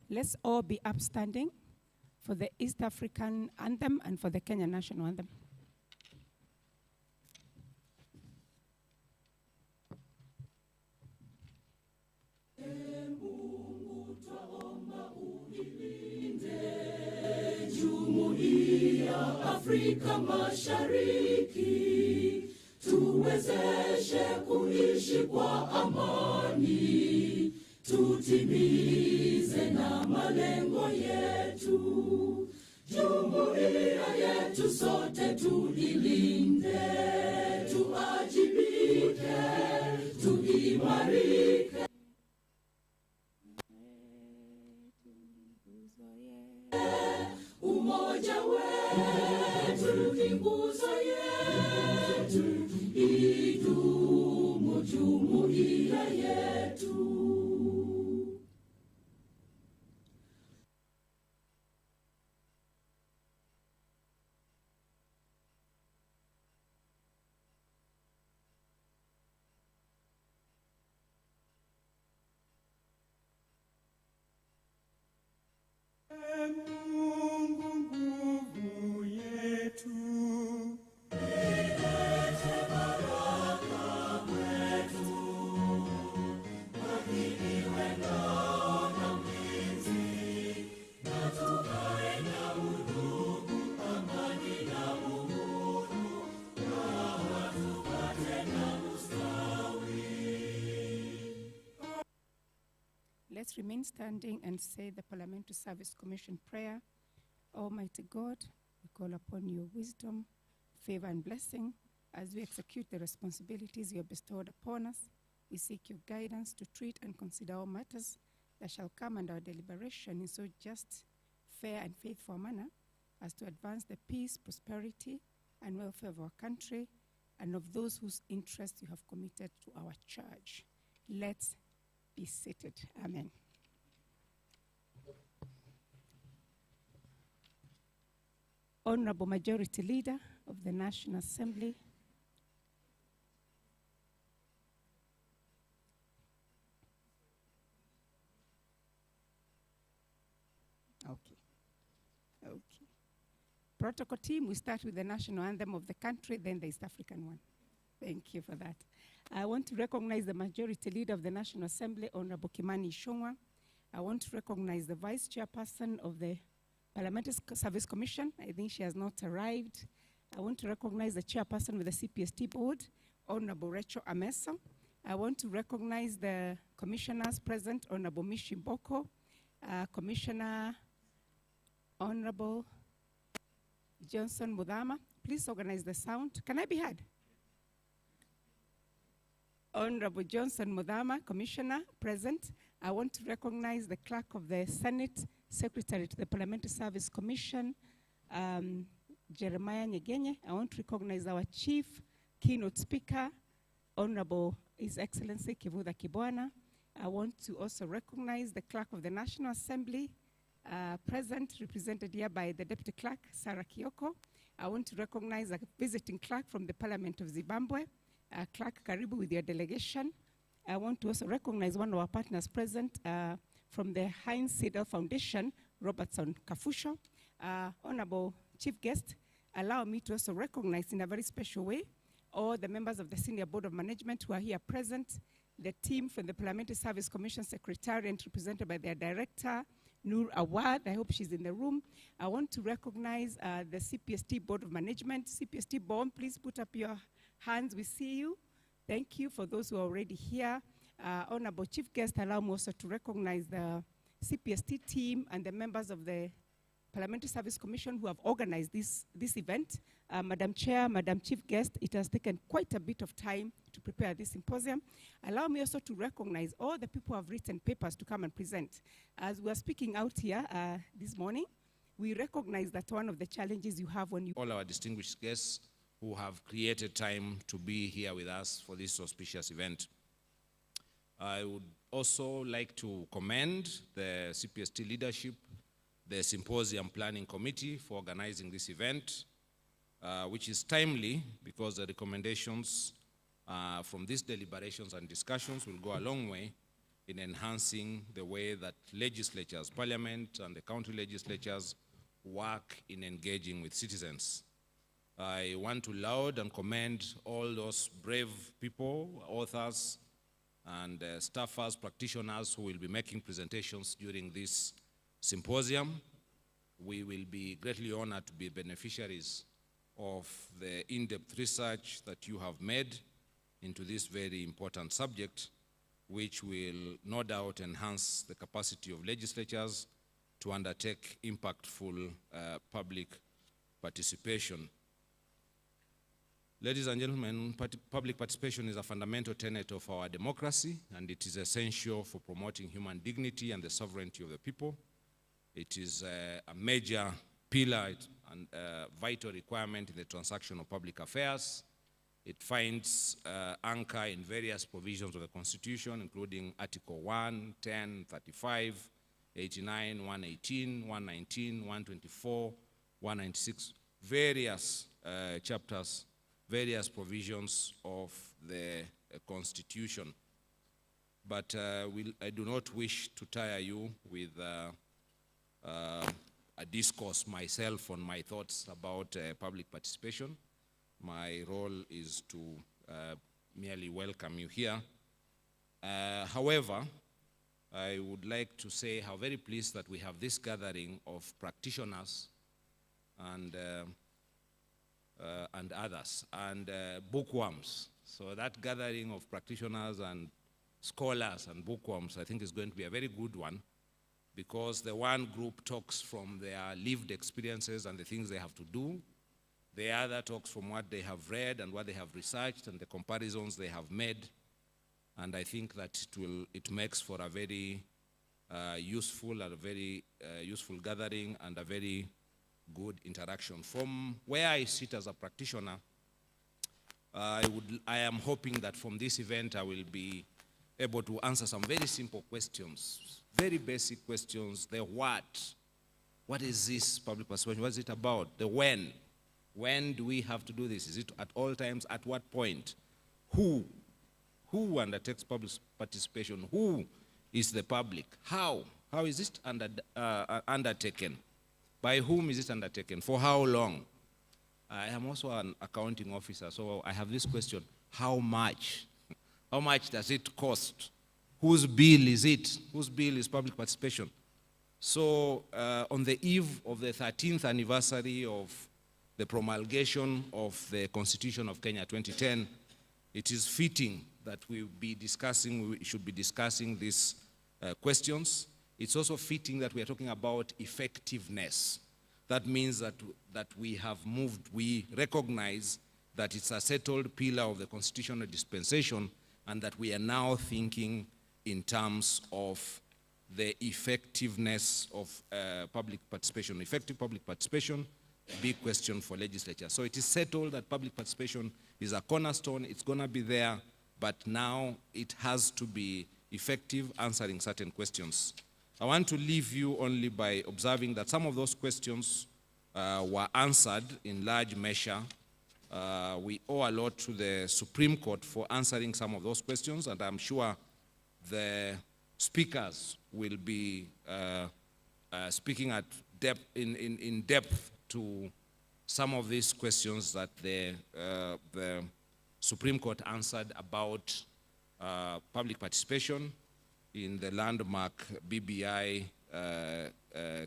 Let's all be upstanding for the East African anthem and for the Kenyan national anthem. Afrika Mashariki, tuwezeshe kuishi kwa amani, tutimize na malengo yetu. Jumuiya yetu sote tuilinde, tuajibike, tuimarike. Umoja wetu ni nguzo yetu, idumu jumuiya yetu. Let's remain standing and say the Parliamentary Service Commission prayer. Almighty God, we call upon your wisdom, favor, and blessing as we execute the responsibilities you have bestowed upon us. We seek your guidance to treat and consider all matters that shall come under our deliberation in so just, fair, and faithful manner as to advance the peace, prosperity, and welfare of our country and of those whose interests you have committed to our charge. Let's be seated. Amen. Honorable Majority Leader of the National Assembly, Okay. Protocol team, we start with the national anthem of the country, then the East African one. Thank you for that. I want to recognize the Majority Leader of the National Assembly, Honorable Kimani Ichung'wah. I want to recognize the Vice Chairperson of the Parliamentary Service Commission. I think she has not arrived. I want to recognize the Chairperson of the CPST Board, Honorable Rachel Ameso. I want to recognize the Commissioners present, Honorable Mishi Mboko, Commissioner Honorable Johnson Mudama. Please organize the sound. Can I be heard? Honorable Johnson Mudama, Commissioner, present. I want to recognize the Clerk of the Senate, Secretary to the Parliamentary Service Commission, Jeremiah Nyegenye. I want to recognize our Chief Keynote Speaker, Honorable His Excellency Kivutha Kibwana. I want to also recognize the Clerk of the National Assembly, present, represented here by the Deputy Clerk, Sarah Kioko. I want to recognize a visiting clerk from the Parliament of Zimbabwe, Clerk Karibu with your delegation. I want to also recognize one of our partners present from the Heinz Siedel Foundation, Robertson Kafusho. Honorable Chief Guest, allow me to also recognize in a very special way all the members of the Senior Board of Management who are here present, the team from the Parliamentary Service Commission Secretariat represented by their Director, Noor Awad. I hope she's in the room. I want to recognize the CPST Board of Management. CPST Board, please put up your hands. We see you. Thank you for those who are already here. Honorable Chief Guest, allow me also to recognize the CPST team and the members of the Parliamentary Service Commission who have organized this event. Madam Chair, Madam Chief Guest, it has taken quite a bit of time to prepare this symposium. Allow me also to recognize all the people who have written papers to come and present. As we are speaking out here this morning, we recognize that one of the challenges you have when you... All our distinguished guests who have created time to be here with us for this auspicious event. I would also like to commend the CPST leadership, the Symposium Planning Committee for organizing this event, which is timely because the recommendations from these deliberations and discussions will go a long way in enhancing the way that legislatures, Parliament and the county legislatures work in engaging with citizens. I want to laud and commend all those brave people, authors, and staffers, practitioners who will be making presentations during this symposium. We will be greatly honored to be beneficiaries of the in-depth research that you have made into this very important subject, which will no doubt enhance the capacity of legislatures to undertake impactful public participation. Ladies and gentlemen, public participation is a fundamental tenet of our democracy, and it is essential for promoting human dignity and the sovereignty of the people. It is a major pillar and a vital requirement in the transaction of public affairs. It finds anchor in various provisions of the Constitution, including Article 1, 10, 35, 89, 118, 119, 124, 196, various chapters, various provisions of the Constitution. But I do not wish to tire you with a discourse myself on my thoughts about public participation. My role is to merely welcome you here. However, I would like to say how very pleased that we have this gathering of practitioners and others, and bookworms. So that gathering of practitioners and scholars and bookworms, I think, is going to be a very good one, because the one group talks from their lived experiences and the things they have to do. The other talks from what they have read and what they have researched and the comparisons they have made. And I think that it makes for a very useful gathering and a very good interaction. From where I sit as a practitioner, I am hoping that from this event I will be able to answer some very simple questions, very basic questions. The what is this public participation? What is it about? The when. When do we have to do this? Is it at all times? At what point? Who undertakes public participation? Who is the public? How is it undertaken? By whom is it undertaken? For how long? I am also an accounting officer, so I have this question: how much? How much does it cost? Whose bill is it? Whose bill is public participation? So on the eve of the 13th anniversary of the promulgation of the Constitution of Kenya 2010, it is fitting that we should be discussing these questions. It's also fitting that we are talking about effectiveness. That means that we have moved, we recognize that it's a settled pillar of the constitutional dispensation, and that we are now thinking in terms of the effectiveness of public participation. Effective public participation, big question for legislature. So it is settled that public participation is a cornerstone. It's going to be there, but now it has to be effective, answering certain questions. I want to leave you only by observing that some of those questions were answered in large measure. We owe a lot to the Supreme Court for answering some of those questions, and I'm sure the speakers will be speaking at depth, in depth to some of these questions that the Supreme Court answered about public participation in the landmark BBI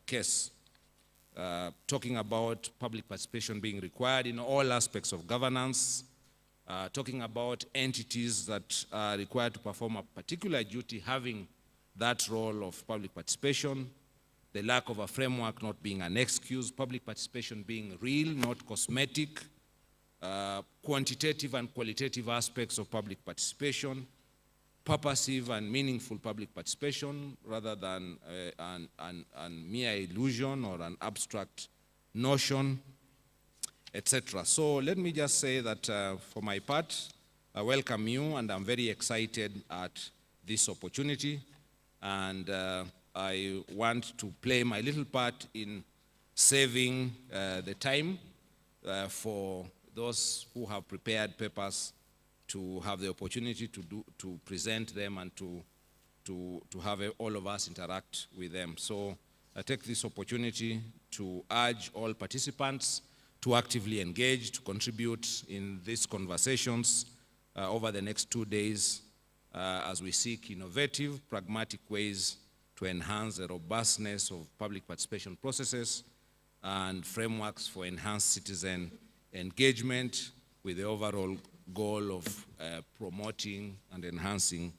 case, talking about public participation being required in all aspects of governance, talking about entities that are required to perform a particular duty having that role of public participation, the lack of a framework not being an excuse, public participation being real, not cosmetic, quantitative and qualitative aspects of public participation, purposive and meaningful public participation rather than a mere illusion or an abstract notion, etc. So let me just say that for my part, I welcome you, and I'm very excited at this opportunity, and I want to play my little part in saving the time for those who have prepared papers to have the opportunity to present them and to to have all of us interact with them. So I take this opportunity to urge all participants to actively engage, to contribute in these conversations over the next 2 days as we seek innovative, pragmatic ways to enhance the robustness of public participation processes and frameworks for enhanced citizen engagement with the overall goal of promoting and enhancing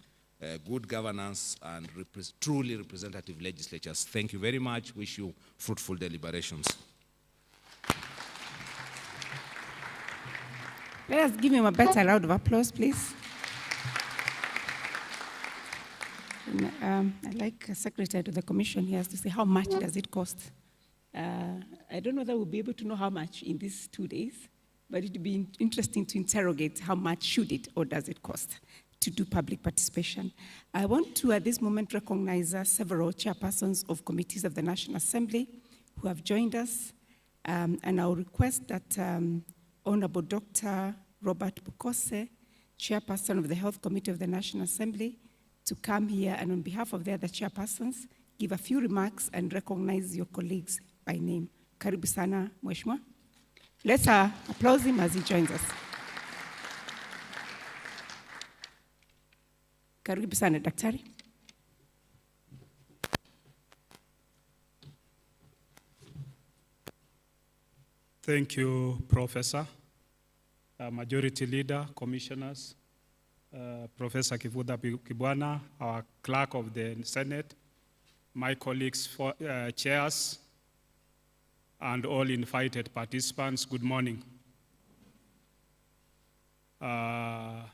good governance and truly representative legislatures. Thank you very much. Wish you fruitful deliberations. Let us give him a better round of applause, please. And, I'd like a secretary to the commission here to say how much does it cost. I don't know that we'll be able to know how much in these 2 days, but it would be interesting to interrogate how much should it or does it cost to do public participation. I want to, at this moment, recognize several chairpersons of committees of the National Assembly who have joined us, and I'll request that Honorable Dr. Robert Bukose, Chairperson of the Health Committee of the National Assembly, to come here and on behalf of the other chairpersons, give a few remarks and recognize your colleagues by name. Karibu sana, Mheshimiwa. Let's applaud him as he joins us. Karibu sana, Daktari. Thank you, Professor. Majority Leader, Commissioners, Professor Kivutha Kibwana, our Clerk of the Senate, my colleagues, chairs, and all invited participants, good morning. Dr.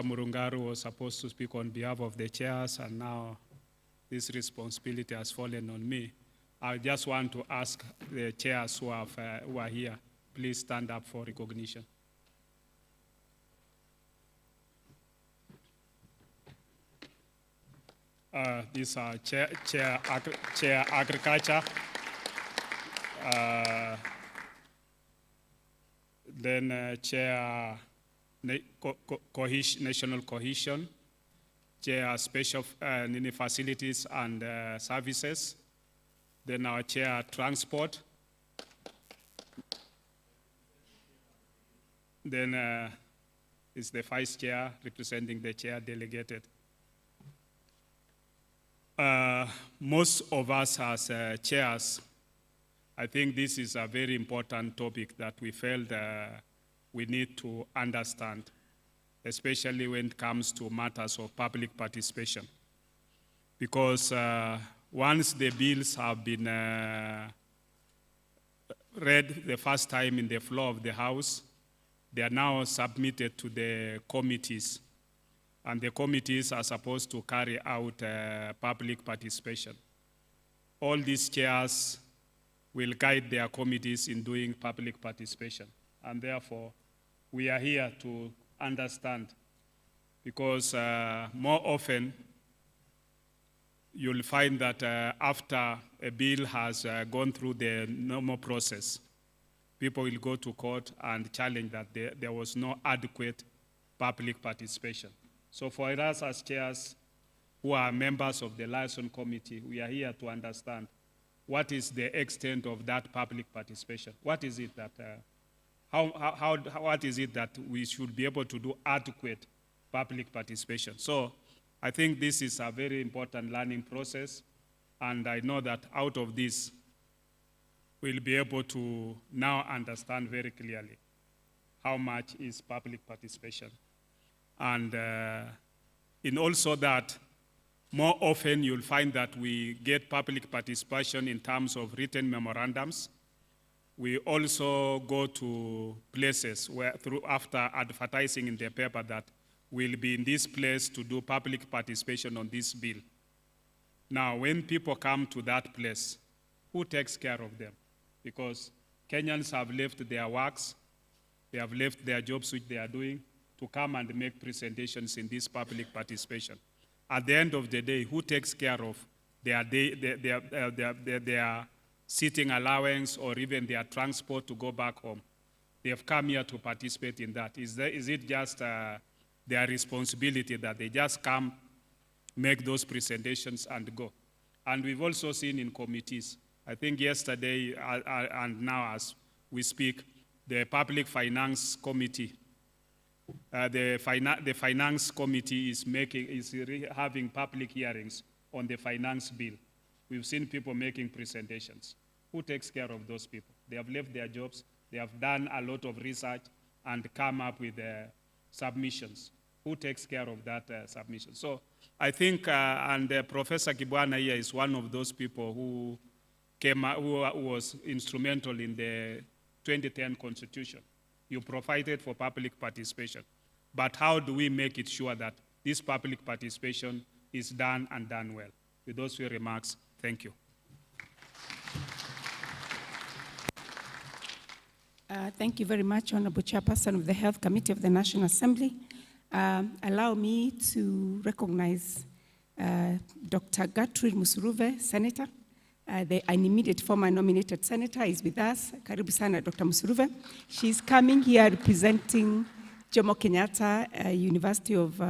Murungaru was supposed to speak on behalf of the chairs, and now this responsibility has fallen on me. I just want to ask the chairs who are here, please stand up for recognition. These are Chair Agriculture, then Chair National Cohesion, Chair Special Facilities and Services, then our Chair Transport, then is the Vice Chair representing the Chair Delegated. Most of us as chairs, I think this is a very important topic that we felt we need to understand, especially when it comes to matters of public participation. Because once the bills have been read the first time in the floor of the House, they are now submitted to the committees. And the committees are supposed to carry out public participation. All these chairs will guide their committees in doing public participation. And therefore, we are here to understand, because more often, you'll find that after a bill has gone through the normal process, people will go to court and challenge that there was no adequate public participation. So for us as chairs who are members of the Liaison Committee, we are here to understand what is the extent of that public participation. What is it that, what is it that we should be able to do adequate public participation? So I think this is a very important learning process, and I know that out of this, we'll be able to now understand very clearly how much is public participation. And in also that, more often you'll find that we get public participation in terms of written memorandums. We also go to places where, after advertising in the paper, that we'll be in this place to do public participation on this bill. Now, when people come to that place, who takes care of them? Because Kenyans have left their works, they have left their jobs which they are doing, to come and make presentations in this public participation. At the end of the day, who takes care of their sitting allowance or even their transport to go back home? They have come here to participate in that. Is it just their responsibility that they just come make those presentations and go. And we've also seen in committees, I think yesterday and now as we speak, the Public Finance Committee, the Finance Committee is having public hearings on the finance bill. We've seen people making presentations. Who takes care of those people? They have left their jobs, they have done a lot of research and come up with submissions. Who takes care of that submission? So I think, and Professor Kibwana here is one of those people who was instrumental in the 2010 Constitution. You provided for public participation. But how do we make it sure that this public participation is done and done well? With those few remarks, thank you. Thank you very much, Honorable Chairperson of the Health Committee of the National Assembly. Allow me to recognize Dr. Gertrude Musuruve, Senator. The immediate former nominated senator is with us. Karibu sana, Dr. Musuruve. She's coming here representing Jomo Kenyatta University of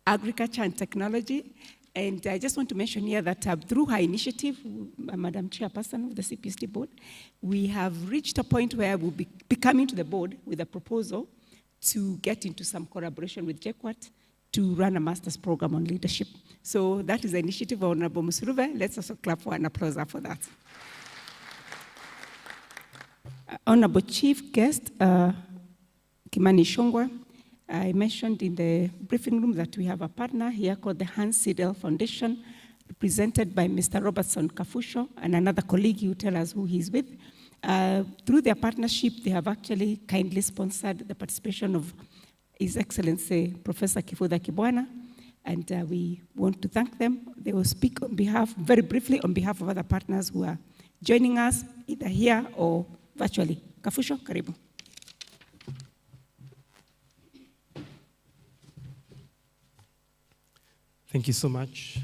Agriculture and Technology. And I just want to mention here that through her initiative, Madam Chairperson of the CPST board, we have reached a point where we'll be coming to the board with a proposal to get into some collaboration with JKUAT to run a master's program on leadership. So that is the initiative of Honorable Musuruve. Let's also clap for an applause for that. Honorable Chief Guest, Kimani Shongwa, I mentioned in the briefing room that we have a partner here called the Hans Sidel Foundation, represented by Mr. Robertson Kafusho and another colleague who will tell us who he's with. Through their partnership, they have actually kindly sponsored the participation of His Excellency Professor Kifudha Kibwana, and we want to thank them. They will speak on behalf, very briefly, on behalf of other partners who are joining us, either here or virtually. Kafusho, karibu. Thank you so much,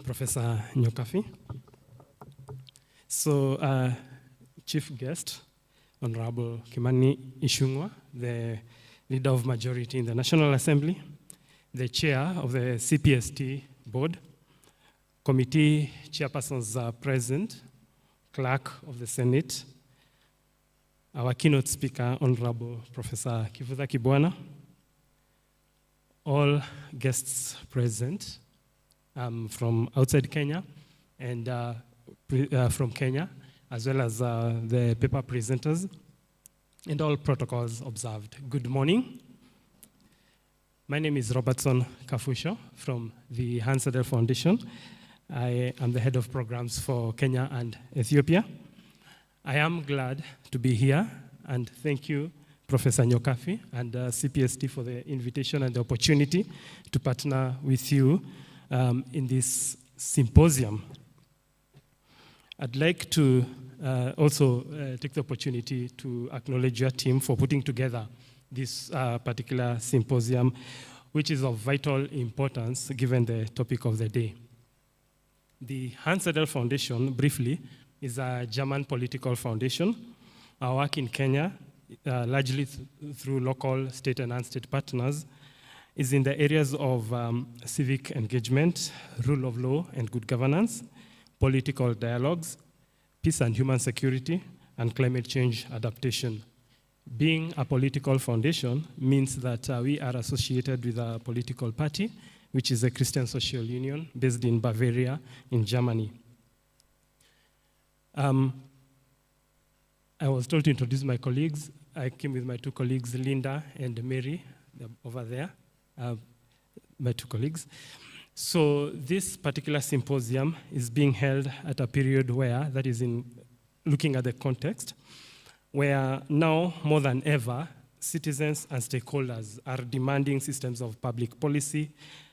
Professor Nyokafi. So, Chief Guest, Honorable Kimani Ichung'wah, the Leader of Majority in the National Assembly, the Chair of the CPST Board, Committee Chairpersons are present, Clerk of the Senate, our keynote speaker, Honorable Professor Kifudha Kibwana, all guests present from outside Kenya and from Kenya, as well as the paper presenters, and all protocols observed. Good morning. My name is Robertson Kafusho from the Hans Sidel Foundation. I am the head of programs for Kenya and Ethiopia. I am glad to be here, and thank you, Professor Nyokafi and CPST for the invitation and the opportunity to partner with you in this symposium. I'd like to also take the opportunity to acknowledge your team for putting together this particular symposium, which is of vital importance given the topic of the day. The Hans Sidel Foundation, briefly, is a German political foundation. Our work in Kenya, largely through local, state, and non-state partners, is in the areas of civic engagement, rule of law and good governance, political dialogues, peace and human security, and climate change adaptation. Being a political foundation means that we are associated with a political party, which is a Christian Social Union based in Bavaria in Germany. I was told to introduce my colleagues. I came with my two colleagues, Linda and Mary, over there, my two colleagues. So this particular symposium is being held at a period where, that is in looking at the context, where now more than ever, citizens and stakeholders are demanding systems of public policy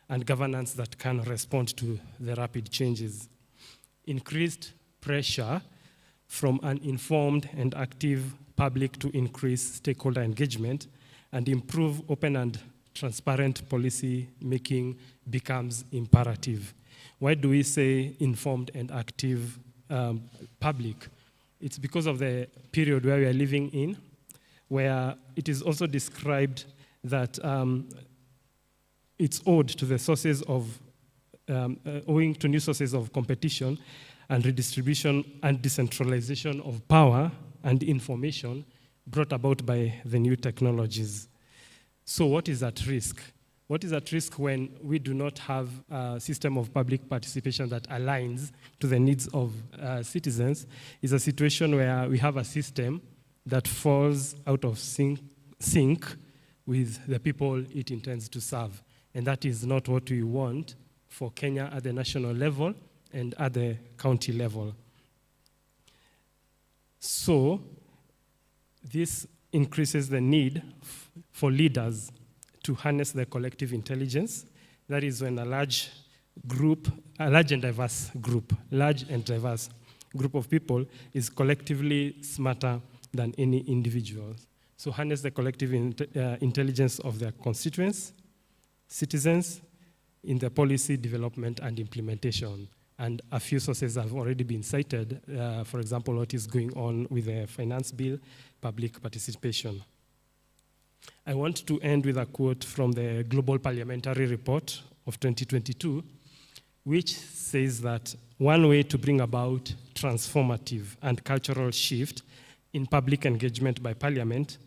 and governance that can respond to the rapid changes. Increased pressure from an informed and active public to increase stakeholder engagement and improve open and transparent policy making becomes imperative. Why do we say informed and active public? It's because of the period where we are living in, where it is also described that it's owed to the sources of, owing to new sources of competition and redistribution and decentralization of power and information brought about by the new technologies. So what is at risk? What is at risk when we do not have a system of public participation that aligns to the needs of citizens is a situation where we have a system that falls out of sync with the people it intends to serve. And that is not what we want for Kenya at the national level and at the county level. So this increases the need for leaders to harness their collective intelligence. That is when a large and diverse group of people is collectively smarter than any individual. So harness the collective intelligence of their constituents, citizens, in the policy development and implementation. And a few sources have already been cited, for example, what is going on with the finance bill, public participation. I want to end with a quote from the Global Parliamentary Report of 2022, which says that one way to bring about transformative and cultural shift in public engagement by Parliament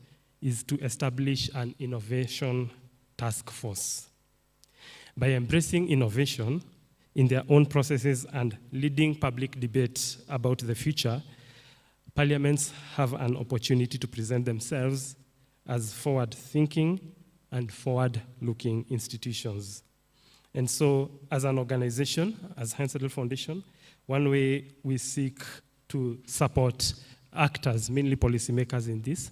is to establish an innovation task force. By embracing innovation in their own processes and leading public debate about the future, parliaments have an opportunity to present themselves as forward-thinking and forward-looking institutions. And so, as an organization, as Heinz Foundation, one way we seek to support actors, mainly policymakers in this,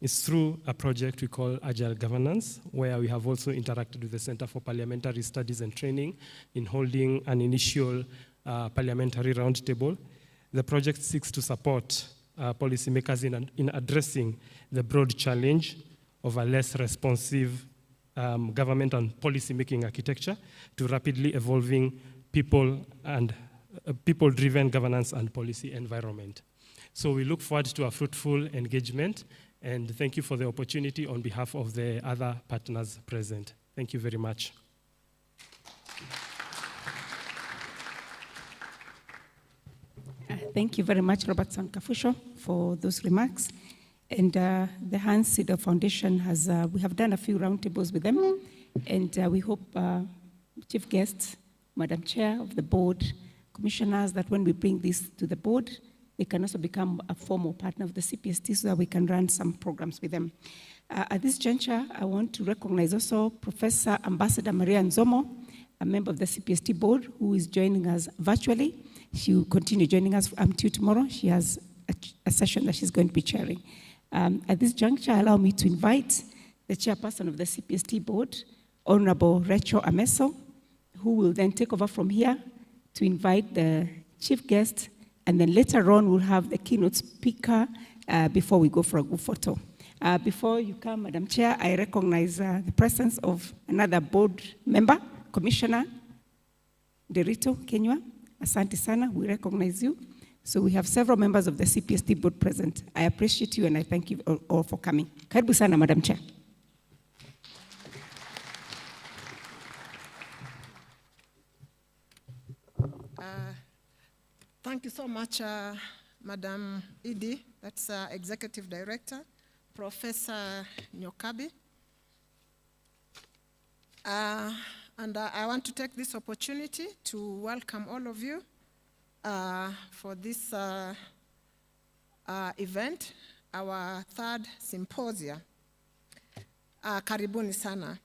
is through a project we call Agile Governance, where we have also interacted with the Center for Parliamentary Studies and Training in holding an initial parliamentary roundtable. The project seeks to support policymakers in addressing the broad challenge of a less responsive government and policy-making architecture to rapidly evolving people-driven governance and policy environment. So we look forward to a fruitful engagement, and thank you for the opportunity on behalf of the other partners present. Thank you very much. Thank you very much, Robertson Kafusho, for those remarks. And the Hans Sido Foundation has, we have done a few roundtables with them, and we hope, Chief Guest, Madam Chair of the board, commissioners, that when we bring this to the board, they can also become a formal partner of the CPST so that we can run some programs with them. At this juncture, I want to recognize also Professor Ambassador Maria Nzomo, a member of the CPST board, who is joining us virtually. She will continue joining us until tomorrow. She has a session that she's going to be chairing. At this juncture, allow me to invite the chairperson of the CPST board, Honorable Rachel Ameso, who will then take over from here to invite the chief guest, and then later on we'll have the keynote speaker before we go for a group photo. Before you come, Madam Chair, I recognize the presence of another board member, Commissioner Derito Kenywa. Asante sana, we recognize you. So we have several members of the CPST board present. I appreciate you and I thank you all for coming. Karibu sana, Madam Chair. Thank you so much, Madam Edie, that's Executive Director, Professor Nyokabi. And I want to take this opportunity to welcome all of you for this event, our third symposium. Karibuni sana.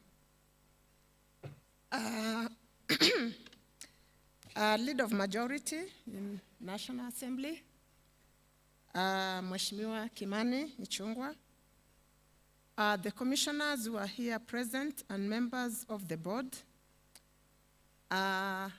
Leader of Majority in National Assembly, Mheshimiwa Kimani Ichung'wah, the commissioners who are here present and members of the board. I'll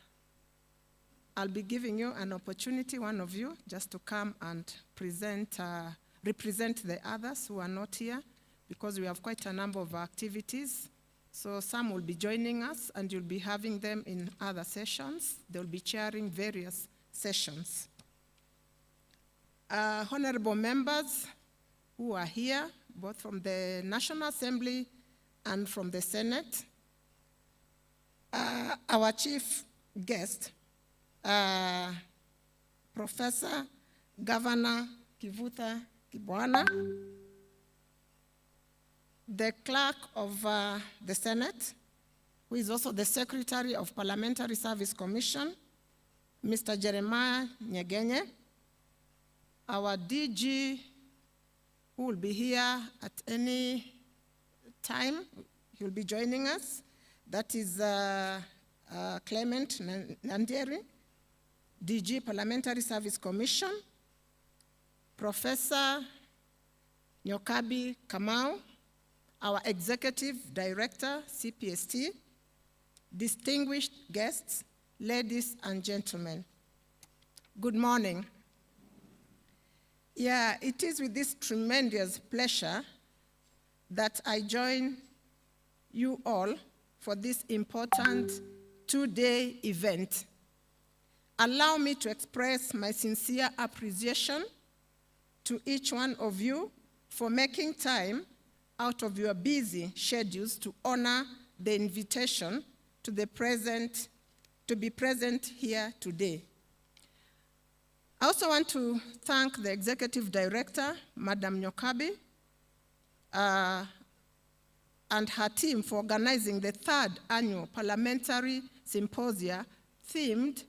be giving you an opportunity, one of you, just to come and represent the others who are not here, because we have quite a number of activities. So some will be joining us, and you'll be having them in other sessions. They'll be chairing various sessions. Honorable members who are here, both from the National Assembly and from the Senate, our chief guest, Professor Governor Kivutha Kibwana, the clerk of the Senate, who is also the Secretary of Parliamentary Service Commission, Mr. Jeremiah Nyegenye, our DG, who will be here at any time, he will be joining us. That is Clement Nandieri, DG Parliamentary Service Commission, Professor Nyokabi Kamau, our Executive Director, CPST, distinguished guests, ladies and gentlemen. Good morning. Yeah, it is with this tremendous pleasure that I join you all for this important two-day event. Allow me to express my sincere appreciation to each one of you for making time out of your busy schedules to honor the invitation to be present here today. I also want to thank the Executive Director, Madam Nyokabi, and her team for organizing the 3rd Annual Parliamentary Symposium themed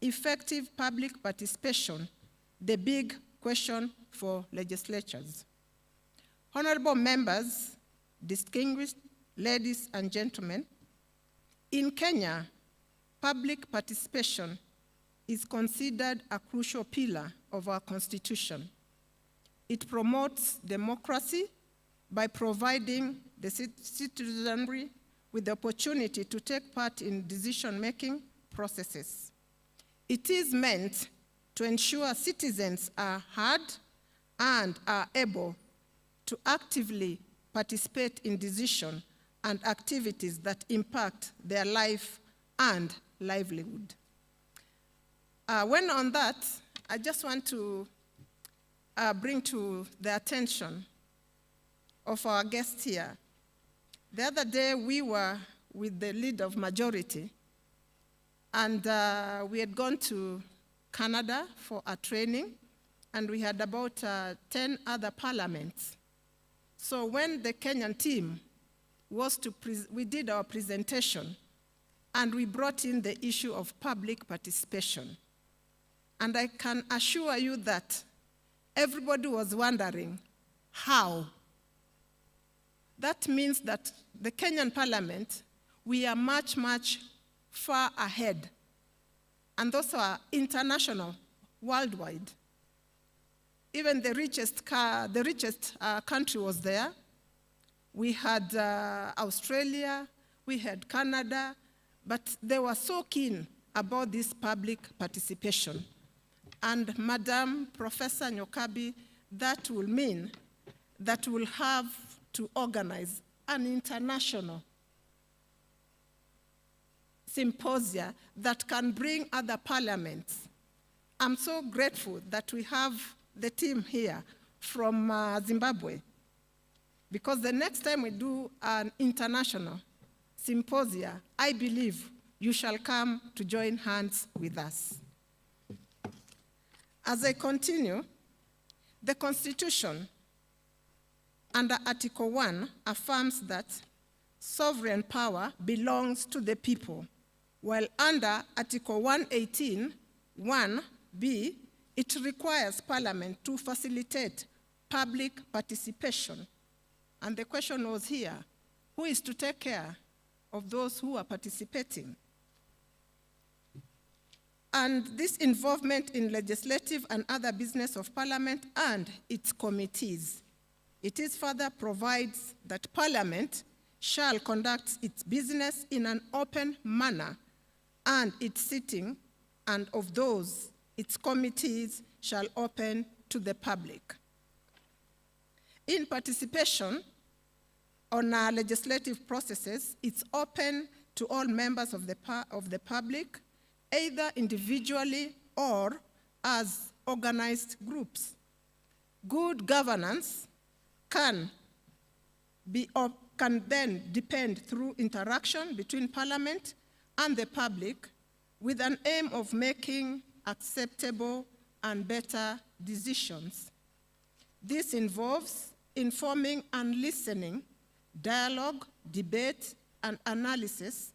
Effective Public Participation, the Big Question for Legislatures. Honorable members, distinguished ladies and gentlemen, in Kenya, public participation is considered a crucial pillar of our Constitution. It promotes democracy by providing the citizenry with the opportunity to take part in decision-making processes. It is meant to ensure citizens are heard and are able to actively participate in decision and activities that impact their life and livelihood. When on that, I just want to bring to the attention of our guests here. The other day, we were with the leader of majority, and we had gone to Canada for a training, and we had about 10 other parliaments. So when the Kenyan team was we did our presentation, and we brought in the issue of public participation. And I can assure you that everybody was wondering, how? That means that the Kenyan Parliament, we are much, much far ahead. And those are international, worldwide. Even the richest country was there. We had Australia, we had Canada, but they were so keen about this public participation. And Madam Professor Nyokabi, that will mean that we'll have to organize an international symposia that can bring other parliaments. I'm so grateful that we have the team here from Zimbabwe, because the next time we do an international symposia, I believe you shall come to join hands with us. As I continue, the Constitution under Article 1 affirms that sovereign power belongs to the people, while under Article 118, 1b, it requires Parliament to facilitate public participation. And the question was here, who is to take care of those who are participating? And this involvement in legislative and other business of Parliament and its committees. It is further provides that Parliament shall conduct its business in an open manner, and its sitting and of those its committees shall open to the public. In participation on our legislative processes, it's open to all members of the public, either individually or as organized groups. Good governance can then depend through interaction between Parliament and the public with an aim of making acceptable and better decisions. This involves informing and listening, dialogue, debate, and analysis,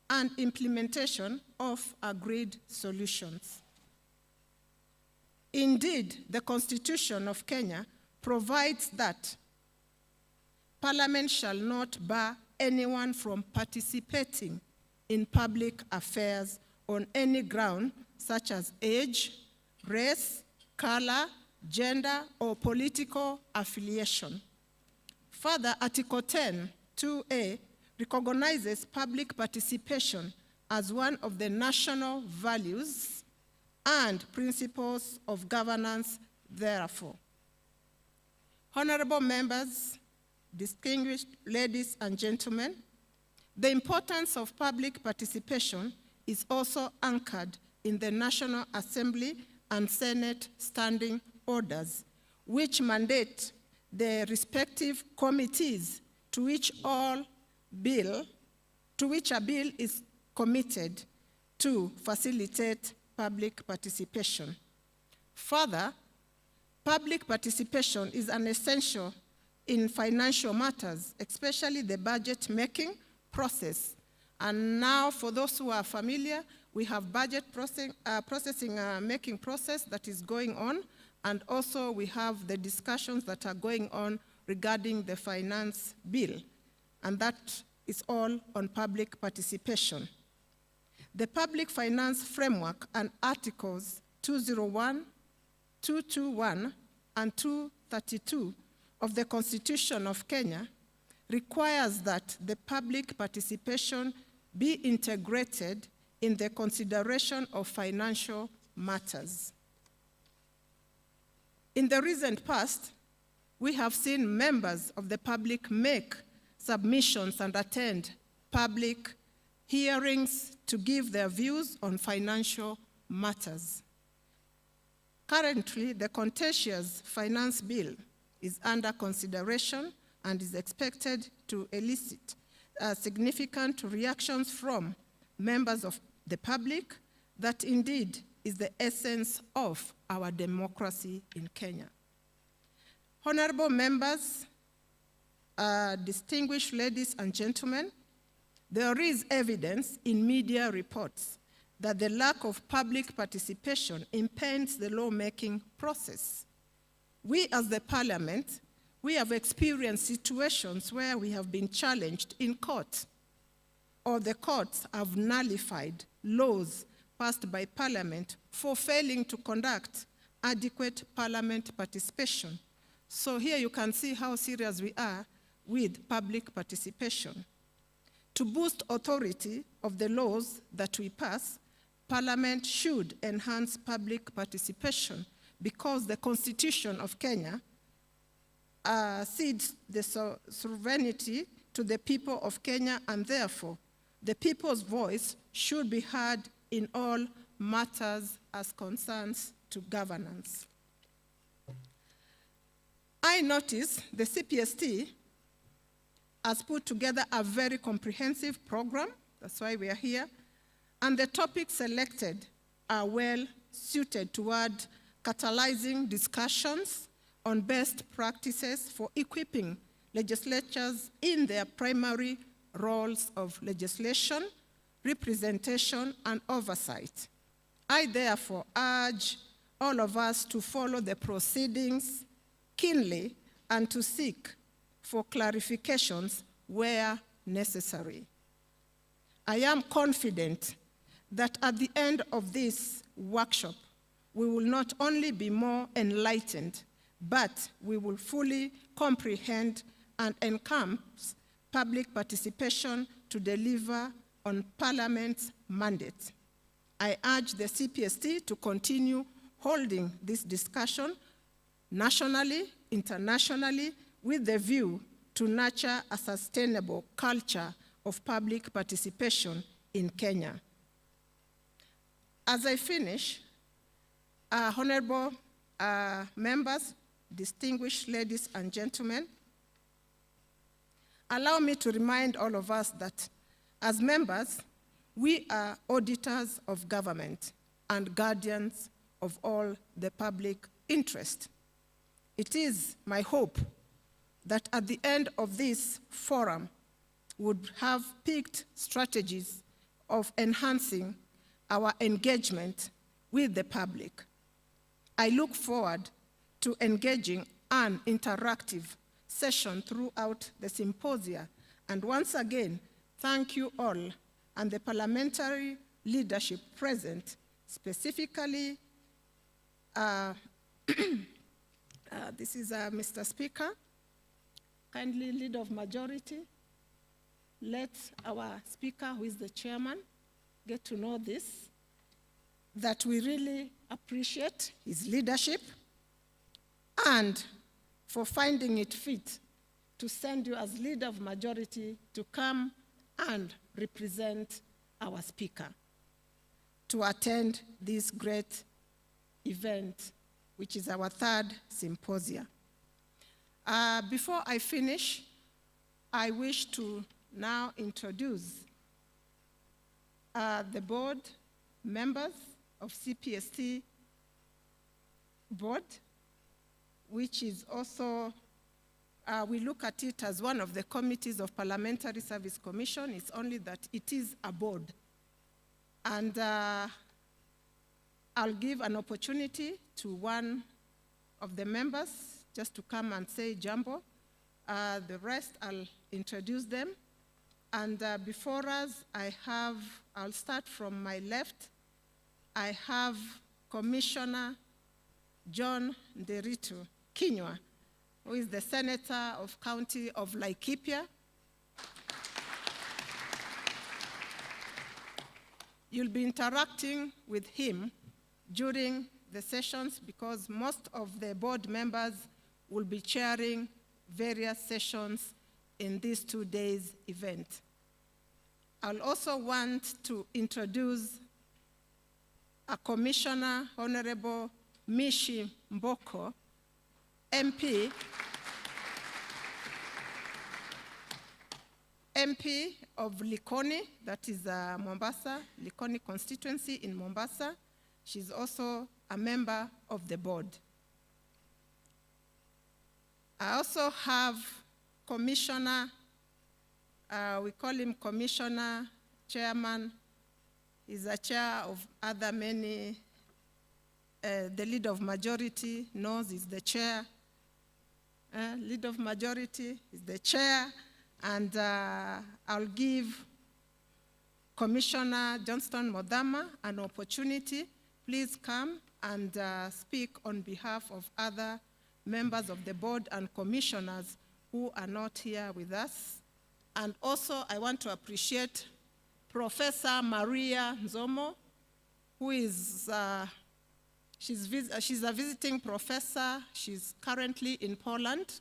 and implementation of agreed solutions. Indeed, the Constitution of Kenya provides that Parliament shall not bar anyone from participating in public affairs on any ground such as age, race, color, gender, or political affiliation. Further, Article 10, 2A recognizes public participation as one of the national values and principles of governance, therefore. Honorable members, distinguished ladies and gentlemen, the importance of public participation is also anchored in the National Assembly and Senate standing orders, which mandate the respective committees to which a bill is committed to facilitate public participation. Further, public participation is an essential in financial matters, especially the budget making process. And now, for those who are familiar, we have budget making process that is going on, and also we have the discussions that are going on regarding the finance bill, and that is all on public participation. The Public Finance Framework and Articles 201, 221, and 232 of the Constitution of Kenya requires that the public participation be integrated in the consideration of financial matters. In the recent past, we have seen members of the public make submissions and attend public hearings to give their views on financial matters. Currently, the contentious finance bill is under consideration and is expected to elicit significant reactions from members of the public. That indeed is the essence of our democracy in Kenya. Honorable members, distinguished ladies and gentlemen, there is evidence in media reports that the lack of public participation impedes the lawmaking process. We as the Parliament, we have experienced situations where we have been challenged in court, or the courts have nullified laws passed by Parliament for failing to conduct adequate Parliament participation. So here you can see how serious we are with public participation. To boost authority of the laws that we pass, Parliament should enhance public participation because the Constitution of Kenya cedes the sovereignty to the people of Kenya, and therefore the people's voice should be heard in all matters as concerns to governance. I notice the CPST has put together a very comprehensive program, that's why we are here, and the topics selected are well suited toward catalyzing discussions on best practices for equipping legislatures in their primary roles of legislation, representation, and oversight. I therefore urge all of us to follow the proceedings keenly and to seek for clarifications where necessary. I am confident that at the end of this workshop, we will not only be more enlightened, but we will fully comprehend and encompass public participation to deliver on Parliament's mandate. I urge the CPST to continue holding this discussion nationally, internationally, with the view to nurture a sustainable culture of public participation in Kenya. As I finish, honorable members, distinguished ladies and gentlemen, allow me to remind all of us that as members, we are auditors of government and guardians of all the public interest. It is my hope that at the end of this forum, would have picked strategies of enhancing our engagement with the public. I look forward to engaging an interactive session throughout the symposia. And once again, thank you all and the parliamentary leadership present, specifically, this is Mr. Speaker. Kindly, Leader of Majority, let our Speaker, who is the chairman, get to know this, that we really appreciate his leadership and for finding it fit to send you as Leader of Majority to come and represent our Speaker to attend this great event, which is our third symposium. Before I finish, I wish to now introduce the board members of CPST board, which is also, we look at it as one of the committees of Parliamentary Service Commission. It's only that it is a board. And I'll give an opportunity to one of the members just to come and say jambo. The rest, I'll introduce them. And before us, I'll start from my left. I have Commissioner John Nderitu Kinywa, who is the Senator of County of Laikipia. You'll be interacting with him during the sessions because most of the board members will be chairing various sessions in this 2 days event. I'll also want to introduce a Commissioner, Honorable Mishi Mboko, MP of Likoni, that is Mombasa, Likoni constituency in Mombasa. She's also a member of the board. I also have Commissioner, we call him Commissioner Chairman. He's a chair of other many, the Leader of Majority knows he's the chair. Leader of Majority is the chair, and I'll give Commissioner Johnston Modama an opportunity. Please come and speak on behalf of other members of the board and commissioners who are not here with us. And also, I want to appreciate Professor Maria Nzomo, who is, she's a visiting professor. She's currently in Poland.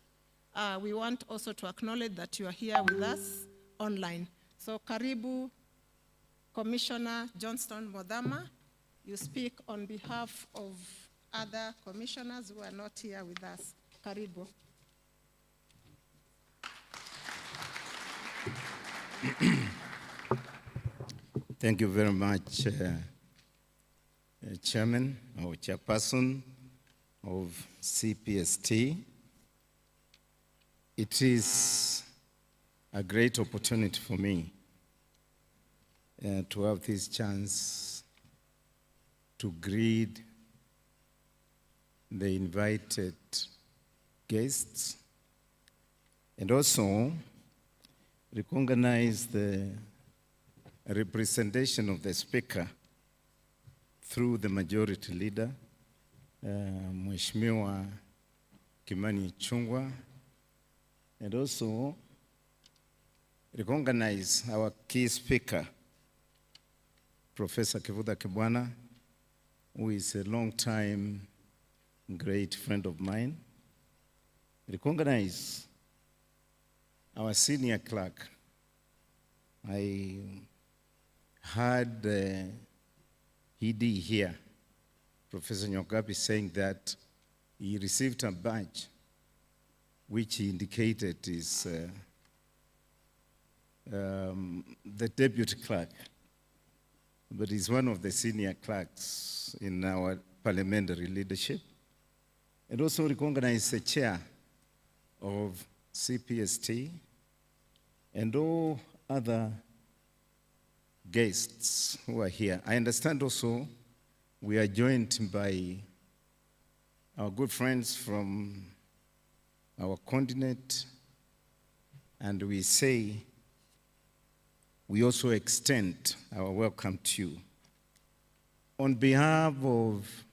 We want also to acknowledge that you are here with us online. So, karibu, Commissioner Johnston Modama. You speak on behalf of other commissioners who are not here with us. Karibu. Thank you very much, Chairman or Chairperson of CPST. It is a great opportunity for me to have this chance to greet the invited guests and also recognize the representation of the Speaker through the Majority Leader, Mheshimiwa Kimani Ichung'wah, and also recognize our key speaker, Professor Kivutha Kibwana, who is a long-time great friend of mine. Recognize our senior clerk. I heard ED here, Professor Nyokabi, saying that he received a badge which he indicated is the deputy clerk. but he's one of the senior clerks in our parliamentary leadership. And also recognize the chair of CPST and all other guests who are here. I understand also we are joined by our good friends from our continent, and we say we also extend our welcome to you. On behalf of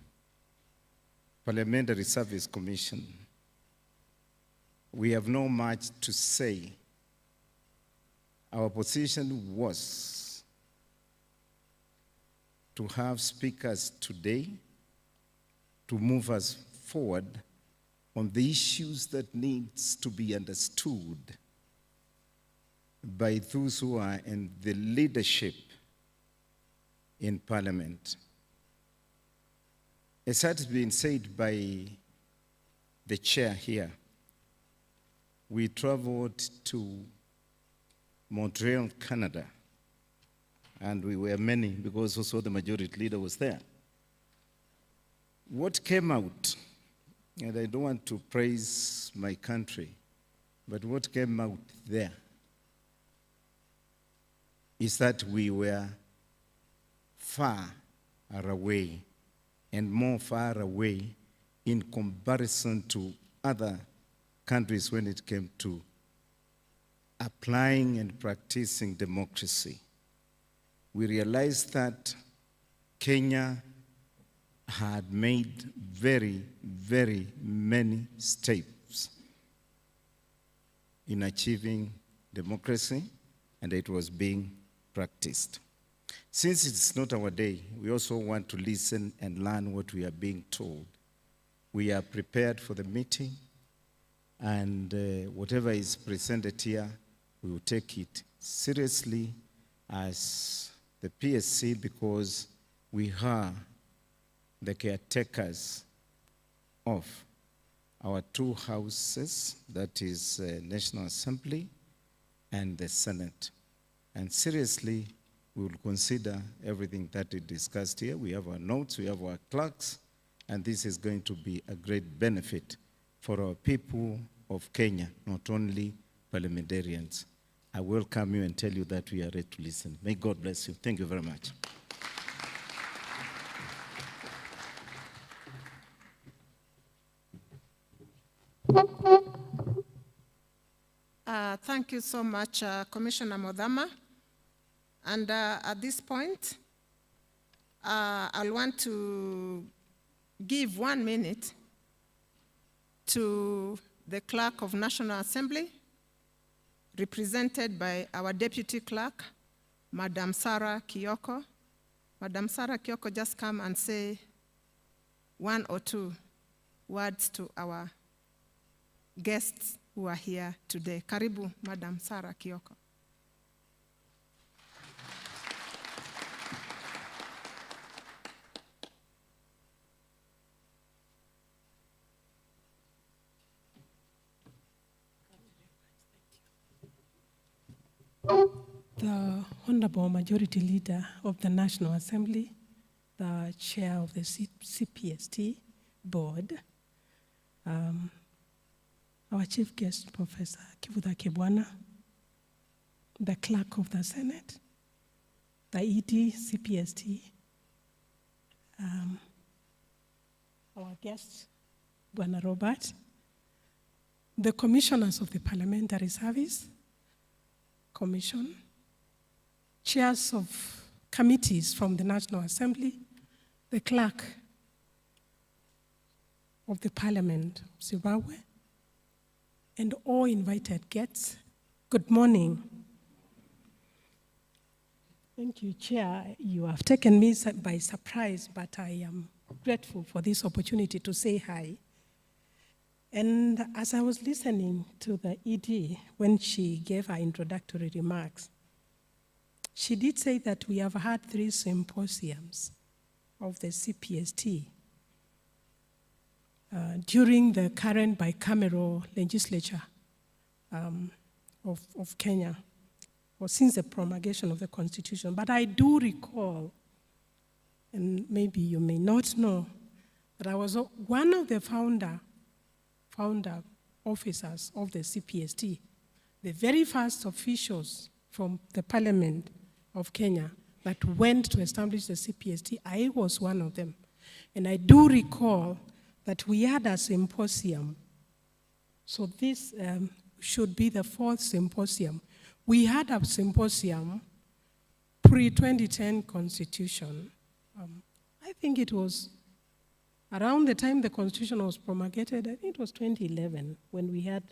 Parliamentary Service Commission, we have not much to say. Our position was to have speakers today to move us forward on the issues that needs to be understood by those who are in the leadership in Parliament. As has been said by the chair here, we traveled to Montreal, Canada, and we were many because also the majority leader was there. What came out, and I don't want to praise my country, but what came out there is that we were far away and more far away in comparison to other countries when it came to applying and practicing democracy. We realized that Kenya had made very, very many steps in achieving democracy, and it was being practiced. Since it's not our day, we also want to listen and learn what we are being told. We are prepared for the meeting, and whatever is presented here, we will take it seriously as the PSC, because we are the caretakers of our two houses, that is National Assembly and the Senate. And seriously, we will consider everything that is discussed here. We have our notes, we have our clerks, and this is going to be a great benefit for our people of Kenya, not only parliamentarians. I welcome you and tell you that we are ready to listen. May God bless you. Thank you very much. Thank you so much, Commissioner Modama. And at this point, I want to give 1 minute to the Clerk of National Assembly, represented by our Deputy Clerk, Madam Sarah Kioko. Madam Sarah Kioko, just come and say 1 or 2 words to our guests who are here today. Karibu, Madam Sarah Kioko. The Honorable Majority Leader of the National Assembly, the Chair of the CPST Board, our Chief Guest, Professor Kivutha Kibwana, the Clerk of the Senate, the ED CPST, our guest, Bwana Robert, the Commissioners of the Parliamentary Service Commission, chairs of committees from the National Assembly, the Clerk of the Parliament of Zimbabwe, and all invited guests, good morning. Thank you, Chair. You have taken me by surprise, but I am grateful for this opportunity to say hi. And as I was listening to the ED when she gave her introductory remarks, she did say that we have had 3 symposiums of the CPST during the current bicameral legislature of Kenya, or since the promulgation of the Constitution. But I do recall and maybe you may not know, that I was one of the founder officers of the CPST, the very first officials from the Parliament of Kenya that went to establish the CPST. I was one of them. And I do recall that we had a symposium. So this should be the 4th symposium. We had a symposium pre-2010 Constitution. I think it was around the time the Constitution was promulgated. I think it was 2011 when we had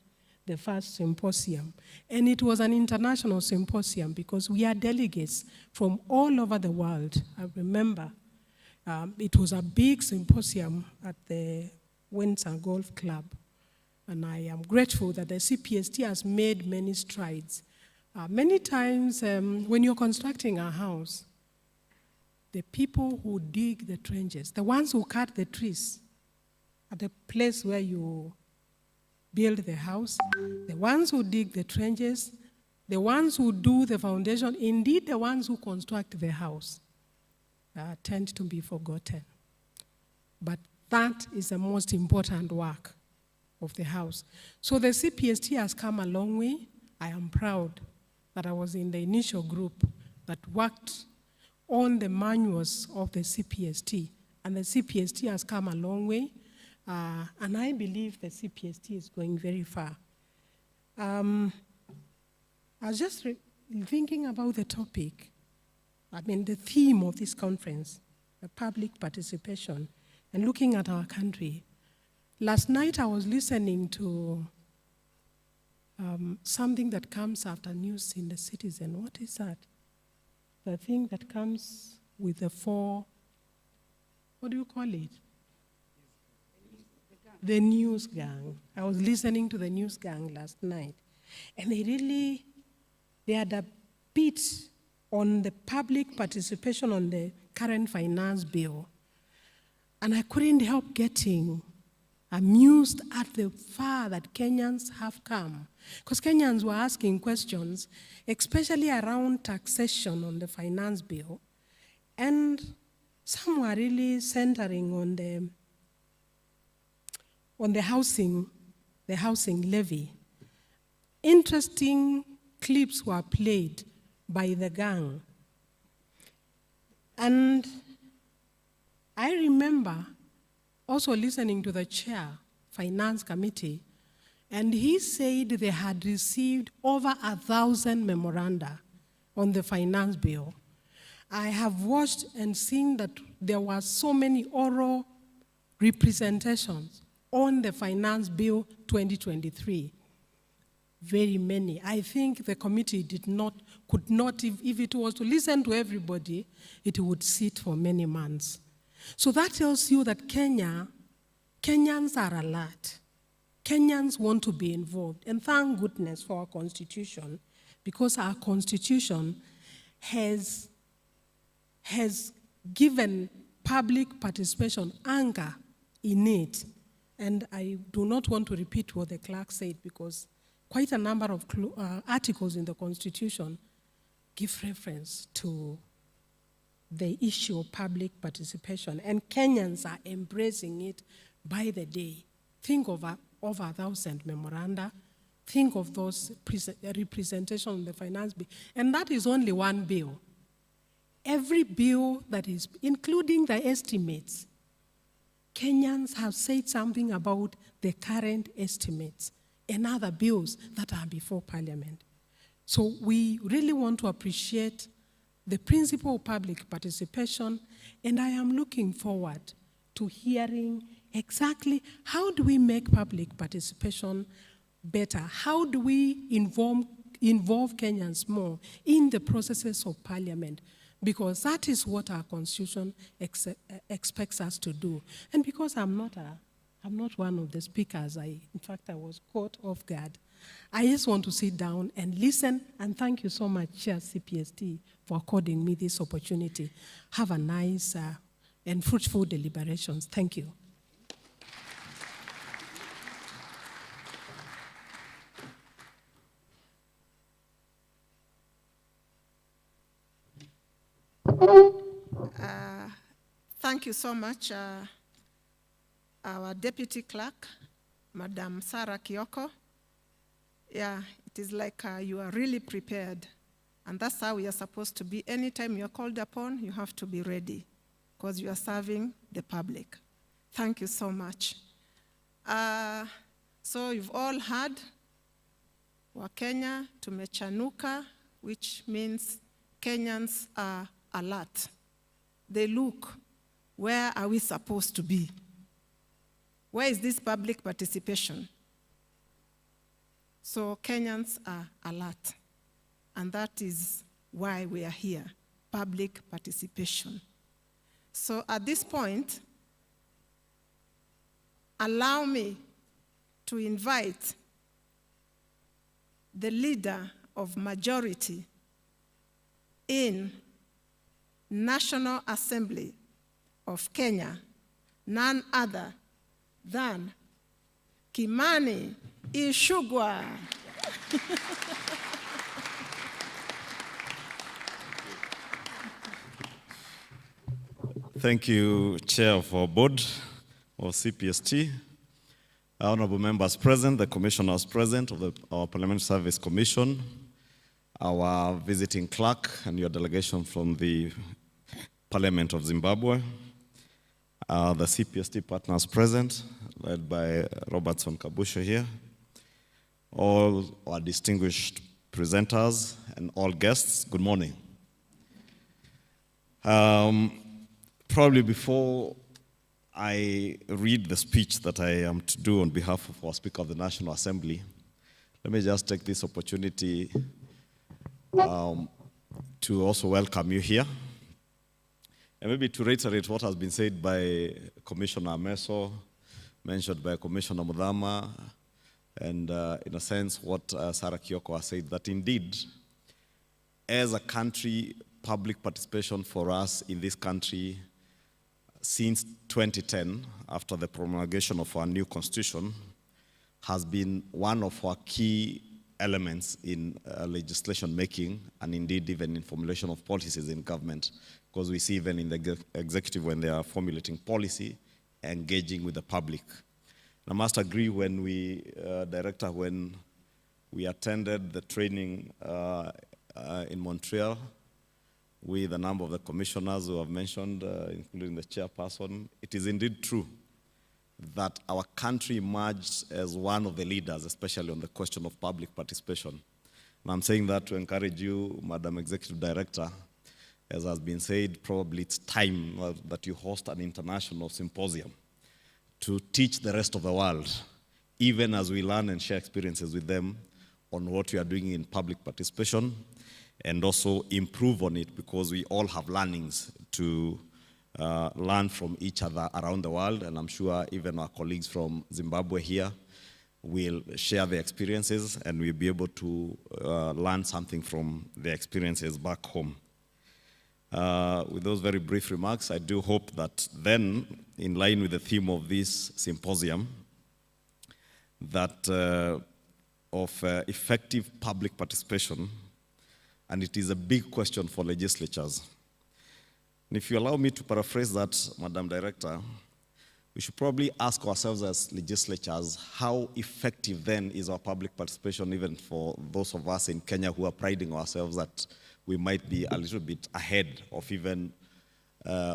the first symposium. And it was an international symposium because we had delegates from all over the world. I remember it was a big symposium at the Windsor Golf Club. And I am grateful that the CPST has made many strides. Many times when you're constructing a house, the people who dig the trenches, the ones who cut the trees at the place where you build the house, the ones who dig the trenches, the ones who do the foundation, indeed the ones who construct the house, tend to be forgotten. But that is the most important work of the house. So the CPST has come a long way. I am proud that I was in the initial group that worked on the manuals of the CPST, and the CPST has come a long way, and I believe the CPST is going very far. I was just thinking about the topic, the theme of this conference, the public participation, and looking at our country. Last night I was listening to something that comes after news in the Citizen. What is that? The thing that comes with the 4, what do you call it? The news gang. I was listening to the news gang last night, and they had a bit on the public participation on the current finance bill. And I couldn't help getting amused at the far that Kenyans have come. Because Kenyans were asking questions, especially around taxation on the finance bill. And some were really centering on the housing levy. Interesting clips were played by the gang. And I remember also listening to the chair, Finance Committee, and he said they had received over 1,000 memoranda on the finance bill. I have watched and seen that there were so many oral representations on the finance bill 2023. Very many. I think the committee could not, if it was to listen to everybody, it would sit for many months. So that tells you that Kenyans are alert. Kenyans want to be involved. And thank goodness for our constitution, because our constitution has given public participation anchor in it. And I do not want to repeat what the clerk said, because quite a number of articles in the Constitution give reference to the issue of public participation, and Kenyans are embracing it by the day. Think of over 1,000 memoranda. Think of those representations on the finance bill. And that is only one bill. Every bill that is, including the estimates, Kenyans have said something about the current estimates and other bills that are before Parliament. So we really want to appreciate the principle of public participation, and I am looking forward to hearing exactly how do we make public participation better? How do we involve Kenyans more in the processes of Parliament? Because that is what our Constitution expects us to do. And because I'm not one of the speakers, in fact, I was caught off guard. I just want to sit down and listen, and thank you so much, Chair CPST, for according me this opportunity. Have a nice and fruitful deliberations. Thank you. thank you so much, our Deputy Clerk, Madam Sarah Kioko. Yeah, it is like you are really prepared. And that's how we are supposed to be. Anytime you're called upon, you have to be ready because you are serving the public. Thank you so much. So you've all heard, Wakenya tumechanuka, which means Kenyans are alert. They look, where are we supposed to be? Where is this public participation? So Kenyans are alert. And that is why we are here, public participation. So at this point, allow me to invite the leader of majority in National Assembly of Kenya, none other than Kimani Ichung'wah. Thank you, Chair for Board of CPST, honorable members present, the commissioners present of our Parliamentary Service Commission, our visiting clerk and your delegation from the Parliament of Zimbabwe, the CPST partners present, led by Robertson Kabusho here, all our distinguished presenters and all guests, good morning. Probably before I read the speech that I am to do on behalf of our Speaker of the National Assembly, let me just take this opportunity to also welcome you here. And maybe to reiterate what has been said by Commissioner Meso, mentioned by Commissioner Mudhama, and in a sense what Sarah Kioko has said, that indeed, as a country, public participation for us in this country since 2010, after the promulgation of our new constitution, has been one of our key elements in legislation making, and indeed even in formulation of policies in government, because we see even in the executive when they are formulating policy, engaging with the public. And I must agree when Director, when we attended the training in Montreal, with a number of the commissioners who have mentioned, including the chairperson, it is indeed true that our country emerged as one of the leaders, especially on the question of public participation. And I'm saying that to encourage you, Madam Executive Director, as has been said, probably it's time that you host an international symposium to teach the rest of the world, even as we learn and share experiences with them on what we are doing in public participation, and also improve on it, because we all have learnings to learn from each other around the world, and I'm sure even our colleagues from Zimbabwe here will share their experiences, and we'll be able to learn something from their experiences back home. With those very brief remarks, I do hope that then, in line with the theme of this symposium, that of effective public participation, and it is a big question for legislatures. And if you allow me to paraphrase that, Madam Director, we should probably ask ourselves as legislatures, how effective then is our public participation, even for those of us in Kenya who are priding ourselves that we might be a little bit ahead of even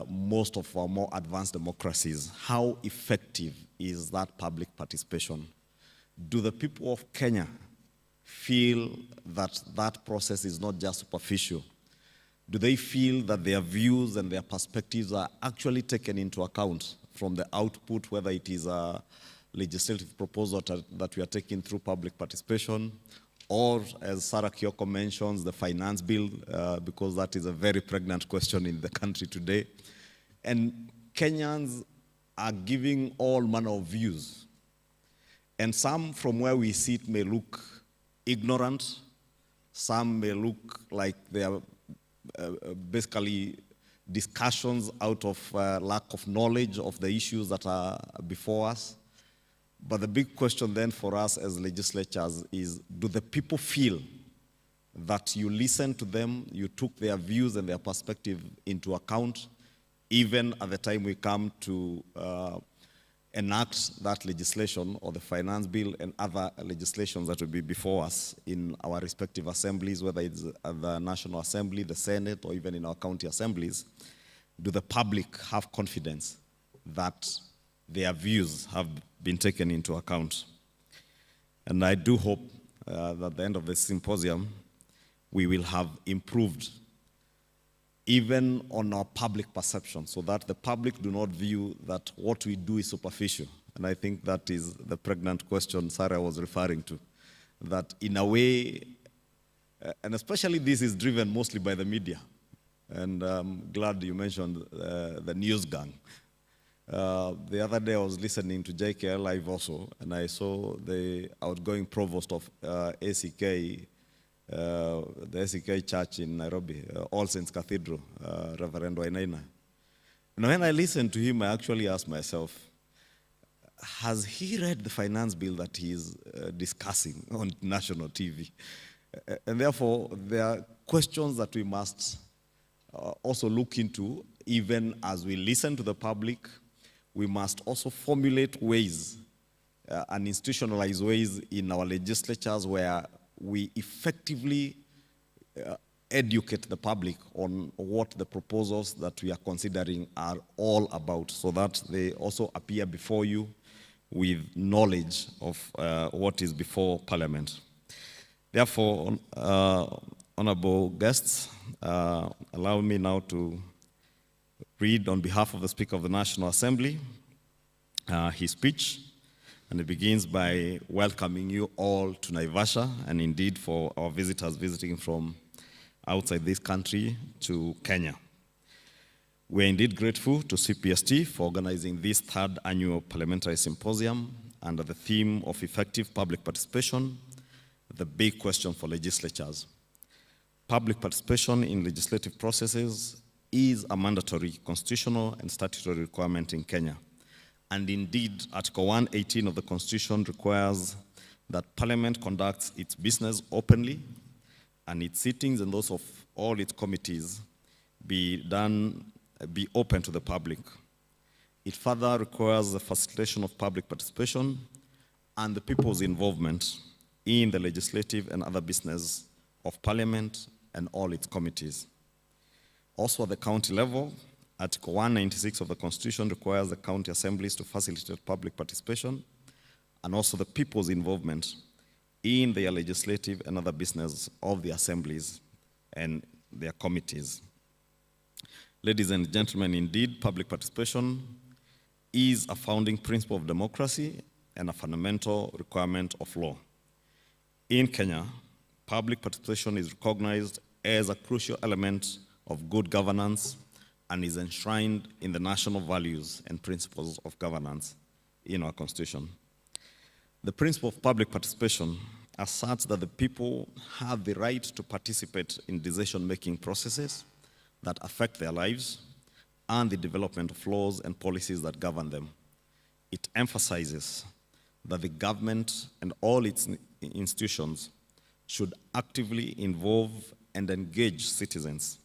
most of our more advanced democracies. How effective is that public participation? Do the people of Kenya feel that that process is not just superficial? Do they feel that their views and their perspectives are actually taken into account from the output, whether it is a legislative proposal that we are taking through public participation, or, as Sarah Kioko mentions, the finance bill, because that is a very pregnant question in the country today. And Kenyans are giving all manner of views. And some, from where we sit, may look ignorant. Some may look like they are basically discussions out of lack of knowledge of the issues that are before us. But the big question then for us as legislatures is, do the people feel that you listened to them, you took their views and their perspective into account even at the time we come to enact that legislation or the finance bill and other legislations that will be before us in our respective assemblies, whether it's at the National Assembly, the Senate, or even in our county assemblies, do the public have confidence that their views have been taken into account? And I do hope that at the end of the symposium, we will have improved even on our public perception, so that the public do not view that what we do is superficial. And I think that is the pregnant question Sarah was referring to, that in a way, and especially this is driven mostly by the media. And I'm glad you mentioned the news gang. The other day I was listening to JKL Live also, and I saw the outgoing provost of ACK, the ACK Church in Nairobi, All Saints Cathedral, Reverend Wainaina. And when I listened to him, I actually asked myself, has he read the finance bill that he is discussing on national TV? And therefore, there are questions that we must also look into, even as we listen to the public. We must also formulate ways and institutionalize ways in our legislatures where we effectively educate the public on what the proposals that we are considering are all about, so that they also appear before you with knowledge of what is before Parliament. Therefore, honorable guests, allow me now to read on behalf of the Speaker of the National Assembly his speech. And it begins by welcoming you all to Naivasha, and indeed for our visitors visiting from outside this country to Kenya. We are indeed grateful to CPST for organizing this third annual Parliamentary Symposium under the theme of effective public participation, the big question for legislatures. Public participation in legislative processes is a mandatory constitutional and statutory requirement in Kenya. And indeed, Article 118 of the Constitution requires that Parliament conducts its business openly, and its sittings and those of all its committees be open to the public. It further requires the facilitation of public participation and the people's involvement in the legislative and other business of Parliament and all its committees. Also at the county level, Article 196 of the Constitution requires the county assemblies to facilitate public participation and also the people's involvement in their legislative and other business of the assemblies and their committees. Ladies and gentlemen, indeed, public participation is a founding principle of democracy and a fundamental requirement of law. In Kenya, public participation is recognized as a crucial element of good governance and is enshrined in the national values and principles of governance in our Constitution. The principle of public participation asserts that the people have the right to participate in decision-making processes that affect their lives and the development of laws and policies that govern them. It emphasizes that the government and all its institutions should actively involve and engage citizens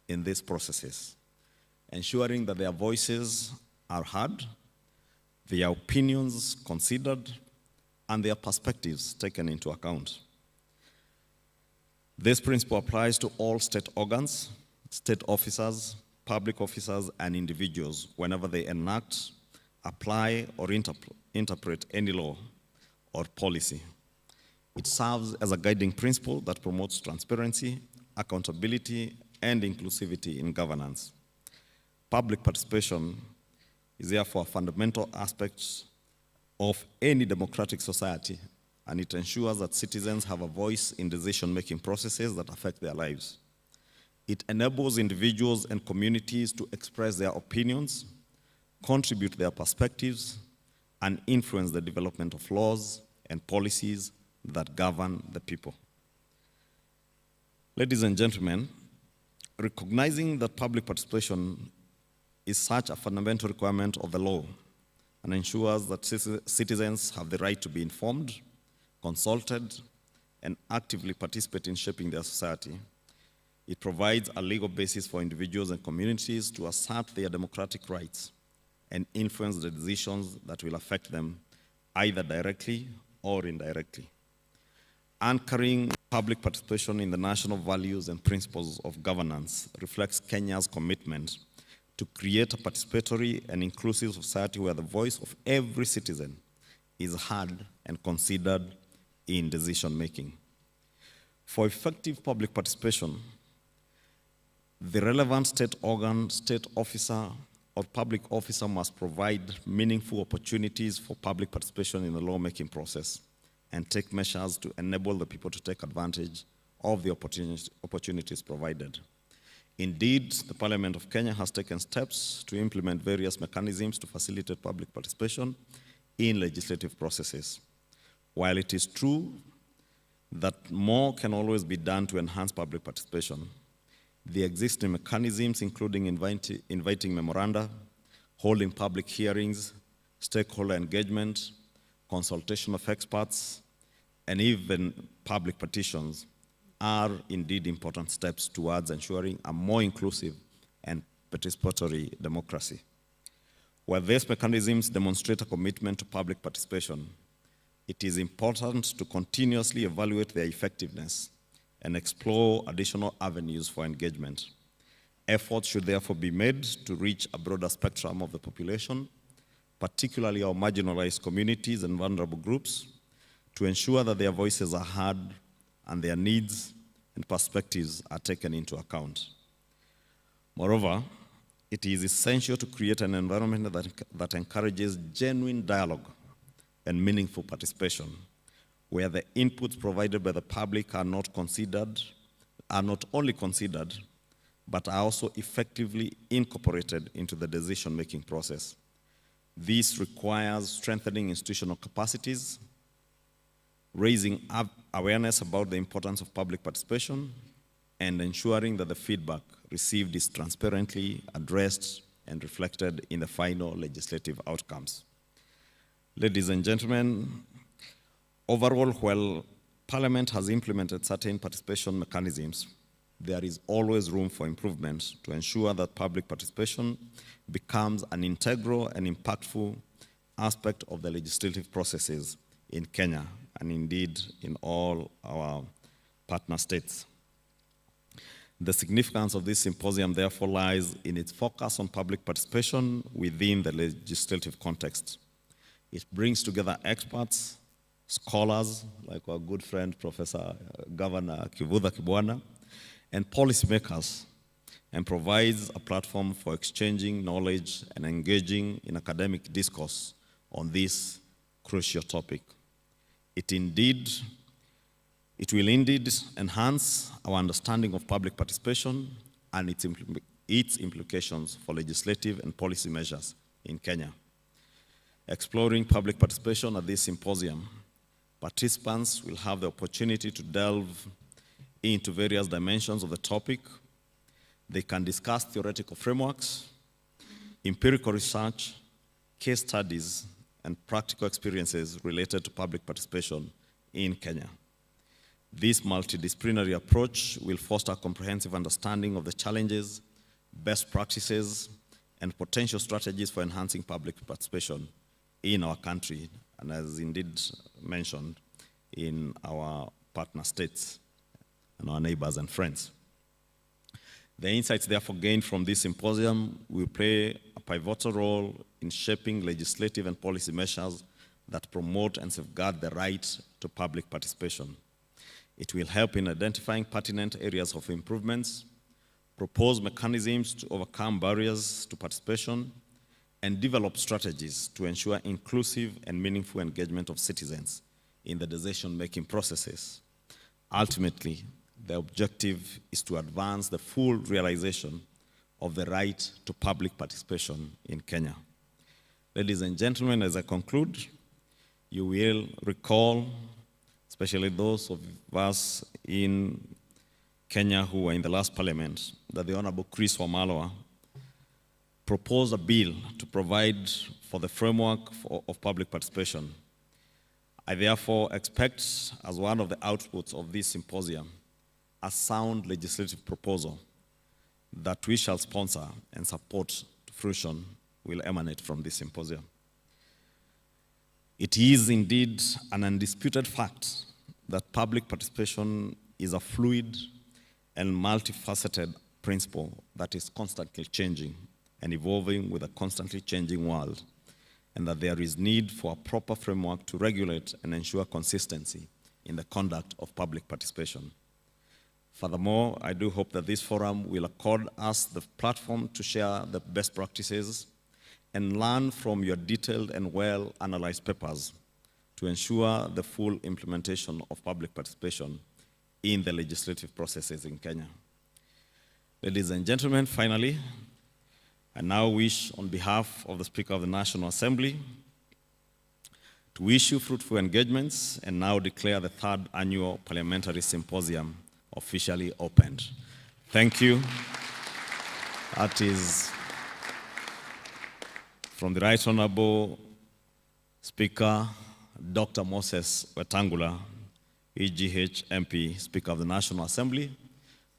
in these processes, ensuring that their voices are heard, their opinions considered, and their perspectives taken into account. This principle applies to all state organs, state officers, public officers, and individuals whenever they enact, apply, or interpret any law or policy. It serves as a guiding principle that promotes transparency, accountability, and inclusivity in governance. Public participation is therefore a fundamental aspect of any democratic society, and it ensures that citizens have a voice in decision-making processes that affect their lives. It enables individuals and communities to express their opinions, contribute their perspectives, and influence the development of laws and policies that govern the people. Ladies and gentlemen, recognizing that public participation is such a fundamental requirement of the law and ensures that citizens have the right to be informed, consulted, and actively participate in shaping their society, It provides a legal basis for individuals and communities to assert their democratic rights and influence the decisions that will affect them either directly or indirectly. Anchoring public participation in the national values and principles of governance reflects Kenya's commitment to create a participatory and inclusive society where the voice of every citizen is heard and considered in decision-making. For effective public participation, the relevant state organ, state officer, or public officer must provide meaningful opportunities for public participation in the lawmaking process and take measures to enable the people to take advantage of the opportunities provided. Indeed, the Parliament of Kenya has taken steps to implement various mechanisms to facilitate public participation in legislative processes. While it is true that more can always be done to enhance public participation, the existing mechanisms, including inviting memoranda, holding public hearings, stakeholder engagement, consultation of experts, and even public petitions, are indeed important steps towards ensuring a more inclusive and participatory democracy. While these mechanisms demonstrate a commitment to public participation, it is important to continuously evaluate their effectiveness and explore additional avenues for engagement. Efforts should therefore be made to reach a broader spectrum of the population, particularly our marginalized communities and vulnerable groups, to ensure that their voices are heard and their needs and perspectives are taken into account. Moreover, it is essential to create an environment that encourages genuine dialogue and meaningful participation, where the inputs provided by the public are not only considered, but are also effectively incorporated into the decision-making process. This requires strengthening institutional capacities, raising awareness about the importance of public participation, and ensuring that the feedback received is transparently addressed and reflected in the final legislative outcomes. Ladies and gentlemen, overall, while Parliament has implemented certain participation mechanisms, there is always room for improvement to ensure that public participation becomes an integral and impactful aspect of the legislative processes in Kenya and indeed in all our partner states. The significance of this symposium therefore lies in its focus on public participation within the legislative context. It brings together experts, scholars, like our good friend, Professor Governor Kivutha Kibwana, and policymakers, and provides a platform for exchanging knowledge and engaging in academic discourse on this crucial topic. It will indeed enhance our understanding of public participation and its implications for legislative and policy measures in Kenya. Exploring public participation at this symposium, participants will have the opportunity to delve into various dimensions of the topic. They can discuss theoretical frameworks, empirical research, case studies, and practical experiences related to public participation in Kenya. This multidisciplinary approach will foster a comprehensive understanding of the challenges, best practices, and potential strategies for enhancing public participation in our country, and as indeed mentioned, in our partner states and our neighbors and friends. The insights therefore gained from this symposium will play a pivotal role in shaping legislative and policy measures that promote and safeguard the right to public participation. It will help in identifying pertinent areas of improvements, propose mechanisms to overcome barriers to participation, and develop strategies to ensure inclusive and meaningful engagement of citizens in the decision-making processes. Ultimately, the objective is to advance the full realization of the right to public participation in Kenya. Ladies and gentlemen, as I conclude, you will recall, especially those of us in Kenya who were in the last parliament, that the Honorable Chris Wamalwa proposed a bill to provide for the framework of public participation. I therefore expect, as one of the outputs of this symposium, a sound legislative proposal that we shall sponsor and support to fruition will emanate from this symposium. It is indeed an undisputed fact that public participation is a fluid and multifaceted principle that is constantly changing and evolving with a constantly changing world, and that there is need for a proper framework to regulate and ensure consistency in the conduct of public participation. Furthermore, I do hope that this forum will accord us the platform to share the best practices and learn from your detailed and well-analyzed papers to ensure the full implementation of public participation in the legislative processes in Kenya. Ladies and gentlemen, finally, I now wish, on behalf of the Speaker of the National Assembly, to wish you fruitful engagements and now declare the 3rd Annual Parliamentary Symposium officially opened. Thank you. That is from the Right Honorable Speaker, Dr. Moses Wetangula, EGH MP, Speaker of the National Assembly,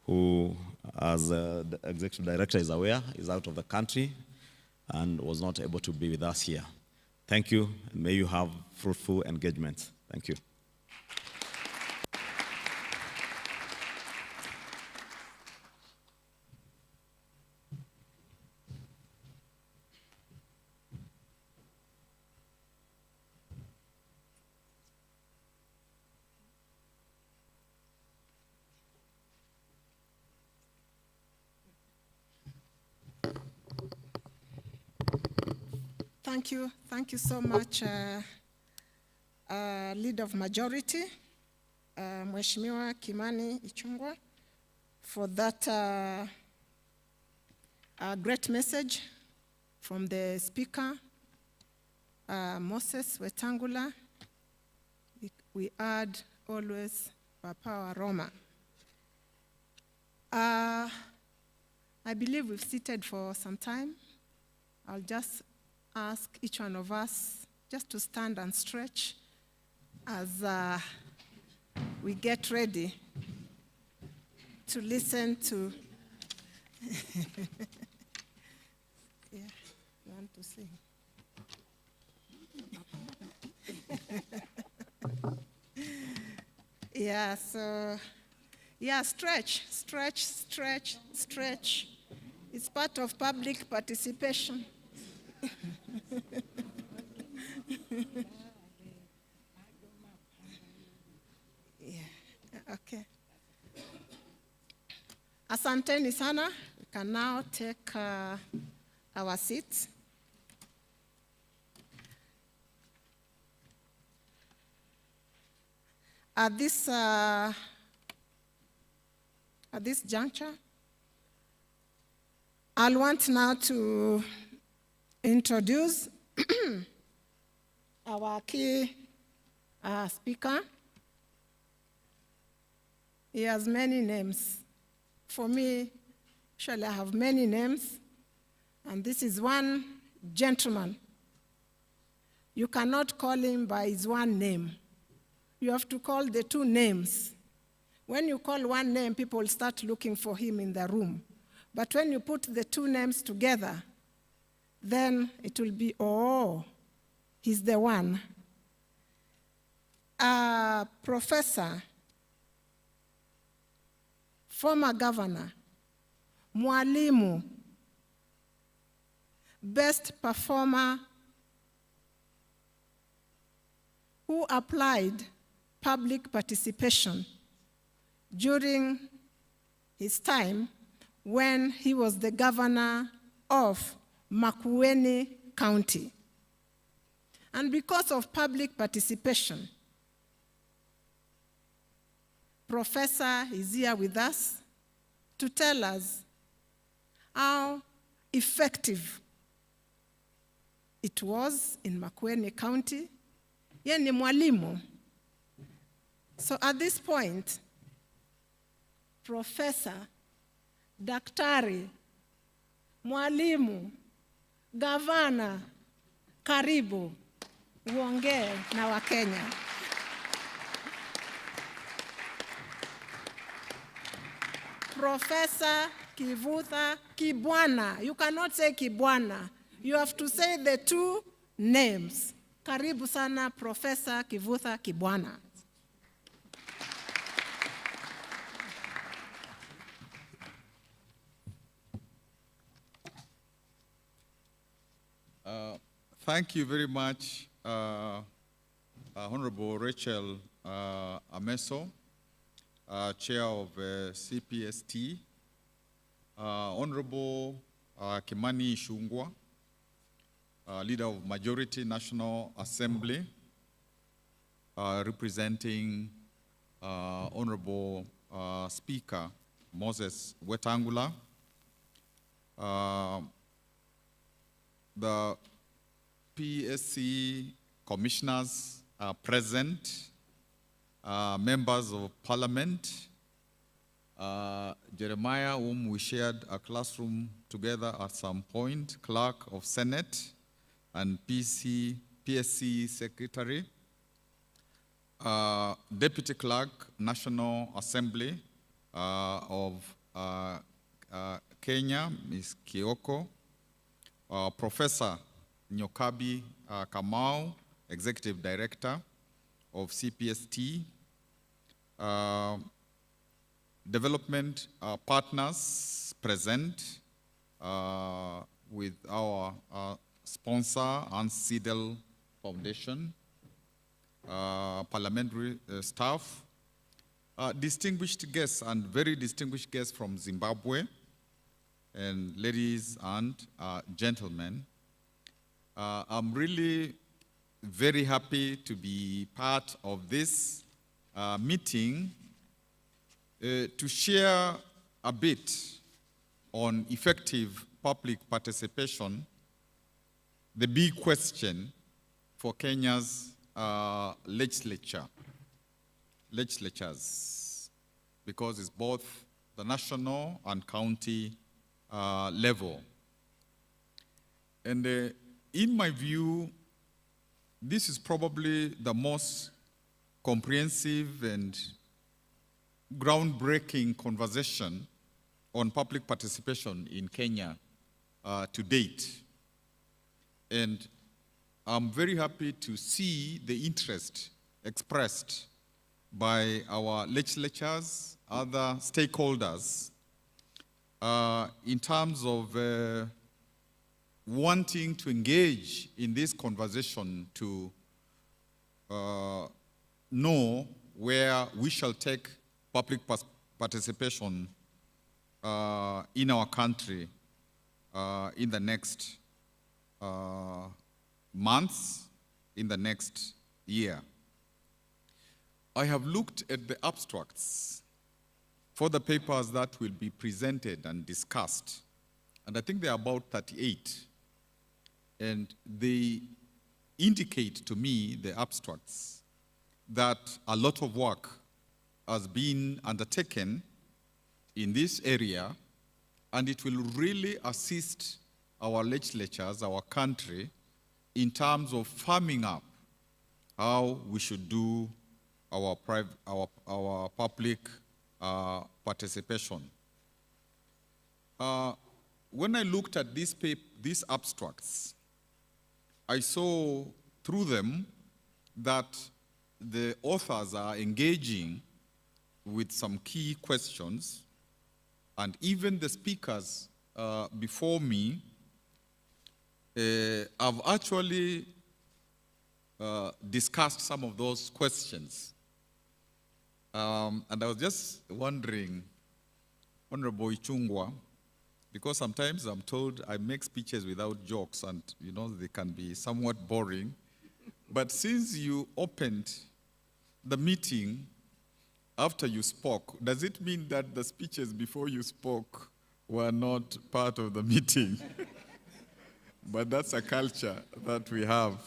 who, as the Executive Director is aware, is out of the country and was not able to be with us here. Thank you, and may you have fruitful engagement. Thank you. Thank you so much, Leader of Majority, Mheshimiwa Kimani Ichung'wah, for that great message from the Speaker, Moses Wetangula. We add always Papa Roma. I believe we've seated for some time. I'll just ask each one of us just to stand and stretch as we get ready to listen to. Yeah, you want to sing? Yeah, so, yeah, stretch. It's part of public participation. Yeah, okay. Asanteni sana. We can now take our seats. At this juncture, I'll want now to introduce our key speaker. He has many names. For me, actually, I have many names, and this is one gentleman. You cannot call him by his one name. You have to call the two names. When you call one name, people start looking for him in the room. But when you put the two names together, then it will be, oh, he's the one. Professor, former governor, mwalimu, best performer who applied public participation during his time when he was the governor of Makueni County. And because of public participation, Professor is here with us to tell us how effective it was in Makueni County. Yeye ni mwalimu. So at this point, Professor, daktari, mwalimu, gavana, karibu, uongee na Wakenya. Professor Kivutha Kibwana. You cannot say Kibwana. You have to say the two names. Karibu sana, Professor Kivutha Kibwana. Thank you very much, Honorable Rachel Ameso, Chair of CPST, Honorable Kimani Ichung'wah, Leader of Majority National Assembly, representing Honorable Speaker Moses Wetangula, the PSC commissioners are present, members of Parliament, Jeremiah, whom we shared a classroom together at some point, Clerk of Senate, and PSC Secretary, Deputy Clerk, National Assembly of Kenya, Ms. Kioko, Professor Nyokabi Kamau, Executive Director of CPST, development partners present with our sponsor, Ansidel Foundation, parliamentary staff, distinguished guests and very distinguished guests from Zimbabwe, and ladies and gentlemen. I'm really very happy to be part of this meeting to share a bit on effective public participation, the big question for Kenya's legislatures, because it's both the national and county level. And in my view, this is probably the most comprehensive and groundbreaking conversation on public participation in Kenya to date. And I'm very happy to see the interest expressed by our legislatures, other stakeholders, in terms of wanting to engage in this conversation to know where we shall take public participation in our country in the next months, in the next year. I have looked at the abstracts for the papers that will be presented and discussed, and I think there are about 38. And they indicate to me, the abstracts, that a lot of work has been undertaken in this area, and it will really assist our legislatures, our country, in terms of firming up how we should do our public participation. When I looked at these abstracts, I saw through them that the authors are engaging with some key questions, and even the speakers before me have actually discussed some of those questions. And I was just wondering, Honorable Ichung'wah, because sometimes I'm told I make speeches without jokes, and you know they can be somewhat boring. But since you opened the meeting after you spoke, does it mean that the speeches before you spoke were not part of the meeting? But that's a culture that we have.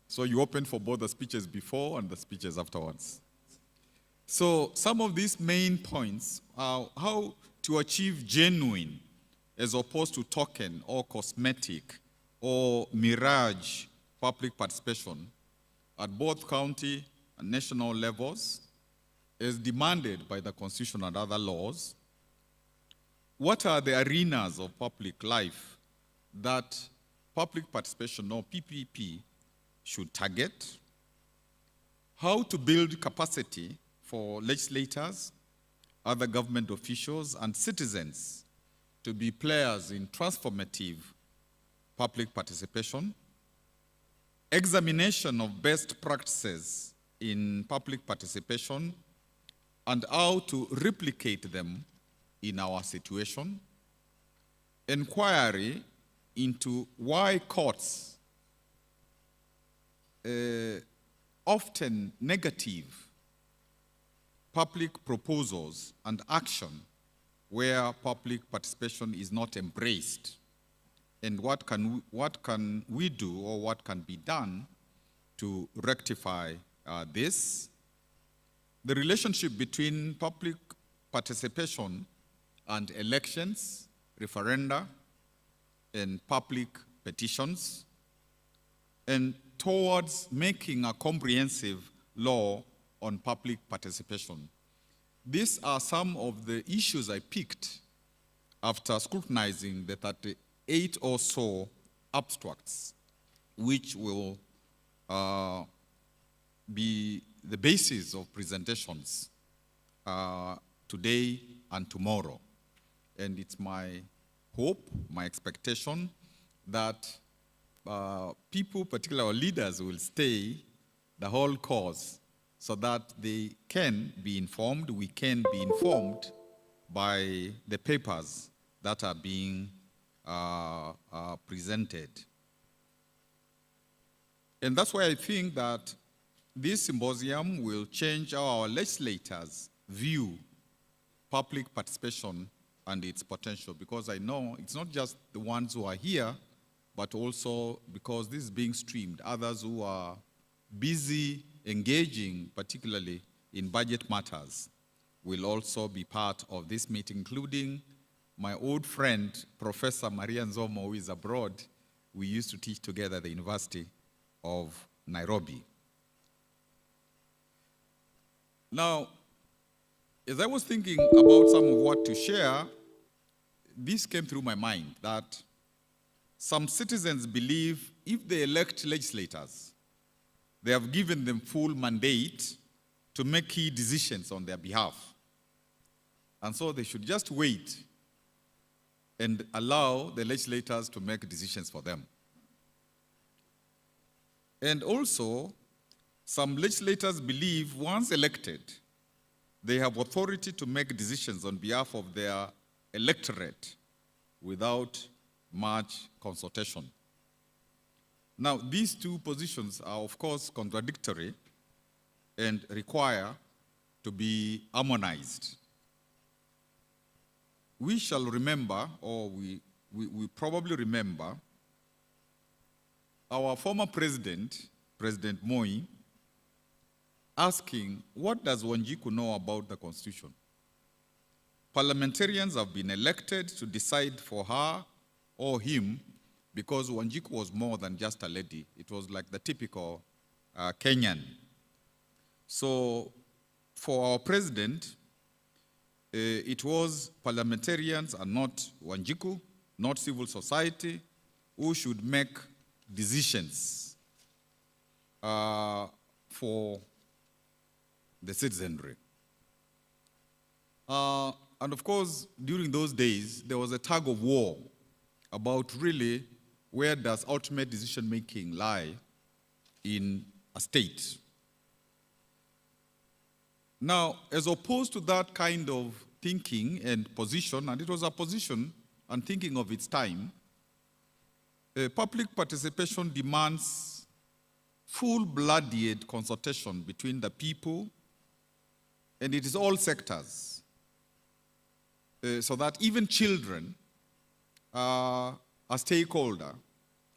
So you opened for both the speeches before and the speeches afterwards. So some of these main points are how to achieve genuine as opposed to token or cosmetic or mirage public participation at both county and national levels, as demanded by the Constitution and other laws, what are the arenas of public life that public participation, or PPP, should target? How to build capacity for legislators, other government officials, and citizens to be players in transformative public participation, examination of best practices in public participation, and how to replicate them in our situation, inquiry into why courts often negative public proposals and action where public participation is not embraced, and what can we do, or what can be done to rectify this. The relationship between public participation and elections, referenda, and public petitions, and towards making a comprehensive law on public participation. These are some of the issues I picked after scrutinizing the 38 or so abstracts, which will be the basis of presentations today and tomorrow. And it's my hope, my expectation, that people, particularly leaders, will stay the whole course so that they can be informed, we can be informed by the papers that are being presented. And that's why I think that this symposium will change how our legislators view public participation and its potential, because I know it's not just the ones who are here, but also because this is being streamed, others who are busy engaging, particularly in budget matters, will also be part of this meeting, including my old friend, Professor Maria Nzomo, who is abroad. We used to teach together at the University of Nairobi. Now, as I was thinking about some of what to share, this came through my mind, that some citizens believe if they elect legislators, they have given them full mandate to make key decisions on their behalf. And so they should just wait and allow the legislators to make decisions for them. And also, some legislators believe once elected, they have authority to make decisions on behalf of their electorate without much consultation. Now, these two positions are, of course, contradictory and require to be harmonized. We shall remember, or we probably remember, our former president, President Moi, asking, what does Wanjiku know about the Constitution? Parliamentarians have been elected to decide for her or him, because Wanjiku was more than just a lady. It was like the typical Kenyan. So for our president, it was parliamentarians and not Wanjiku, not civil society, who should make decisions for the citizenry. And of course, during those days, there was a tug of war about really where does ultimate decision-making lie in a state. Now, as opposed to that kind of thinking and position, and it was a position and thinking of its time, public participation demands full-blooded consultation between the people, and it is all sectors, so that even children are a stakeholder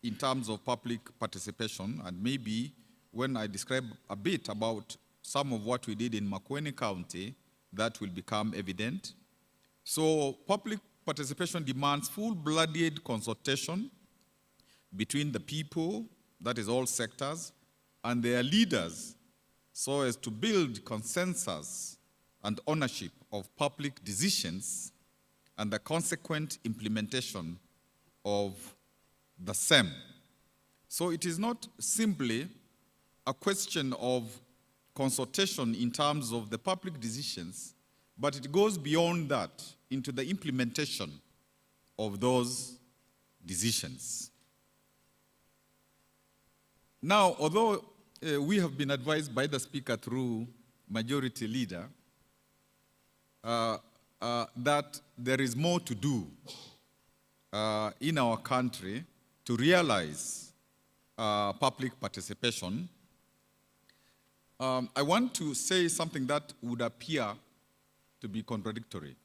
in terms of public participation. And maybe when I describe a bit about some of what we did in Makueni County, that will become evident. So public participation demands full-blooded consultation between the people, that is all sectors, and their leaders, so as to build consensus and ownership of public decisions and the consequent implementation of the same. So it is not simply a question of consultation in terms of the public decisions, but it goes beyond that into the implementation of those decisions. Now, although we have been advised by the Speaker through Majority Leader that there is more to do in our country to realize public participation, I want to say something that would appear to be contradictory.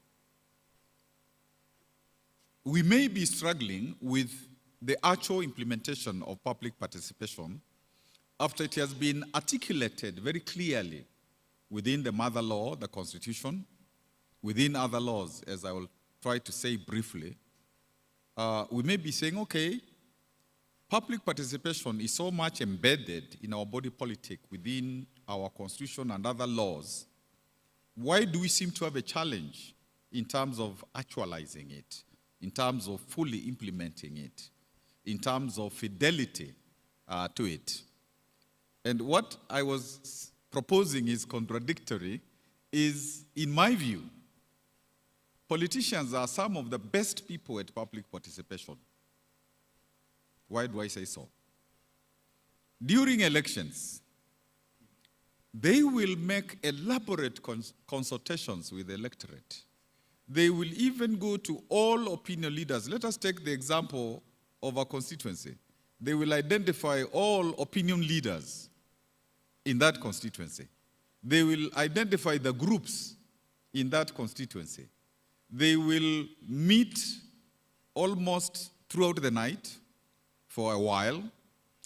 We may be struggling with the actual implementation of public participation after it has been articulated very clearly within the mother law, the Constitution, within other laws, as I will try to say briefly. We may be saying, okay, public participation is so much embedded in our body politic within our Constitution and other laws. Why do we seem to have a challenge in terms of actualizing it, in terms of fully implementing it, in terms of fidelity to it? And what I was proposing is contradictory, is, in my view, politicians are some of the best people at public participation. Why do I say so? During elections, they will make elaborate consultations with the electorate. They will even go to all opinion leaders. Let us take the example of a constituency. They will identify all opinion leaders in that constituency. They will identify the groups in that constituency. They will meet almost throughout the night for a while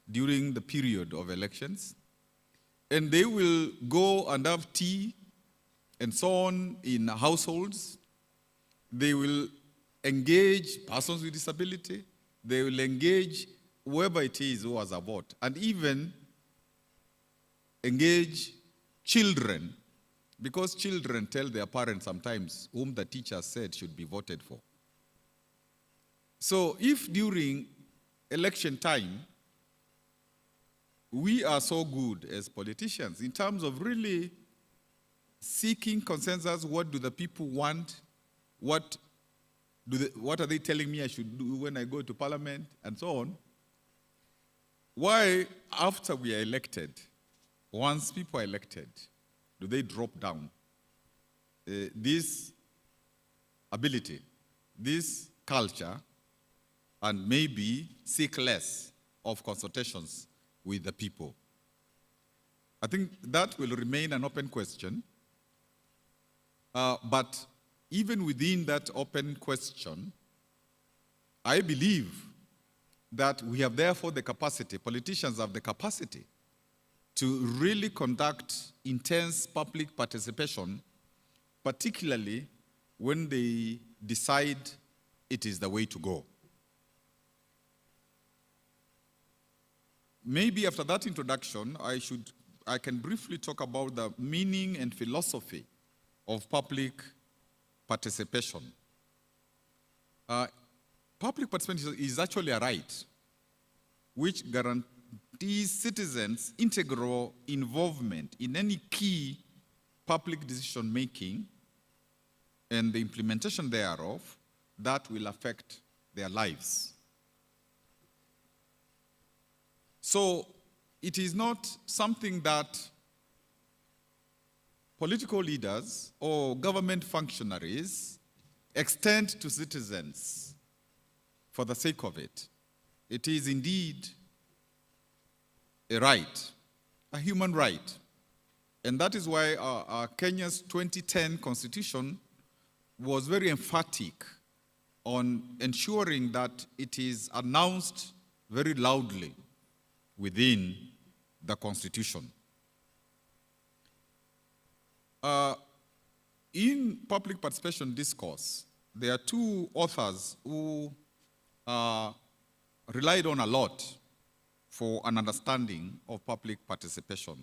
during the period of elections. And they will go and have tea and so on in households. They will engage persons with disability. They will engage whoever it is who has a vote. And even engage children, because children tell their parents sometimes whom the teacher said should be voted for. So if during election time, we are so good as politicians in terms of really seeking consensus, what do the people want, what are they telling me I should do when I go to Parliament, and so on. Why, after we are elected, once people are elected, do they drop down? This ability, this culture, and maybe seek less of consultations with the people. I think that will remain an open question. But even within that open question, I believe that we have therefore the capacity, politicians have the capacity to really conduct intense public participation, particularly when they decide it is the way to go. Maybe after that introduction, I can briefly talk about the meaning and philosophy of public participation. Public participation is actually a right which guarantees citizens integral involvement in any key public decision making and the implementation thereof that will affect their lives. So it is not something that political leaders or government functionaries extend to citizens for the sake of it. It is indeed a right, a human right. And that is why our Kenya's 2010 Constitution was very emphatic on ensuring that it is announced very loudly within the Constitution. In public participation discourse, there are two authors who relied on a lot for an understanding of public participation.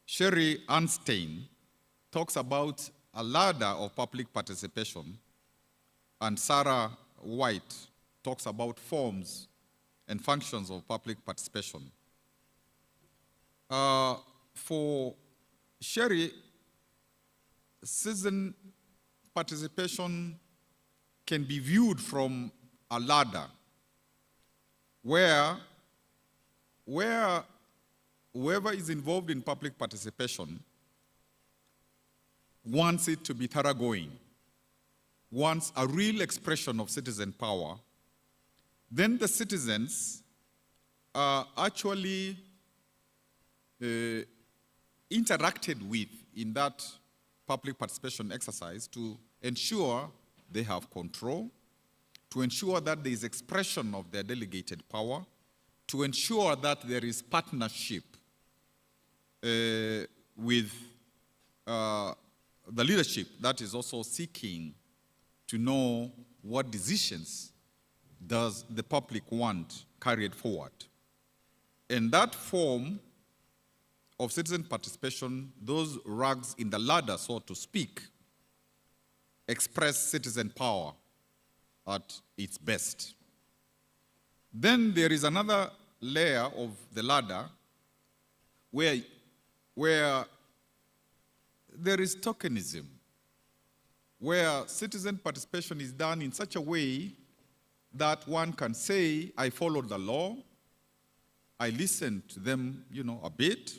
Sherry Arnstein talks about a ladder of public participation, and Sarah White talks about forms and functions of public participation. For Sherry, citizen participation can be viewed from a ladder where whoever is involved in public participation wants it to be thoroughgoing, wants a real expression of citizen power, then the citizens are actually interacted with in that public participation exercise to ensure they have control, to ensure that there is expression of their delegated power, to ensure that there is partnership with the leadership that is also seeking to know what decisions does the public want carried forward. And that form of citizen participation, those rungs in the ladder, so to speak, express citizen power at its best. Then there is another layer of the ladder where there is tokenism, where citizen participation is done in such a way that one can say, I followed the law, I listened to them, a bit,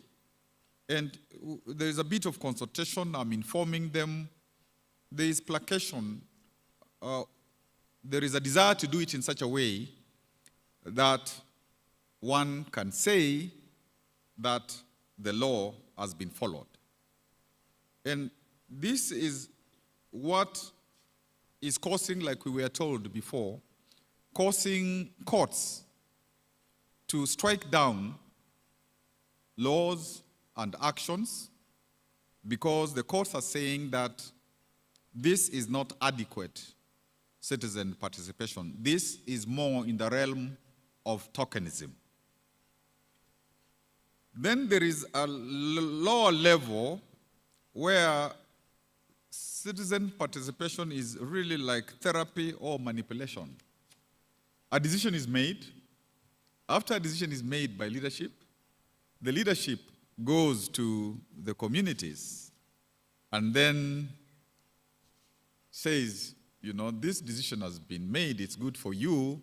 and there is a bit of consultation, I'm informing them, there is placation, there is a desire to do it in such a way that one can say that the law has been followed. And this is what is causing, like we were told before, causing courts to strike down laws and actions because the courts are saying that this is not adequate citizen participation. This is more in the realm of tokenism. Then there is a lower level where citizen participation is really like therapy or manipulation. A decision is made. After a decision is made by leadership, the leadership goes to the communities and then says, this decision has been made, it's good for you,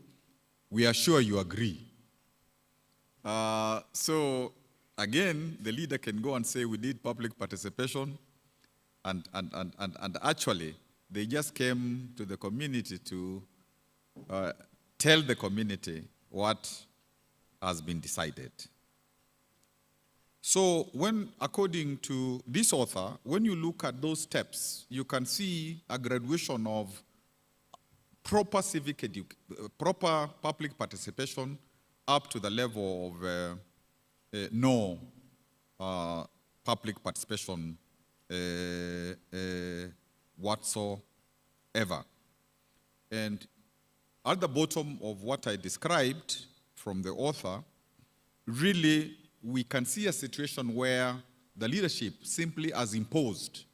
we are sure you agree. So again, the leader can go and say, we did public participation, and actually, they just came to the community to tell the community what has been decided. So according to this author, when you look at those steps, you can see a graduation of proper proper public participation up to the level of no public participation whatsoever. And at the bottom of what I described from the author, really we can see a situation where the leadership simply has imposed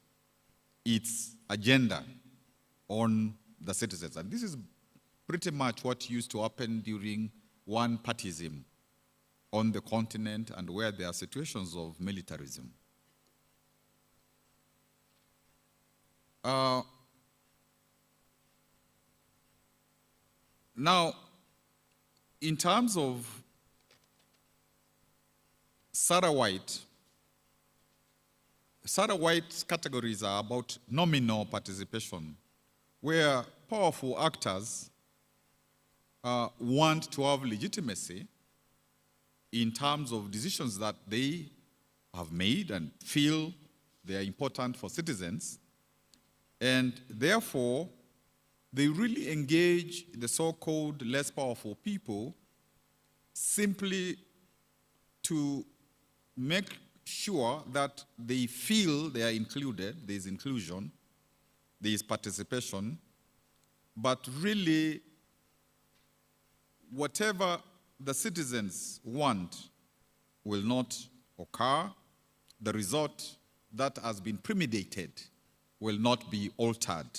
its agenda on the citizens. And this is pretty much what used to happen during one-partyism on the continent and where there are situations of militarism. Now, in terms of Sarah White's categories are about nominal participation, where powerful actors want to have legitimacy in terms of decisions that they have made and feel they are important for citizens, and therefore they really engage the so-called less powerful people simply to make sure that they feel they are included, there is inclusion, there is participation, but really whatever the citizens want will not occur. The result that has been premeditated will not be altered.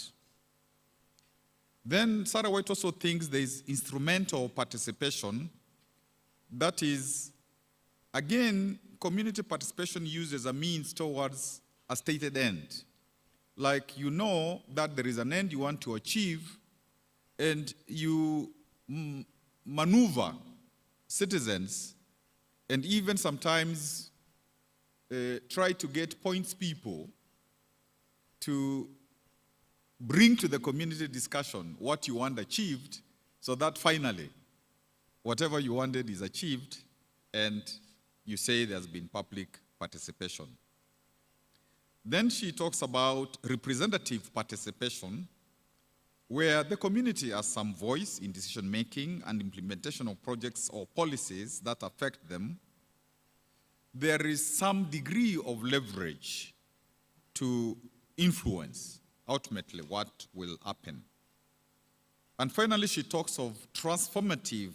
Then Sarah White also thinks there is instrumental participation, that is, again, community participation used as a means towards a stated end. Like, you know that there is an end you want to achieve, and you maneuver citizens, and even sometimes try to get points people to bring to the community discussion what you want achieved, so that finally, whatever you wanted is achieved, and you say there's been public participation. Then she talks about representative participation, where the community has some voice in decision-making and implementation of projects or policies that affect them. There is some degree of leverage to influence ultimately what will happen. And finally, she talks of transformative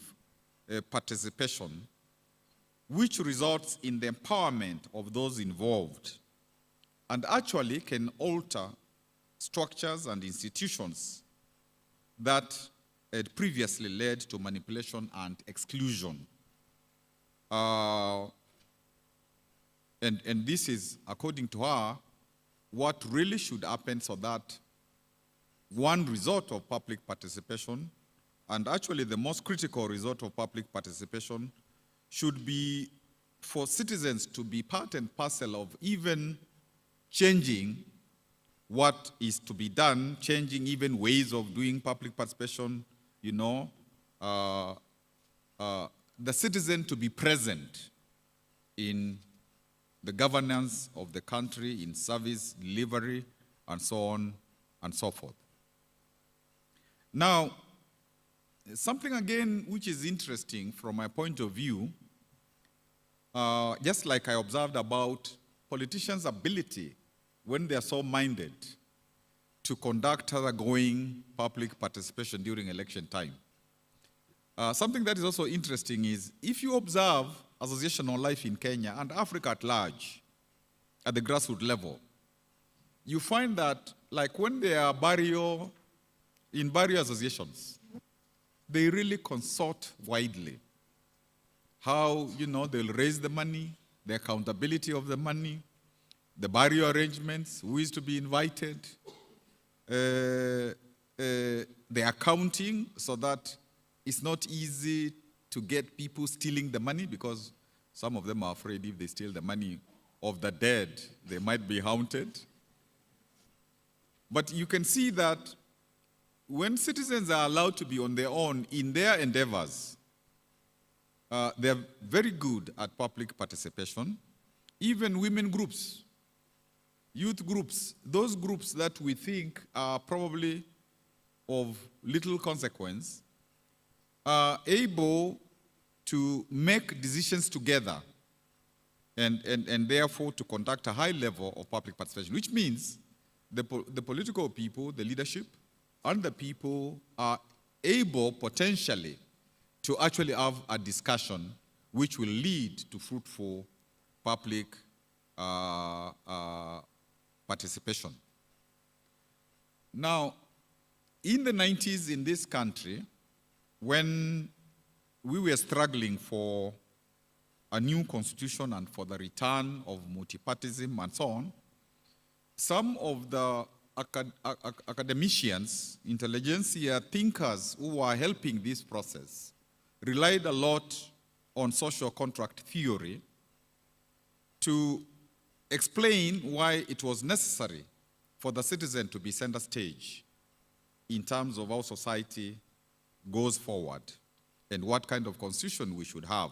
participation, which results in the empowerment of those involved and actually can alter structures and institutions that had previously led to manipulation and exclusion. And this is, according to her, what really should happen, so that one result of public participation, and actually the most critical result of public participation, should be for citizens to be part and parcel of even changing what is to be done, changing even ways of doing public participation, you know, the citizen to be present in the governance of the country, in service delivery, and so on and so forth. Now, something again which is interesting from my point of view, just like I observed about politicians' ability, when they are so minded, to conduct thoroughgoing public participation during election time. Something that is also interesting is, if you observe associational life in Kenya and Africa at large, at the grassroots level, you find that, like when there are barrio associations, they really consult widely. How, you know, they'll raise the money, the accountability of the money, the barrio arrangements, who is to be invited, the accounting, so that it's not easy to get people stealing the money, because some of them are afraid if they steal the money of the dead, they might be haunted. But you can see that when citizens are allowed to be on their own in their endeavors, they're very good at public participation. Even women groups, youth groups, those groups that we think are probably of little consequence, are able to make decisions together and therefore to conduct a high level of public participation, which means the political people, the leadership, and the people are able potentially to actually have a discussion which will lead to fruitful public participation. Now, in the 90s in this country, when we were struggling for a new constitution and for the return of multipartyism and so on, some of the academicians, intelligentsia, thinkers who were helping this process relied a lot on social contract theory to explain why it was necessary for the citizen to be center stage in terms of how society goes forward and what kind of constitution we should have.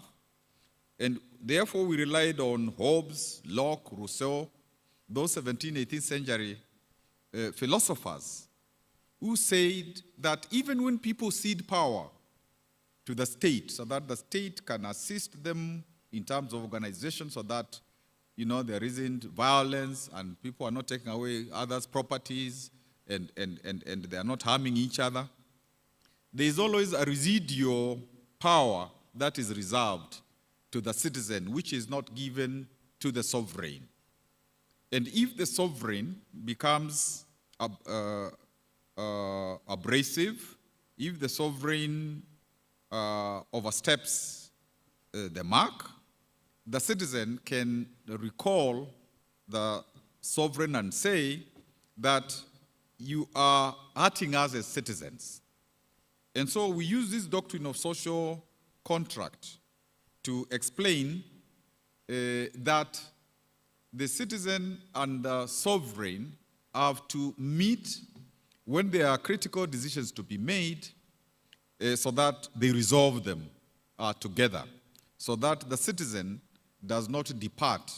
And therefore we relied on Hobbes, Locke, Rousseau, those 17th, 18th century philosophers who said that even when people cede power to the state, so that the state can assist them in terms of organization, so that, you know, there isn't violence and people are not taking away others' properties and they are not harming each other, there is always a residual power that is reserved to the citizen, which is not given to the sovereign. And if the sovereign becomes abrasive, if the sovereign oversteps the mark, the citizen can recall the sovereign and say that you are hurting us as citizens. And so we use this doctrine of social contract to explain that the citizen and the sovereign have to meet when there are critical decisions to be made so that they resolve them together, so that the citizen does not depart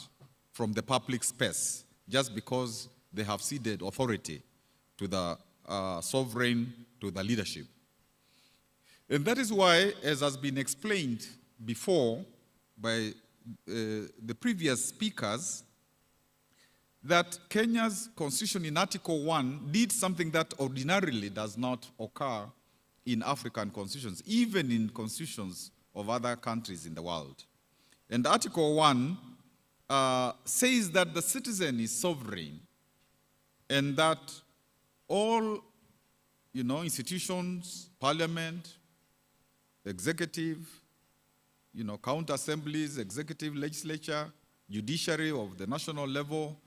from the public space just because they have ceded authority to the sovereign, to the leadership. And that is why, as has been explained before by the previous speakers, that Kenya's constitution in Article 1 did something that ordinarily does not occur in African constitutions, even in constitutions of other countries in the world. And Article 1 says that the citizen is sovereign and that all, institutions, parliament, executive, county assemblies, executive, legislature, judiciary of the national level,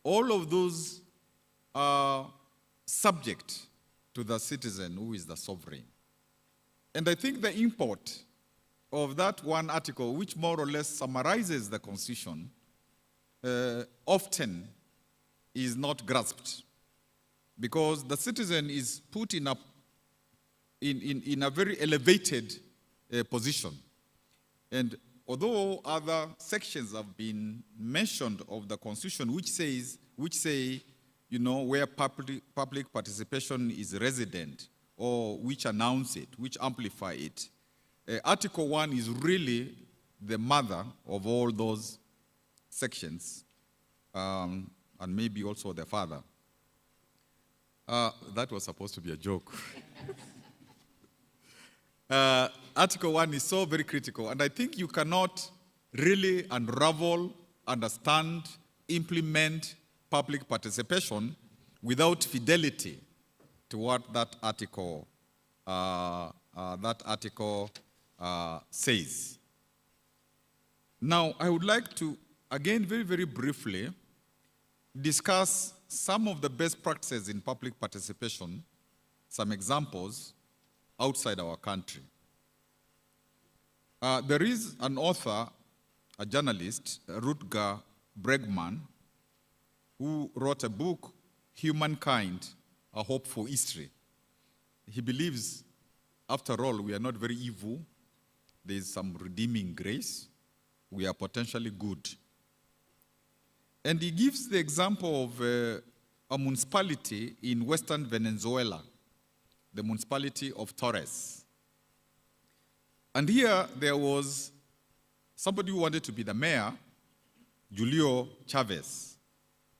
all of those are subject to the citizen who is the sovereign. And I think the import of that one article, which more or less summarizes the Constitution, often is not grasped, because the citizen is put in a very elevated position. And although other sections have been mentioned of the Constitution which say, where public participation is resident, or which announce it, which amplify it, Article 1 is really the mother of all those sections, and maybe also the father. That was supposed to be a joke. Article 1 is so very critical, and I think you cannot really unravel, understand, implement public participation without fidelity to what that article says. Now, I would like to, again, very, very briefly, discuss some of the best practices in public participation, some examples outside our country. There is an author, a journalist, Rutger Bregman, who wrote a book, Humankind, A Hope for History. He believes, after all, we are not very evil. There is some redeeming grace. We are potentially good. And he gives the example of a municipality in western Venezuela, the municipality of Torres. And here there was somebody who wanted to be the mayor, Julio Chavez,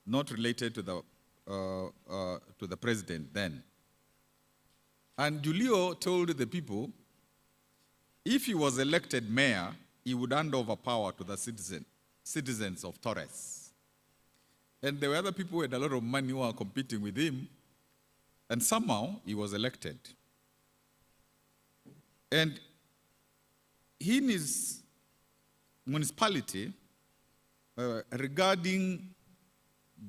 not related to the president then. And Julio told the people, if he was elected mayor, he would hand over power to the citizens of Torres. And there were other people who had a lot of money who were competing with him, and somehow he was elected. And in his municipality, regarding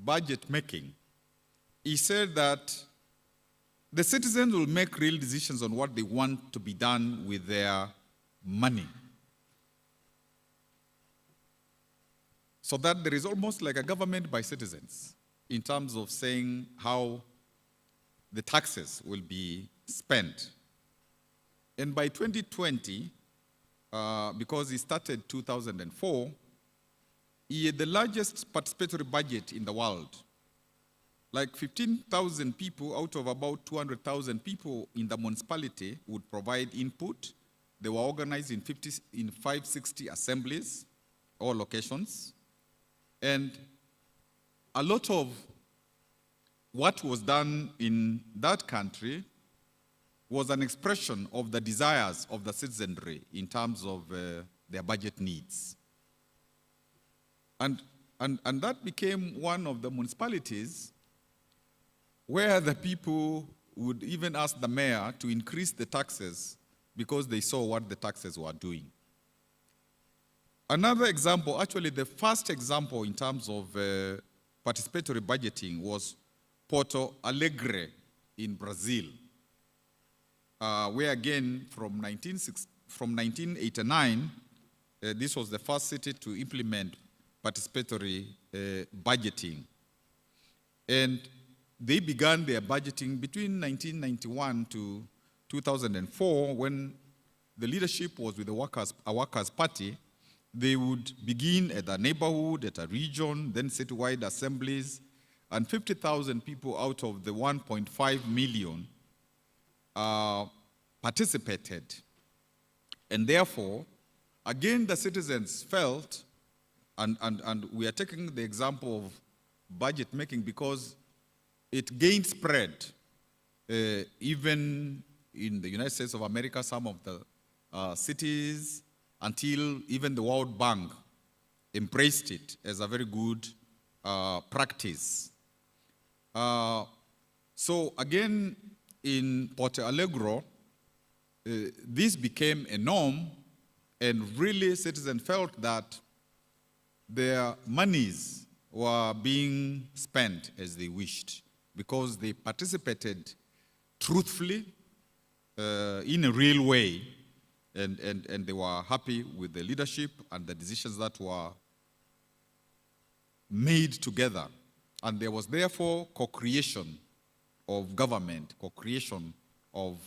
budget making, he said that the citizens will make real decisions on what they want to be done with their money. So that there is almost like a government by citizens in terms of saying how the taxes will be spent. And by 2020, because he started 2004, he had the largest participatory budget in the world. Like 15,000 people out of about 200,000 people in the municipality would provide input. They were organized in 560 assemblies, all locations. And a lot of what was done in that country was an expression of the desires of the citizenry in terms of their budget needs. And and that became one of the municipalities where the people would even ask the mayor to increase the taxes because they saw what the taxes were doing. Another example, actually the first example in terms of participatory budgeting was Porto Alegre in Brazil, where again from 1989, this was the first city to implement participatory budgeting. And they began their budgeting between 1991 to 2004 when the leadership was with a workers' party. They would begin at a neighborhood, at a region, then citywide assemblies, and 50,000 people out of the 1.5 million participated. And therefore, again, the citizens felt, and we are taking the example of budget making because it gained spread. Even in the United States of America, some of the cities, until even the World Bank embraced it as a very good practice. So again, in Porto Alegre, this became a norm, and really citizens felt that their monies were being spent as they wished because they participated truthfully in a real way, and they were happy with the leadership and the decisions that were made together. And there was therefore co-creation of government, co-creation of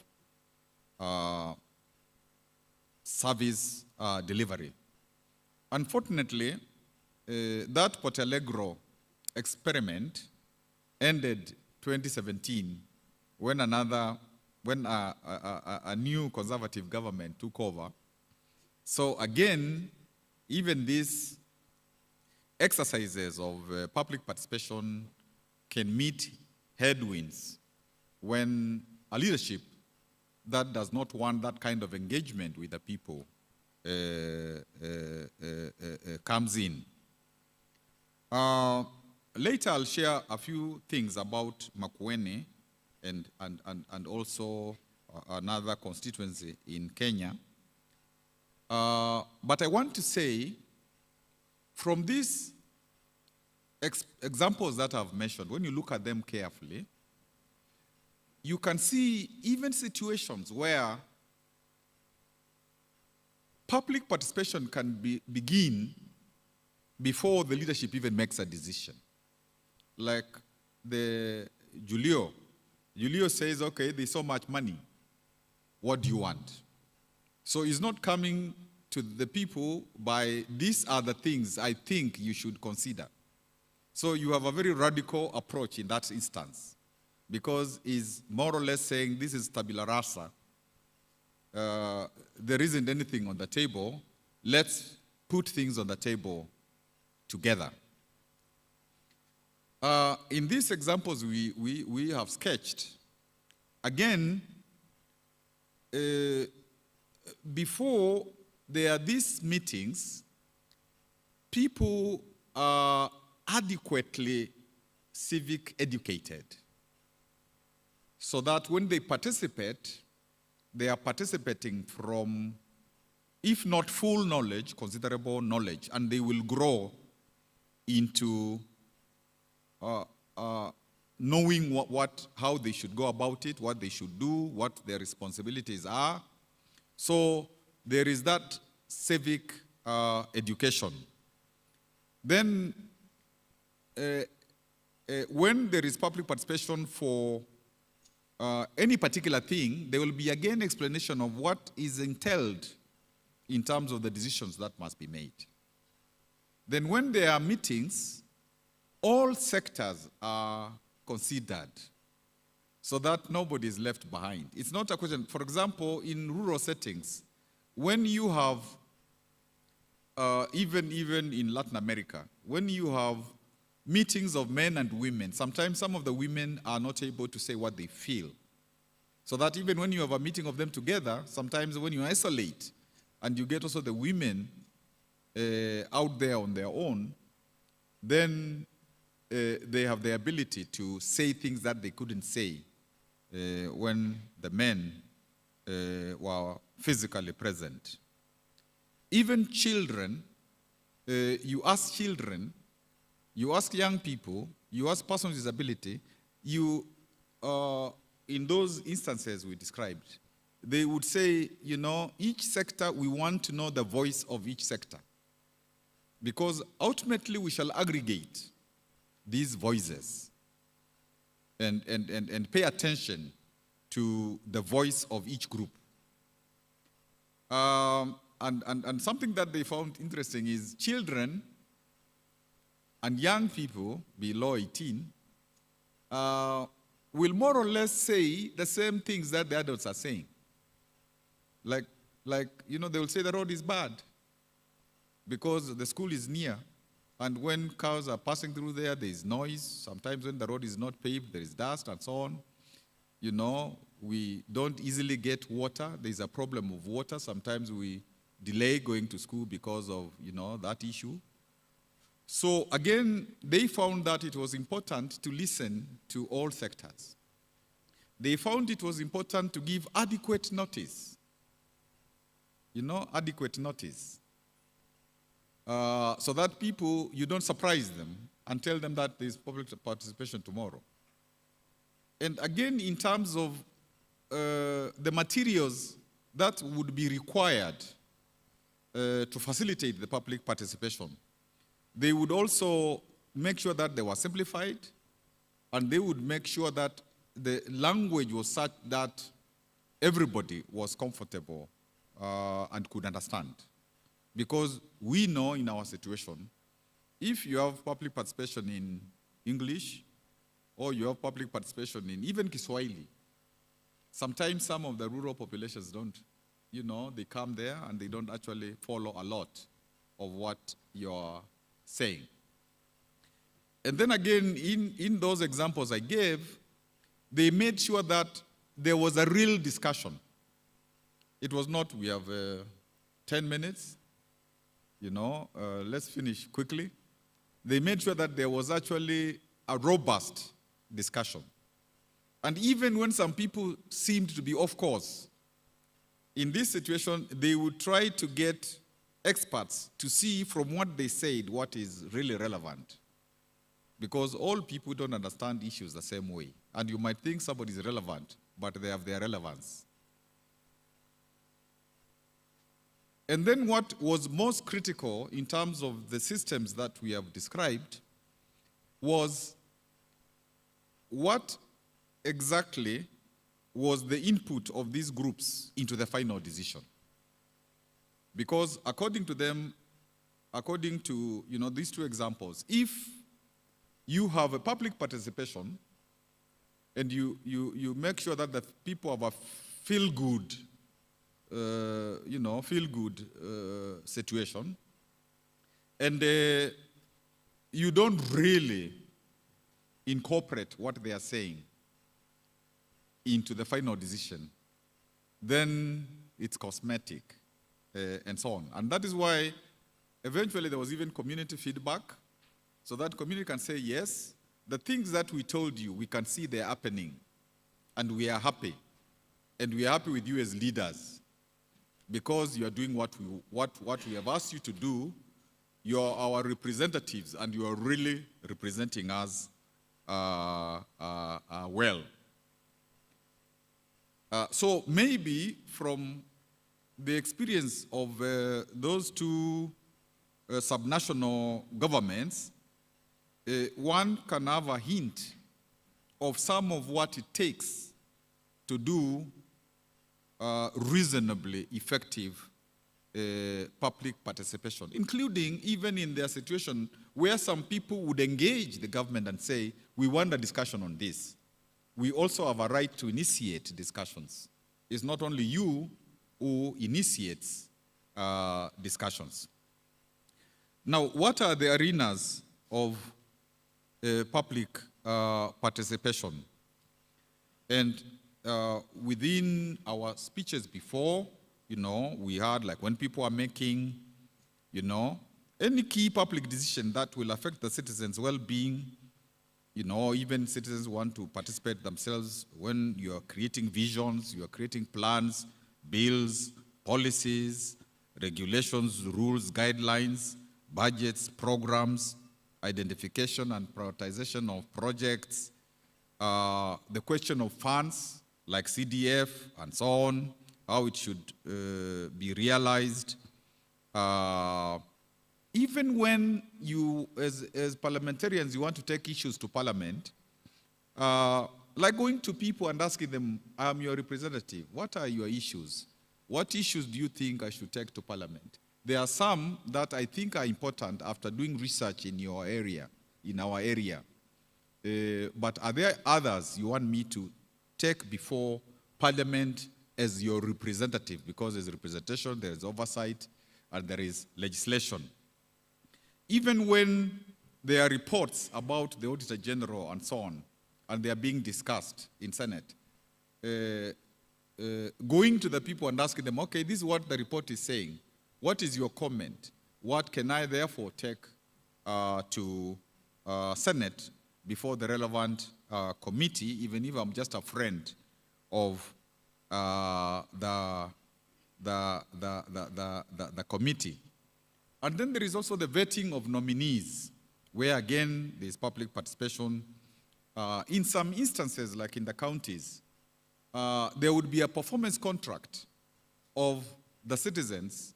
service delivery. Unfortunately, that Porto Alegre experiment ended 2017 when a new conservative government took over. So again, even these exercises of public participation can meet headwinds when a leadership that does not want that kind of engagement with the people comes in. Later, I'll share a few things about Makueni and also another constituency in Kenya. But I want to say, from these examples that I've mentioned, when you look at them carefully, you can see even situations where public participation can begin before the leadership even makes a decision. Like Julio says, okay, there's so much money. What do you want? So he's not coming to the people by these are the things I think you should consider. So you have a very radical approach in that instance, because he's more or less saying this is tabula rasa. There isn't anything on the table. Let's put things on the table together. In these examples we have sketched, again, before there are these meetings, people are adequately civic educated, so that when they participate, they are participating from, if not full knowledge, considerable knowledge, and they will grow into knowing how they should go about it, what they should do, what their responsibilities are. So there is that civic education. Then when there is public participation for any particular thing, there will be again explanation of what is entailed in terms of the decisions that must be made. Then when there are meetings, all sectors are considered so that nobody is left behind. It's not a question. For example, in rural settings, when you have, even in Latin America, when you have meetings of men and women, sometimes some of the women are not able to say what they feel. So that even when you have a meeting of them together, sometimes when you isolate and you get also the women out there on their own, then they have the ability to say things that they couldn't say when the men were physically present. Even children, you ask children, you ask young people, you ask persons with disability, in those instances we described, they would say, you know, each sector, we want to know the voice of each sector. Because ultimately we shall aggregate these voices and pay attention to the voice of each group. And something that they found interesting is children and young people below 18 will more or less say the same things that the adults are saying. Like, you know, they will say the road is bad because the school is near. And when cars are passing through there, there is noise. Sometimes when the road is not paved, there is dust and so on. You know, we don't easily get water. There is a problem of water. Sometimes we delay going to school because of, you know, that issue. So again, they found that it was important to listen to all sectors. They found it was important to give adequate notice. You know, adequate notice. So that people, you don't surprise them and tell them that there's public participation tomorrow. And again, in terms of the materials that would be required to facilitate the public participation, they would also make sure that they were simplified, and they would make sure that the language was such that everybody was comfortable and could understand. Because we know in our situation, if you have public participation in English, or you have public participation in even Kiswahili, sometimes some of the rural populations don't, you know, they come there and they don't actually follow a lot of what you're saying. And then again, in those examples I gave, they made sure that there was a real discussion. It was not, we have 10 minutes, you know, let's finish quickly. They made sure that there was actually a robust discussion. And even when some people seemed to be off course, in this situation, they would try to get experts to see from what they said what is really relevant. Because all people don't understand issues the same way. And you might think somebody is relevant, but they have their relevance. And then what was most critical in terms of the systems that we have described was what exactly was the input of these groups into the final decision. Because according to them, according to, you know, these two examples, if you have a public participation and you make sure that the people have a feel-good situation, and you don't really incorporate what they are saying into the final decision, then it's cosmetic and so on. And that is why eventually there was even community feedback, so that community can say, yes, the things that we told you, we can see they're happening, and we are happy. And we are happy with you as leaders, because you are doing what we have asked you to do. You are our representatives, and you are really representing us well. So maybe from the experience of those two subnational governments, one can have a hint of some of what it takes to do reasonably effective public participation, including even in their situation where some people would engage the government and say, we want a discussion on this. We also have a right to initiate discussions. It's not only you who initiates discussions. Now, what are the arenas of public participation? And within our speeches before, you know, we had like when people are making, you know, any key public decision that will affect the citizens' well-being, even citizens want to participate themselves when you are creating visions, you are creating plans, bills, policies, regulations, rules, guidelines, budgets, programs, identification and prioritization of projects, the question of funds like CDF and so on, how it should be realized. Even when you, as parliamentarians, you want to take issues to Parliament, like going to people and asking them, I'm your representative, what are your issues? What issues do you think I should take to Parliament? There are some that I think are important after doing research in your area, in our area. But are there others you want me to take before Parliament as your representative? Because there's representation, there's oversight, and there is legislation. Even when there are reports about the Auditor General and so on, and they are being discussed in Senate, going to the people and asking them, okay, this is what the report is saying. What is your comment? What can I therefore take to Senate before the relevant committee, even if I'm just a friend of the committee? And then there is also the vetting of nominees, where again there is public participation. In some instances, like in the counties, there would be a performance contract of the citizens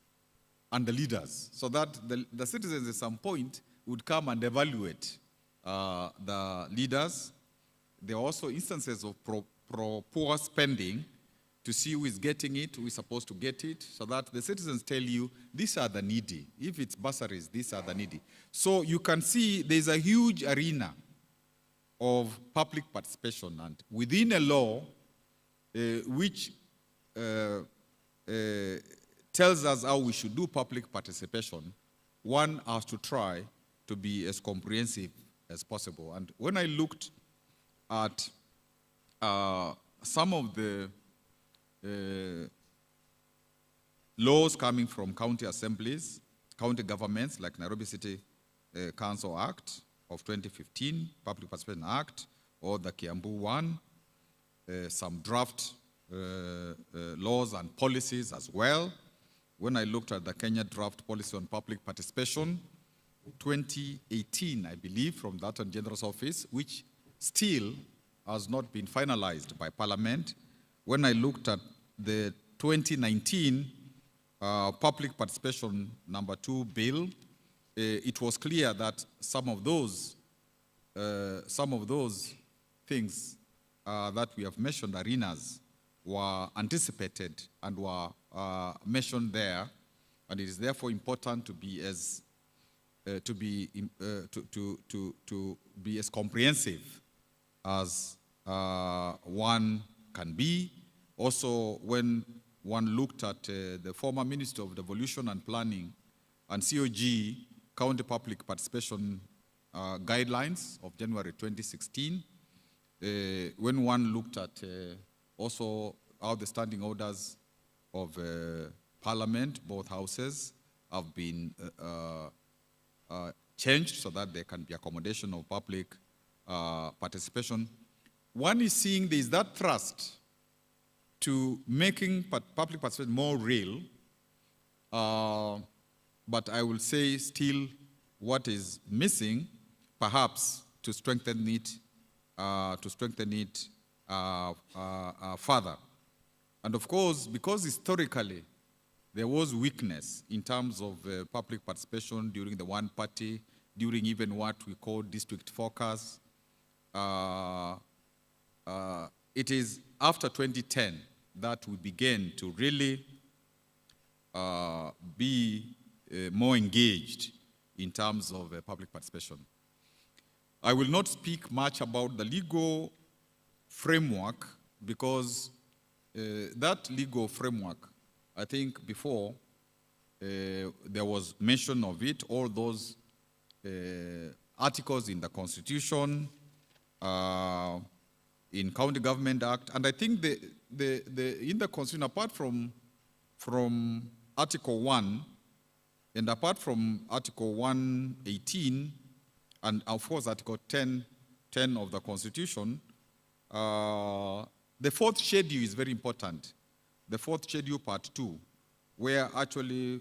and the leaders, so that the citizens at some point would come and evaluate the leaders. There are also instances of poor spending to see who is getting it, who is supposed to get it, so that the citizens tell you, these are the needy. If it's bursaries, these are the needy. So you can see there's a huge arena of public participation, and within a law which tells us how we should do public participation, one has to try to be as comprehensive as possible. And when I looked at some of the laws coming from county assemblies, county governments, like Nairobi City Council Act of 2015, Public Participation Act, or the Kiambu one, some draft laws and policies as well. When I looked at the Kenya Draft Policy on Public Participation, 2018, I believe, from the Attorney General's office, which still has not been finalized by Parliament. When I looked at the 2019 Public Participation number 2 bill, it was clear that some of those things that we have mentioned, arenas, were anticipated and were mentioned there, and it is therefore important to be as comprehensive as one can be. Also, when one looked at the former Minister of Devolution and Planning and COG County Public Participation Guidelines of January 2016, when one looked at also how the standing orders of Parliament, both houses, have been changed so that there can be accommodation of public participation, one is seeing there is that thrust to making public participation more real, but I will say still what is missing, perhaps to strengthen it further. And of course, because historically there was weakness in terms of public participation during the one party, during even what we call district focus, it is after 2010 that we began to really be more engaged in terms of public participation. I will not speak much about the legal framework because that legal framework, I think before there was mention of it, all those articles in the Constitution, in County Government Act, and I think in the Constitution, apart from Article 1, And apart from Article 118 and of course Article 10 of the Constitution, the fourth schedule is very important. The fourth schedule, part 2, where actually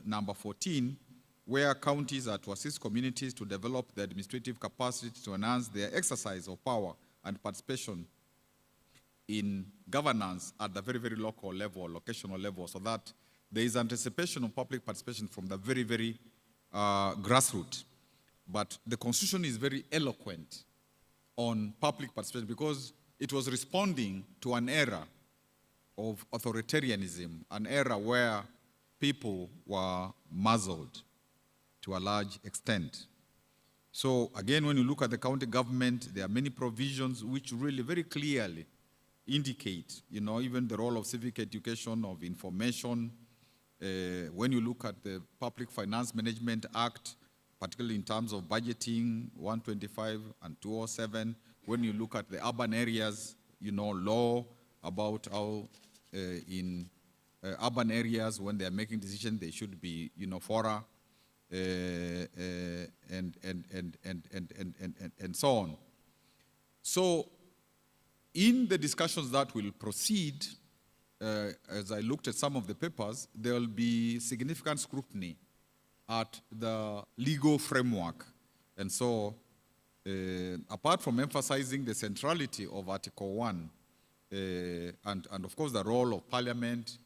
number 14, where counties are to assist communities to develop their administrative capacity to enhance their exercise of power and participation in governance at the very, very local level, locational level, so that there is anticipation of public participation from the very, very grassroots. But the Constitution is very eloquent on public participation because it was responding to an era of authoritarianism, an era where people were muzzled to a large extent. So again, when you look at the county government, there are many provisions which really very clearly indicate, even the role of civic education, of information. When you look at the Public Finance Management Act, particularly in terms of budgeting, 125 and 207, when you look at the urban areas, law about how in urban areas, when they are making decisions, they should be, fora, and so on. So in the discussions that will proceed, as I looked at some of the papers, there will be significant scrutiny at the legal framework. And so, apart from emphasizing the centrality of Article 1, and of course the role of Parliament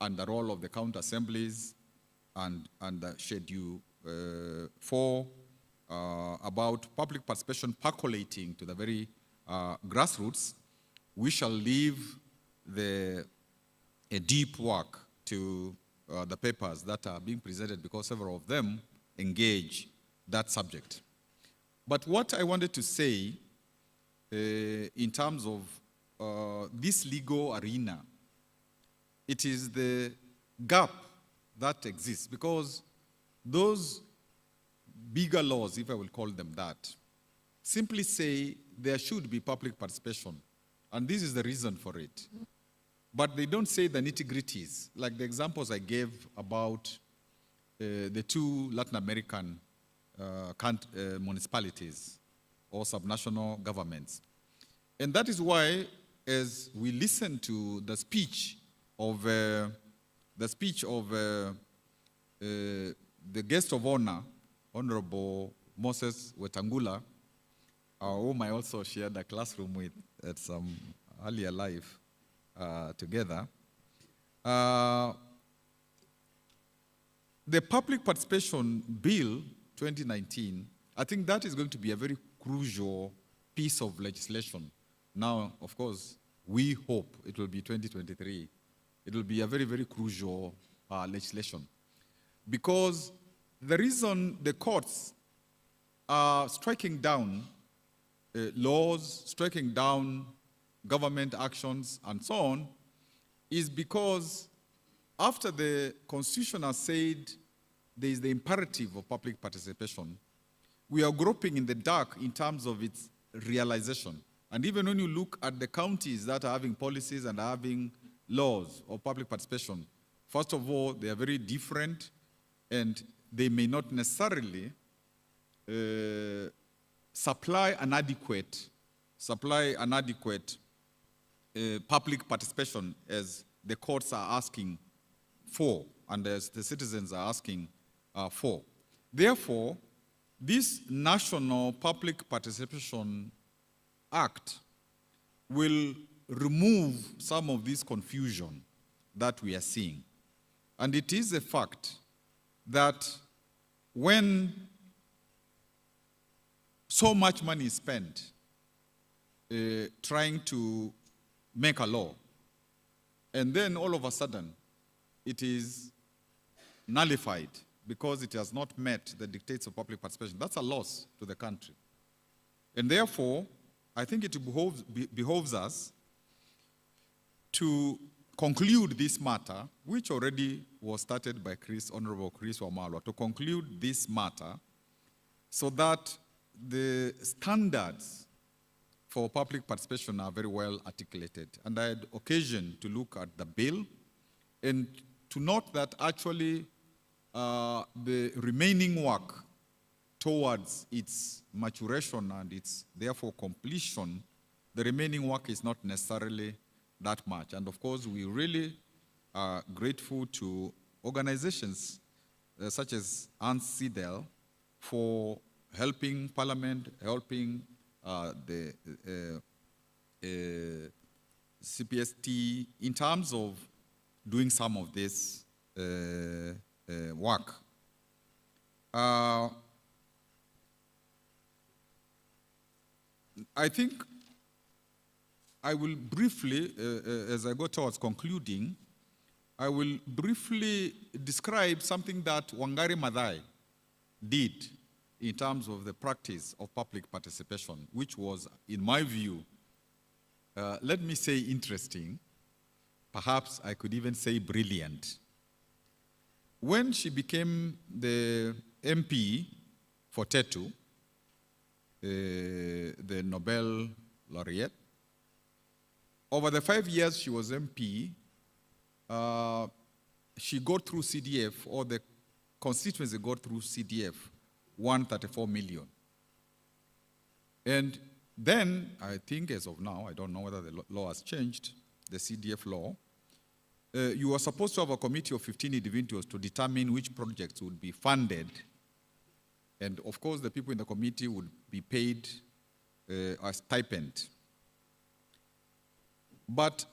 and the role of the county assemblies and the Schedule 4 about public participation percolating to the very grassroots, we shall leave a deep work to the papers that are being presented because several of them engage that subject. But what I wanted to say in terms of this legal arena, it is the gap that exists because those bigger laws, if I will call them that, simply say there should be public participation, and this is the reason for it. But they don't say the nitty-gritties, like the examples I gave about the two Latin American municipalities or subnational governments. And that is why, as we listen to the speech of the guest of honor, Honorable Moses Wetangula, whom I also shared a classroom with at some earlier life together, the Public Participation Bill 2019, I think that is going to be a very crucial piece of legislation. Now, of course, we hope it will be 2023. It will be a very, very crucial legislation. Because the reason the courts are striking down laws, striking down government actions, and so on, is because after the Constitution has said there is the imperative of public participation, we are groping in the dark in terms of its realization. And even when you look at the counties that are having policies and are having laws of public participation, first of all, they are very different, and they may not necessarily supply an adequate public participation as the courts are asking for and as the citizens are asking for. Therefore, this National Public Participation Act will remove some of this confusion that we are seeing. And it is a fact that when so much money is spent trying to make a law, and then all of a sudden it is nullified because it has not met the dictates of public participation, that's a loss to the country. And therefore, I think it behoves us to conclude this matter, which already was started by Honorable Chris Wamalwa, to conclude this matter so that the standards for public participation are very well articulated. And I had occasion to look at the bill and to note that actually the remaining work towards its maturation and its, therefore, completion, the remaining work is not necessarily that much. And of course, we really are grateful to organizations such as ANSIDEL for helping Parliament, helping the CPST in terms of doing some of this work. I think I will briefly, as I go towards concluding, I will briefly describe something that Wangari Maathai did in terms of the practice of public participation, which was, in my view, let me say interesting, perhaps I could even say brilliant. When she became the MP for Tetu, the Nobel laureate, over the 5 years she was MP, she got through CDF, or the constituency got through CDF, 134 million. And then, I think as of now, I don't know whether the law has changed, the CDF law, you were supposed to have a committee of 15 individuals to determine which projects would be funded. And of course, the people in the committee would be paid a stipend. But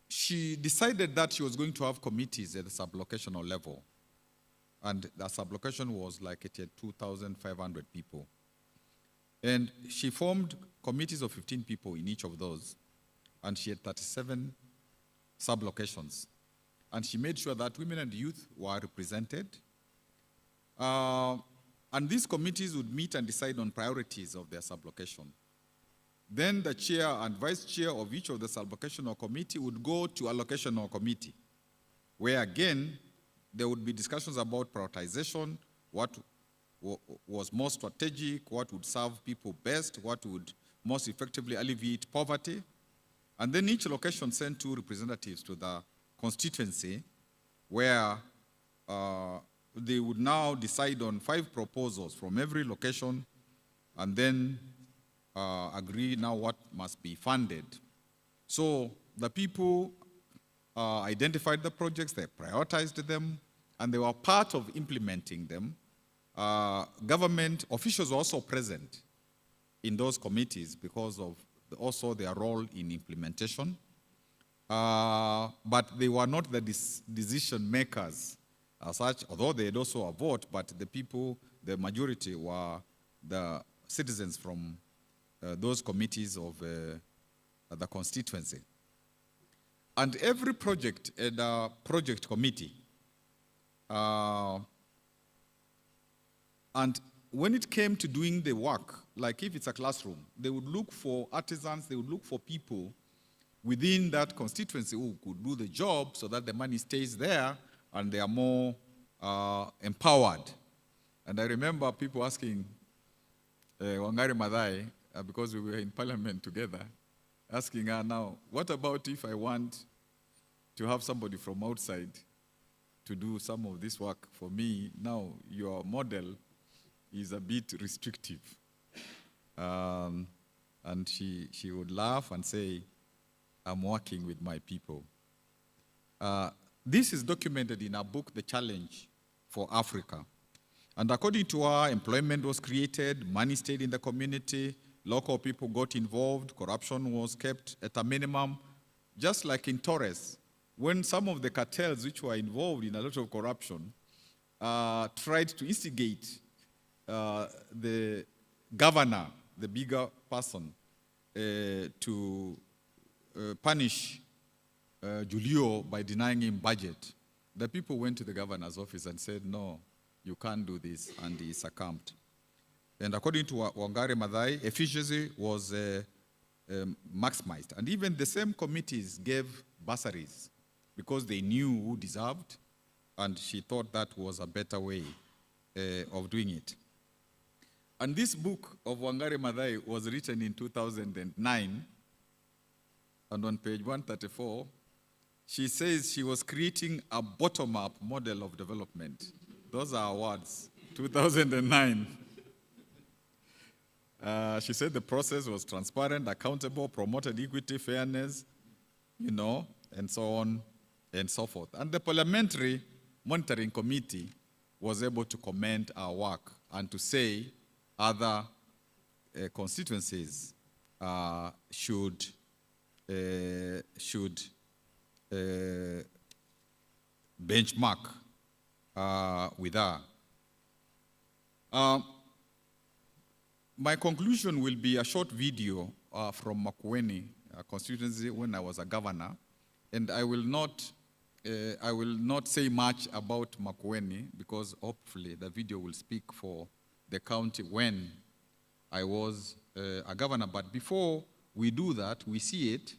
she decided that she was going to have committees at the sublocational level. And the sublocation was like it had 2,500 people. And she formed committees of 15 people in each of those. And she had 37 sublocations. And she made sure that women and youth were represented. And these committees would meet and decide on priorities of their sublocation. Then the chair and vice chair of each of the sublocational committee would go to allocational committee, where again, there would be discussions about prioritization, what was most strategic, what would serve people best, what would most effectively alleviate poverty. And then each location sent 2 representatives to the constituency, where they would now decide on 5 proposals from every location, and then agree now what must be funded. So the people identified the projects, they prioritized them, and they were part of implementing them. Government officials were also present in those committees because of also their role in implementation. But they were not the decision makers as such, although they had also a vote, but the people, the majority were the citizens from those committees of the constituency. And every project had a project committee. And when it came to doing the work, like if it's a classroom, they would look for artisans, they would look for people within that constituency who could do the job so that the money stays there and they are more empowered. And I remember people asking Wangari Maathai, because we were in Parliament together, asking her now, what about if I want to have somebody from outside to do some of this work for me? Now, your model is a bit restrictive. And she would laugh and say, I'm working with my people. This is documented in her book, The Challenge for Africa. And according to her, employment was created, money stayed in the community, local people got involved, corruption was kept at a minimum. Just like in Torres, when some of the cartels which were involved in a lot of corruption tried to instigate the governor, the bigger person, to punish Julio by denying him budget, the people went to the governor's office and said, no, you can't do this, and he succumbed. And according to Wangari Maathai, efficiency was maximized. And even the same committees gave bursaries because they knew who deserved, and she thought that was a better way of doing it. And this book of Wangari Maathai was written in 2009, and on page 134, she says she was creating a bottom-up model of development Those are awards. 2009. She said the process was transparent, accountable, promoted equity, fairness, and so on and so forth. And the Parliamentary Monitoring Committee was able to comment our work and to say other constituencies should benchmark with her. My conclusion will be a short video from Makueni constituency when I was a governor, and I will not say much about Makueni because hopefully the video will speak for the county when I was a governor. But before we do that, we see it.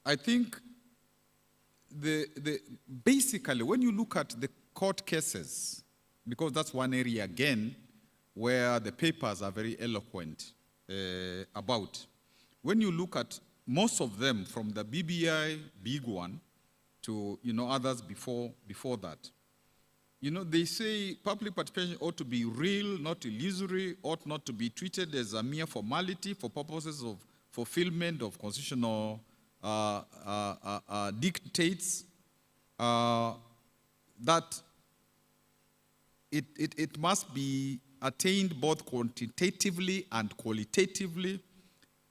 I think basically when you look at the court cases, because that's one area again where the papers are very eloquent about. When you look at most of them, from the BBI big one to others before that, they say public participation ought to be real, not illusory, ought not to be treated as a mere formality for purposes of fulfillment of constitutional dictates, that it must be attained both quantitatively and qualitatively,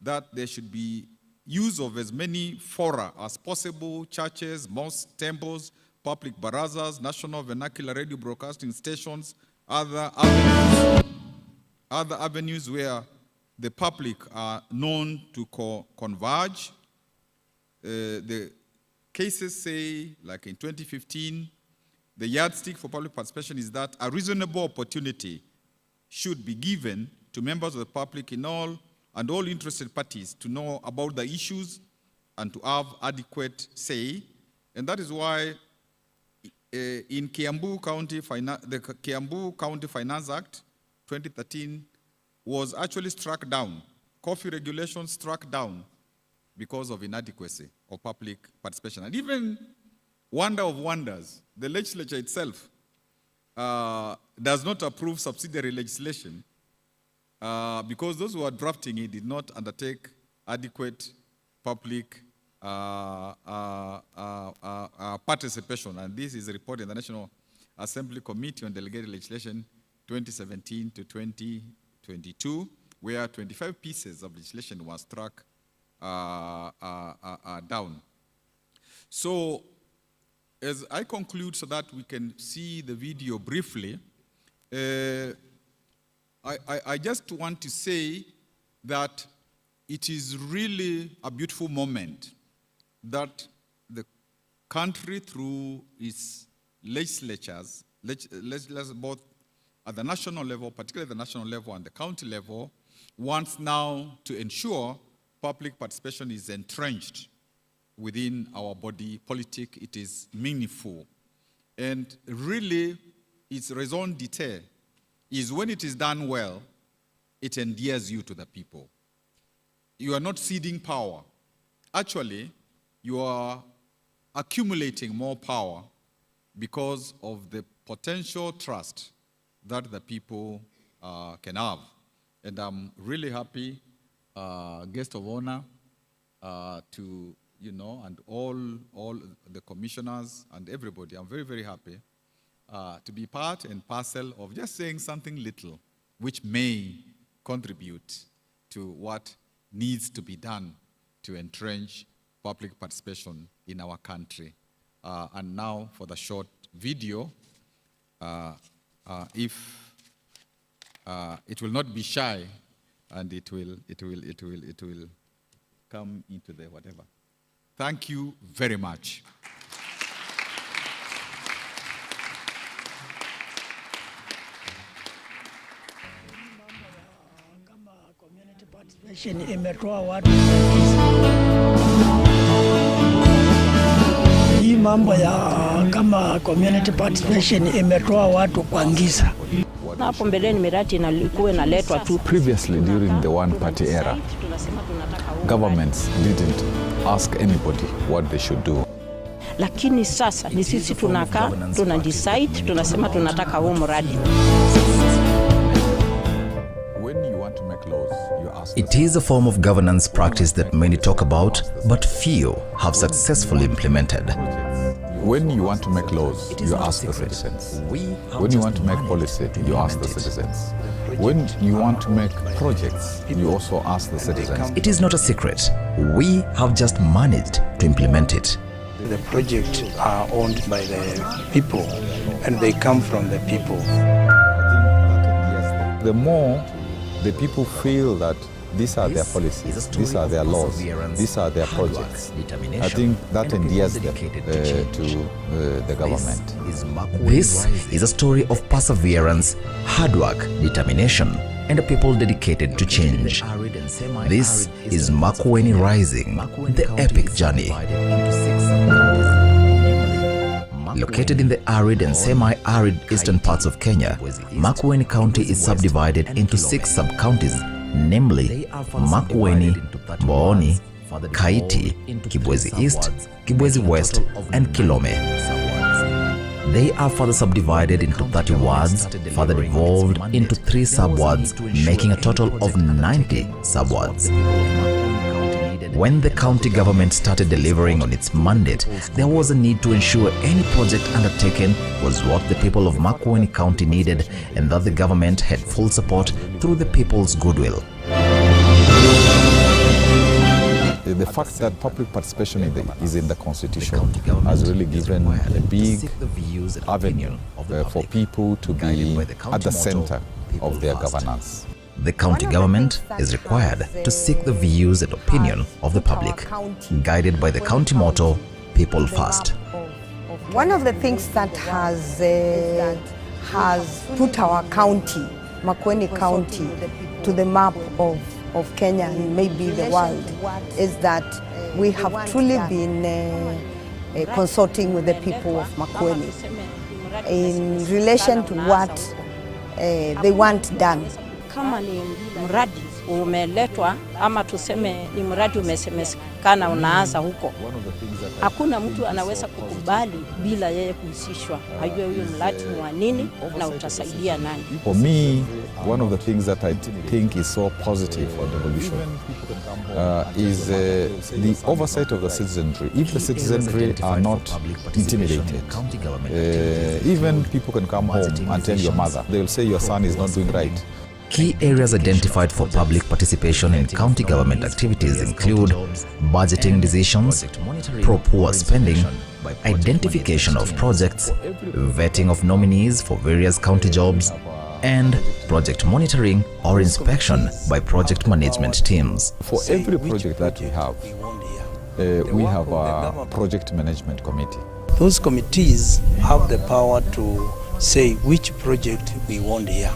that there should be use of as many fora as possible, churches, mosques, temples, public barazas, national vernacular radio broadcasting stations, other avenues where the public are known to converge. The cases say, like in 2015, the yardstick for public participation is that a reasonable opportunity should be given to members of the public and all interested parties to know about the issues and to have adequate say. And that is why in Kiambu County, the Kiambu County Finance Act 2013 was actually struck down. Coffee regulations struck down because of inadequacy of public participation. And even wonder of wonders, the legislature itself does not approve subsidiary legislation because those who are drafting it did not undertake adequate public participation. And this is reported in the National Assembly Committee on Delegated Legislation 2017 to 2022, where 25 pieces of legislation were struck down. So, as I conclude so that we can see the video briefly, I just want to say that it is really a beautiful moment that the country, through its legislatures, both at the national level, particularly at the national level and the county level, wants now to ensure public participation is entrenched within our body politic. It is meaningful. And really, its raison d'etre is when it is done well, it endears you to the people. You are not ceding power. Actually, you are accumulating more power because of the potential trust that the people can have. And I'm really happy, guest of honor, to, and all the commissioners and everybody. I'm very, very happy to be part and parcel of just saying something little, which may contribute to what needs to be done to entrench public participation in our country. And now for the short video, if it will not be shy, and it will come into the whatever. Thank you very much. Imetoa watu hii mambo ya kama community participation imetoa watu kwa giza. Hapo mbeleni miradi ilikuwa inaletwa tu. Previously, during the one-party era, governments didn't ask anybody what they should do. lakini sasa ni sisi tunakaa, tuna decide, tunasema tunataka huo mradi. It is a form of governance practice that many talk about, but few have successfully implemented. When you want to make laws, you ask the citizens. When you want to make policy, you ask the citizens. When you want to make projects, you also ask the citizens. It is not a secret. We have just managed to implement it. The projects are owned by the people, and they come from the people. The more the people feel that these are their policies, these are their laws, these are their projects, I think that endears them to the government. This is a story of perseverance, hard work, determination, and a people dedicated to change. This is Makueni Rising, the epic journey. Located in the arid and semi-arid eastern parts of Kenya, Makueni County is subdivided into 6 sub-counties, namely Makueni, Mbooni, Kaiti, Kibwezi East, Kibwezi West, and Kilome. They are further subdivided into 30 wards, further devolved into 3 sub-wards, making a total of 90 sub-wards. When the county government started delivering on its mandate, there was a need to ensure any project undertaken was what the people of Makueni County needed, and that the government had full support through the people's goodwill. The fact that public participation is in the Constitution has really given a big avenue for people to be at the center of their governance. The county government is required to seek the views and opinion of the public, guided by the county motto, people first. One of the things that has put our county, Makueni County, to the map of Kenya and maybe the world is that we have truly been consulting with the people of Makueni in relation to what they want done. Kama ni mradi umeletwa ama tuseme ni mradi umesemekana unaanza huko, hakuna mtu anaweza kukubali bila yeye kuhusishwa, hajue huyo mradi ni wa nini na utasaidia nani. For me, one of the things that I think is so positive for devolution is the oversight of the citizenry. If the citizenry are not intimidated, even people can come home and tell your mother, they will say your son is not doing right. Key areas identified for public participation in county government activities include budgeting decisions, pro-poor spending, identification of projects, vetting of nominees for various county jobs, and project monitoring or inspection by project management teams. For every project that we have a project management committee. Those committees have the power to say which project we want here.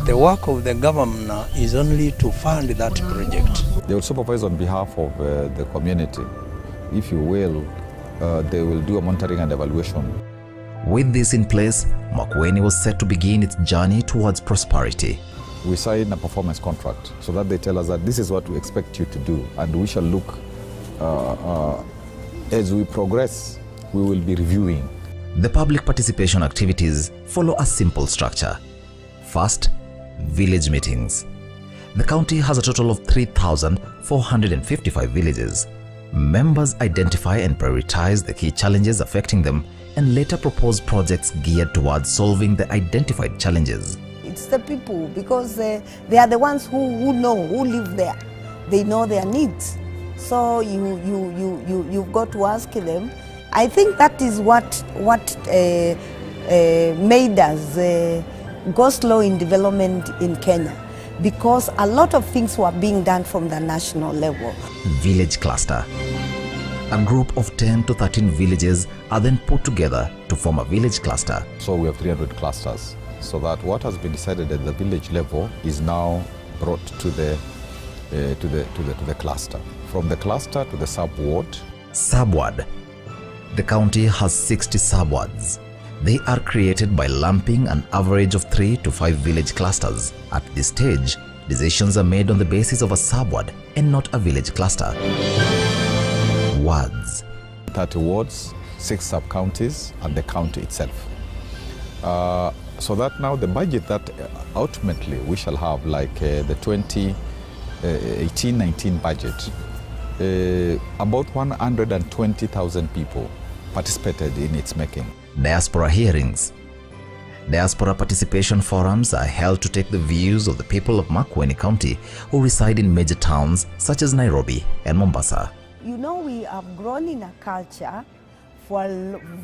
The work of the governor is only to fund that project. They will supervise on behalf of the community. If you will, they will do a monitoring and evaluation. With this in place, Makueni was set to begin its journey towards prosperity. We sign a performance contract so that they tell us that this is what we expect you to do, and we shall look, as we progress, we will be reviewing. The public participation activities follow a simple structure. First, village meetings. The county has a total of 3,455 villages. Members identify and prioritize the key challenges affecting them and later propose projects geared towards solving the identified challenges. It's the people, because they are the ones who know, who live there. They know their needs. So you've got to ask them. I think that is what made us go slow in development in Kenya, because a lot of things were being done from the national level. Village cluster. A group of 10 to 13 villages are then put together to form a village cluster. So we have 300 clusters, so that what has been decided at the village level is now brought to the cluster. From the cluster to the sub-ward. Sub-ward. The county has 60 sub-wards. They are created by lumping an average of 3 to 5 village clusters. At this stage, decisions are made on the basis of a sub-ward and not a village cluster. Wards. 30 wards, 6 sub-counties and the county itself. So that now the budget that ultimately we shall have, like the 2018-19 budget, about 120,000 people participated in its making. Diaspora hearings. Diaspora participation forums are held to take the views of the people of Makueni County who reside in major towns such as Nairobi and Mombasa. You know, we have grown in a culture for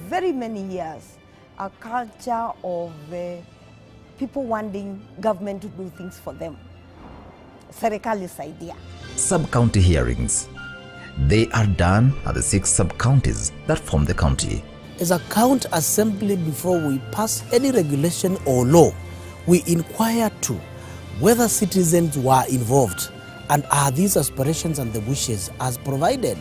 very many years, a culture of people wanting government to do things for them. Serikali's idea. Sub-county hearings. They are done at the 6 sub-counties that form the county. As a county assembly, before we pass any regulation or law, we inquire to whether citizens were involved and are these aspirations and the wishes as provided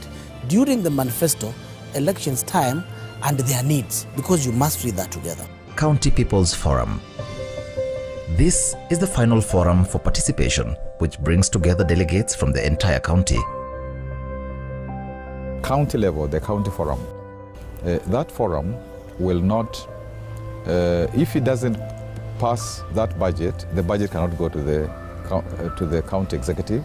during the manifesto, elections time, and their needs, because you must read that together. County People's Forum. This is the final forum for participation, which brings together delegates from the entire county. County level, the county forum. That forum will not, if it doesn't pass that budget, the budget cannot go to the county executive,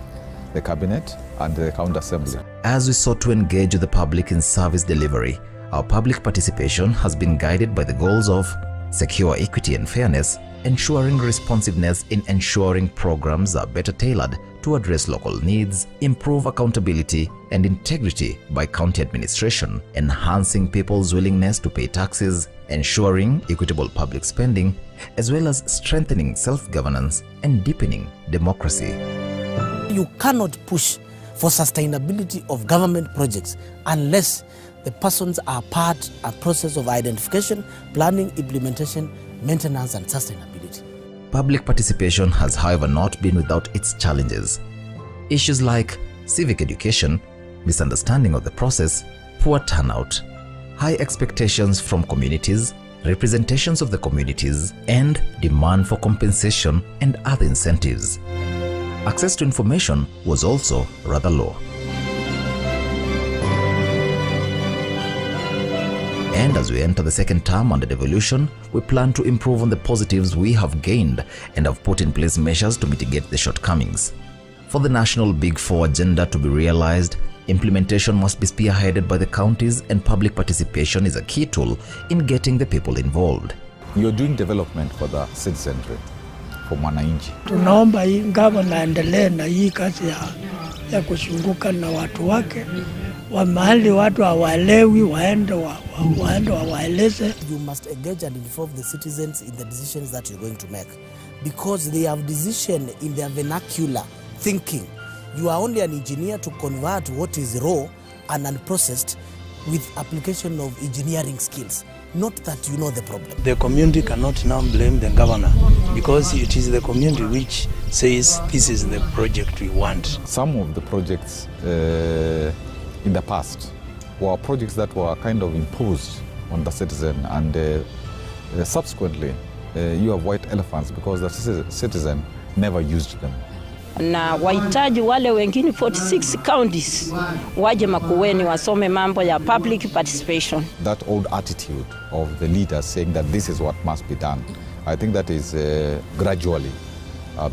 the cabinet, and the county assembly. As we sought to engage with the public in service delivery, our public participation has been guided by the goals of secure equity and fairness, ensuring responsiveness in ensuring programs are better tailored to address local needs, improve accountability and integrity by county administration, enhancing people's willingness to pay taxes, ensuring equitable public spending, as well as strengthening self-governance and deepening democracy. You cannot push for sustainability of government projects unless the persons are part of a process of identification, planning, implementation, maintenance and sustainability. Public participation has, however, not been without its challenges. Issues like civic education, misunderstanding of the process, poor turnout, high expectations from communities, representations of the communities, and demand for compensation and other incentives. Access to information was also rather low. And as we enter the second term under devolution, we plan to improve on the positives we have gained and have put in place measures to mitigate the shortcomings. For the national Big Four agenda to be realized, implementation must be spearheaded by the counties, and public participation is a key tool in getting the people involved. You're doing development for the citizenry, for mwananchi. Tunaomba hii gavana aendelee na hii kazi ya kushunguka na watu wake. Wa mahali watu hawaelewi waende wawaeleze. You must engage and involve the citizens in the decisions that you're going to make, because they have decision in their vernacular thinking. You are only an engineer to convert what is raw and unprocessed with application of engineering skills, not that you know the problem. The community cannot now blame the governor, because it is the community which says this is the project we want. Some of the projects in the past were projects that were kind of imposed on the citizen, and subsequently you have white elephants because the citizen never used them. Na wahitaji wale wengine 46 counties waje Makueni wasome mambo ya public participation. That old attitude of the leaders saying that this is what must be done, I think that is gradually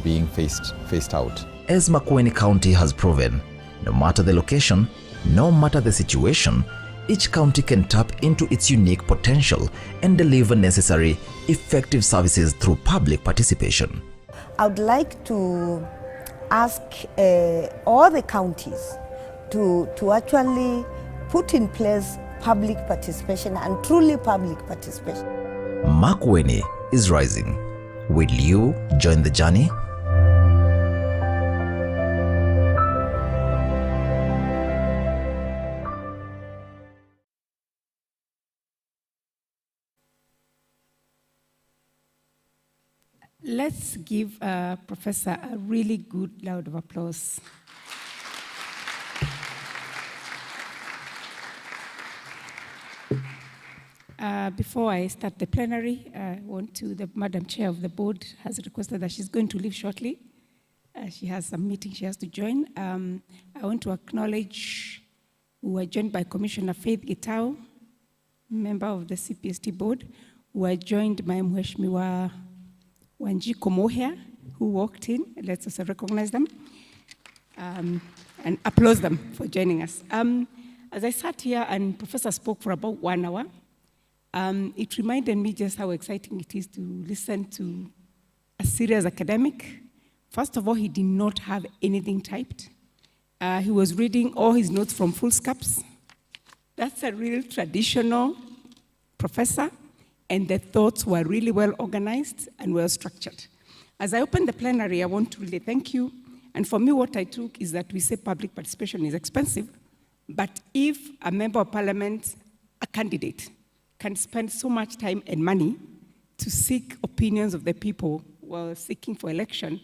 being phased out. As Makueni County has proven, no matter the location, no matter the situation, each county can tap into its unique potential and deliver necessary, effective services through public participation. I would like to ask all the counties to actually put in place public participation, and truly public participation. Makueni is rising. Will you join the journey? Let's give Professor a really good round of applause. Before I start the plenary, the Madam Chair of the Board has requested that she's going to leave shortly. She has some meeting she has to join. I want to acknowledge we were joined by Commissioner Faith Gitau, member of the CPST board, who are joined by Mheshimiwa Wanjiko Moher, who walked in. Let's also recognize them and applaud them for joining us. As I sat here and Professor spoke for about 1 hour, it reminded me just how exciting it is to listen to a serious academic. First of all, he did not have anything typed. He was reading all his notes from foolscaps. That's a real traditional professor, and the thoughts were really well organized and well structured. As I open the plenary, I want to really thank you. And for me, what I took is that we say public participation is expensive, but if a member of parliament, a candidate, can spend so much time and money to seek opinions of the people while seeking for election,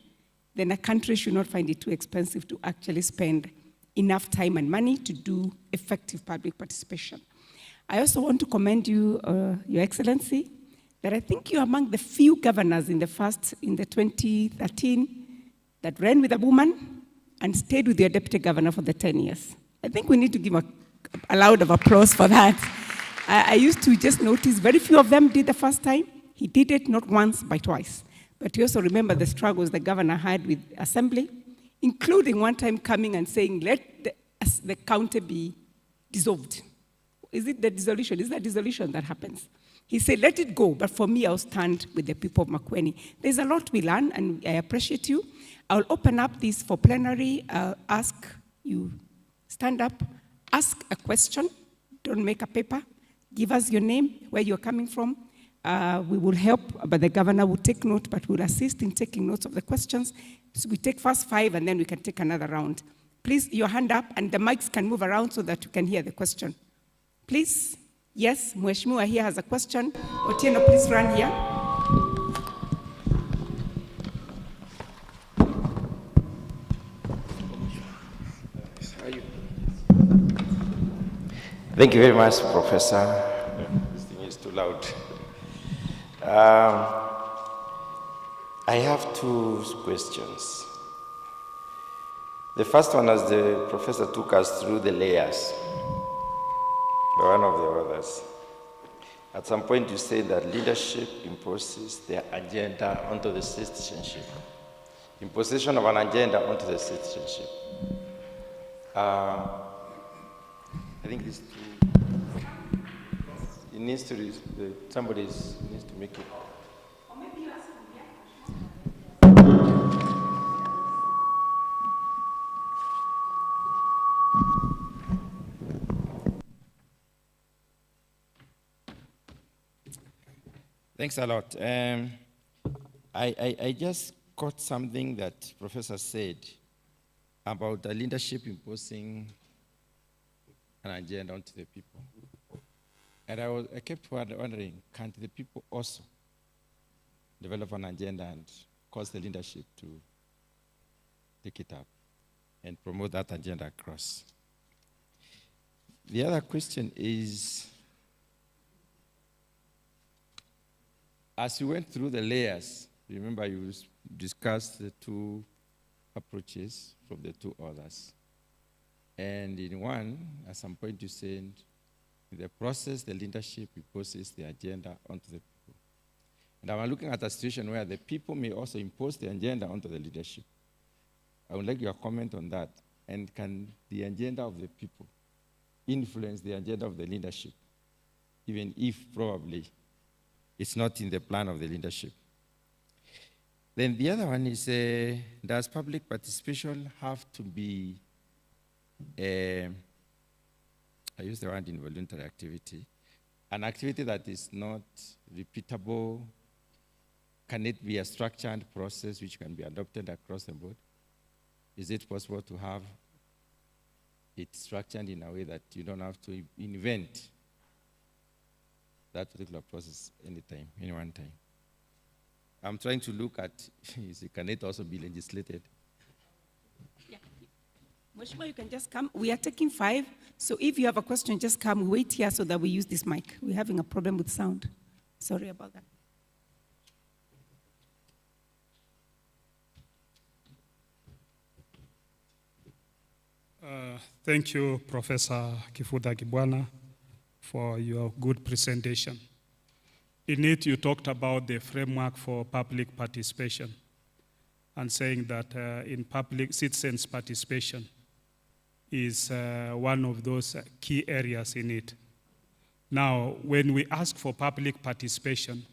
then a country should not find it too expensive to actually spend enough time and money to do effective public participation. I also want to commend you, Your Excellency, that I think you're among the few governors in the 2013 that ran with a woman and stayed with your deputy governor for the 10 years. I think we need to give a loud of applause for that. I used to just notice very few of them did the first time. He did it not once, but twice. But you also remember the struggles the governor had with assembly, including one time coming and saying, let the county be dissolved. Is it the dissolution? Is that dissolution that happens? He said, let it go, but for me, I'll stand with the people of Makueni. There's a lot we learn, and I appreciate you. I'll open up this for plenary. I'll ask you, stand up, ask a question, don't make a paper, give us your name, where you're coming from. We will help, but the governor will take note, but will assist in taking notes of the questions. So we take first 5, and then we can take another round. Please, your hand up, and the mics can move around so that you can hear the question. Please, yes, Mheshimiwa here has a question. Otieno, please run here. Thank you very much, Professor. This thing is too loud. I have 2 questions. The first one, as the professor took us through the layers, one of the others. At some point you say that leadership imposes their agenda onto the citizenship. Imposition of an agenda onto the citizenship. I think this it needs to, somebody needs to make it. Thanks a lot. I just caught something that Professor said about the leadership imposing an agenda onto the people. And I kept wondering, can't the people also develop an agenda and cause the leadership to take it up and promote that agenda across? The other question is, as you went through the layers, remember you discussed the 2 approaches from the 2 others. And in one, at some point you said, in the process, the leadership imposes the agenda onto the people. And I'm looking at a situation where the people may also impose the agenda onto the leadership. I would like your comment on that. And can the agenda of the people influence the agenda of the leadership, even if probably it's not in the plan of the leadership? Then the other one is, does public participation have to be, I use the word involuntary activity, an activity that is not repeatable? Can it be a structured process which can be adopted across the board? Is it possible to have it structured in a way that you don't have to invent that particular process anytime, any one time? I'm trying to look at, can it also be legislated? Yeah. Mheshimiwa, you can just come. We are taking 5, so if you have a question, just come. Wait here so that we use this mic. We're having a problem with sound. Sorry about that. Thank you, Professor Kifuda Kibwana. for your good presentation. In it, you talked about the framework for public participation and saying that in public citizens' participation is one of those key areas in it. Now, when we ask for public participation,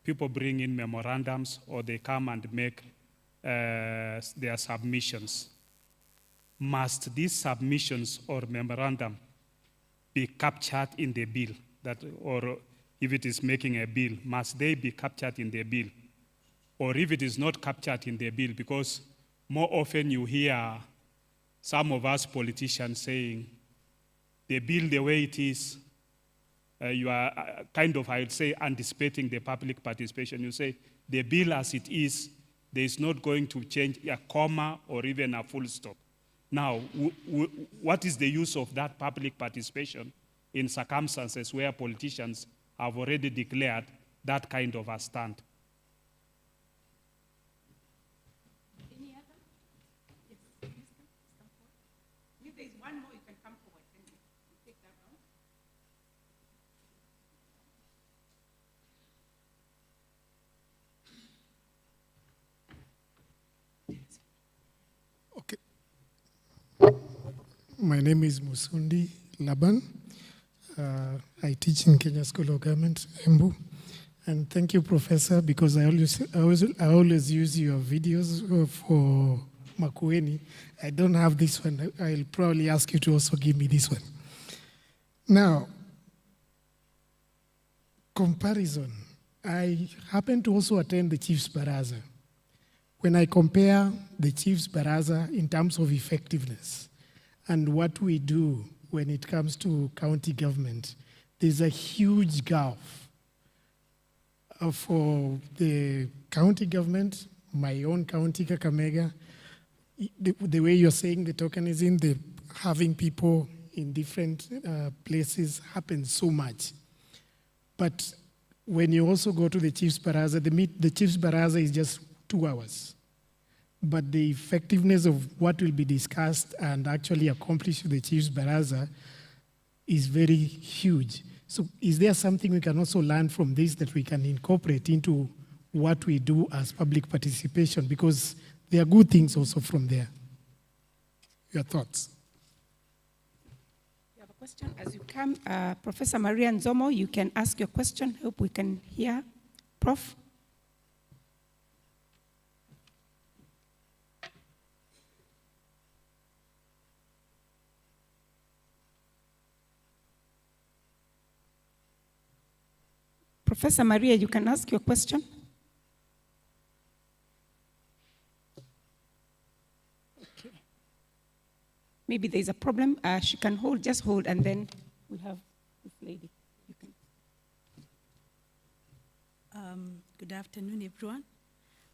people bring in memorandums or they come and make their submissions. Must these submissions or memorandum be captured in the bill? Or if it is making a bill, must they be captured in the bill? Or if it is not captured in the bill, because more often you hear some of us politicians saying, the bill the way it is, you are kind of, I would say, anticipating the public participation. You say, the bill as it is, there is not going to change a comma or even a full stop. Now, what is the use of that public participation in circumstances where politicians have already declared that kind of a stand? Any other? Yes, please come forward. If there is one more, you can come forward. Then you take that round. My name is Musundi Laban. I teach in Kenya School of Government, Embu. And thank you, Professor, because I always use your videos for Makueni. I don't have this one. I'll probably ask you to also give me this one. Now, comparison. I happen to also attend the Chief's Baraza. When I compare the Chief's Baraza in terms of effectiveness and what we do when it comes to county government, there's a huge gap. For the county government, my own county, Kakamega, the way you're saying the tokenism, the having people in different places happens so much. But when you also go to the Chief's Baraza, the Chief's Baraza is just 2 hours. But the effectiveness of what will be discussed and actually accomplished with the Chief's Baraza is very huge. So is there something we can also learn from this that we can incorporate into what we do as public participation? Because there are good things also from there. Your thoughts? You have a question? As you come, Professor Maria Nzomo, you can ask your question. Hope we can hear. Prof? Professor Maria, you can ask your question. Okay. Maybe there's a problem. She can hold, just hold, and then we have this lady. You can. Good afternoon, everyone.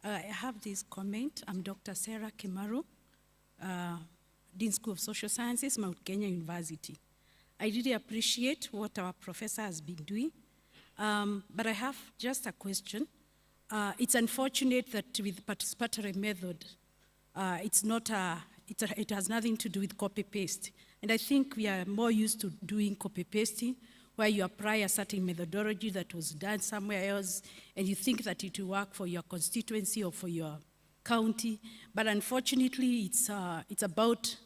I have this comment. I'm Dr. Sarah Kimaru, Dean School of Social Sciences, Mount Kenya University. I really appreciate what our professor has been doing. But I have just a question. It's unfortunate that with participatory method, it has nothing to do with copy-paste. And I think we are more used to doing copy-pasting, where you apply a certain methodology that was done somewhere else, and you think that it will work for your constituency or for your county. But unfortunately, it's about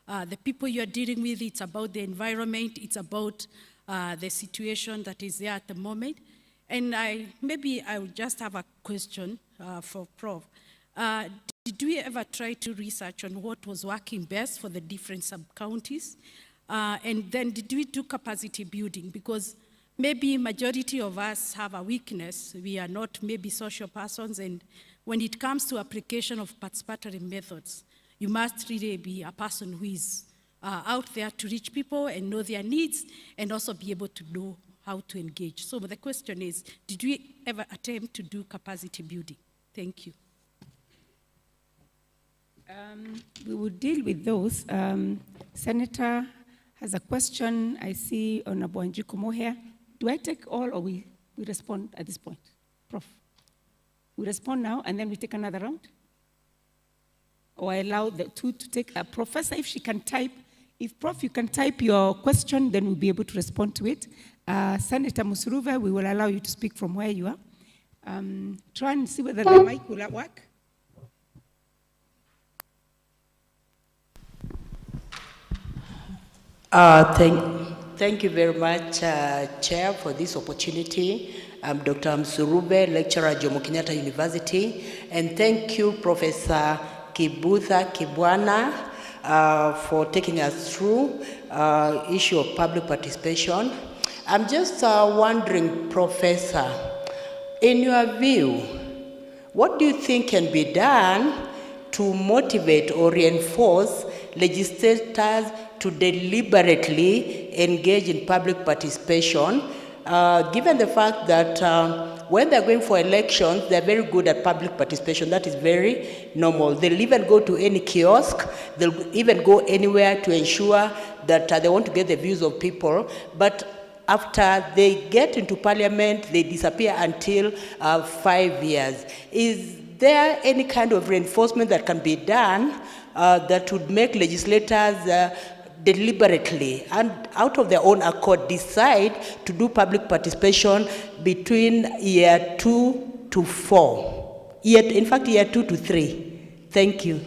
the people you're dealing with, it's about the environment, it's about the situation that is there at the moment. And maybe I would just have a question for Prof. Did we ever try to research on what was working best for the different sub-counties? And then did we do capacity building? Because maybe majority of us have a weakness. We are not maybe social persons, and when it comes to application of participatory methods, you must really be a person who is out there to reach people and know their needs and also be able to know how to engage. So the question is, did we ever attempt to do capacity building? Thank you. We will deal with those. Senator has a question. I see Honorable Wanjiku here. Do I take all or we respond at this point? Prof? We respond now and then we take another round? Or I allow the two to take a professor, if she can type If, Prof, you can type your question, then we'll be able to respond to it. Senator Musuruve, we will allow you to speak from where you are. Try and see whether the mic will work. Thank you very much, Chair, for this opportunity. I'm Dr. Musurube, lecturer at Jomo Kenyatta University, and thank you, Professor Kibutha Kibwana, for taking us through issue of public participation. I'm just wondering, Professor, in your view, what do you think can be done to motivate or reinforce legislators to deliberately engage in public participation, given the fact that when they're going for elections, they're very good at public participation. That is very normal. They'll even go to any kiosk. They'll even go anywhere to ensure that they want to get the views of people. But after they get into parliament, they disappear until 5 years. Is there any kind of reinforcement that can be done that would make legislators deliberately and out of their own accord decide to do public participation between year 2 to 4? In fact, year 2 to 3. Thank you.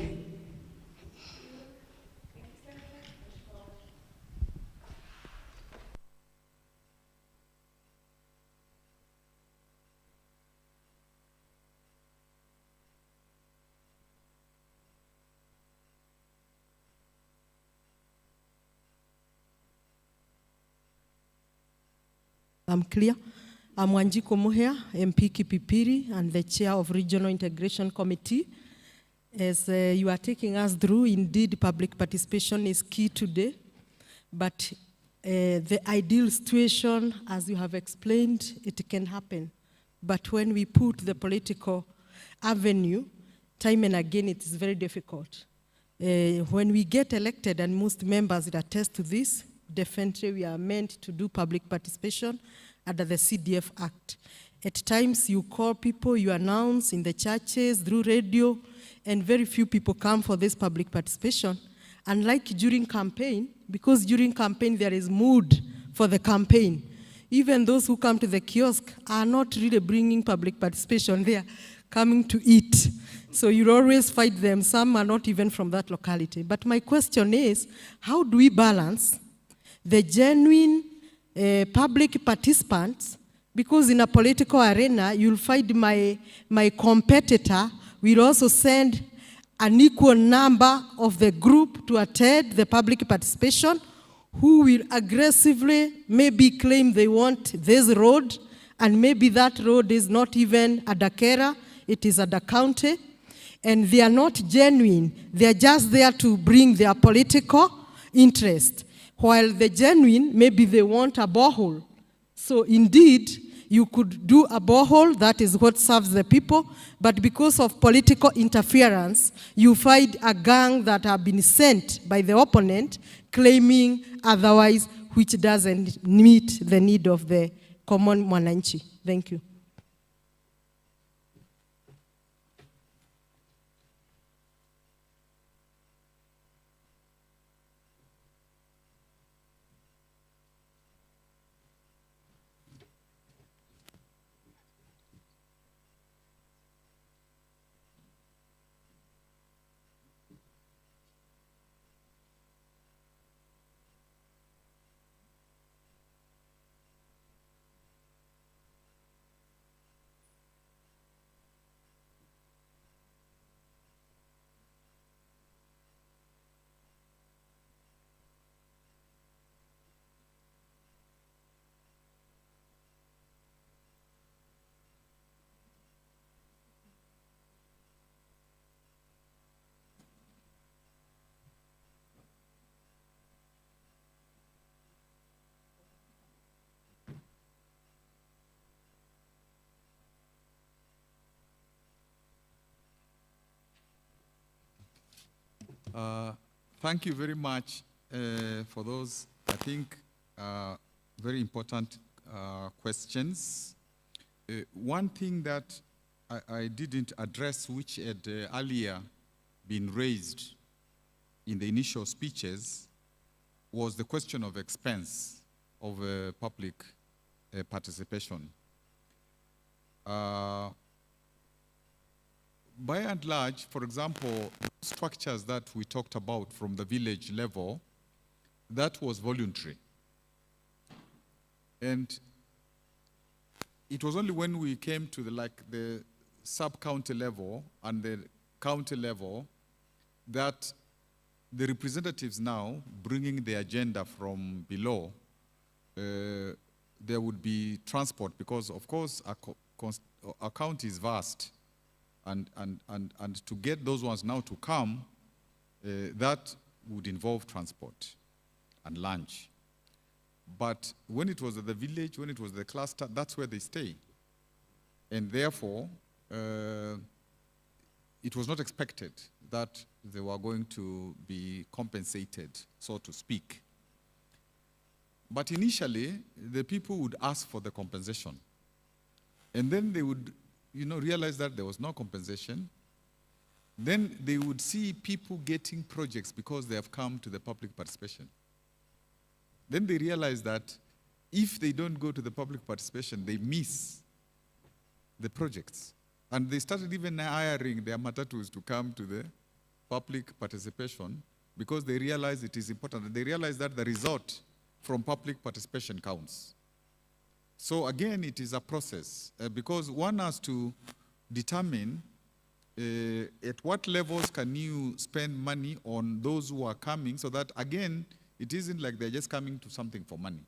I'm clear. I'm Wanjiko Muhea, MP Kipipiri, and the chair of Regional Integration Committee. As you are taking us through, indeed, public participation is key today. But the ideal situation, as you have explained, it can happen. But when we put the political avenue, time and again, it is very difficult. When we get elected, and most members attest to this, definitely we are meant to do public participation under the CDF Act. At times you call people, you announce in the churches, through radio, and very few people come for this public participation. Unlike during campaign, because during campaign there is mood for the campaign. Even those who come to the kiosk are not really bringing public participation, they are coming to eat. So you always fight them, some are not even from that locality. But my question is, how do we balance the genuine public participants, because in a political arena, you'll find my competitor will also send an equal number of the group to attend the public participation, who will aggressively maybe claim they want this road, and maybe that road is not even a Dakera, it is a County, and they are not genuine. They are just there to bring their political interest. While the genuine, maybe they want a borehole. So indeed, you could do a borehole, that is what serves the people, but because of political interference, you find a gang that have been sent by the opponent claiming otherwise, which doesn't meet the need of the common mwananchi. Thank you. Thank you very much for those, I think, very important questions. One thing that I didn't address, which had earlier been raised in the initial speeches, was the question of expense of public participation. By and large, for example, structures that we talked about from the village level, that was voluntary. And it was only when we came to the sub-county level and the county level that the representatives now bringing the agenda from below, there would be transport because, of course, our county is vast. And to get those ones now to come, that would involve transport and lunch. But when it was at the village, when it was the cluster, that's where they stay. And therefore, it was not expected that they were going to be compensated, so to speak. But initially, the people would ask for the compensation. And then they would, realize that there was no compensation. Then they would see people getting projects because they have come to the public participation. Then they realize that if they don't go to the public participation, they miss the projects. And they started even hiring their matatus to come to the public participation because they realize it is important. They realize that the result from public participation counts. So again, it is a process because one has to determine at what levels can you spend money on those who are coming so that, again, it isn't like they're just coming to something for money.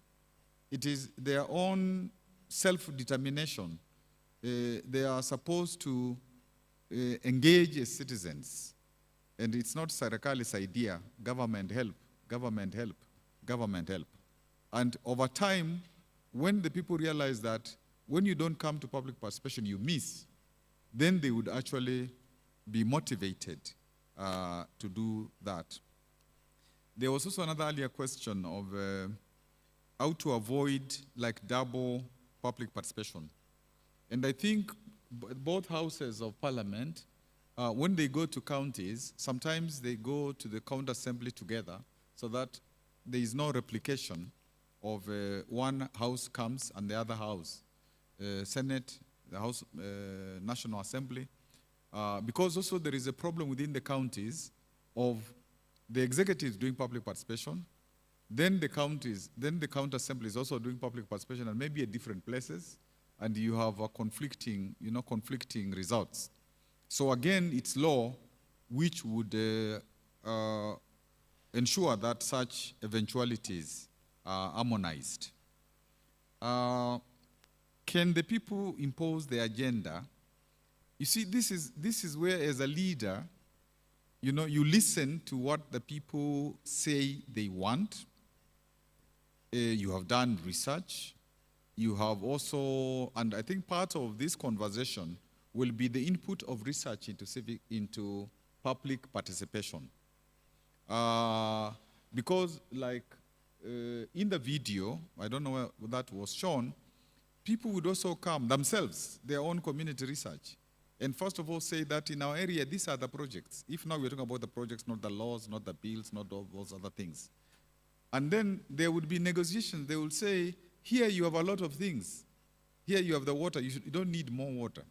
It is their own self-determination. They are supposed to engage as citizens. And it's not Sarakali's idea, government help, government help, government help. And over time, when the people realize that when you don't come to public participation, you miss, then they would actually be motivated to do that. There was also another earlier question of how to avoid double public participation. And I think both houses of parliament, when they go to counties, sometimes they go to the county assembly together so that there is no replication of one house comes and the other house, Senate, the House, National Assembly, because also there is a problem within the counties of the executives doing public participation, then the county assembly is also doing public participation and maybe at different places, and you have a conflicting results. So again, it's law which would ensure that such eventualities are harmonized. Can the people impose their agenda? You see, this is where, as a leader, you listen to what the people say they want. You have done research. You have also, and I think part of this conversation will be the input of research into public participation. Because in the video, I don't know where that was shown, people would also come themselves, their own community research. And first of all, say that in our area, these are the projects. If now we're talking about the projects, not the laws, not the bills, not all those other things. And then there would be negotiations. They will say, here you have a lot of things. Here you have the water. You don't need more water.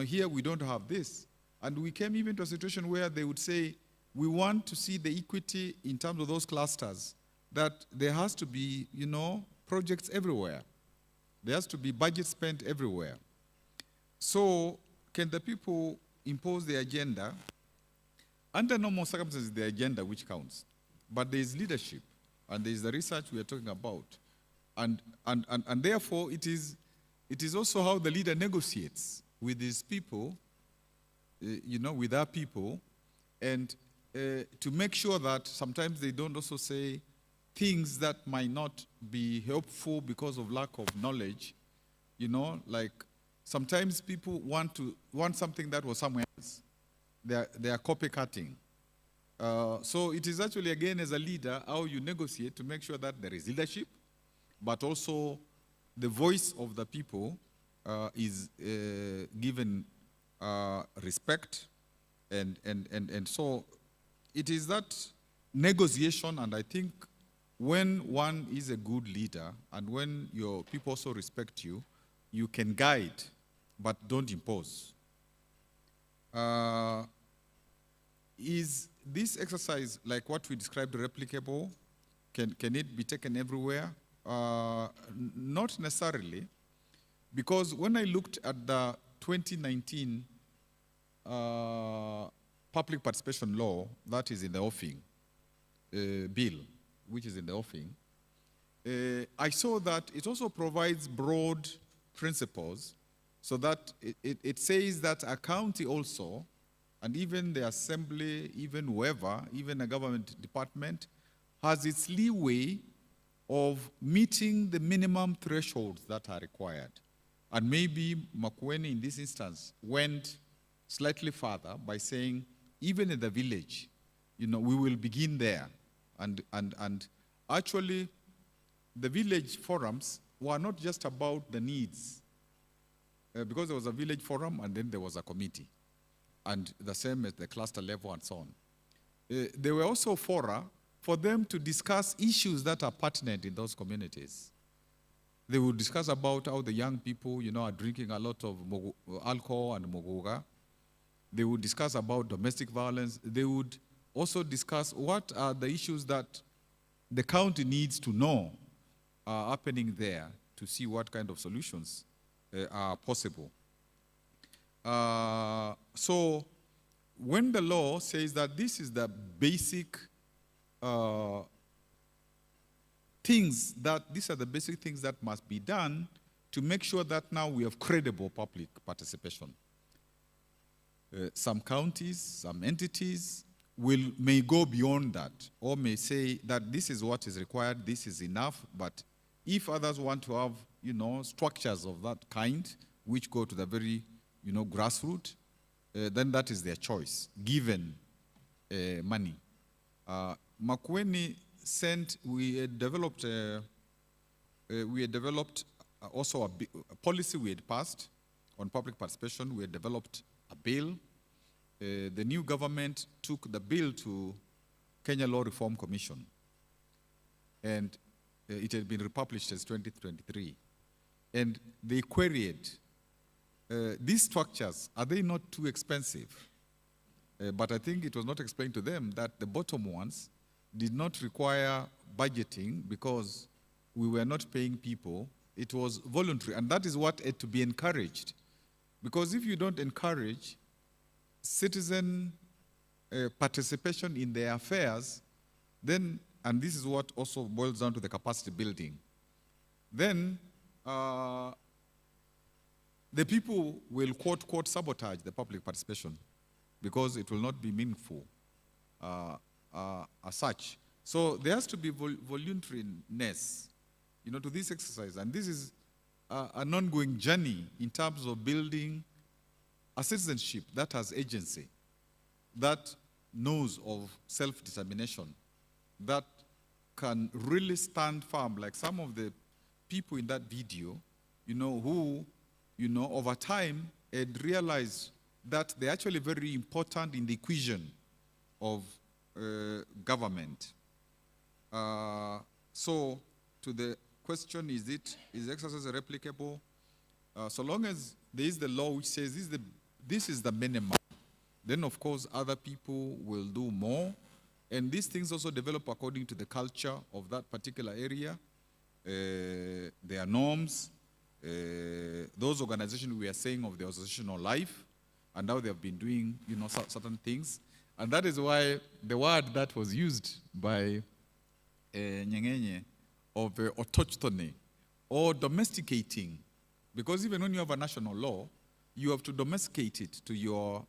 Here we don't have this. And we came even to a situation where they would say, we want to see the equity in terms of those clusters, that there has to be, projects everywhere. There has to be budget spent everywhere. So, can the people impose the agenda? Under normal circumstances, the agenda which counts. But there is leadership, and there is the research we are talking about. And therefore, it is also how the leader negotiates with his people, with our people, and to make sure that sometimes they don't also say things that might not be helpful because of lack of knowledge. Sometimes people want something that was somewhere else. They are copycatting. So it is actually, again, as a leader, how you negotiate to make sure that there is leadership, but also the voice of the people is given respect. And so it is that negotiation, and I think when one is a good leader and when your people also respect you, you can guide, but don't impose. Is this exercise, like what we described, replicable? Can it be taken everywhere? Not necessarily, because when I looked at the 2019 public participation law that is in the offing, bill, which is in the offing, I saw that it also provides broad principles, so that it says that a county also, and even the assembly, even whoever, even a government department, has its leeway of meeting the minimum thresholds that are required. And maybe Makueni in this instance went slightly further by saying, even in the village, we will begin there. And actually, the village forums were not just about the needs, because there was a village forum and then there was a committee, and the same at the cluster level and so on. There were also fora for them to discuss issues that are pertinent in those communities. They would discuss about how the young people, are drinking a lot of alcohol and mogoga. They would discuss about domestic violence. They would also discuss what are the issues that the county needs to know are happening there to see what kind of solutions are possible. So when the law says that this is the basic these are the basic things that must be done to make sure that now we have credible public participation. Some counties, some entities may go beyond that, or may say that this is what is required, this is enough, but if others want to have, structures of that kind, which go to the very, grassroots, then that is their choice, given money. Makueni we had developed also a policy we had passed on public participation. We had developed a bill. The new government took the bill to Kenya Law Reform Commission, and it had been republished as 2023. And they queried, these structures, are they not too expensive? But I think it was not explained to them that the bottom ones did not require budgeting because we were not paying people. It was voluntary, and that is what had to be encouraged. Because if you don't encourage citizen participation in their affairs, then, and this is what also boils down to the capacity building, then the people will quote sabotage the public participation because it will not be meaningful as such. So there has to be voluntariness, to this exercise, and this is an ongoing journey in terms of building a citizenship that has agency, that knows of self-determination, that can really stand firm, like some of the people in that video, who, over time had realized that they're actually very important in the equation of government. So to the question, is exercise replicable? So long as there is the law which says this is the minimum, then of course other people will do more. And these things also develop according to the culture of that particular area, their norms, those organizations we are saying of the organizational life, and how they have been doing, certain things. And that is why the word that was used by Nyengenye of autochthony, or domesticating, because even when you have a national law, you have to domesticate it to your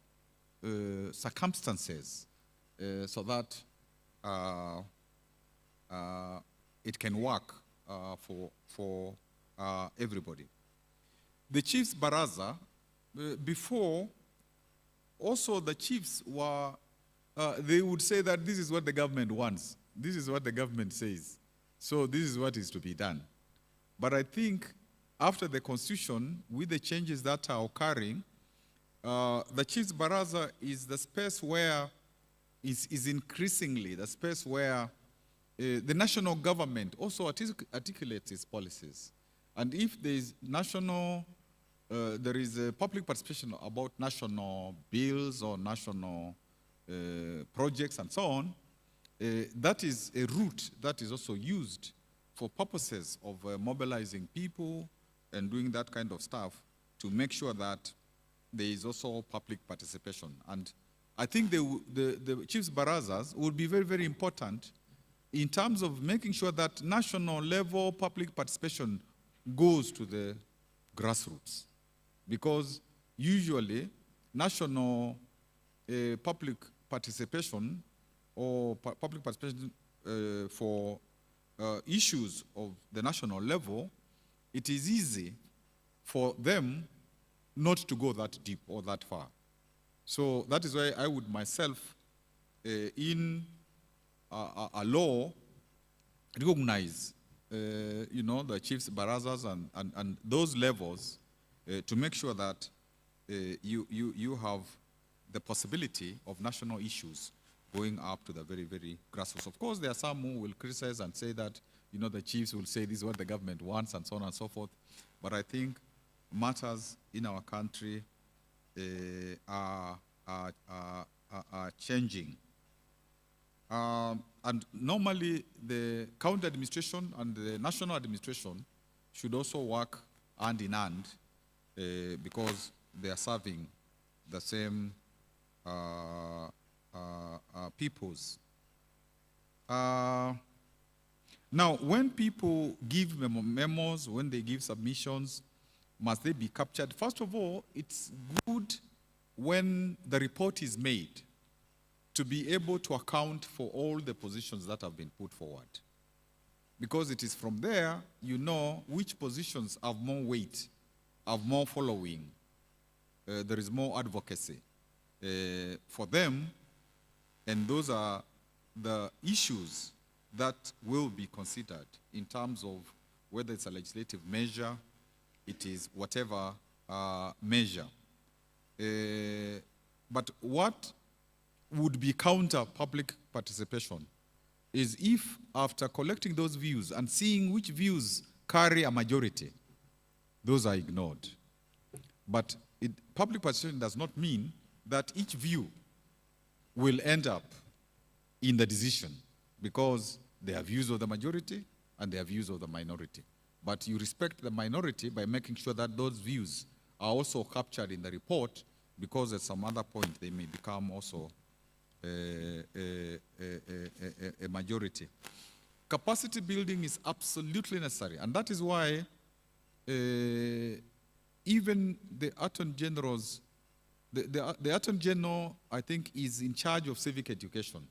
circumstances so that it can work for everybody. The Chiefs Baraza, before, also the chiefs were, they would say that this is what the government wants. This is what the government says. So this is what is to be done. But I think after the Constitution, with the changes that are occurring, the Chiefs Baraza is the space where, is increasingly the space where the national government also articulates its policies. And if there is there is a public participation about national bills or national projects and so on, that is a route that is also used for purposes of mobilizing people and doing that kind of stuff to make sure that there is also public participation. And I think the chief's barazas will be very, very important in terms of making sure that national level public participation goes to the grassroots. Because usually national public participation or public participation for issues of the national level, it is easy for them not to go that deep or that far. So that is why I would myself, in a law, recognize, the chiefs barazas and those levels to make sure that you have the possibility of national issues going up to the very, very grassroots. Of course, there are some who will criticize and say that, the chiefs will say this is what the government wants and so on and so forth. But I think matters in our country are changing. And normally, the county administration and the national administration should also work hand in hand because they are serving the same peoples. Now, when people give memos, when they give submissions, must they be captured? First of all, it's good when the report is made to be able to account for all the positions that have been put forward. Because it is from there you know which positions have more weight, have more following, there is more advocacy for them, and those are the issues that will be considered in terms of whether it's a legislative measure, it is whatever measure. But what would be counter public participation is if after collecting those views and seeing which views carry a majority, those are ignored. But public participation does not mean that each view will end up in the decision, because they are views of the majority and they are views of the minority. But you respect the minority by making sure that those views are also captured in the report, because at some other point they may become also a majority. Capacity building is absolutely necessary, and that is why even the Attorney General's, the Attorney General, I think, is in charge of civic education.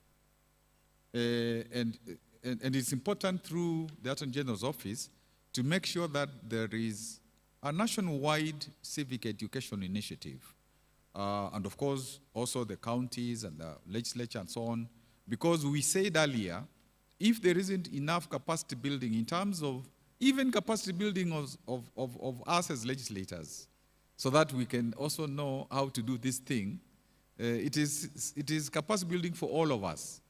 And it's important through the Attorney General's office to make sure that there is a nationwide civic education initiative. And of course, also the counties and the legislature and so on, because we said earlier, if there isn't enough capacity building in terms of even capacity building of us as legislators, so that we can also know how to do this thing, it is capacity building for all of us.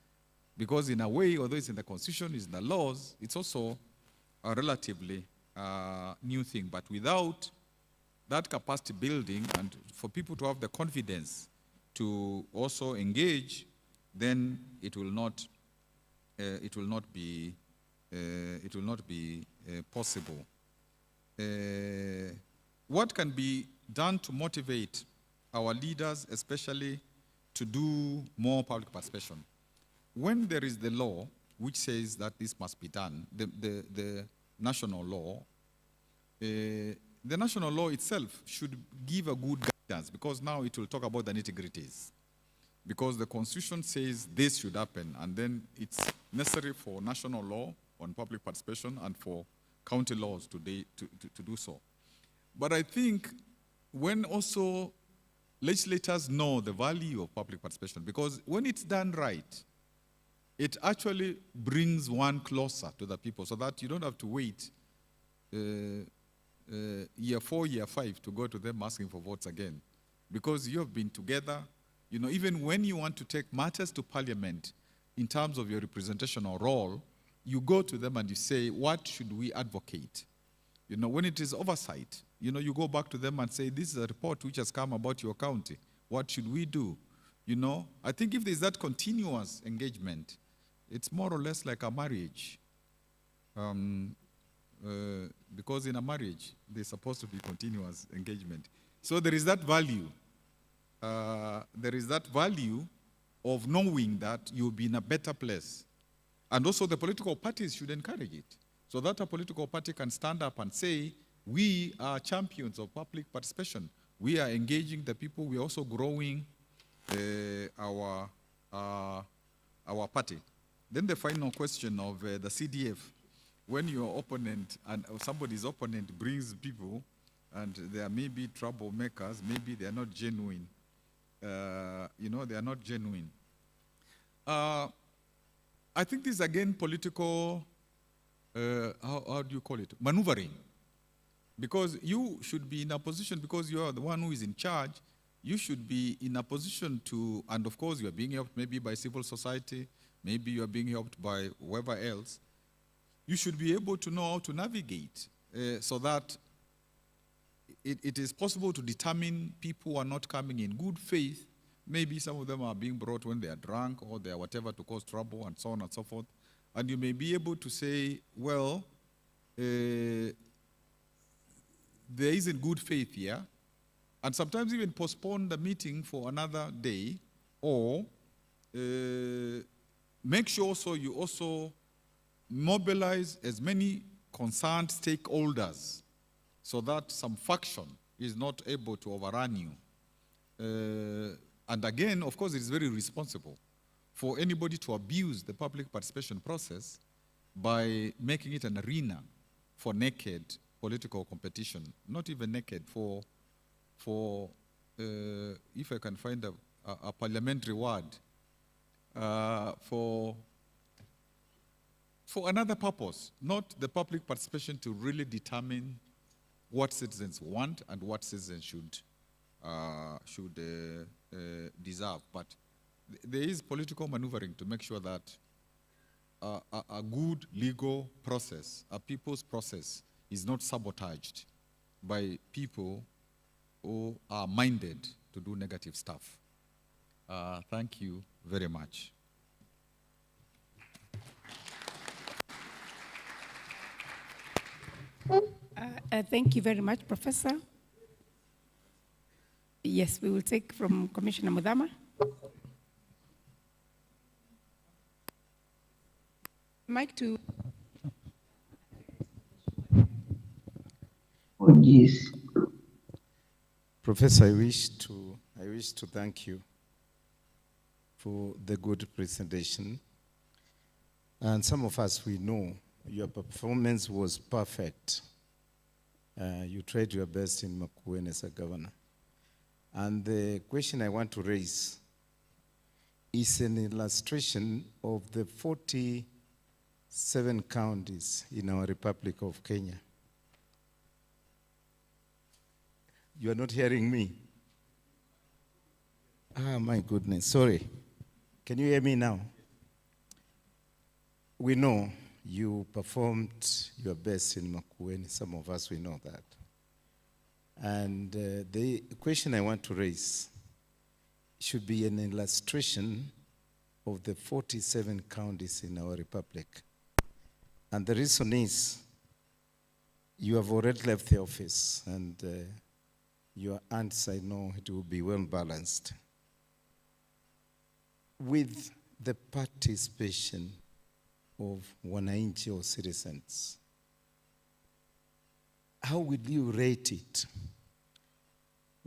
Because in a way, although it's in the Constitution, it's in the laws, it's also a relatively new thing. But without that capacity building and for people to have the confidence to also engage, then it will not be possible. What can be done to motivate our leaders, especially to do more public participation? When there is the law which says that this must be done, the national law, the national law itself should give a good guidance, because now it will talk about the nitty-gritties. Because the Constitution says this should happen, and then it's necessary for national law on public participation and for county laws to do so. But I think when also legislators know the value of public participation, because when it's done right, it actually brings one closer to the people, so that you don't have to wait year 4, year 5 to go to them asking for votes again. Because you have been together, even when you want to take matters to Parliament in terms of your representational role, you go to them and you say, what should we advocate? You know, when it is oversight, you know, you go back to them and say, this is a report which has come about your county. What should we do? You know, I think if there's that continuous engagement, it's more or less like a marriage. Because in a marriage, there's supposed to be continuous engagement. So there is that value. There is that value of knowing that you'll be in a better place. And also the political parties should encourage it, so that a political party can stand up and say, we are champions of public participation. We are engaging the people. We are also growing our party. Then the final question of the CDF. When your opponent or somebody's opponent brings people and there may be troublemakers, maybe they are not genuine. You know, they are not genuine. I think this is again political, how do you call it? Maneuvering. Because you should be in a position, because you are the one who is in charge, you should be in a position to, and of course you are being helped maybe by civil society, maybe you are being helped by whoever else. You should be able to know how to navigate so that it is possible to determine people who are not coming in good faith. Maybe some of them are being brought when they are drunk or they are whatever to cause trouble and so on and so forth. And you may be able to say, well, there isn't good faith here. And sometimes even postpone the meeting for another day, or make sure so you also mobilize as many concerned stakeholders so that some faction is not able to overrun you. And again, of course, it is very responsible for anybody to abuse the public participation process by making it an arena for naked political competition. Not even naked, for if I can find a parliamentary word, for another purpose, not the public participation to really determine what citizens want and what citizens should deserve. But there is political maneuvering to make sure that a good legal process, a people's process, is not sabotaged by people who are minded to do negative stuff. Thank you very much. Thank you very much, Professor. Yes, we will take from Commissioner Mudama. Mic to. Oh, yes. Professor, I wish to thank you for the good presentation. And some of us, we know your performance was perfect. You tried your best in Makueni as a governor. And the question I want to raise is an illustration of the 47 counties in our Republic of Kenya. You are not hearing me? Ah, my goodness, sorry. Can you hear me now? We know you performed your best in Makueni. Some of us, we know that. And the question I want to raise should be an illustration of the 47 counties in our republic. And the reason is, you have already left the office, and your answer, I know it will be well balanced. With the participation of wananchi or citizens, how will you rate it?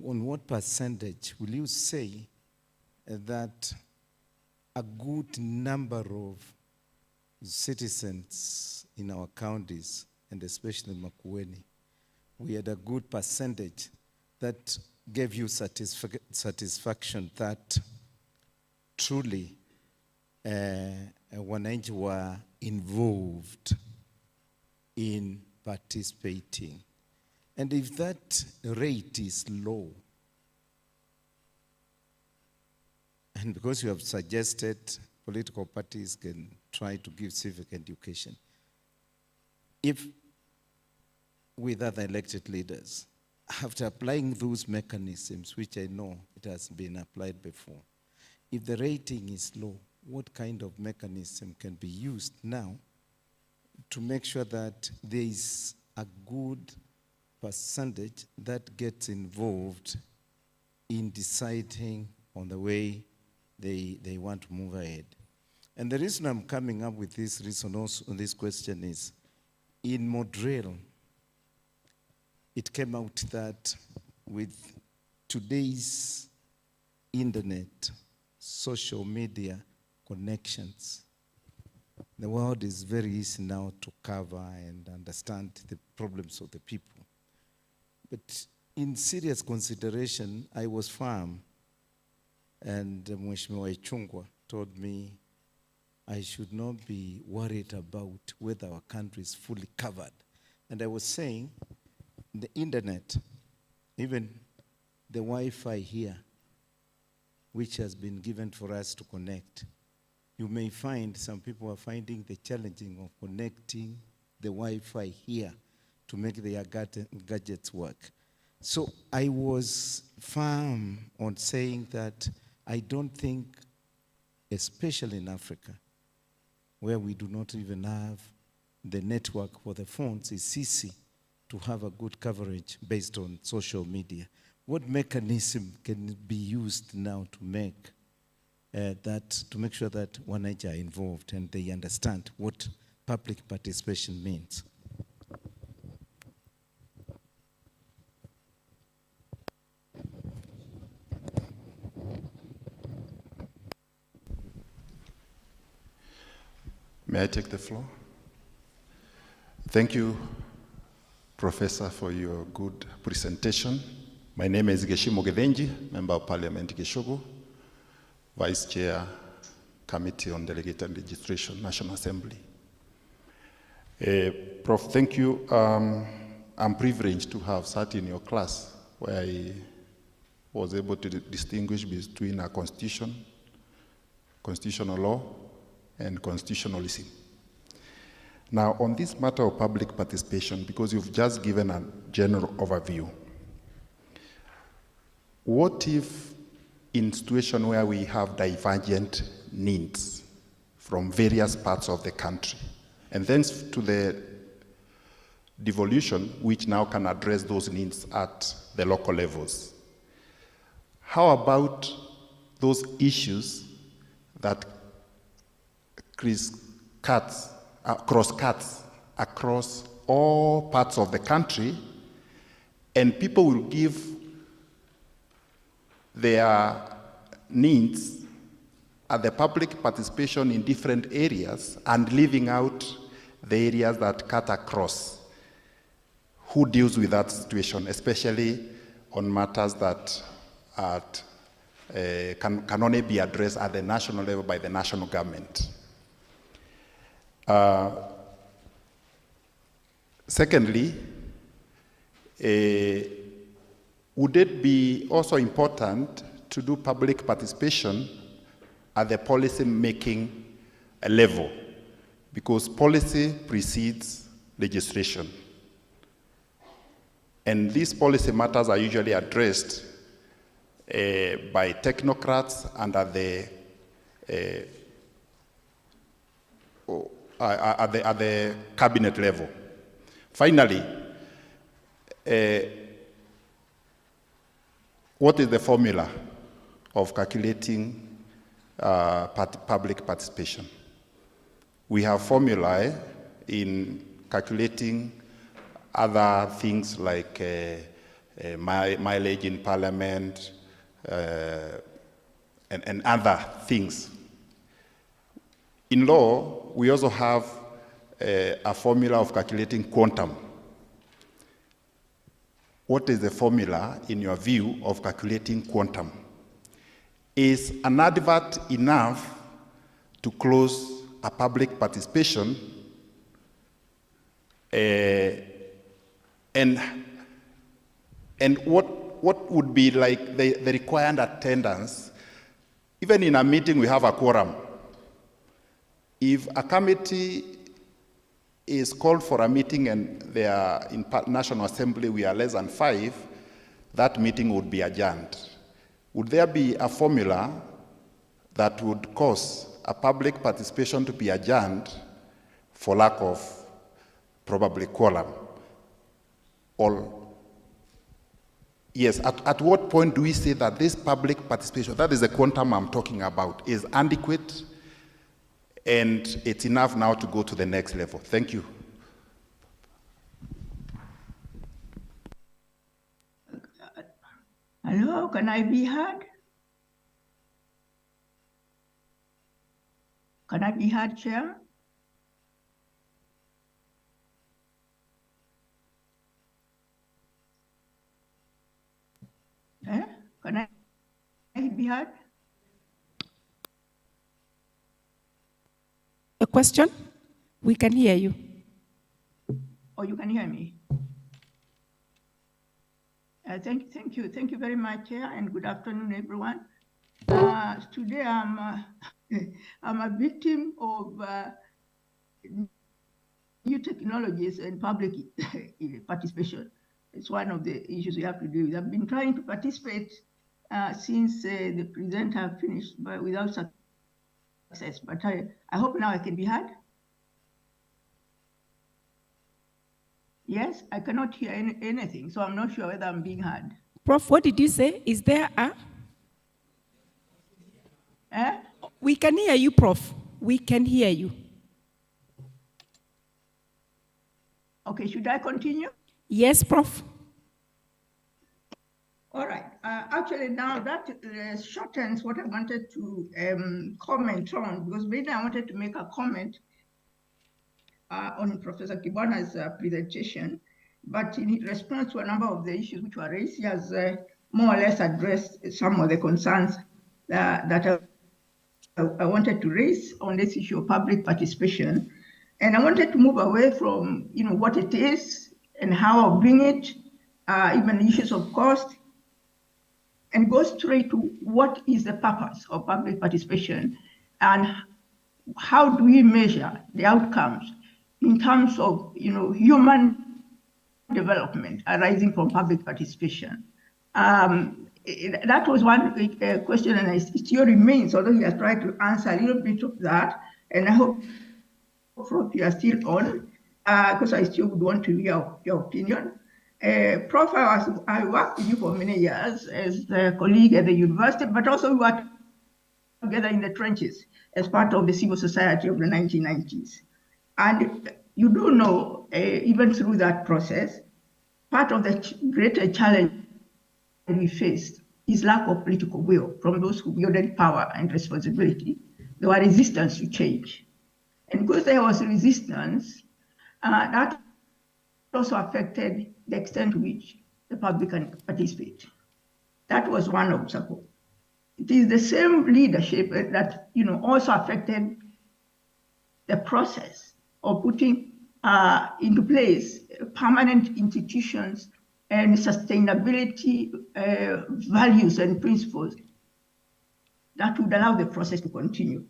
On what percentage will you say that a good number of citizens in our counties, and especially Makueni, we had a good percentage that gave you satisfaction that truly wananchi were involved in participating? And if that rate is low, and because you have suggested political parties can try to give civic education. If, with other elected leaders, after applying those mechanisms, which I know it has been applied before, if the rating is low, what kind of mechanism can be used now to make sure that there is a good percentage that gets involved in deciding on the way they want to move ahead? And the reason I'm coming up with this reason also on this question is, in Montreal, it came out that with today's internet, social media connections, the world is very easy now to cover and understand the problems of the people. But in serious consideration, I was firm, and Mheshimiwa Ichung'wah told me I should not be worried about whether our country is fully covered. And I was saying, the internet, even the Wi-Fi here, which has been given for us to connect, you may find some people are finding the challenging of connecting the Wi-Fi here to make their gadgets work. So I was firm on saying that I don't think, especially in Africa, where we do not even have the network for the phones, it's easy to have a good coverage based on social media. What mechanism can be used now to make to make sure that wananchi are involved and they understand what public participation means? May I take the floor? Thank you, Professor, for your good presentation. My name is Geshimo Gedenji, Member of Parliament Geshogo, Vice Chair, Committee on Delegated Legislation, National Assembly. Prof, thank you. I'm privileged to have sat in your class where I was able to distinguish between a constitution, constitutional law, and constitutionalism. Now, on this matter of public participation, because you've just given a general overview, what if in situation where we have divergent needs from various parts of the country, and then to the devolution, which now can address those needs at the local levels? How about those issues that cross-cuts across all parts of the country, and people will give their needs at the public participation in different areas and leaving out the areas that cut across? Who deals with that situation, especially on matters that can only be addressed at the national level by the national government? Secondly, would it be also important to do public participation at the policy making level? Because policy precedes legislation. And these policy matters are usually addressed by technocrats and at the cabinet level. Finally, what is the formula of calculating public participation? We have formulae in calculating other things like mileage in parliament and other things. In law, we also have a formula of calculating quantum. What is the formula, in your view, of calculating quantum? Is an advert enough to close a public participation? And what would be like the required attendance? Even in a meeting, we have a quorum. If a committee is called for a meeting and they are in National Assembly, we are less than 5, that meeting would be adjourned. Would there be a formula that would cause a public participation to be adjourned for lack of probably quorum? Or, yes, at what point do we say that this public participation, that is the quantum I'm talking about, is adequate and it's enough now to go to the next level? Thank you. Hello, can I be heard? Can I be heard, Chair? Can I be heard? A question? We can hear you. Oh, you can hear me? Thank you very much, Chair, and good afternoon, everyone. Today I'm a victim of new technologies and public participation. It's one of the issues we have to deal with. I've been trying to participate since the presenter finished, but without success. But I hope now I can be heard. Yes, I cannot hear anything, so I'm not sure whether I'm being heard. Prof, what did you say? Is there a? We can hear you, Prof. We can hear you. Okay, should I continue? Yes, Prof. All right. Actually, now that shortens what I wanted to comment on, because maybe I wanted to make a comment on Professor Kibwana's presentation, but in response to a number of the issues which were raised, he has more or less addressed some of the concerns that I wanted to raise on this issue of public participation. And I wanted to move away from what it is and how of doing it, even issues of cost, and go straight to what is the purpose of public participation and how do we measure the outcomes in terms of human development arising from public participation. That was one question, and it still remains, although he has tried to answer a little bit of that, and I hope you are still on, because I still would want to hear your opinion. Prof, I worked with you for many years as a colleague at the university, but also we worked together in the trenches as part of the civil society of the 1990s. And you do know, even through that process, part of the greater challenge we faced is lack of political will from those who wielded power and responsibility. There were resistance to change. And because there was resistance, that also affected the extent to which the public can participate. That was one obstacle. It is the same leadership that also affected the process of putting into place permanent institutions and sustainability values and principles that would allow the process to continue.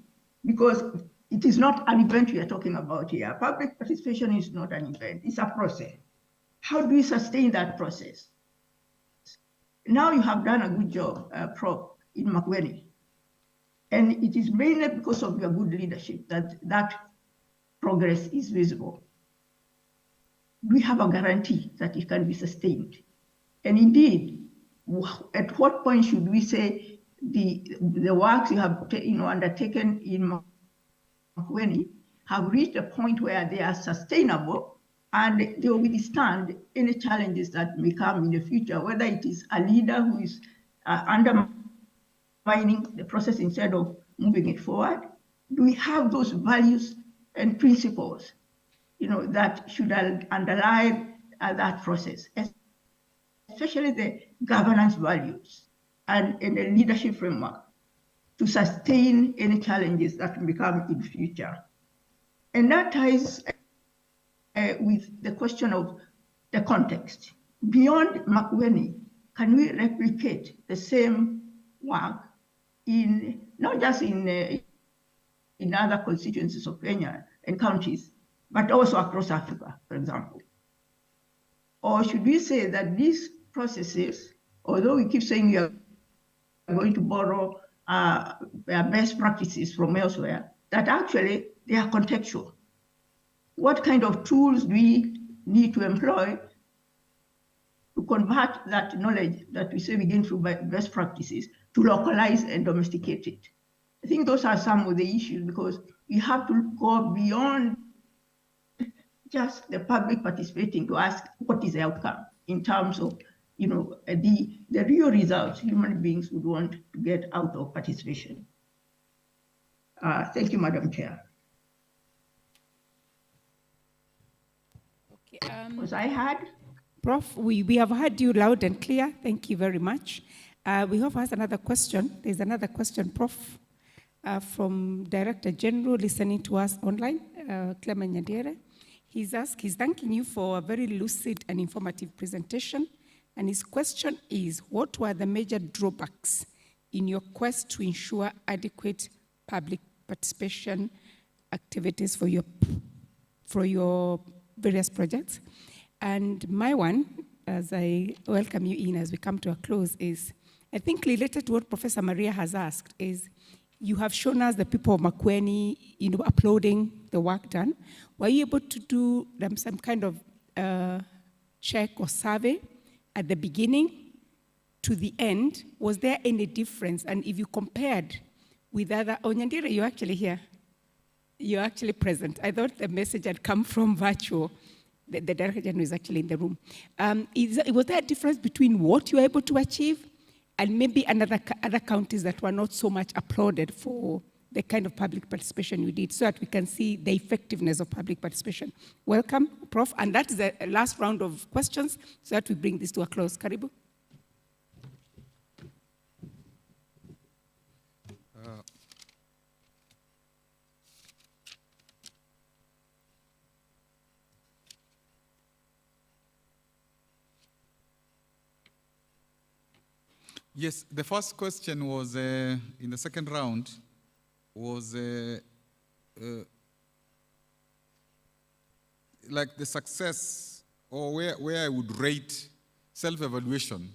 Because it is not an event we are talking about here. Public participation is not an event, it's a process. How do we sustain that process? Now you have done a good job, Prof, in Makueni. And it is mainly because of your good leadership that progress is visible. We have a guarantee that it can be sustained. And indeed, at what point should we say the works you have undertaken in Makueni have reached a point where they are sustainable and they will withstand any challenges that may come in the future, whether it is a leader who is undermining the process instead of moving it forward? Do we have those values and principles that should underlie that process, especially the governance values and the leadership framework to sustain any challenges that may come in the future? And that ties with the question of the context. Beyond Makueni, can we replicate the same work not just in in other constituencies of Kenya and counties, but also across Africa, for example? Or should we say that these processes, although we keep saying we are going to borrow best practices from elsewhere, that actually they are contextual? What kind of tools do we need to employ to convert that knowledge that we say we gain through best practices to localize and domesticate it? I think those are some of the issues, because you have to go beyond just the public participating to ask what is the outcome in terms of, you know, the real results human beings would want to get out of participation. Thank you, Madam Chair. Okay, was I heard? Prof, we have heard you loud and clear. Thank you very much. We have asked another question. There's another question, Prof, from Director General listening to us online, Clement Nyandere. He's thanking you for a very lucid and informative presentation. And his question is, what were the major drawbacks in your quest to ensure adequate public participation activities for your various projects? And my one, as I welcome you in as we come to a close, is, I think related to what Professor Maria has asked, is you have shown us the people of Makueni, you know, uploading the work done. Were you able to do them some kind of check or survey at the beginning to the end? Was there any difference? And if you compared with other, oh, Nyandira, you're actually here. You're actually present. I thought the message had come from virtual. The Director General is actually in the room. Was there a difference between what you were able to achieve and maybe other counties that were not so much applauded for the kind of public participation you did, so that we can see the effectiveness of public participation? Welcome, Prof. And that is the last round of questions, so that we bring this to a close. Karibu. Yes, the first question was, in the second round, was like the success, or where I would rate self-evaluation,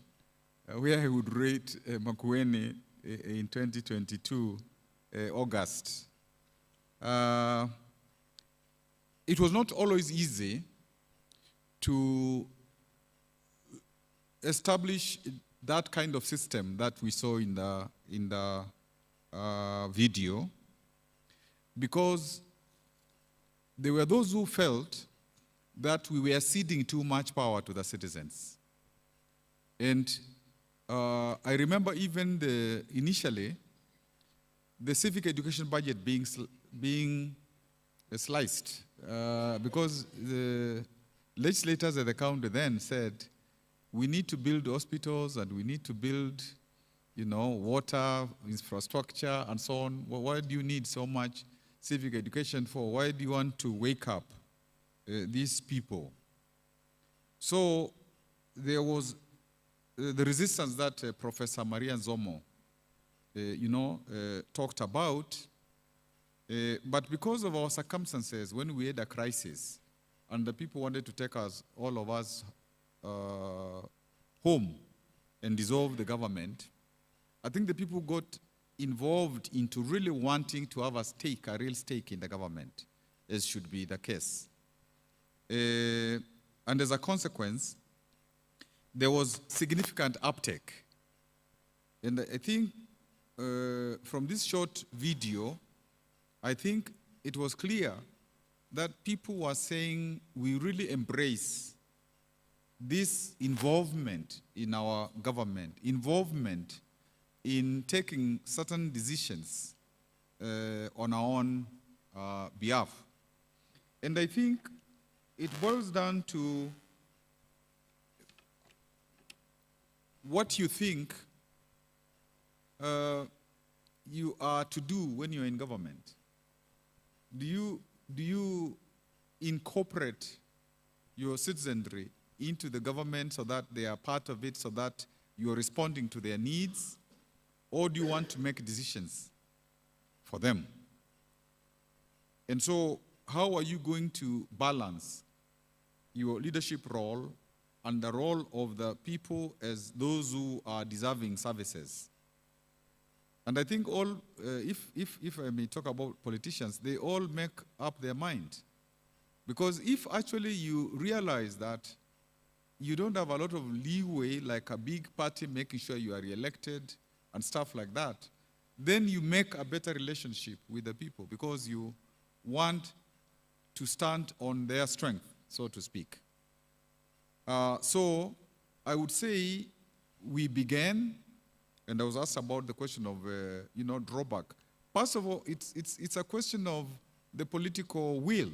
where I would rate Makueni in 2022, August. It was not always easy to establish that kind of system that we saw in the video, because there were those who felt that we were ceding too much power to the citizens. And I remember even initially the civic education budget being sliced, because the legislators at the county then said, we need to build hospitals and we need to build, you know, water, infrastructure, and so on. Well, why do you need so much civic education for? Why do you want to wake up these people? So there was the resistance that Professor Maria Nzomo, talked about. But because of our circumstances, when we had a crisis and the people wanted to take us, all of us, home and dissolve the government, I think the people got involved into really wanting to have a real stake in the government, as should be the case. And as a consequence, there was significant uptake. And I think from this short video, I think it was clear that people were saying we really embrace this involvement in our government, involvement in taking certain decisions on our own behalf. And I think it boils down to what you think you are to do when you're in government. Do you incorporate your citizenry into the government so that they are part of it, so that you're responding to their needs? Or do you want to make decisions for them? And so how are you going to balance your leadership role and the role of the people as those who are deserving services? And I think all, if I may talk about politicians, they all make up their mind. Because if actually you realize that you don't have a lot of leeway, like a big party making sure you are re-elected and stuff like that, then you make a better relationship with the people because you want to stand on their strength, so to speak. So I would say we began, and I was asked about the question of, drawback. First of all, it's a question of the political will.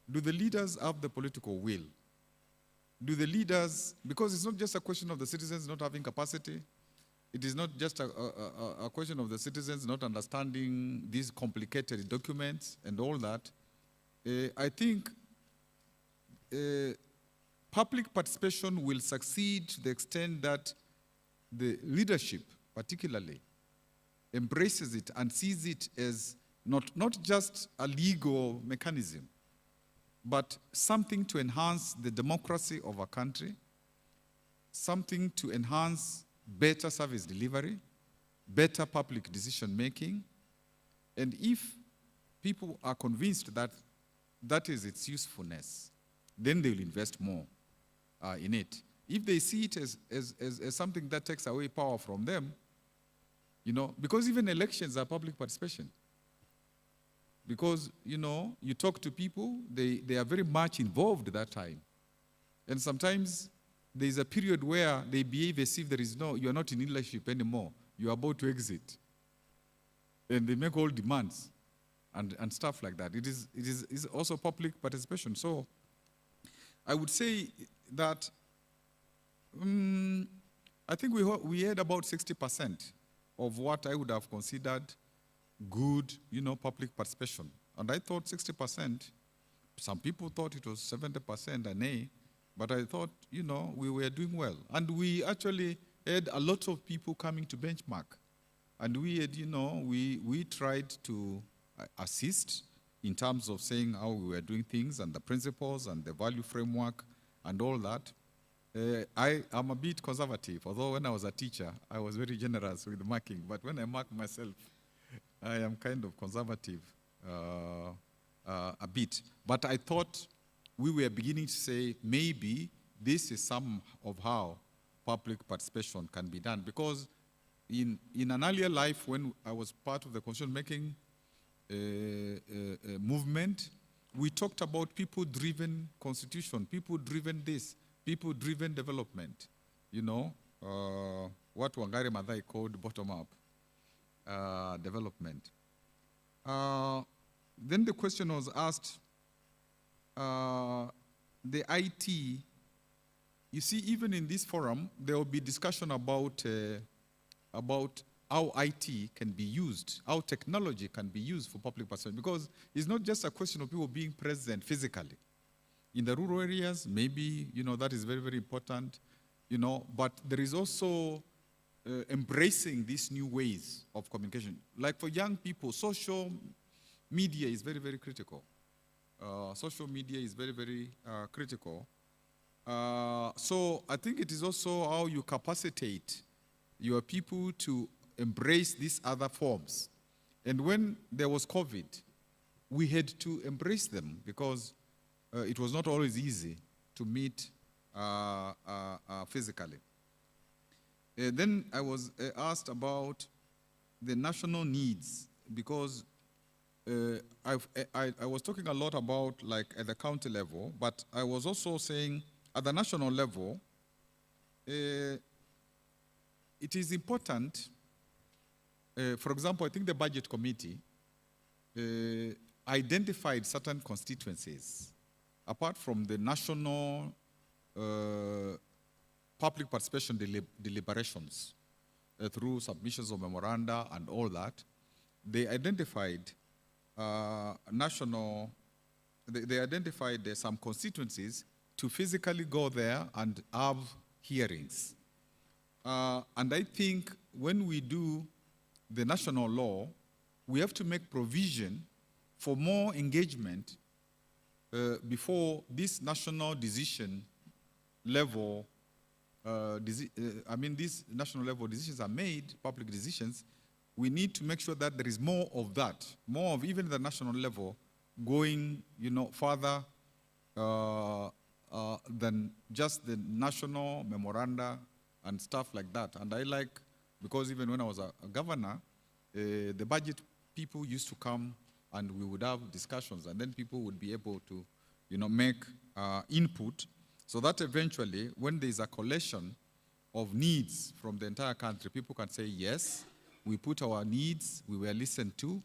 Do the leaders have the political will? Do the leaders, because it's not just a question of the citizens not having capacity, it is not just a question of the citizens not understanding these complicated documents and all that. I think public participation will succeed to the extent that the leadership, particularly, embraces it and sees it as not just a legal mechanism, but something to enhance the democracy of a country, something to enhance better service delivery, better public decision making. And if people are convinced that that is its usefulness, then they will invest more in it. If they see it as something that takes away power from them, because even elections are public participation. Because, you talk to people, they are very much involved at that time. And sometimes there is a period where they behave as if you are not in leadership anymore. You are about to exit. And they make all demands and stuff like that. It is also public participation. So I would say that I think we had about 60% of what I would have considered good, public participation. And I thought 60%, some people thought it was 70% an A, but I thought, we were doing well. And we actually had a lot of people coming to benchmark. And we had, we tried to assist in terms of saying how we were doing things and the principles and the value framework and all that. I am a bit conservative, although when I was a teacher, I was very generous with marking. But when I mark myself, I am kind of conservative a bit. But I thought we were beginning to say maybe this is some of how public participation can be done. Because in an earlier life, when I was part of the constitution-making movement, we talked about people-driven constitution, people-driven this, people-driven development. What Wangari Maathai called bottom-up development. Then the question was asked, the IT, you see, even in this forum, there will be discussion about how IT can be used, how technology can be used for public participation, because it's not just a question of people being present physically. In the rural areas, maybe, that is very, very important, but there is also embracing these new ways of communication. Like for young people, social media is very, very critical. Social media is very, very critical. So I think it is also how you capacitate your people to embrace these other forms. And when there was COVID, we had to embrace them because it was not always easy to meet physically. Then I was asked about the national needs because I was talking a lot about like at the county level, but I was also saying at the national level, it is important. For example, I think the budget committee identified certain constituencies apart from the national public participation deliberations through submissions of memoranda and all that. They identified they identified some constituencies to physically go there and have hearings. And I think when we do the national law, we have to make provision for more engagement before this national decision level, these national level decisions are made, public decisions. We need to make sure that there is more of that, more of even the national level going, further than just the national memoranda and stuff like that. And I like, because even when I was a governor, the budget people used to come and we would have discussions, and then people would be able to, make input, so that eventually, when there's a collation of needs from the entire country, people can say, yes, we put our needs, we were listened to,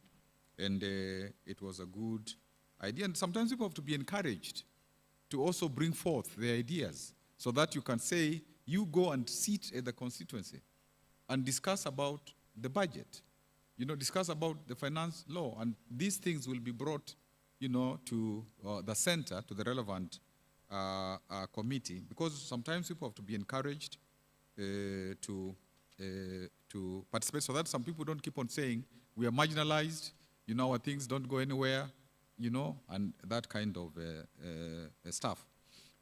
and it was a good idea. And sometimes people have to be encouraged to also bring forth their ideas, so that you can say, you go and sit at the constituency and discuss about the budget, discuss about the finance law, and these things will be brought, to the center, to the relevant committee, because sometimes people have to be encouraged to participate, so that some people don't keep on saying, we are marginalized, our things don't go anywhere, and that kind of stuff.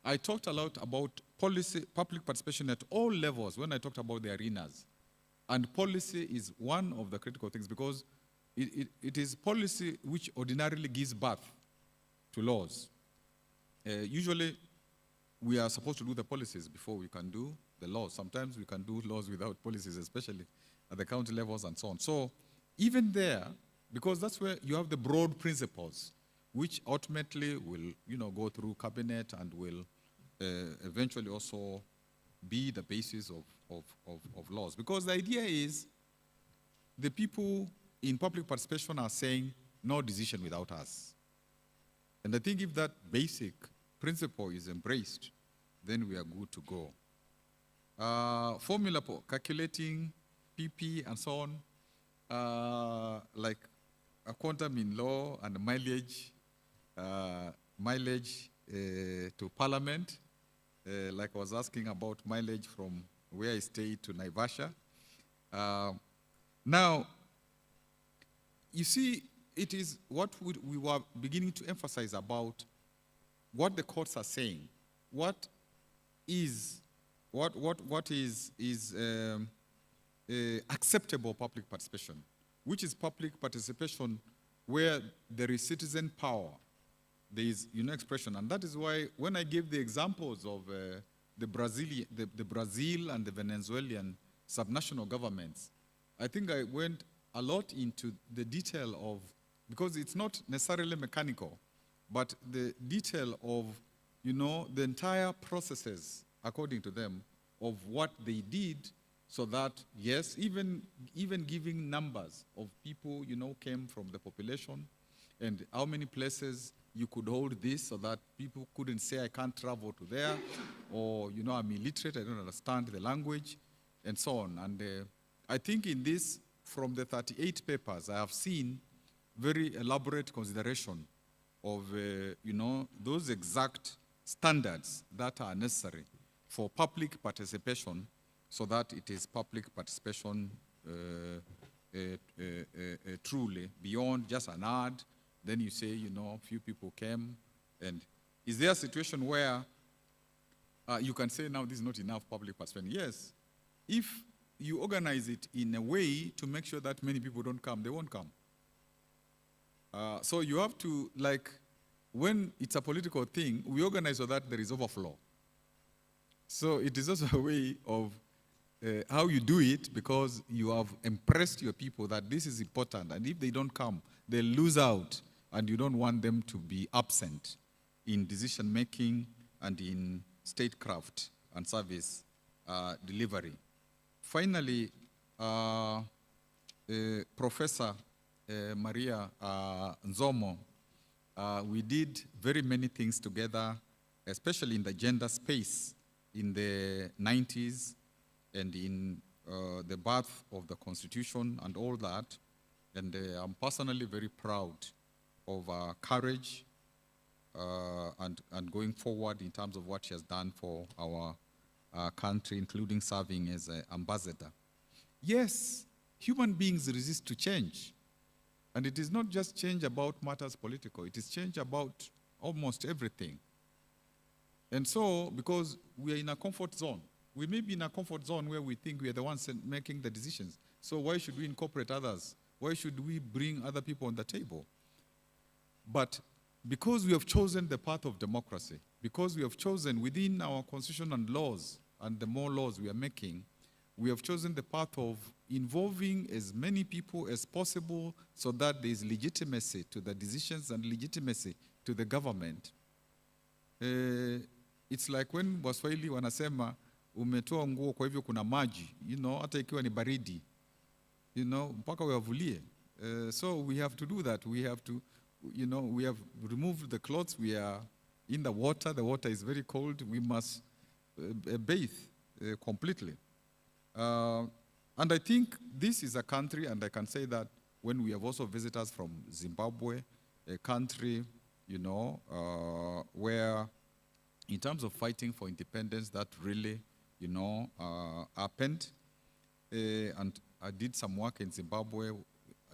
I talked a lot about policy, public participation at all levels when I talked about the arenas. And policy is one of the critical things, because it is policy which ordinarily gives birth to laws. Usually, we are supposed to do the policies before we can do the laws. Sometimes we can do laws without policies, especially at the county levels and so on. So even there, because that's where you have the broad principles, which ultimately will go through cabinet and will eventually also be the basis of laws. Because the idea is the people in public participation are saying no decision without us. And I think if that basic principle is embraced, then we are good to go. Formula for calculating PP and so on, like a quantum in law and mileage, to Parliament, like I was asking about mileage from where I stayed to Naivasha. Now, you see, it is what we were beginning to emphasize about what the courts are saying. What is acceptable public participation? Which is public participation where there is citizen power, there is expression, and that is why when I gave the examples of the Brazil and the Venezuelan subnational governments, I think I went a lot into the detail of, because it's not necessarily mechanical, but the detail of the entire processes according to them of what they did, so that yes, even giving numbers of people came from the population, and how many places you could hold this, so that people couldn't say I can't travel to there, or I'm illiterate, I don't understand the language, and so on. And I think in this, from the 38 papers, I have seen very elaborate consideration of those exact standards that are necessary for public participation, so that it is public participation truly beyond just an ad. Then you say, few people came, and is there a situation where you can say, now this is not enough public participation? Yes, if you organize it in a way to make sure that many people don't come, they won't come. So you have to, like, when it's a political thing, we organize so that there is overflow. So it is also a way of how you do it, because you have impressed your people that this is important, and if they don't come, they'll lose out, and you don't want them to be absent in decision making and in statecraft and service delivery. Finally, Professor Maria Nzomo, we did very many things together, especially in the gender space in the 90s and in the birth of the Constitution and all that. And I'm personally very proud of her courage and going forward in terms of what she has done for our country, including serving as an ambassador. Yes, human beings resist to change. And it is not just change about matters political, it is change about almost everything. And so, because we are in a comfort zone, we may be in a comfort zone where we think we are the ones making the decisions. So why should we incorporate others? Why should we bring other people on the table? But because we have chosen the path of democracy, because we have chosen within our constitution and laws, and the more laws we are making, we have chosen the path of involving as many people as possible so that there is legitimacy to the decisions and legitimacy to the government. It's like when Waswahili wanasema umetoa nguo kwa hivyo kuna maji, hata ikiwa ni baridi, mpaka uyavulie. So we have to do that. We have to, we have removed the clothes. We are in the water is very cold. We must bathe completely. And I think this is a country, and I can say that when we have also visitors from Zimbabwe, a country, where in terms of fighting for independence, that really, happened. And I did some work in Zimbabwe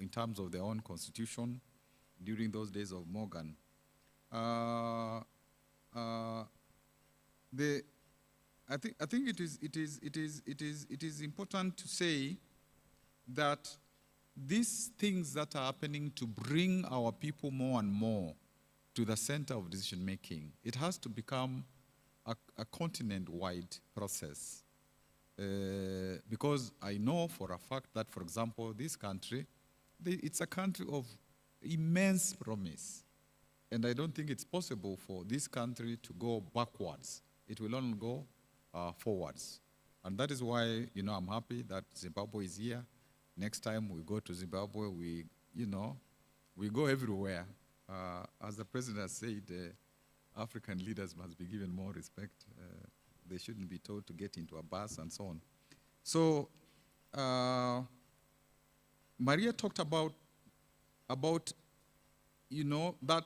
in terms of their own constitution during those days of Morgan. I think it is important to say that these things that are happening to bring our people more and more to the center of decision making, it has to become a continent-wide process. Because I know for a fact that, for example, this country, it's a country of immense promise. And I don't think it's possible for this country to go backwards. It will only go forwards. And that is why, I'm happy that Zimbabwe is here. Next time we go to Zimbabwe, we go everywhere. As the president said, African leaders must be given more respect. They shouldn't be told to get into a bus and so on. So, Maria talked about that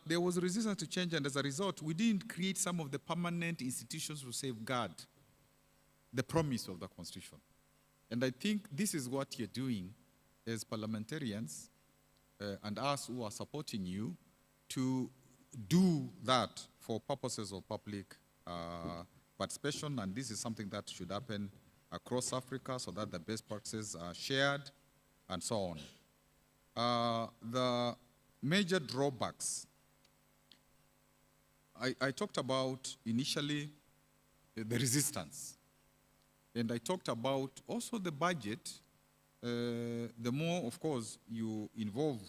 there was resistance to change, and as a result, we didn't create some of the permanent institutions to safeguard the promise of the Constitution. And I think this is what you're doing as parliamentarians and us who are supporting you to do that for purposes of public participation, and this is something that should happen across Africa so that the best practices are shared and so on. The major drawbacks, I talked about initially the resistance, and I talked about also the budget. The more, of course, you involve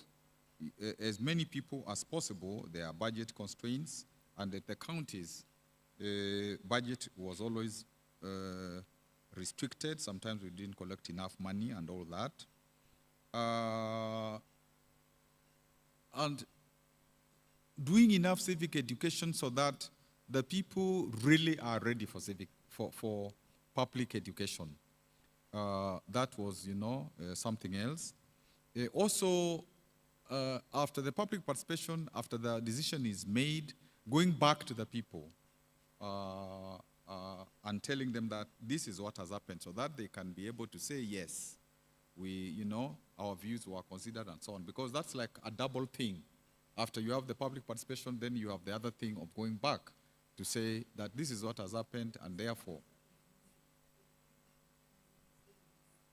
as many people as possible, there are budget constraints, and at the counties, budget was always restricted. Sometimes we didn't collect enough money and all that. And doing enough civic education so that the people really are ready for public education. That was, something else. Also, after the public participation, after the decision is made, going back to the people and telling them that this is what has happened so that they can be able to say, yes, our views were considered and so on. Because that's like a double thing. After you have the public participation, then you have the other thing of going back to say that this is what has happened, and therefore,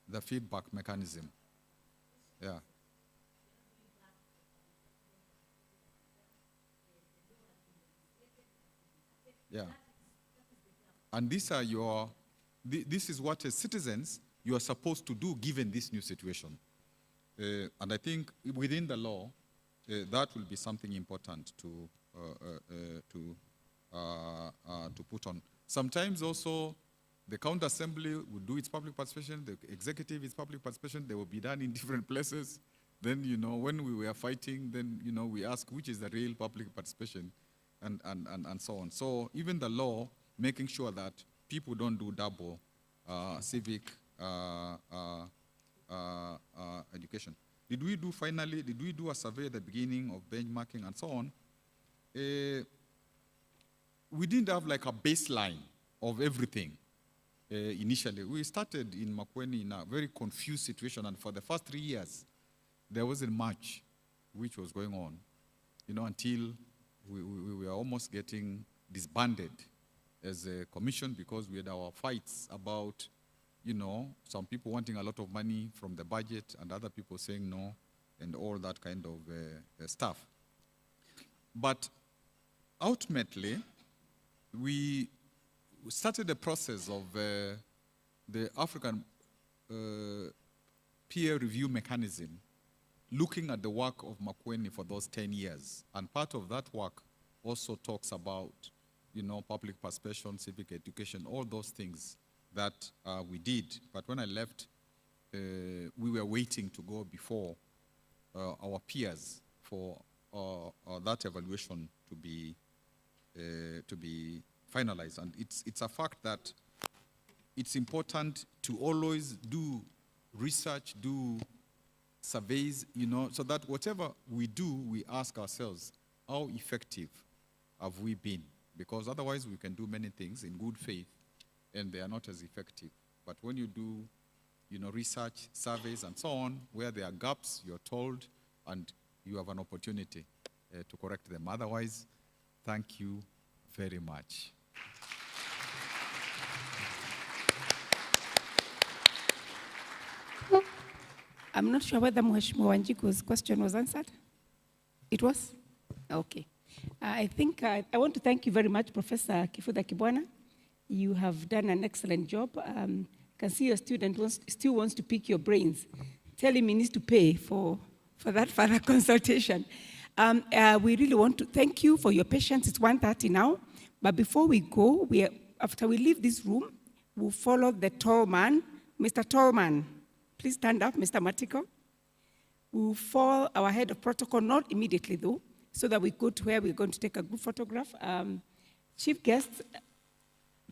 the feedback mechanism. Yeah. Yeah. And these are this is what as citizens you are supposed to do given this new situation. And I think within the law, that will be something important to put on. Sometimes also, the county assembly will do its public participation, the executive its public participation, they will be done in different places. Then, when we were fighting, then, we ask which is the real public participation and so on. So even the law, making sure that people don't do double civic education. Did we do a survey at the beginning of benchmarking and so on? We didn't have like a baseline of everything. Initially, we started in Makueni in a very confused situation, and for the first 3 years, there wasn't much. which was going on, until we were almost getting disbanded as a commission because we had our fights about, some people wanting a lot of money from the budget and other people saying no and all that kind of stuff. But ultimately, we started the process of the African peer review mechanism, looking at the work of Makueni for those 10 years. And part of that work also talks about, public participation, civic education, all those things that we did. But when I left, we were waiting to go before our peers for that evaluation to be finalized. And it's a fact that it's important to always do research, do surveys, so that whatever we do, we ask ourselves, how effective have we been? Because otherwise we can do many things in good faith and they are not as effective. But when you do, research, surveys and so on, where there are gaps, you're told, and you have an opportunity to correct them. Otherwise, thank you very much. I'm not sure whether Mheshimiwa Wanjiku's question was answered. It was? Okay. I think I want to thank you very much, Professor Kifudha Kibwana. You have done an excellent job. Can see your student still wants to pick your brains. Tell him he needs to pay for that further consultation. We really want to thank you for your patience. It's 1:30 now. But before we go, after we leave this room, we'll follow the tall man. Mr. Tallman, please stand up, Mr. Matiko. We'll follow our head of protocol, not immediately though, so that we go to where we're going to take a group photograph. Chief guest,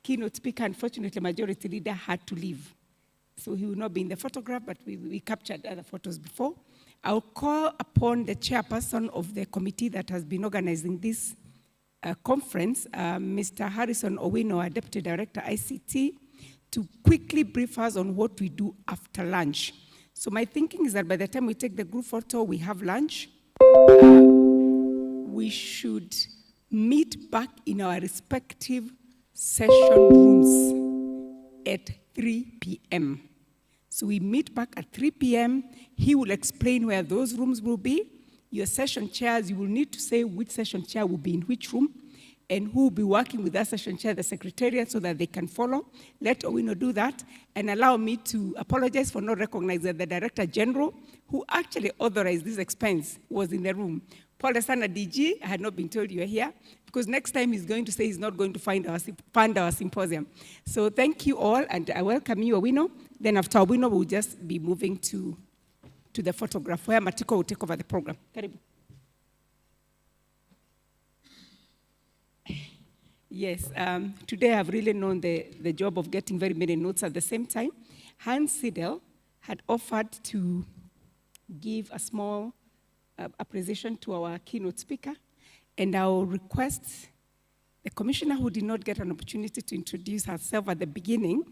keynote speaker, unfortunately, majority leader had to leave. So he will not be in the photograph, but we captured other photos before. I'll call upon the chairperson of the committee that has been organizing this conference, Mr. Harrison Owino, our Deputy Director, ICT, to quickly brief us on what we do after lunch. So my thinking is that by the time we take the group photo, we have lunch. We should meet back in our respective session rooms at 3 p.m. So we meet back at 3 p.m. He will explain where those rooms will be. Your session chairs, you will need to say which session chair will be in which room and who will be working with that session chair, the secretariat, so that they can follow. Let Owino do that, and allow me to apologize for not recognizing the Director General, who actually authorized this expense, was in the room. Paul Esana DG, I had not been told you are here, because next time he's going to say he's not going to fund our symposium. So thank you all, and I welcome you, Owino. Then after Owino, we'll just be moving to the photograph, where Matiko will take over the program. Karibu. Yes, today I've really known the job of getting very many notes at the same time. Hans Siedel had offered to give a small appreciation to our keynote speaker, and I'll request the commissioner who did not get an opportunity to introduce herself at the beginning,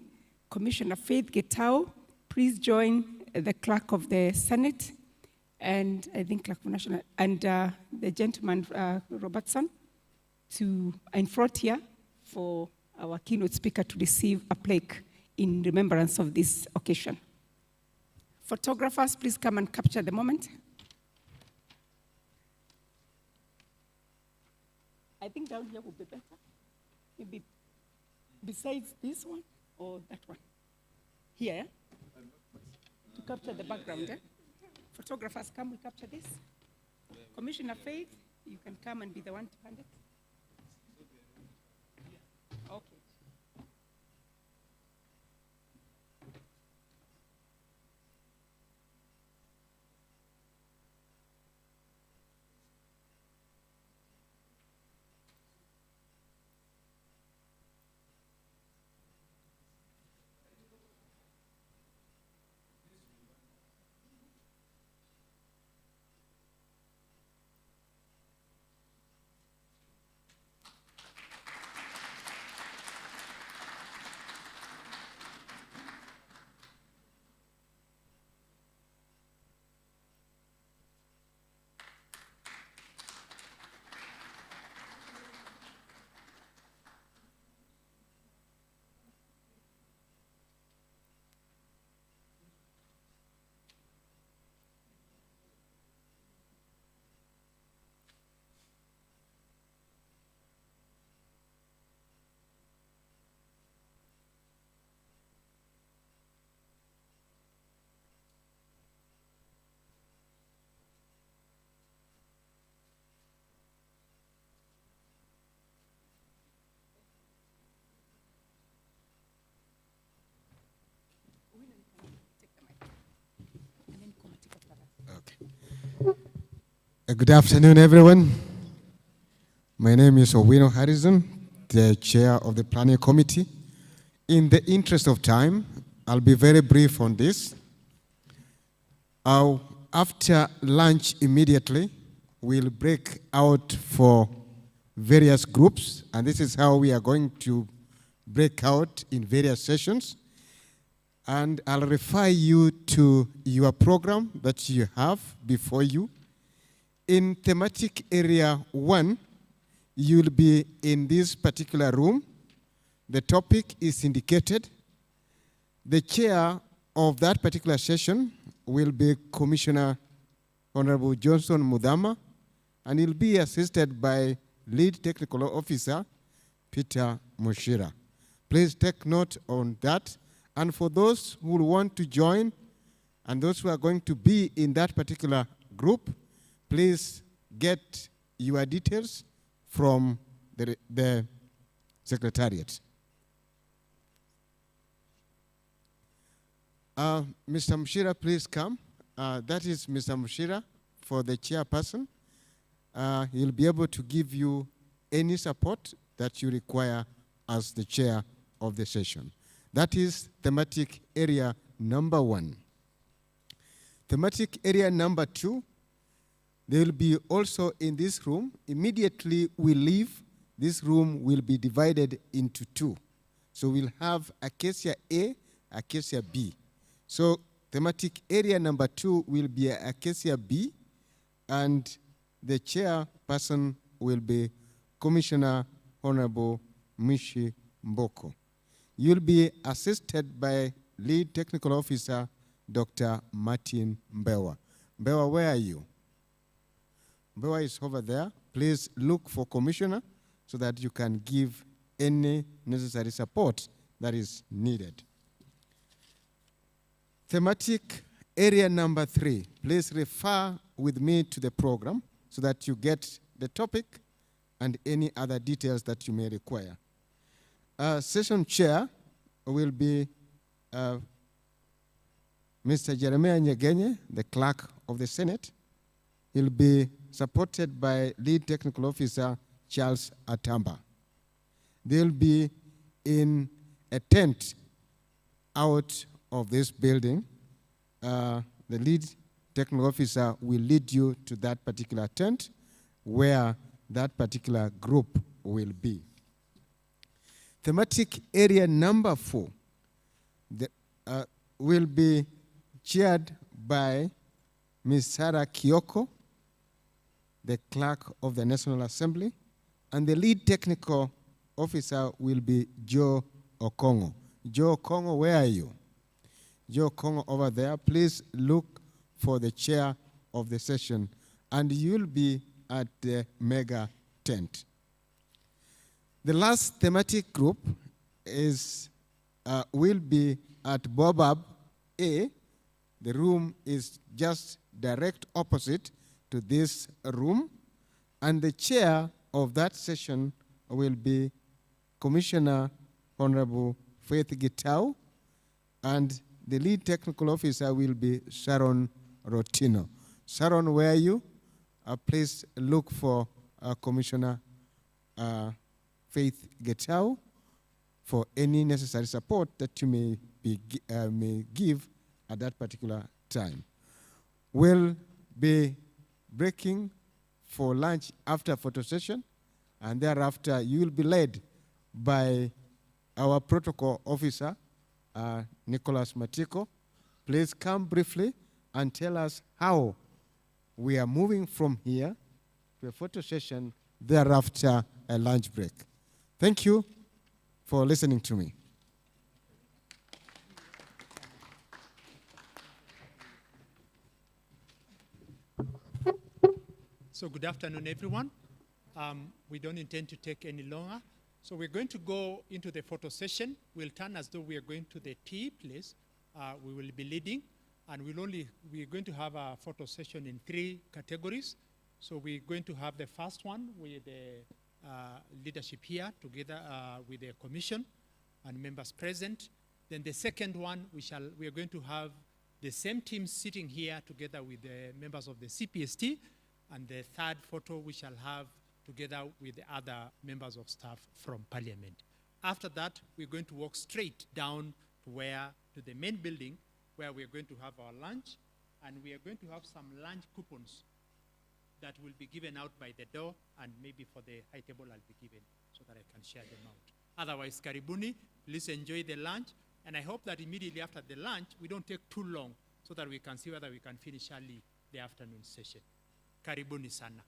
Commissioner Faith Getao, please join the clerk of the Senate, and I think clerk of national, and the gentleman, Robertson, in front here for our keynote speaker to receive a plaque in remembrance of this occasion. Photographers, please come and capture the moment. I think down here will be better. Maybe besides this one or that one. Here, to capture the background. Photographers, come, we capture this. Commissioner Faith, you can come and be the one to hand it. Okay. Good afternoon, everyone. My name is Owino Harrison, the chair of the Planning Committee. In the interest of time, I'll be very brief on this. After lunch immediately, we'll break out for various groups, and this is how we are going to break out in various sessions. And I'll refer you to your program that you have before you. In thematic area 1, you'll be in this particular room. The topic is indicated. The chair of that particular session will be Commissioner Honorable Johnson Mudhama, and he'll be assisted by Lead Technical Officer Peter Mushira. Please take note on that. And for those who want to join and those who are going to be in that particular group, please get your details from the Secretariat. Mr. Mushira, please come. That is Mr. Mushira for the chairperson. He'll be able to give you any support that you require as the chair of the session. That is thematic area number 1. Thematic area number 2, they will be also in this room. Immediately we leave, this room will be divided into 2. So we'll have Acacia A, Acacia B. So thematic area number 2 will be Acacia B, and the chairperson will be Commissioner Honorable Mishi Mboko. You'll be assisted by Lead Technical Officer Dr. Martin Mbewa. Mbewa, where are you? Mbewa is over there. Please look for Commissioner so that you can give any necessary support that is needed. Thematic area number 3. Please refer with me to the program so that you get the topic and any other details that you may require. Session chair will be Mr. Jeremiah Nyegenye, the Clerk of the Senate. He'll be supported by Lead Technical Officer Charles Atamba. They'll be in a tent out of this building. The Lead Technical Officer will lead you to that particular tent where that particular group will be. Thematic area number 4 will be chaired by Ms. Sarah Kioko, the Clerk of the National Assembly, and the Lead Technical Officer will be Joe Okongo. Joe Okongo, where are you? Joe Okongo over there. Please look for the chair of the session, and you'll be at the mega tent. The last thematic group will be at Bobab A. The room is just direct opposite to this room, and the chair of that session will be Commissioner Honorable Faith Gitau, and the Lead Technical Officer will be Sharon Rotino. Sharon, where are you? Please look for Commissioner Faith Gitau for any necessary support that you may give at that particular time. We'll be breaking for lunch after photo session, and thereafter you will be led by our protocol officer, Nicholas Matiko. Please come briefly and tell us how we are moving from here to a photo session, thereafter a lunch break. Thank you for listening to me. So good afternoon, everyone. We don't intend to take any longer. So we're going to go into the photo session. We'll turn as though we are going to the tea place. We will be leading, and we're going to have a photo session in 3 categories. So we're going to have the first one with the leadership here together with the commission and members present. Then the second one, we are going to have the same team sitting here together with the members of the CPST, and the third photo we shall have together with the other members of staff from Parliament. After that, we're going to walk straight down to the main building where we're going to have our lunch, and we are going to have some lunch coupons that will be given out by the door, and maybe for the high table I'll be given so that I can share them out. Otherwise, karibuni, please enjoy the lunch, and I hope that immediately after the lunch, we don't take too long so that we can see whether we can finish early the afternoon session. Karibuni sana.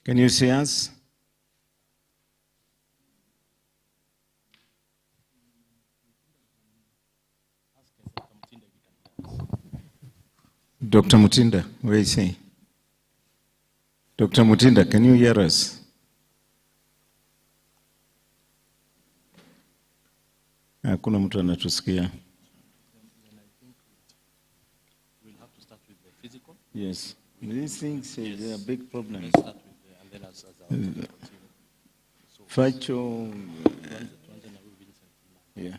Can you see us? Dr. Mutinda, where is he? Dr. Mutinda, can you hear us? Hakuna mtu anatusikia. Yes. These things, they are big problems. Virtual. Yeah.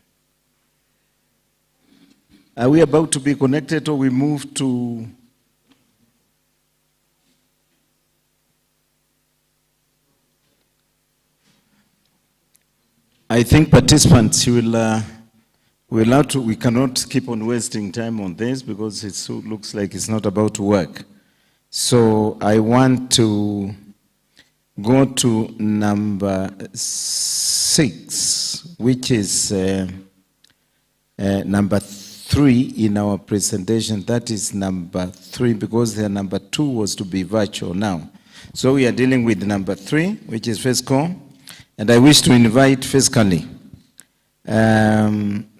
Are we about to be connected or we move to? I think participants will have to, we cannot keep on wasting time on this because it looks like it's not about to work. So I want to go to number 6, which is number 3 in our presentation. That is number 3 because the number 2 was to be virtual now. So we are dealing with number 3, which is FESCO. And I wish to invite physically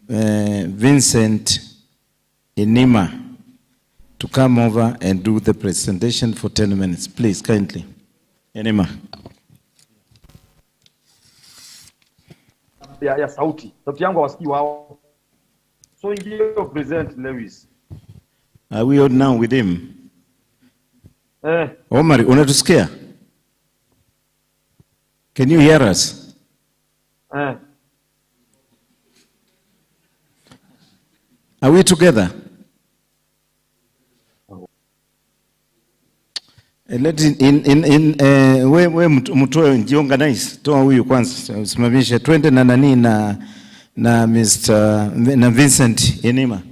Vincent Inima to come over and do the presentation for 10 minutes. Please, kindly. Inima. Ya sauti yangu hawasikii wao. So ndio present Lewis. Are we on now with him? Omar, unatusikia? Can you hear us? Are we together? Let we mtoe jiorganize, toa huyu kwanza, usimamishe twende na nani na Mr. Vincent Inima.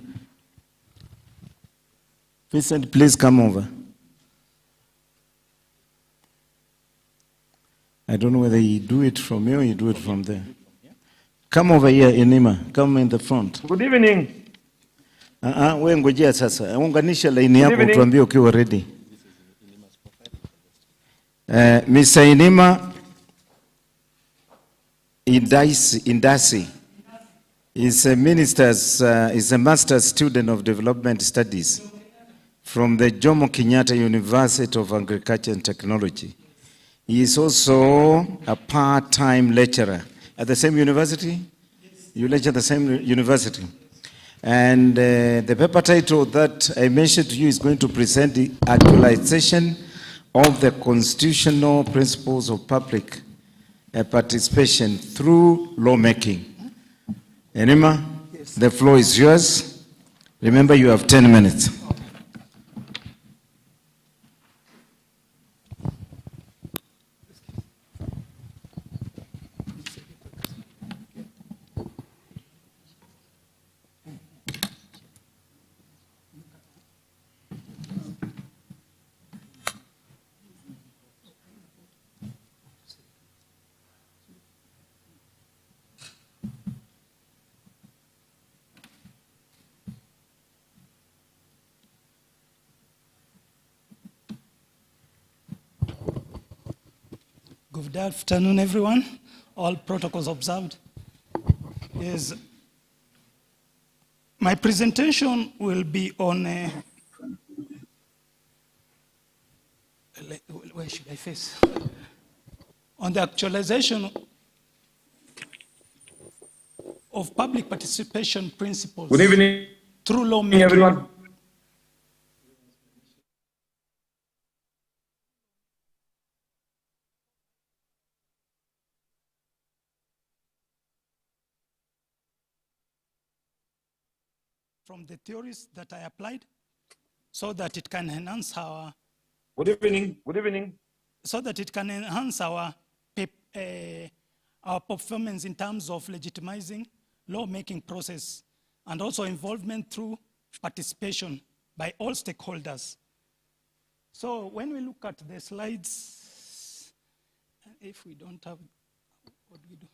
Vincent, please come over. I don't know whether you do it from here or you do it from there. Come over here, Inima. Come in the front. Good evening. We ngojea sasa. Unganisha line yako tuambie ukiwa ready. Mr. Inima Indasi is a master's student of development studies from the Jomo Kenyatta University of Agriculture and Technology. He is also a part-time lecturer at the same university? Yes. You lecture at the same university. And the paper title that I mentioned to you is going to present the actualization of the constitutional principles of public participation through lawmaking. Enima, yes. The floor is yours. Remember, you have 10 minutes. Good afternoon, everyone. All protocols observed. Yes. My presentation will be on where should I face? On the actualization of public participation principles. Good evening. Through lawmaking. Everyone. From the theories that I applied so that it can enhance our... Good evening. Good evening. So that it can enhance our performance in terms of legitimizing lawmaking process and also involvement through participation by all stakeholders. So when we look at the slides, if we don't have, what do we do?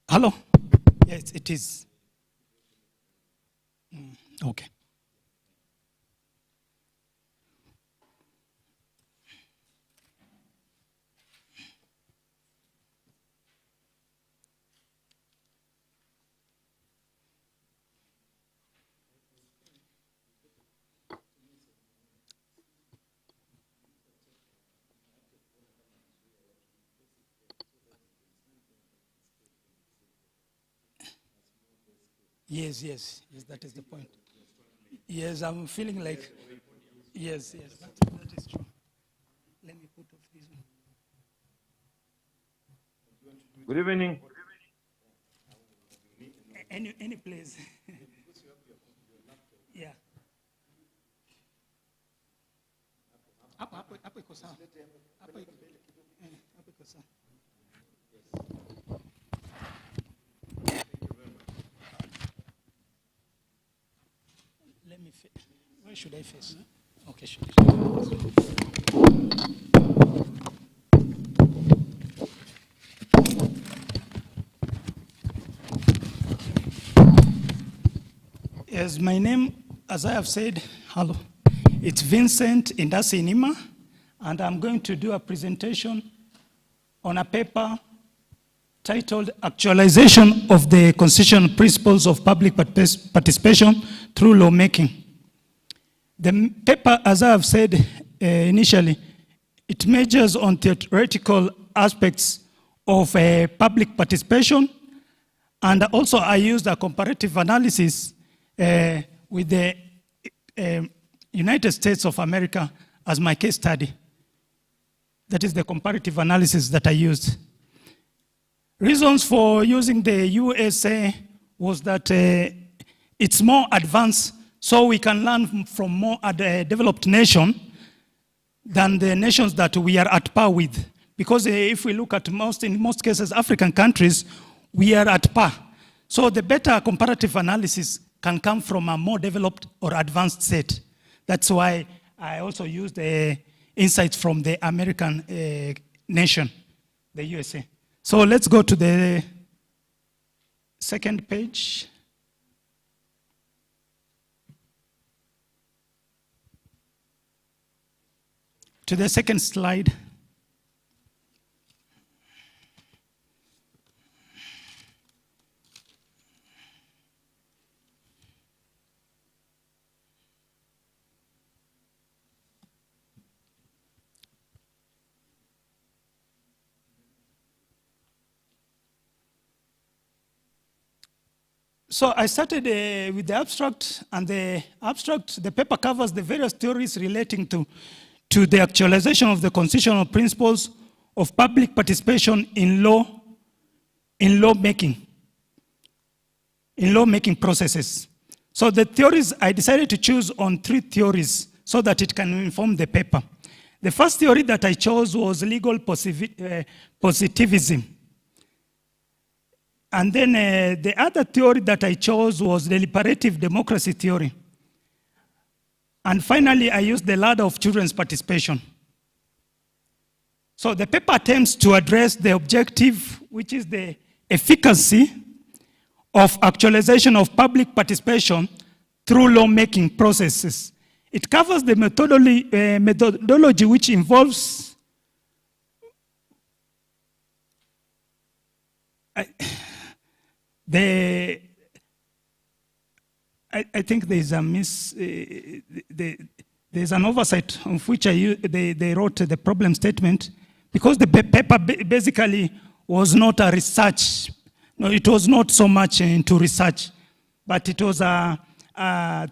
Hello? Yes, it is. Okay. Yes, that is the point. Yes, I'm feeling like, yes, that is true. Let me put off this one. Good evening. Any place. Yeah. Hapo iko sawa. Hapo iko sawa. Let me face. Where should I face? Okay, sure. Yes, my name, as I have said, hello, it's Vincent Indasi Nima, and I'm going to do a presentation on a paper titled Actualization of the Constitutional Principles of Public Participation Through Lawmaking. The paper, as I have said initially, it majors on theoretical aspects of public participation, and also I used a comparative analysis with the United States of America as my case study. That is the comparative analysis that I used. Reasons for using the USA was that it's more advanced, so we can learn from more developed nations than the nations that we are at par with. Because if we look at in most cases, African countries, we are at par. So the better comparative analysis can come from a more developed or advanced set. That's why I also used the insights from the American nation, the USA. So let's go to the second page. To the second slide. So I started with the abstract, and the paper covers the various theories relating to the actualization of the constitutional principles of public participation in lawmaking processes. So the theories, I decided to choose on 3 theories so that it can inform the paper. The first theory that I chose was legal positivism. And then the other theory that I chose was deliberative democracy theory. And finally, I used the ladder of children's participation. So the paper attempts to address the objective, which is the efficacy of actualization of public participation through lawmaking processes. It covers the methodology which involves I think there's a there's an oversight on which they wrote the problem statement, because the paper basically was not a research. No, it was not so much into research, but it was a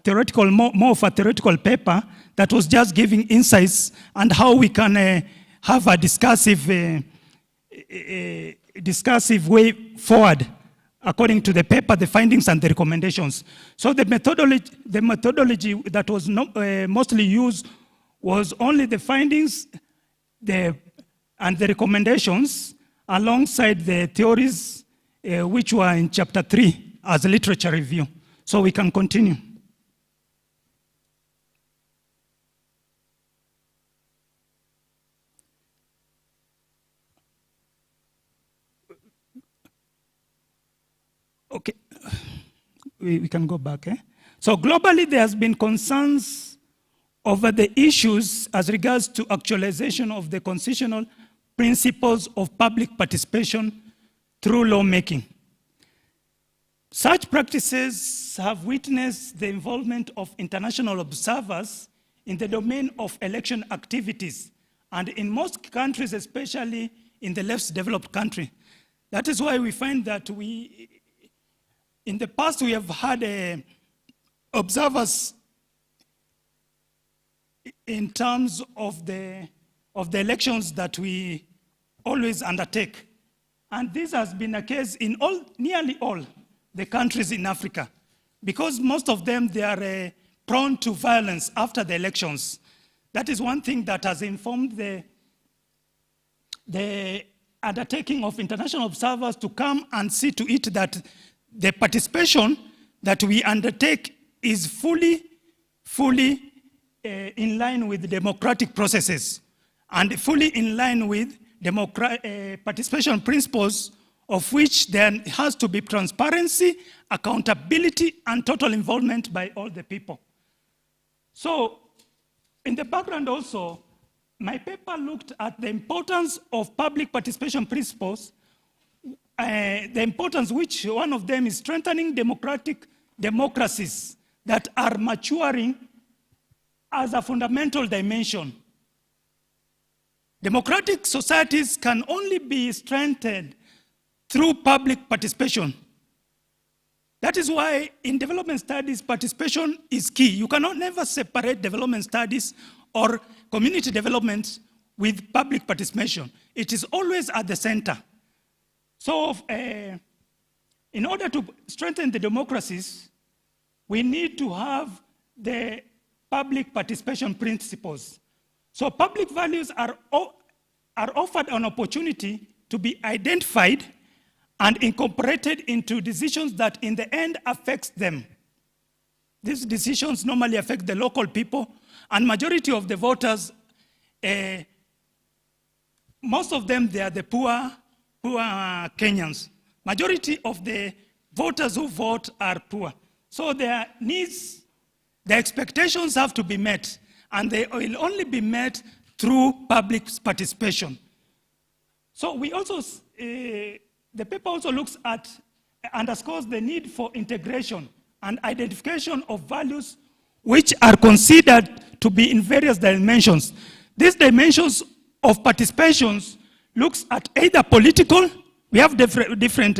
theoretical, more of a theoretical paper that was just giving insights and how we can have a discursive way forward according to the paper, the findings and the recommendations. So the methodology that was mostly used was only the findings and the recommendations alongside the theories which were in chapter 3 as a literature review. So we can continue. Okay, we can go back. So globally, there has been concerns over the issues as regards to actualization of the constitutional principles of public participation through lawmaking. Such practices have witnessed the involvement of international observers in the domain of election activities, and in most countries, especially in the less developed country. That is why we find that in the past we have had observers in terms of the elections that we always undertake. And this has been a case in nearly all the countries in Africa, because most of them, they are prone to violence after the elections. That is one thing that has informed the undertaking of international observers to come and see to it that the participation that we undertake is fully in line with democratic processes and fully in line with participation principles, of which there has to be transparency, accountability, and total involvement by all the people. So, in the background also, my paper looked at the importance of public participation principles, the importance which one of them is strengthening democracies that are maturing as a fundamental dimension. Democratic societies can only be strengthened through public participation. That is why in development studies, participation is key. You cannot never separate development studies or community development with public participation. It is always at the center. So in order to strengthen the democracies, we need to have the public participation principles. So public values are offered an opportunity to be identified and incorporated into decisions that in the end affects them. These decisions normally affect the local people, and majority of the voters, most of them, they are the poor Kenyans. Majority of the voters who vote are poor. So their needs, their expectations have to be met, and they will only be met through public participation. So we also, the paper also looks at, underscores the need for integration and identification of values which are considered to be in various dimensions. These dimensions of participations looks at either political, we have different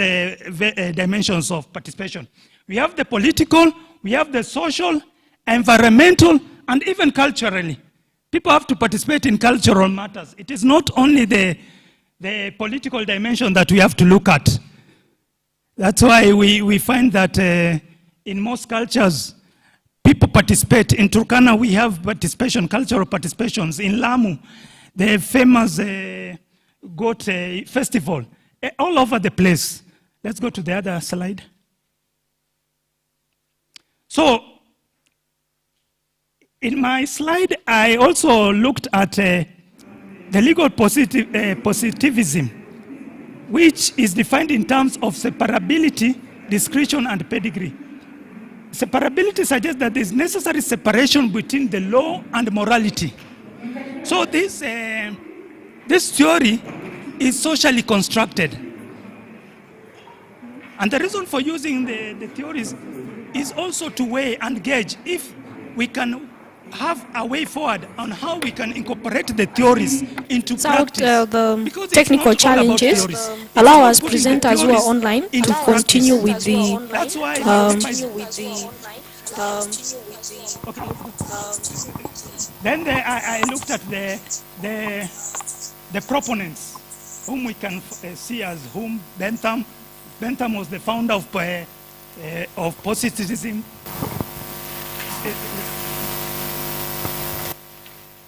dimensions of participation. We have the political, we have the social, environmental, and even culturally. People have to participate in cultural matters. It is not only the political dimension that we have to look at. That's why we find that in most cultures, people participate. In Turkana, we have participation, cultural participations. In Lamu, the famous goat festival, all over the place. Let's go to the other slide. So, in my slide, I also looked at the legal positivism, which is defined in terms of separability, discretion, and pedigree. Separability suggests that there is necessary separation between the law and morality. So this theory is socially constructed. And the reason for using the theories is also to weigh and gauge if we can have a way forward on how we can incorporate the theories into practice. The technical challenges allow us presenters who are online to continue with the Then I looked at the proponents, whom we can see as whom Bentham was the founder of positivism.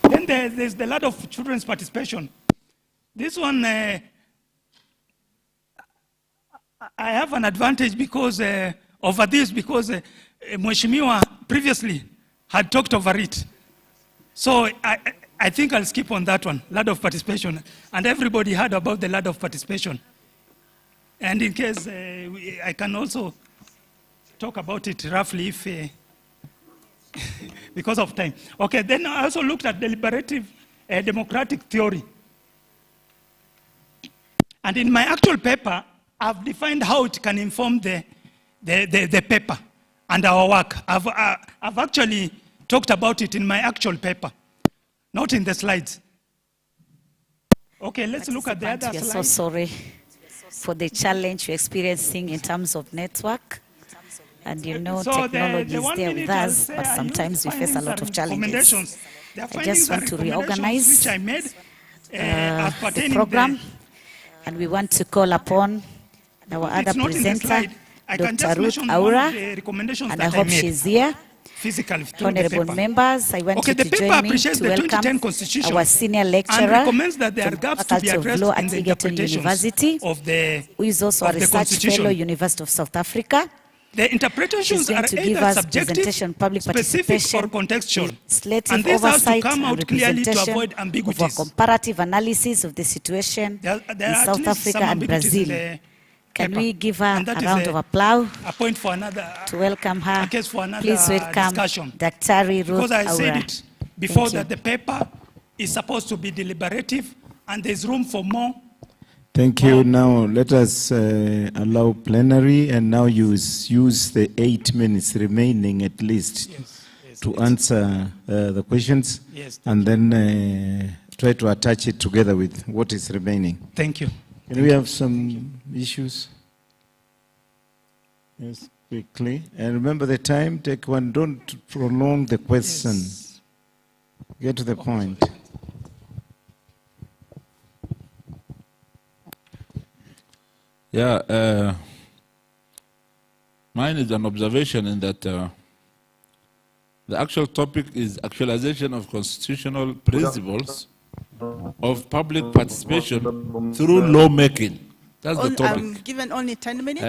Then there's the lot of children's participation. This one, I have an advantage because over this, because Mheshimiwa previously had talked over it. So I think I'll skip on that one, lot of participation. And everybody heard about the lot of participation. And in case, I can also talk about it roughly if, because of time. Okay, then I also looked at deliberative democratic theory. And in my actual paper, I've defined how it can inform the paper and our work. I've actually talked about it in my actual paper, not in the slides. Okay, let's look at the other slide. We are so sorry for the challenge you're experiencing in terms of network. And you know, So technology is 1 there minute with I'll us, say but I use sometimes we face a findings lot and of challenges. recommendations. There are I just findings want and to recommendations reorganize which I made the pertaining program, and we want to call upon our other It's not in the presenter, slide. I can Dr. just Ruth mention one Aura, of the recommendations and I that I hope made. she's here. Physically through Honorable the paper. members, I want Okay, you the to paper join me appreciates to the welcome 2010 Constitution our senior and lecturer recommends that there are from gaps to Faculty be of addressed Law in at the Egerton interpretations University, of the who is also a of the research Constitution. fellow, University of South Africa. The interpretations She's going are to give either us subjective, presentation, public specific, participation, or contextual. legislative And this has to oversight come and out clearly to representation avoid of a ambiguities. comparative analysis of the situation There in are at South least Africa some and ambiguities in Brazil. the Can paper. we give her And a that is round of applause a point for another to welcome her? a case for another Please welcome discussion. Dr. Ruth Because I said Aura. it before Thank you. that the paper is supposed to be deliberative and there's room for more. Thank you. Now let us allow plenary, and now use the 8 minutes remaining at least to answer the questions, and then try to attach it together with what is remaining. Thank you. Can we have some issues? Yes, quickly. And remember the time, take one, don't prolong the question. Get to the point. Yeah, mine is an observation in that the actual topic is actualization of constitutional principles of public participation through lawmaking. That's the topic. I'm given only 10 minutes.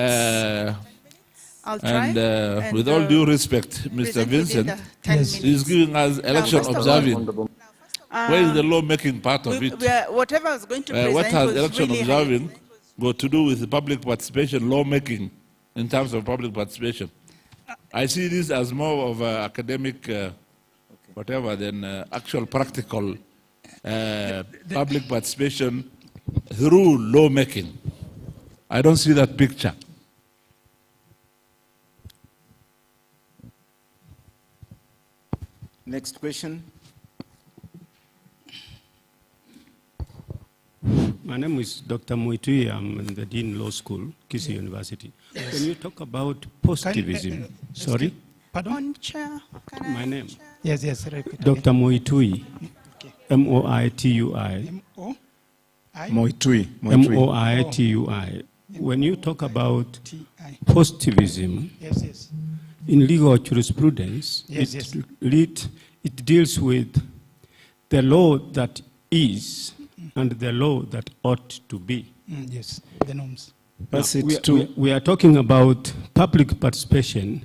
I'll try. And with all due respect, Mr. Vincent is giving us election observing. Where is the lawmaking part of it? Whatever I was going to present what has was election really observing got to do with public participation, lawmaking, in terms of public participation? I see this as more of academic, whatever, than actual practical public participation through lawmaking. I don't see that picture. Next question. My name is Dr. Moitui. I'm in the Dean Law School, Kisii University. Yes. When you talk about positivism, sorry? Pardon? Chair, My name? Yes, repeat. Dr. Moitui, M-O-I-T-U-I. Moitui. M-O-I-T-U-I. When you talk about positivism, in legal jurisprudence, it deals with the law that is and the law that ought to be. Yes, the norms. We are talking about public participation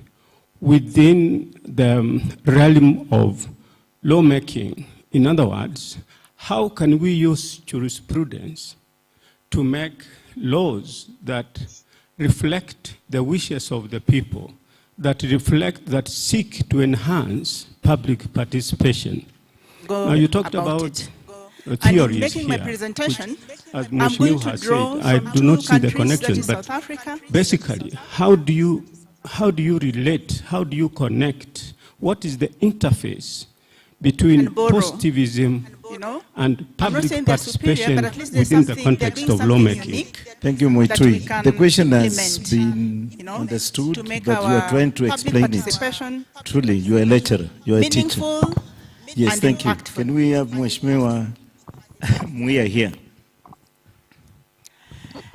within the realm of lawmaking. In other words, how can we use jurisprudence to make laws that reflect the wishes of the people, that seek to enhance public participation? Now you talked about theories making here, my presentation, as I'm going Mheshimiwa to has draw said, I from do not two see the countries, that connection, is but South Africa. basically, how do you relate, how do you connect, what is the interface between positivism and public participation within the context of lawmaking? Thank you, Moitui. The question has been understood, but you are trying to explain it. Truly, you are a lecturer, you are a teacher. Yes, thank you. Can we have Mheshimiwa Muia here?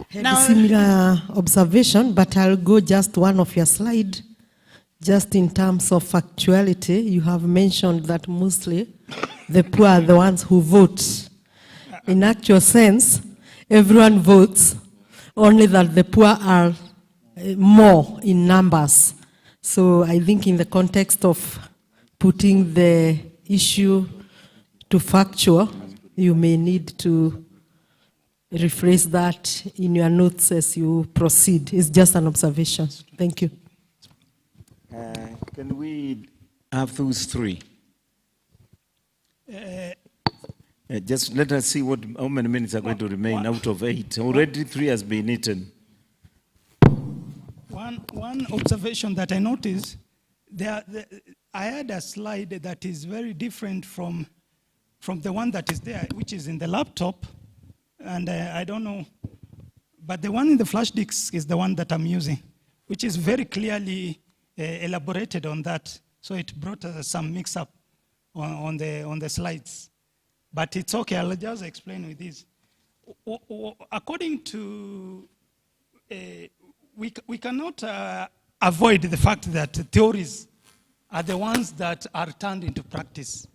Had similar observation, but I'll go just one of your slide. Just in terms of factuality, you have mentioned that mostly the poor are the ones who vote. In actual sense, everyone votes, only that the poor are more in numbers. So I think in the context of putting the issue to factual, you may need to rephrase that in your notes as you proceed. It's just an observation. Thank you. Can we have those three? Just let us see how many minutes are going to remain out of 8. Already 3 has been eaten. One observation that I noticed, I had a slide that is very different from the one that is there, which is in the laptop, and I don't know, but the one in the flash disk is the one that I'm using, which is very clearly elaborated on that, so it brought some mix-up on the slides. But it's okay, I'll just explain with this. According to, we cannot avoid the fact that theories are the ones that are turned into practice.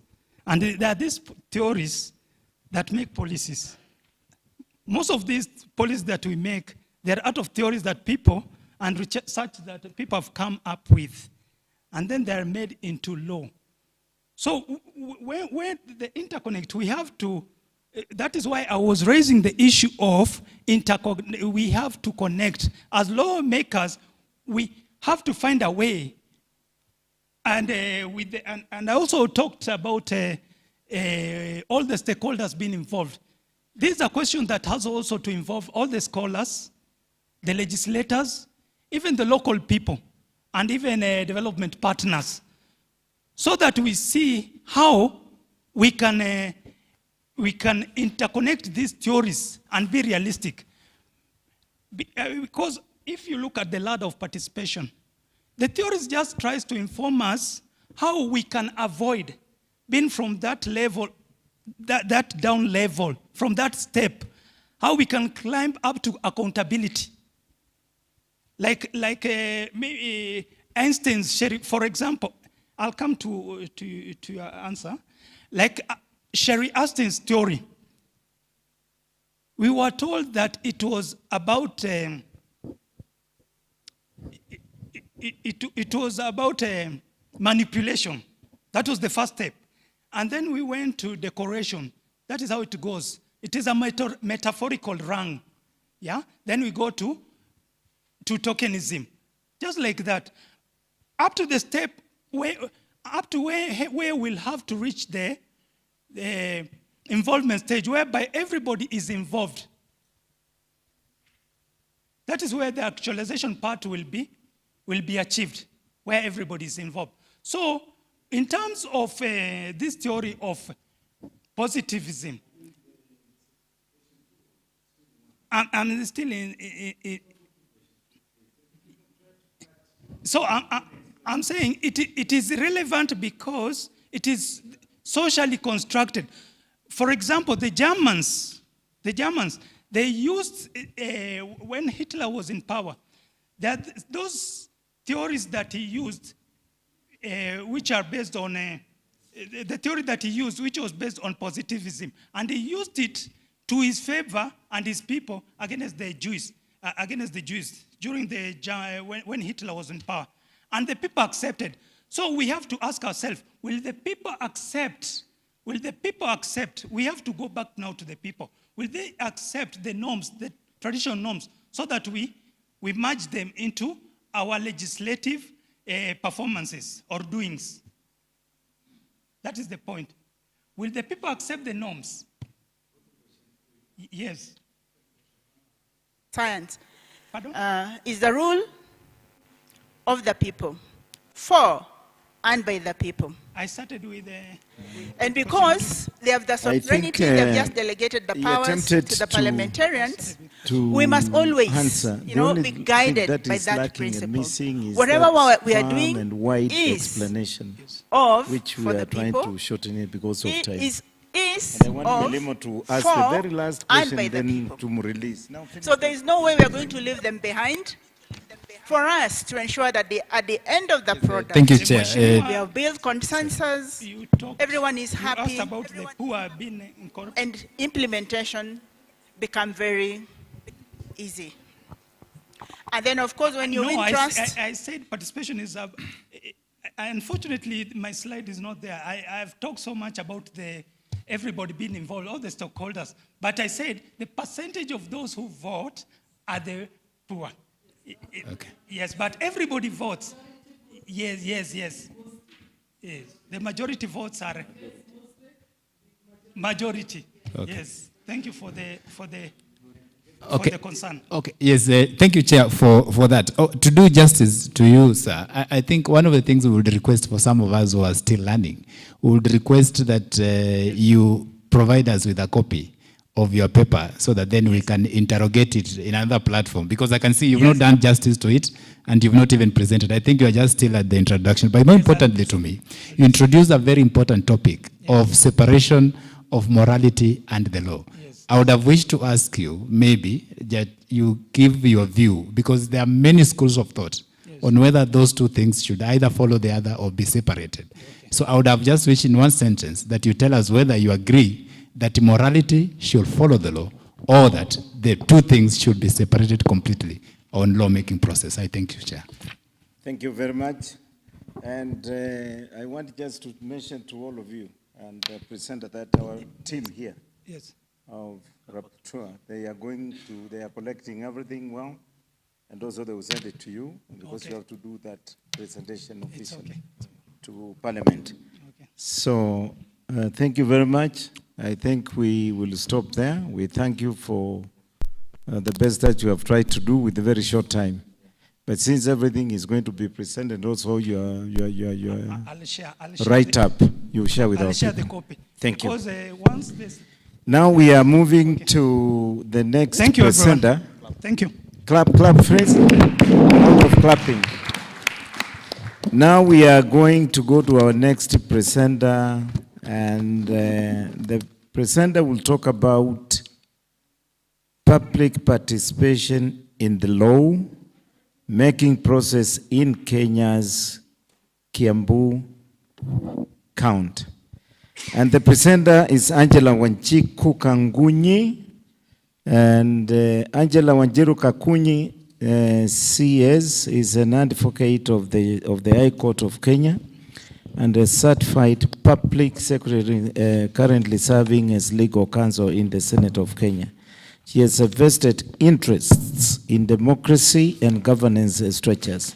And there are these theories that make policies. Most of these policies that we make, they're out of theories that people and research that people have come up with. And then they're made into law. So when the interconnect, we have to, that is why I was raising the issue of we have to connect. As lawmakers, we have to find a way. And and I also talked about all the stakeholders being involved. This is a question that has also to involve all the scholars, the legislators, even the local people, and even development partners, so that we see how we can interconnect these theories and be realistic. Because if you look at the ladder of participation, the theories just tries to inform us how we can avoid being from that level, that down level, from that step, how we can climb up to accountability. Like maybe Einstein's, for example, I'll come to your answer. Like Sherry Astin's theory. We were told that it was about it was about manipulation. That was the first step. And then we went to decoration. That is how it goes. It is a metaphorical rung. Yeah? Then we go to tokenism. Just like that. Up to the step where we'll have to reach the involvement stage whereby everybody is involved. That is where the actualization part will be achieved, where everybody is involved. So, in terms of this theory of positivism, I'm still so I'm saying it is relevant because it is socially constructed. For example, the Germans, they used, when Hitler was in power, that those theories that he used, which are based on, the theory that he used, which was based on positivism, and he used it to his favor and his people against the Jews, during when Hitler was in power. And the people accepted. So we have to ask ourselves, will the people accept? Will the people accept? We have to go back now to the people. Will they accept the norms, the traditional norms, so that we merge them into our legislative performances or doings? That is the point. Will the people accept the norms? Yes. Science is the rule of the people, for and by the people. I started with and because they have the sovereignty, they've just delegated the powers to the parliamentarians, we must always, be guided by that principle. Whatever we are doing is of which we are trying to shorten it because of time. Is I want Melimo to ask the very last question, then to release. So there is no way we are going to leave them behind. For us to ensure that at the end of the product, thank you, Chair. We have built consensus, everyone is happy, about the who have been and implementation become very easy. And then, of course, when you entrust... I said participation is... unfortunately, my slide is not there. I've talked so much about everybody being involved, all the stakeholders. But I said the percentage of those who vote are the poor. Okay. Yes, but everybody votes. Yes. The majority votes are majority. Okay. Yes. Thank you for the concern. Okay. Yes. Thank you, Chair, for that. To do justice to you, sir, I think one of the things we would request for some of us who are still learning, we would request that you provide us with a copy of your paper so that then we can interrogate it in another platform? Because I can see you've not done justice to it and you've not even presented. I think you are just still at the introduction. But more importantly to me, you introduced a very important topic of separation of morality and the law. I would have wished to ask you, maybe, that you give your view, because there are many schools of thought on whether those two things should either follow the other or be separated. So I would have just wished in one sentence that you tell us whether you agree that morality should follow the law or that the two things should be separated completely on lawmaking process. I thank you, Chair. Thank you very much. And I want just to mention to all of you and present that our team here of rapporteur, they are collecting everything well, and also they will send it to you because you have to do that presentation officially to Parliament. So thank you very much. I think we will stop there. We thank you for the best that you have tried to do with a very short time. But since everything is going to be presented, also your write-up, you share with us. I'll share the copy. Thank you. Because once this... Now we are moving to the next presenter. Thank you. Clap, friends. Out of clapping. Now we are going to go to our next presenter, and the presenter will talk about public participation in the law making process in Kenya's Kiambu County. And the presenter is Angela Wanjiru Kangunyi. And Angela Wanjiru Kakunyi, CS, is an advocate of the High Court of Kenya and a certified public secretary currently serving as legal counsel in the Senate of Kenya. She has vested interests in democracy and governance structures,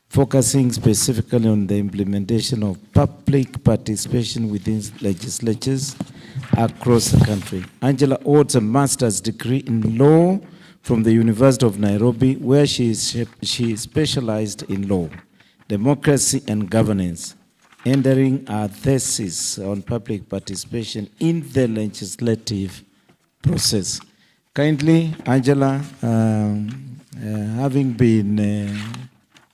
focusing specifically on the implementation of public participation within legislatures across the country. Angela holds a master's degree in law from the University of Nairobi, where she specialized in law, democracy and governance, entering her thesis on public participation in the legislative process. Kindly, Angela, having been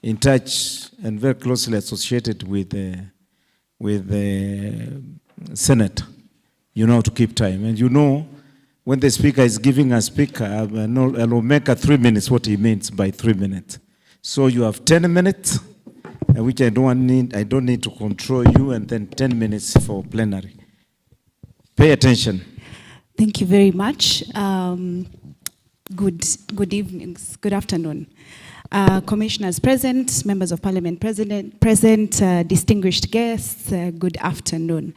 in touch and very closely associated with the Senate, you know how to keep time. And you know, when the speaker is giving a speaker, a lawmaker 3 minutes, what he means by 3 minutes. So you have 10 minutes, which I don't need to control you, and then 10 minutes for plenary. Pay attention. Thank you very much. Good evenings, good afternoon. Commissioners present, members of Parliament present, distinguished guests, good afternoon.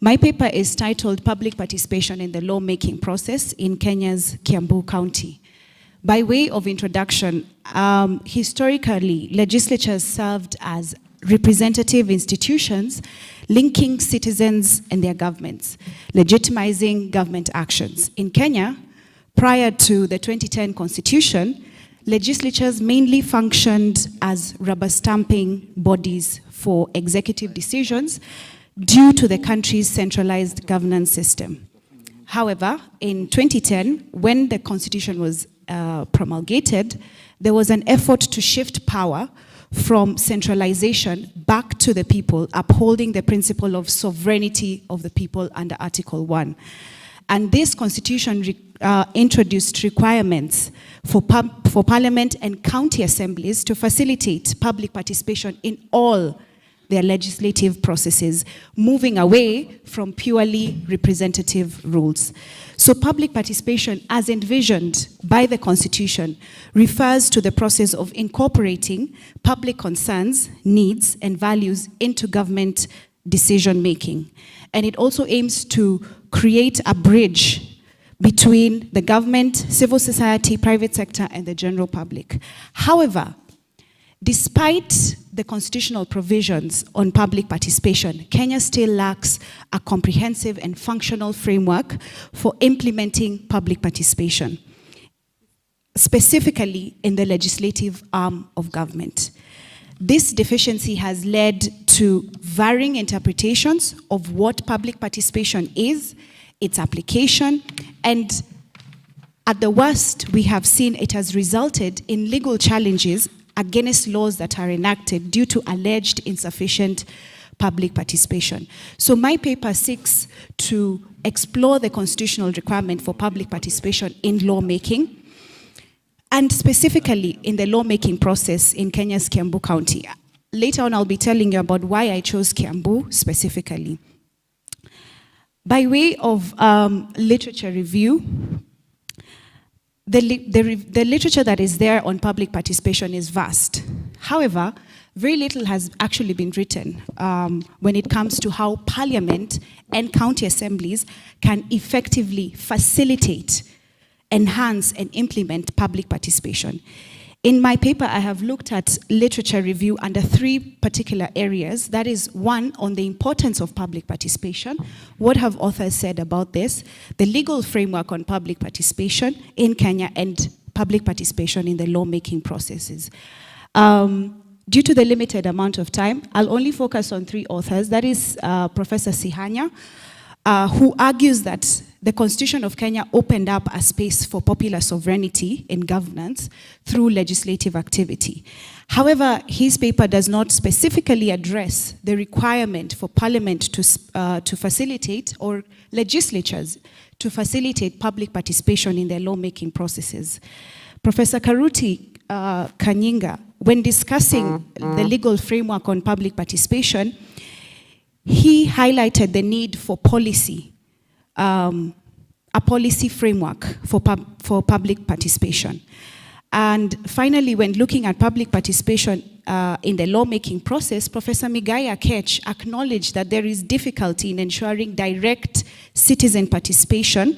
My paper is titled Public Participation in the Lawmaking Process in Kenya's Kiambu County. By way of introduction, historically, legislatures served as representative institutions linking citizens and their governments, legitimizing government actions. In Kenya, prior to the 2010 Constitution, legislatures mainly functioned as rubber-stamping bodies for executive decisions due to the country's centralized governance system. However, in 2010, when the Constitution was promulgated, there was an effort to shift power from centralization back to the people, upholding the principle of sovereignty of the people under Article 1. And this constitution introduced requirements for Parliament and county assemblies to facilitate public participation in all their legislative processes, moving away from purely representative rules. So public participation, as envisioned by the Constitution, refers to the process of incorporating public concerns, needs, and values into government decision-making. And it also aims to create a bridge between the government, civil society, private sector, and the general public. However, despite the constitutional provisions on public participation, Kenya still lacks a comprehensive and functional framework for implementing public participation, specifically in the legislative arm of government. This deficiency has led to varying interpretations of what public participation is its application, and at the worst, we have seen it has resulted in legal challenges against laws that are enacted due to alleged insufficient public participation. So my paper seeks to explore the constitutional requirement for public participation in lawmaking, and specifically in the lawmaking process in Kenya's Kiambu County. Later on, I'll be telling you about why I chose Kiambu specifically. By way of literature review, the literature that is there on public participation is vast. However, very little has actually been written when it comes to how Parliament and county assemblies can effectively facilitate, enhance, and implement public participation. In my paper, I have looked at literature review under 3 particular areas. That is, 1, on the importance of public participation. What have authors said about this? The legal framework on public participation in Kenya and public participation in the lawmaking processes. Due to the limited amount of time, I'll only focus on 3 authors. That is Professor Sihanya, who argues that the Constitution of Kenya opened up a space for popular sovereignty in governance through legislative activity. However, his paper does not specifically address the requirement for Parliament to facilitate, or legislatures to facilitate, public participation in their lawmaking processes. Professor Karuti Kanyinga, when discussing the legal framework on public participation, he highlighted the need for policy, a policy framework for public participation. And finally, when looking at public participation in the lawmaking process, Professor Migai Akech acknowledged that there is difficulty in ensuring direct citizen participation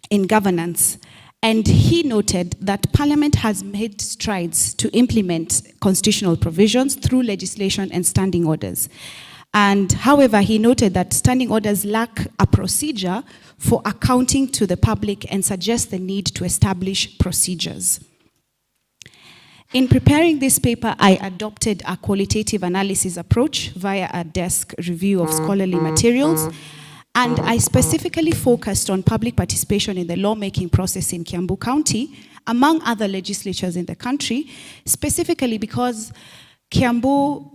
in governance. And he noted that Parliament has made strides to implement constitutional provisions through legislation and standing orders. And however, he noted that standing orders lack a procedure for accounting to the public and suggest the need to establish procedures. In preparing this paper, I adopted a qualitative analysis approach via a desk review of scholarly materials, and I specifically focused on public participation in the lawmaking process in Kiambu County, among other legislatures in the country, specifically because Kiambu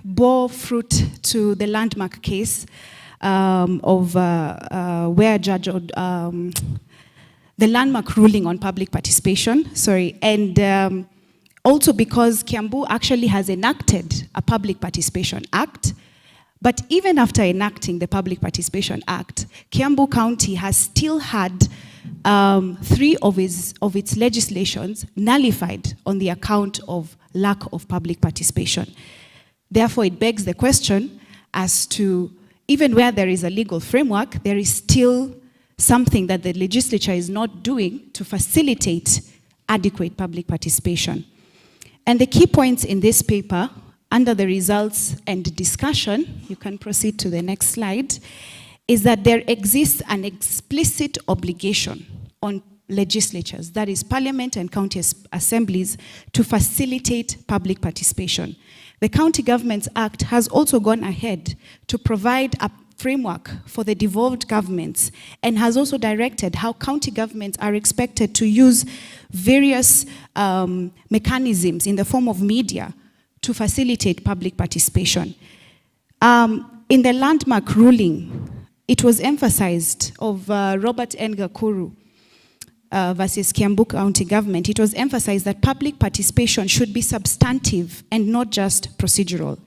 bore fruit to the landmark case of where Judge, the landmark ruling on public participation, and also because Kiambu actually has enacted a Public Participation Act. But even after enacting the Public Participation Act, Kiambu County has still had 3 of its legislations nullified on the account of lack of public participation. Therefore, it begs the question as to, even where there is a legal framework, there is still something that the legislature is not doing to facilitate adequate public participation. And the key points in this paper, under the results and discussion, you can proceed to the next slide, is that there exists an explicit obligation on legislatures, that is Parliament and county assemblies, to facilitate public participation. The County Governments Act has also gone ahead to provide a framework for the devolved governments and has also directed how county governments are expected to use various mechanisms in the form of media to facilitate public participation. In the landmark ruling, it was emphasized of Robert N. Gakuru versus Kiambu County Government, it was emphasized that public participation should be substantive and not just procedural.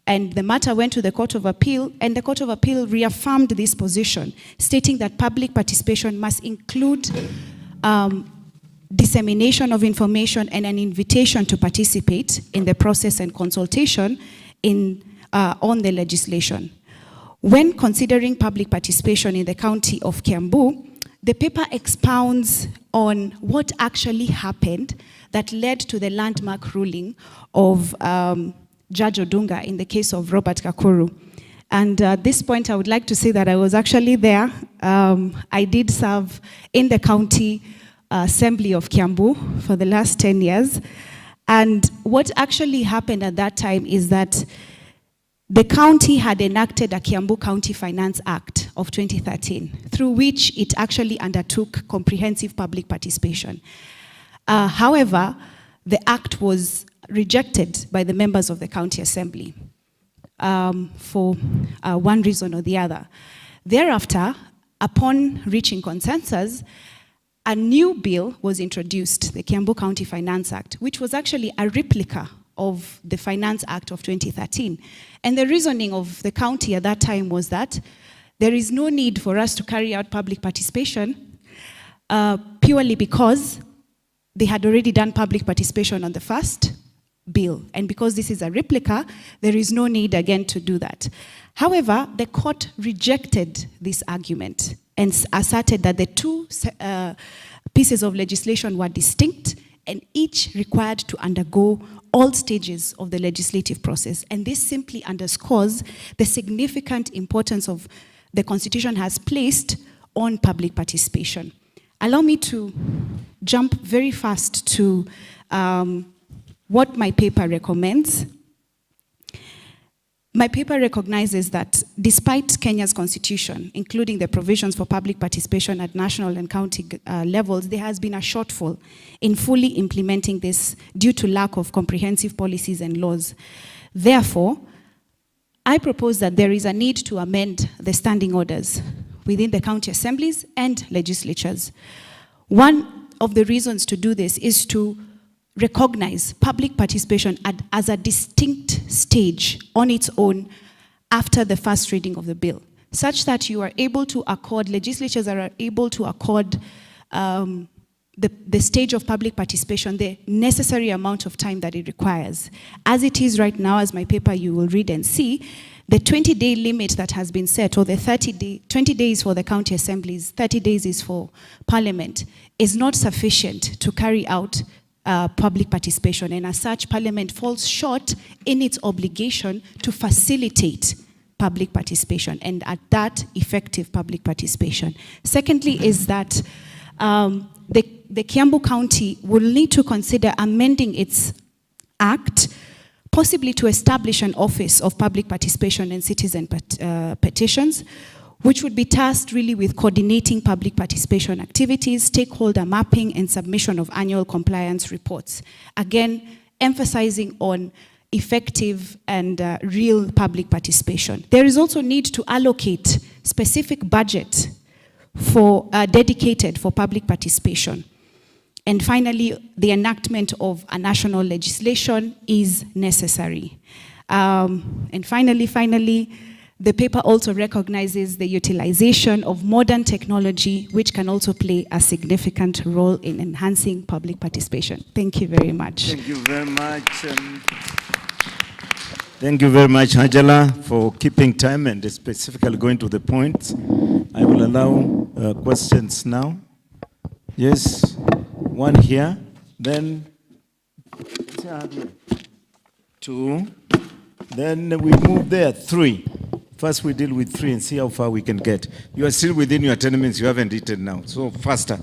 And the matter went to the Court of Appeal, and the Court of Appeal reaffirmed this position, stating that public participation must include dissemination of information and an invitation to participate in the process and consultation on the legislation. When considering public participation in the county of Kiambu, the paper expounds on what actually happened that led to the landmark ruling of Judge Odunga in the case of Robert Gakuru. And at this point, I would like to say that I was actually there. I did serve in the county assembly of Kiambu for the last 10 years. And what actually happened at that time is that the county had enacted a Kiambu County Finance Act of 2013, through which it actually undertook comprehensive public participation. However, the act was rejected by the members of the County Assembly for one reason or the other. Thereafter, upon reaching consensus, a new bill was introduced, the Kiambu County Finance Act, which was actually a replica of the Finance Act of 2013. And the reasoning of the county at that time was that there is no need for us to carry out public participation purely because they had already done public participation on the first bill. And because this is a replica, there is no need again to do that. However, the court rejected this argument and asserted that the two pieces of legislation were distinct and each required to undergo all stages of the legislative process. And this simply underscores the significant importance of the Constitution has placed on public participation. Allow me to jump very fast to what my paper recommends. My paper recognizes that despite Kenya's constitution, including the provisions for public participation at national and county levels, there has been a shortfall in fully implementing this due to lack of comprehensive policies and laws. Therefore, I propose that there is a need to amend the standing orders within the county assemblies and legislatures. One of the reasons to do this is to recognize public participation as a distinct stage on its own after the first reading of the bill, such that you are able to accord, legislatures are able to accord the stage of public participation the necessary amount of time that it requires. As it is right now, as my paper you will read and see, the 20-day limit that has been set, or the 20 days for the county assemblies, 30 days is for Parliament, is not sufficient to carry out public participation, and as such, Parliament falls short in its obligation to facilitate public participation, and at that, effective public participation. Secondly is that the Kiambu County will need to consider amending its act, possibly to establish an office of public participation and citizen petitions, which would be tasked really with coordinating public participation activities, stakeholder mapping, and submission of annual compliance reports. Again, emphasizing on effective and real public participation. There is also need to allocate specific budget for dedicated for public participation. And finally, the enactment of a national legislation is necessary. And finally, the paper also recognizes the utilization of modern technology, which can also play a significant role in enhancing public participation. Thank you very much. Thank you very much. Thank you very much, Angela, for keeping time and specifically going to the point. I will allow questions now. Yes, one here, then two, then we move there, three. First, we deal with three and see how far we can get. You are still within your 10 minutes. You haven't eaten now, so faster.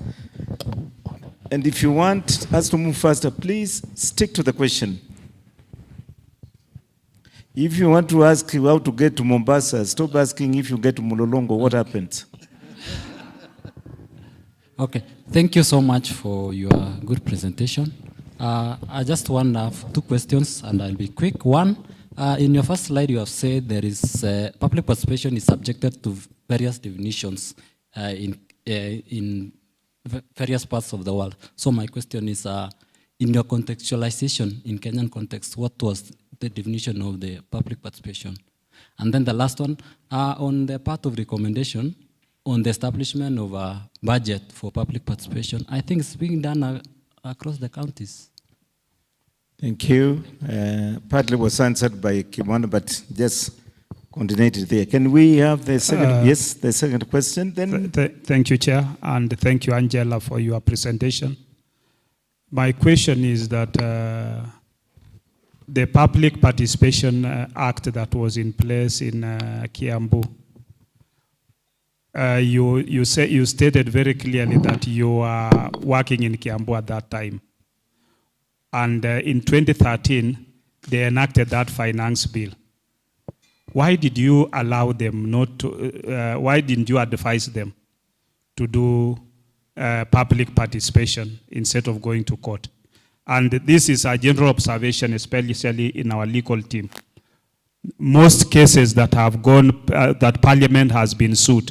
And if you want us to move faster, please stick to the question. If you want to ask how to get to Mombasa, stop asking if you get to Mulolongo, what happens? Okay, thank you so much for your good presentation. I just want to have two questions, and I'll be quick. One, in your first slide, you have said there is public participation is subjected to various definitions in various parts of the world. So my question is, in your contextualization, in Kenyan context, what was the definition of the public participation? And then the last one, on the part of recommendation, on the establishment of a budget for public participation, I think it's being done across the counties. Thank you. Partly was answered by Kimwana, but just coordinated there. Can we have the second? Yes, the second question. Then. Thank you, Chair, and thank you, Angela, for your presentation. My question is that the Public Participation Act that was in place in Kiambu, you stated very clearly that you were working in Kiambu at that time. And in 2013, they enacted that finance bill. why did you allow them not to, why didn't you advise them to do public participation instead of going to court? And this is a general observation, especially in our legal team. Most cases that have gone, that Parliament has been sued,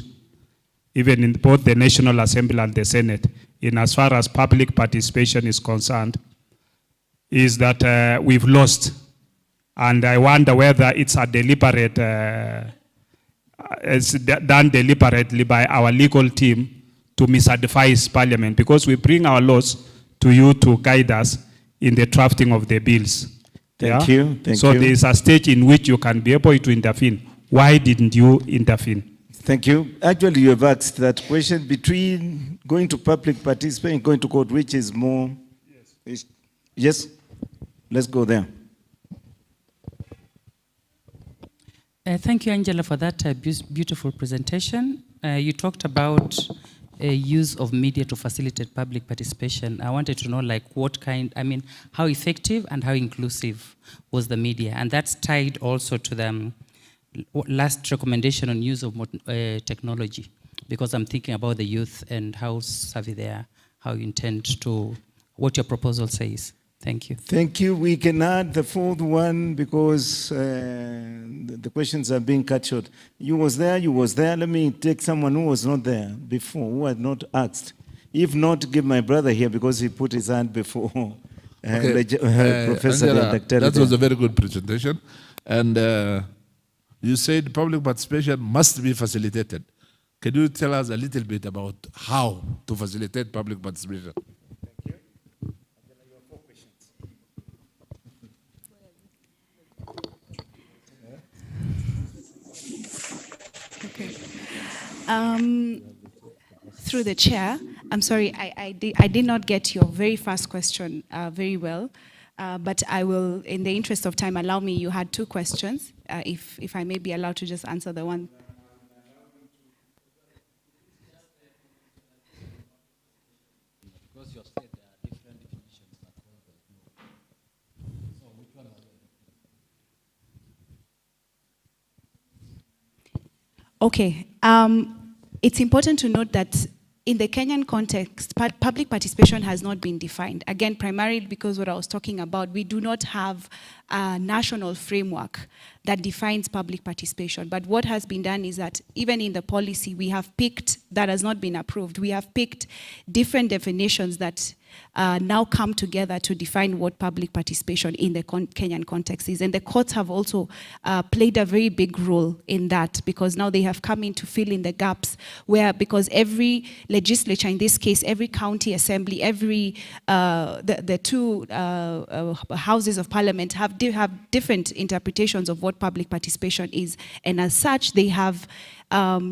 even in both the National Assembly and the Senate, in as far as public participation is concerned, is that we've lost. And I wonder whether it's a deliberate, it's done deliberately by our legal team to misadvise Parliament, because we bring our laws to you to guide us in the drafting of the bills. Thank you. Thank so you. there is a stage in which you can be able to intervene. Why didn't you intervene? Thank you. Actually, you have asked that question between going to public participation and going to court, which is more... Yes. Yes? Let's go there. Thank you, Angela, for that beautiful presentation. You talked about use of media to facilitate public participation. I wanted to know, like, what kind, I mean, how effective and how inclusive was the media? And that's tied also to the last recommendation on use of technology, because I'm thinking about the youth and how savvy they are, how you intend to, what your proposal says. Thank you. Thank you. We can add the fourth one because the questions are being cut short. You was there. Let me take someone who was not there before, who had not asked. If not, give my brother here because he put his hand before. Professor Angela, that was a very good presentation. And you said public participation must be facilitated. Can you tell us a little bit about how to facilitate public participation? Through the chair, I'm sorry, I did not get your very first question very well, but I will, in the interest of time, allow me, you had two questions, if I may be allowed to just answer the one. Okay. It's important to note that in the Kenyan context, public participation has not been defined. Again, primarily because what I was talking about, we do not have a national framework that defines public participation. But what has been done is that even in the policy, we have picked, that has not been approved, we have picked different definitions that now come together to define what public participation in the Kenyan context is. And the courts have also played a very big role in that, because now they have come in to fill in the gaps where, because every legislature, in this case, every county assembly, every, the two houses of parliament have different interpretations of what public participation is. And as such, they have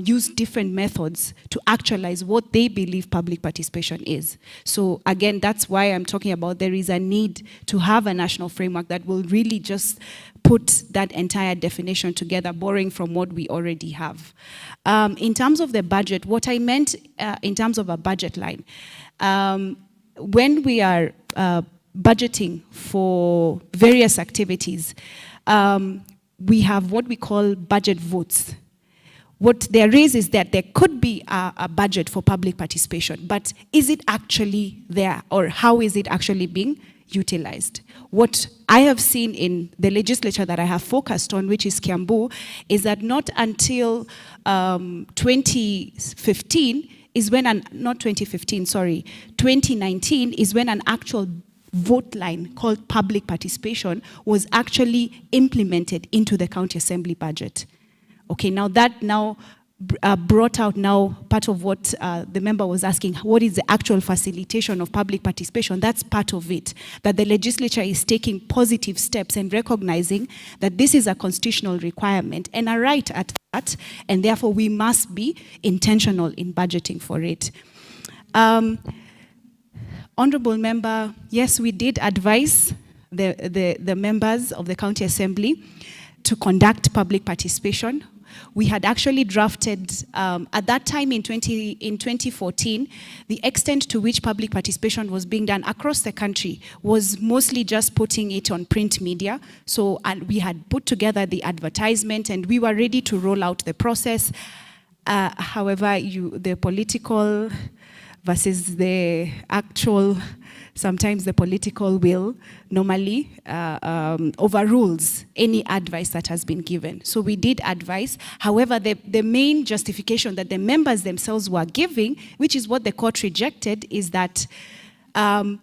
use different methods to actualize what they believe public participation is. So again, that's why I'm talking about there is a need to have a national framework that will really just put that entire definition together, borrowing from what we already have. In terms of the budget, what I meant in terms of a budget line, when we are budgeting for various activities, we have what we call budget votes. What there is that there could be a budget for public participation, but is it actually there, or how is it actually being utilized? What I have seen in the legislature that I have focused on, which is Kiambu, is that not until 2015 is when, not 2015, sorry, 2019 is when an actual vote line called public participation was actually implemented into the county assembly budget. Okay, now that brought out part of what the member was asking, what is the actual facilitation of public participation? That's part of it. That the legislature is taking positive steps and recognizing that this is a constitutional requirement and a right at that, and therefore we must be intentional in budgeting for it. Honorable member, yes, we did advise the members of the county assembly to conduct public participation. we had actually drafted, at that time in 2014, the extent to which public participation was being done across the country was mostly just putting it on print media. So, and we had put together the advertisement and we were ready to roll out the process. However, the political versus the actual, sometimes the political will normally overrules any advice that has been given. So we did advise. However, the main justification that the members themselves were giving, which is what the court rejected, is that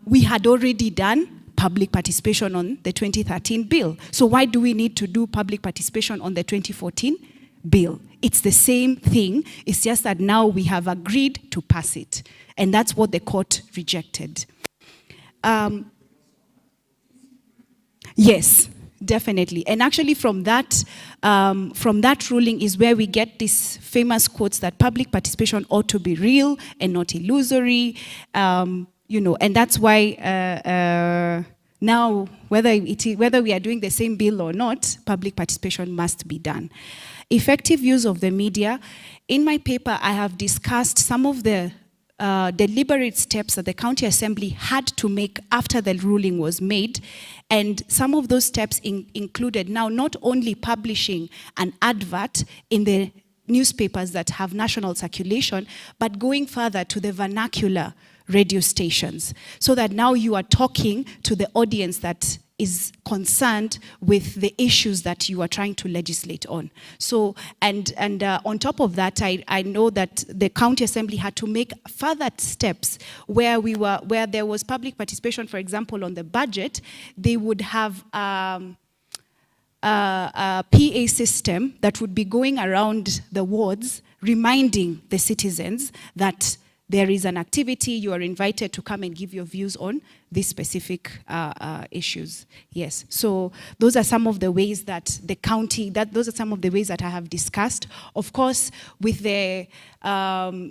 we had already done public participation on the 2013 bill. So why do we need to do public participation on the 2014 bill? It's the same thing. It's just that now we have agreed to pass it. And that's what the court rejected. Yes, definitely. And actually from that ruling is where we get these famous quotes that public participation ought to be real and not illusory. You know, and that's why now, whether we are doing the same bill or not, public participation must be done. Effective use of the media. In my paper, I have discussed some of the deliberate steps that the County Assembly had to make after the ruling was made. And some of those steps included now not only publishing an advert in the newspapers that have national circulation, but going further to the vernacular radio stations, so that now you are talking to the audience that is concerned with the issues that you are trying to legislate on. So, and on top of that, I know that the County Assembly had to make further steps where there was public participation, for example, on the budget. They would have a PA system that would be going around the wards, reminding the citizens that there is an activity, you are invited to come and give your views on these specific issues. Yes, so those are some of the ways that the county, those are some of the ways that I have discussed. Of course, with the,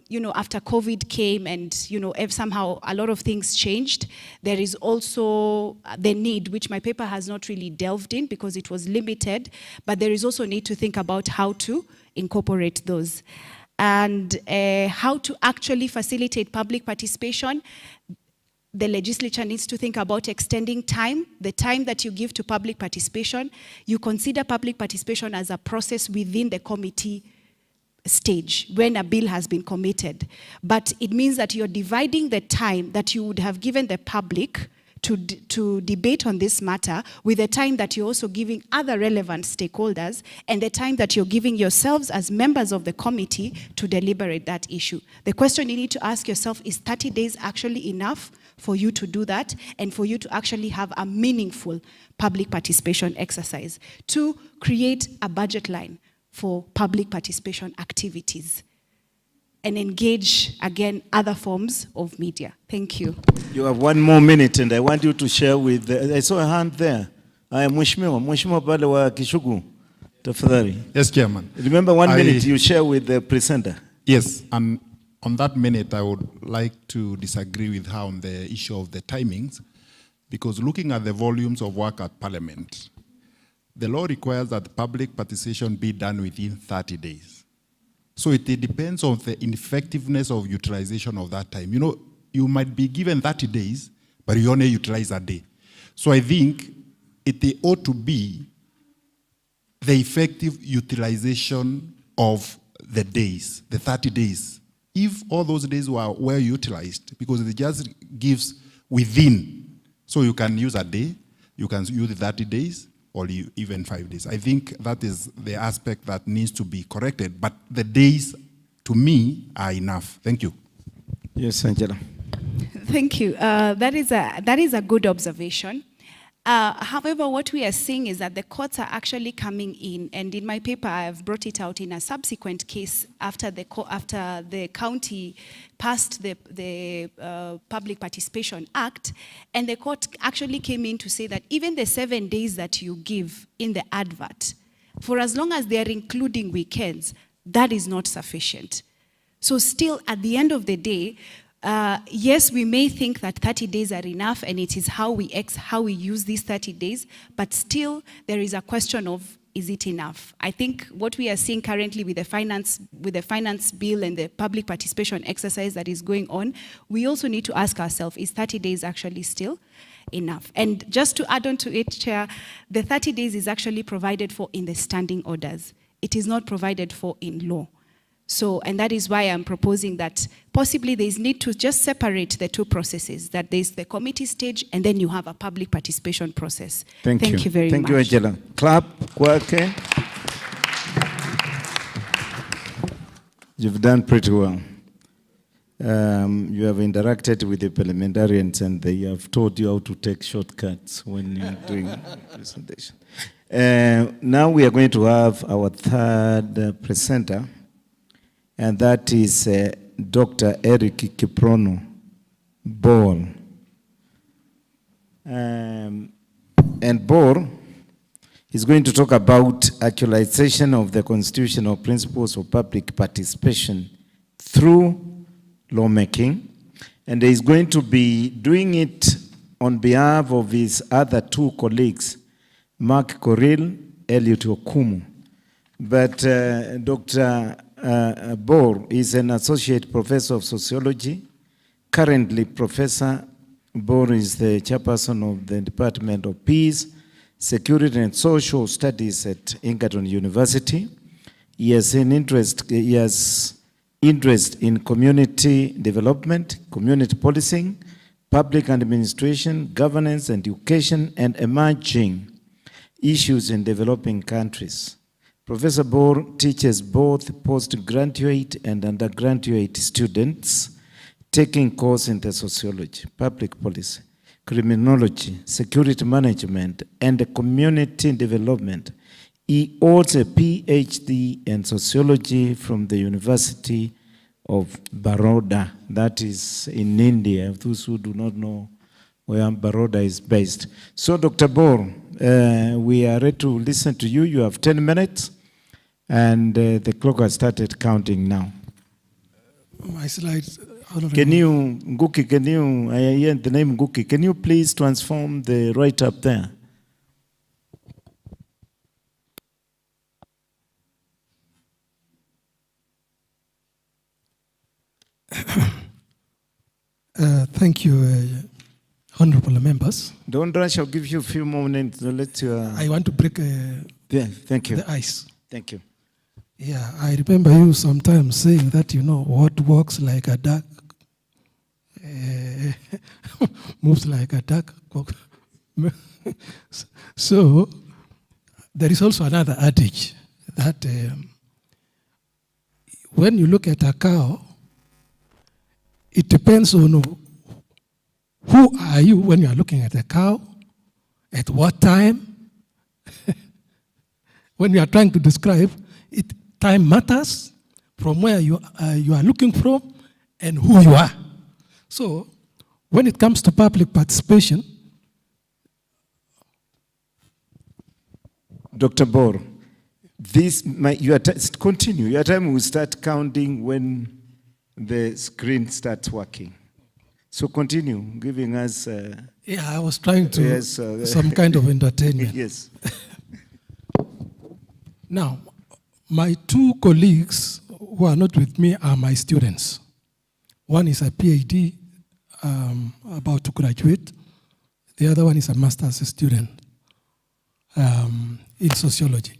you know, after COVID came and, you know, if somehow a lot of things changed, there is also the need, which my paper has not really delved in because it was limited, but there is also need to think about how to incorporate those. And how to actually facilitate public participation. The legislature needs to think about extending time, the time that you give to public participation. You consider public participation as a process within the committee stage when a bill has been committed. But it means that you're dividing the time that you would have given the public to debate on this matter with the time that you're also giving other relevant stakeholders and the time that you're giving yourselves as members of the committee to deliberate that issue. The question you need to ask yourself is 30 days actually enough for you to do that and for you to actually have a meaningful public participation exercise? To create a budget line for public participation activities and engage, again, other forms of media. Thank you. You have 1 more minute, and I want you to share with, I saw a hand there. Mheshimiwa pale wa Kishugu, tafadhali. Yes, Chairman. Remember 1 minute you share with the presenter. Yes, and on that minute, I would like to disagree with her on the issue of the timings, because looking at the volumes of work at Parliament, the law requires that public participation be done within 30 days. So it depends on the effectiveness of utilization of that time. You know, you might be given 30 days, but you only utilize a day. So I think it ought to be the effective utilization of the days, the 30 days. If all those days were well utilized, because it just gives within. So you can use a day, you can use 30 days, or even 5 days. I think that is the aspect that needs to be corrected, but the days, to me, are enough. Thank you. Yes, Angela. Thank you. That is a good observation. However, what we are seeing is that the courts are actually coming in, and in my paper I have brought it out in a subsequent case after the county passed the Public Participation Act, and the court actually came in to say that even the 7 days that you give in the advert, for as long as they are including weekends, that is not sufficient. So still, at the end of the day, yes, we may think that 30 days are enough and it is how we use these 30 days, but still there is a question of is it enough? I think what we are seeing currently with the finance bill and the public participation exercise that is going on, we also need to ask ourselves, is 30 days actually still enough? And just to add on to it, Chair, the 30 days is actually provided for in the standing orders. It is not provided for in law. So, and that is why I'm proposing that possibly there is need to just separate the two processes, that there's the committee stage and then you have a public participation process. Thank you very much. Thank you, Angela. Clap, kwake. You've done pretty well. You have interacted with the parliamentarians and they have taught you how to take shortcuts when you're doing presentation. Now we are going to have our third presenter, and that is Dr. Eric Kiprono Ball. And Ball is going to talk about actualization of the constitutional principles of public participation through lawmaking, and he's going to be doing it on behalf of his other two colleagues, Mark Corrill, Elliot Okumu. But Dr. Bor is an associate professor of sociology. Currently, Professor Bor is the chairperson of the Department of Peace, Security and Social Studies at Egerton University. He has interest in community development, community policing, public administration, governance, education, and emerging issues in developing countries. Professor Bor teaches both postgraduate and undergraduate students taking courses in the sociology, public policy, criminology, security management, and community development. He holds a PhD in sociology from the University of Baroda, that is in India, those who do not know where Baroda is based. So, Dr. Bor, we are ready to listen to you. You have 10 minutes, and the clock has started counting now. My slides. Can you, Nguki, I hear the name Nguki, can you please transform the write-up there? Thank you, honorable members. Don't rush, I'll give you a few more minutes to let you... I want to break thank you. the ice. Thank you. Yeah, I remember you sometimes saying that, you know, what walks like a duck moves like a duck. So, there is also another adage that when you look at a cow, it depends on who are you when you are looking at a cow, at what time. When you are trying to describe it, time matters from where you are looking from and who you are. So, when it comes to public participation, Dr. Bor, continue. Your time will start counting when the screen starts working. So continue giving us... yeah, I was trying to some kind of entertainment. Yes. Now, my two colleagues who are not with me are my students. One is a PhD about to graduate. The other one is a master's student in sociology.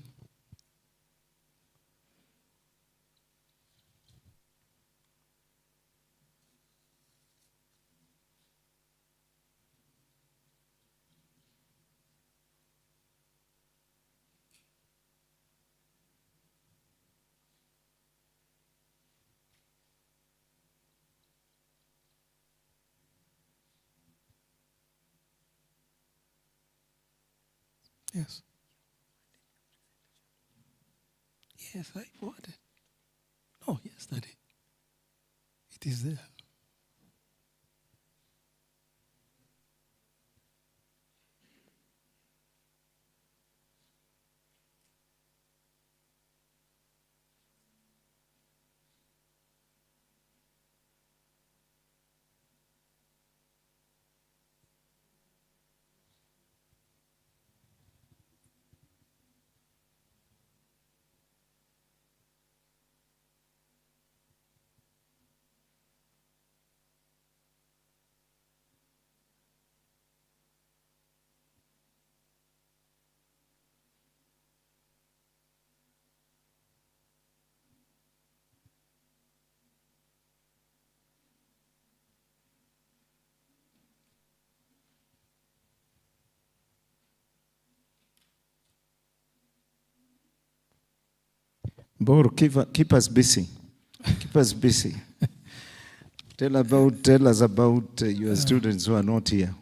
Yes. Yes, I forwarded. No, yesterday. It is there. Bor, keep us busy. Keep us busy. Tell us about your students who are not here.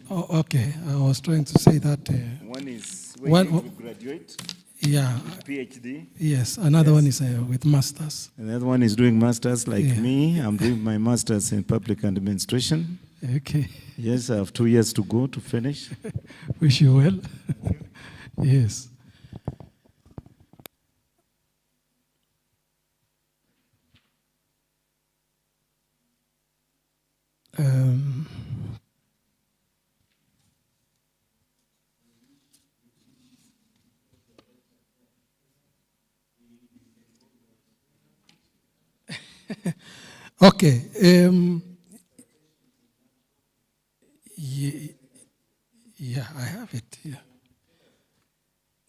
Okay, I was trying to say that. One is waiting to graduate. Yeah. PhD. Yes, another one is with masters. Another one is doing masters like me. I'm doing my masters in public administration. Okay. Yes, I have 2 years to go to finish. Wish you well. Yes. Okay. Yeah, I have it here.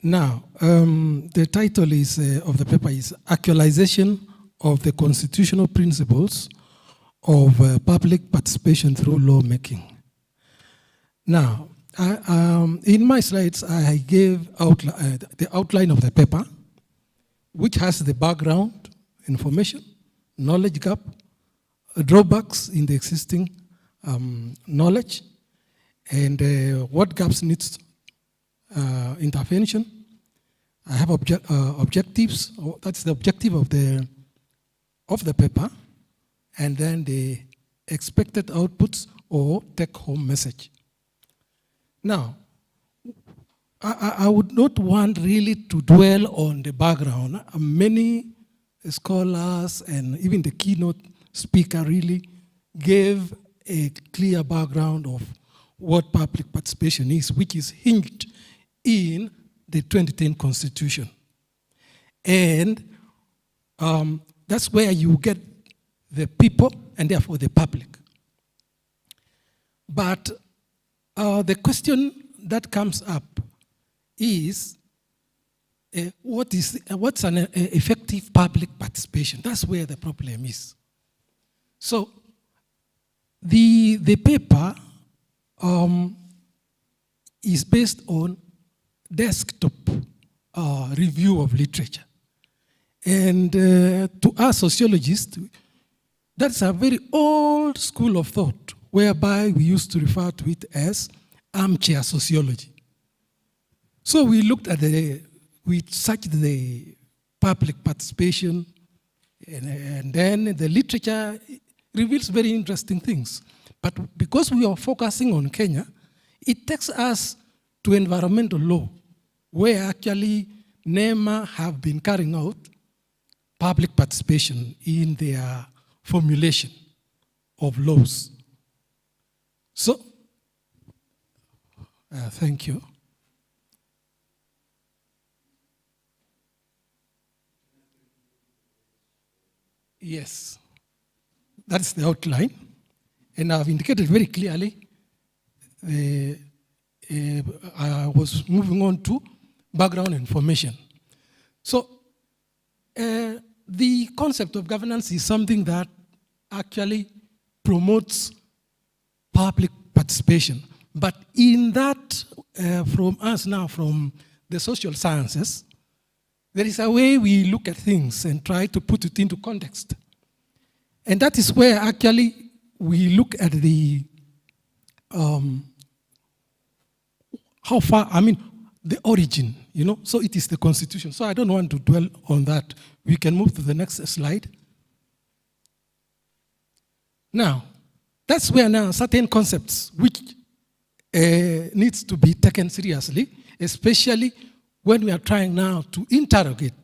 Now, the title is of the paper is Actualization of the Constitutional Principles of Public Participation Through Lawmaking. Now, in my slides, I gave the outline of the paper, which has the background information, knowledge gap, drawbacks in the existing knowledge, and what gaps needs intervention. I have objectives. That's the objective of the paper, and then the expected outputs or take-home message. Now, I would not want really to dwell on the background. Many scholars and even the keynote speaker really gave a clear background of what public participation is, which is hinged in the 2010 Constitution. And that's where you get the people and therefore the public. But the question that comes up is, what's an effective public participation? That's where the problem is. So the paper is based on desktop review of literature. And to us sociologists, that's a very old school of thought, whereby we used to refer to it as armchair sociology. So we looked at we searched the public participation, and then the literature reveals very interesting things. But because we are focusing on Kenya, it takes us to environmental law, where actually NEMA have been carrying out public participation in their formulation of laws. So, thank you. Yes, that's the outline. And I've indicated very clearly, I was moving on to background information. So the concept of governance is something that actually promotes public participation. But in that, from us now, from the social sciences, there is a way we look at things and try to put it into context. And that is where actually we look at the, how far, the origin, so it is the Constitution. So I don't want to dwell on that. We can move to the next slide. Now, that's where now certain concepts which needs to be taken seriously, especially when we are trying now to interrogate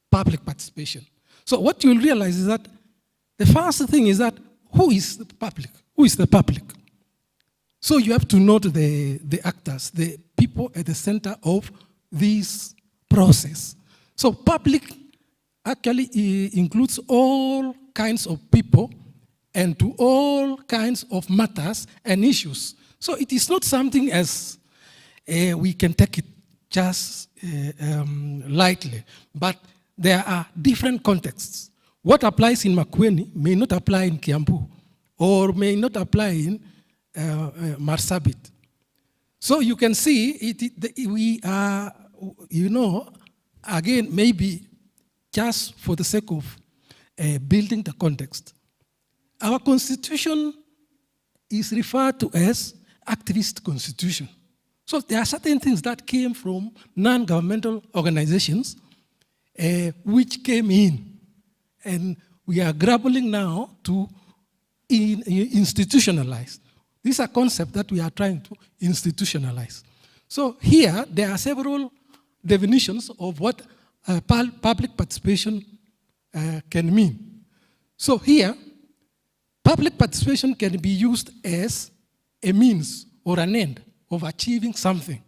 public participation. So what you'll realize is that the first thing is that who is the public? Who is the public? So you have to note the actors, the people at the center of this process. So public actually includes all kinds of people and to all kinds of matters and issues. So it is not something as we can take it just lightly, but there are different contexts. What applies in Makueni may not apply in Kiambu or may not apply in Marsabit. So you can see we are, again, maybe just for the sake of building the context. Our constitution is referred to as activist constitution. So there are certain things that came from non-governmental organizations which came in, and we are grappling now to institutionalize. These are concepts that we are trying to institutionalize. So here, there are several definitions of what public participation can mean. So here, public participation can be used as a means or an end of achieving something.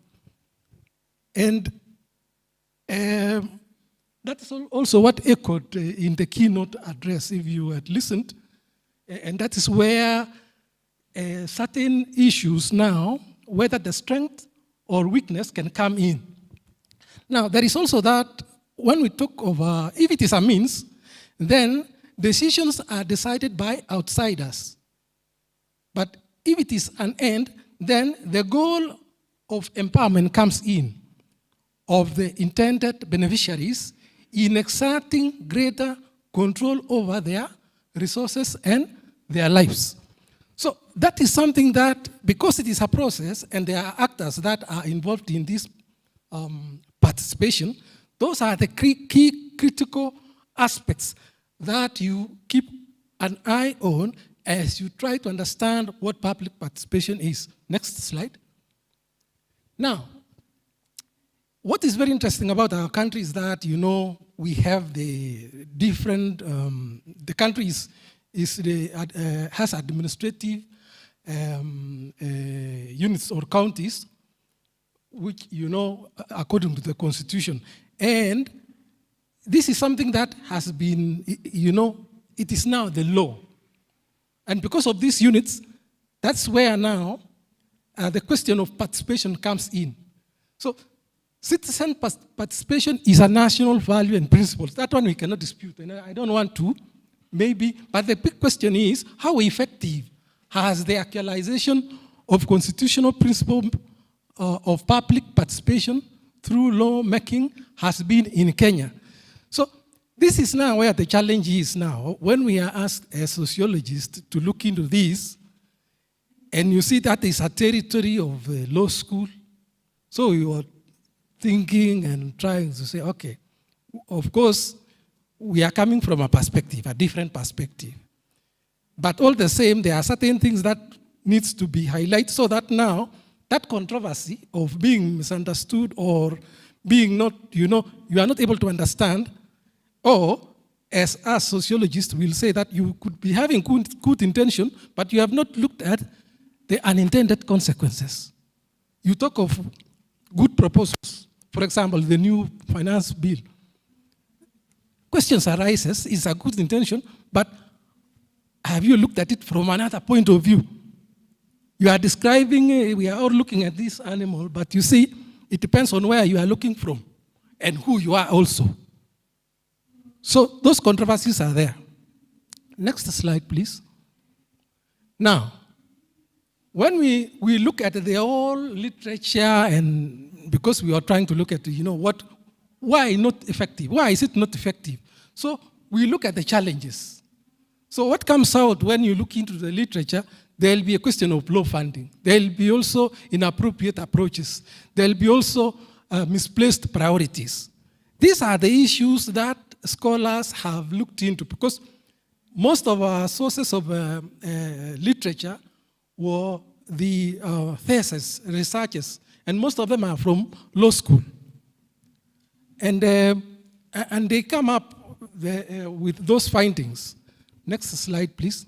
And that's also what echoed in the keynote address, if you had listened. And that is where certain issues now, whether the strength or weakness can come in. Now, there is also that when we talk of, if it is a means, then decisions are decided by outsiders. But if it is an end, then the goal of empowerment comes in, of the intended beneficiaries in exerting greater control over their resources and their lives. So that is something that, because it is a process and there are actors that are involved in this participation, those are the key critical aspects that you keep an eye on as you try to understand what public participation is. Next slide. Now, what is very interesting about our country is that, you know, we have the different, the country has administrative units or counties, which, you know, according to the Constitution. And this is something that has been, you know, it is now the law. And because of these units, that's where now the question of participation comes in. So citizen participation is a national value and principle. That one we cannot dispute, and I don't want to, maybe, but the big question is, how effective has the actualization of constitutional principle of public participation through lawmaking has been in Kenya? So this is now where the challenge is now. When we are asked as sociologists to look into this, and you see that is a territory of law school, so you are thinking and trying to say, okay, of course, we are coming from a perspective, a different perspective. But all the same, there are certain things that needs to be highlighted so that now that controversy of being misunderstood or being not, you know, you are not able to understand, or as us sociologists will say that you could be having good intention, but you have not looked at the unintended consequences. You talk of good proposals, for example, the new finance bill. Questions arises, it's a good intention, but have you looked at it from another point of view? You are describing, we are all looking at this animal, but you see, it depends on where you are looking from and who you are also. So those controversies are there. Next slide, please. Now, when we look at the whole literature, and because we are trying to look at, you know, why not effective? Why is it not effective? So we look at the challenges. So what comes out when you look into the literature, there will be a question of low funding. There will be also inappropriate approaches. There will be also misplaced priorities. These are the issues that scholars have looked into, because most of our sources of literature were the thesis, researches, and most of them are from law school. And they come up with those findings. Next slide, please.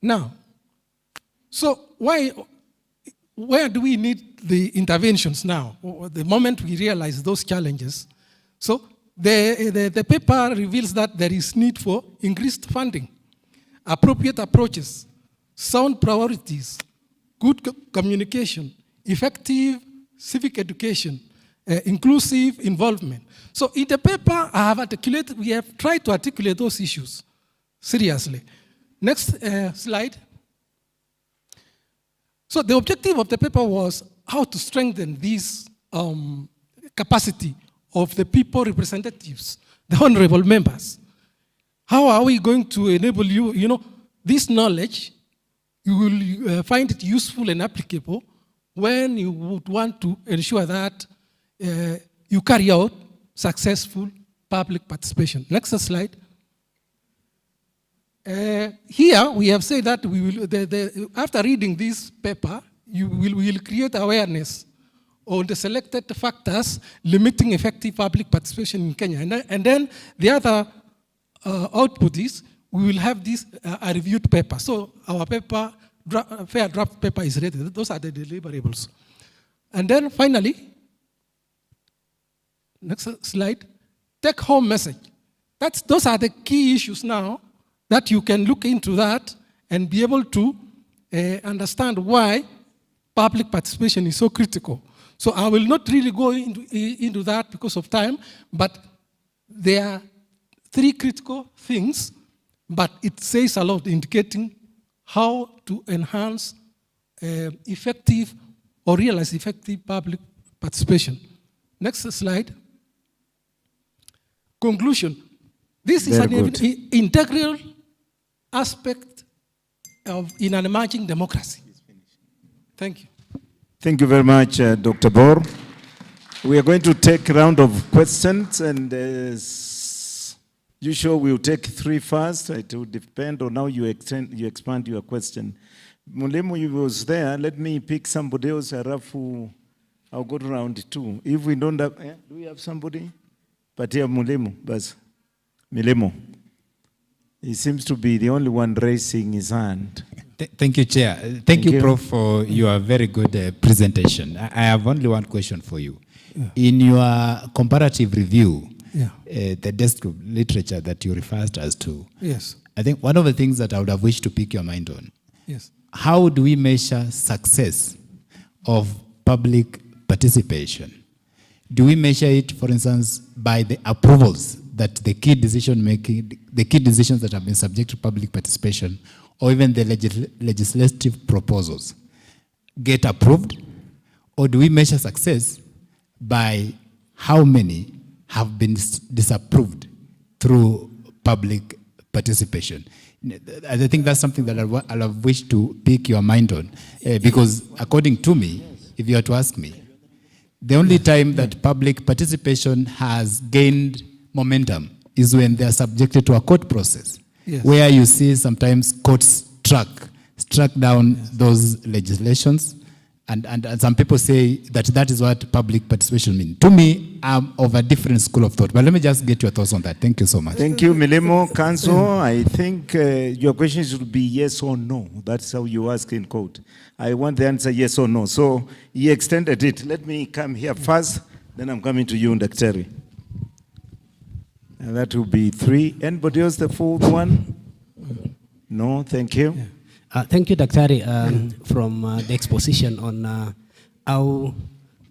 Now, so where do we need the interventions now? The moment we realize those challenges. So the paper reveals that there is need for increased funding, appropriate approaches, sound priorities, good communication, effective civic education, inclusive involvement. So in the paper, we have tried to articulate those issues seriously. Next slide. So the objective of the paper was how to strengthen this capacity of the people representatives the honorable members. How are we going to enable you, this knowledge, you will find it useful and applicable when you would want to ensure that you carry out successful public participation. Next slide. Here we have said that we will, after reading this paper, we will create awareness on the selected factors limiting effective public participation in Kenya. And then the other output is we will have this a reviewed paper. So our paper, fair draft paper is ready. Those are the deliverables. And then finally, next slide, take home message. Those are the key issues now that you can look into that and be able to understand why public participation is so critical. So I will not really go into that because of time, but there are 3 critical things, but it says a lot indicating how to enhance effective or realize effective public participation. Next slide. Conclusion. This is an integral aspect in an emerging democracy. Thank you. Thank you very much, Dr. Bor. We are going to take a round of questions, and as usual, we'll take 3 first. It will depend on how you expand your question. Mulemu, you was there. Let me pick somebody else. Arafu, I'll go to round 2. If we don't have, do we have somebody? But here, Mulemu, Bas. Milemo. He seems to be the only one raising his hand. Thank you, Chair. Thank you, Prof, for your very good presentation. I have only one question for you. Yeah. In your comparative review, the desk of literature that you referred us to, yes, I think one of the things that I would have wished to pick your mind on, yes, how do we measure success of public participation? Do we measure it, for instance, by the approvals that the key decisions that have been subject to public participation, or even the legislative proposals get approved? Or do we measure success by how many have been disapproved through public participation? I think that's something that I'll have wished to pick your mind on, because according to me, if you were to ask me, the only time that public participation has gained momentum is when they are subjected to a court process, yes, where you see sometimes courts struck down those legislations, and some people say that is what public participation means. To me, I'm of a different school of thought, but let me just get your thoughts on that. Thank you so much. Thank you, Milemo. Council, I think your question should be yes or no. That's how you ask in court. I want the answer yes or no. So he extended it. Let me come here first, then I'm coming to you, Daktari. And that will be 3. Anybody else, the 4th one? No, thank you. Thank you, Daktari, from the exposition on how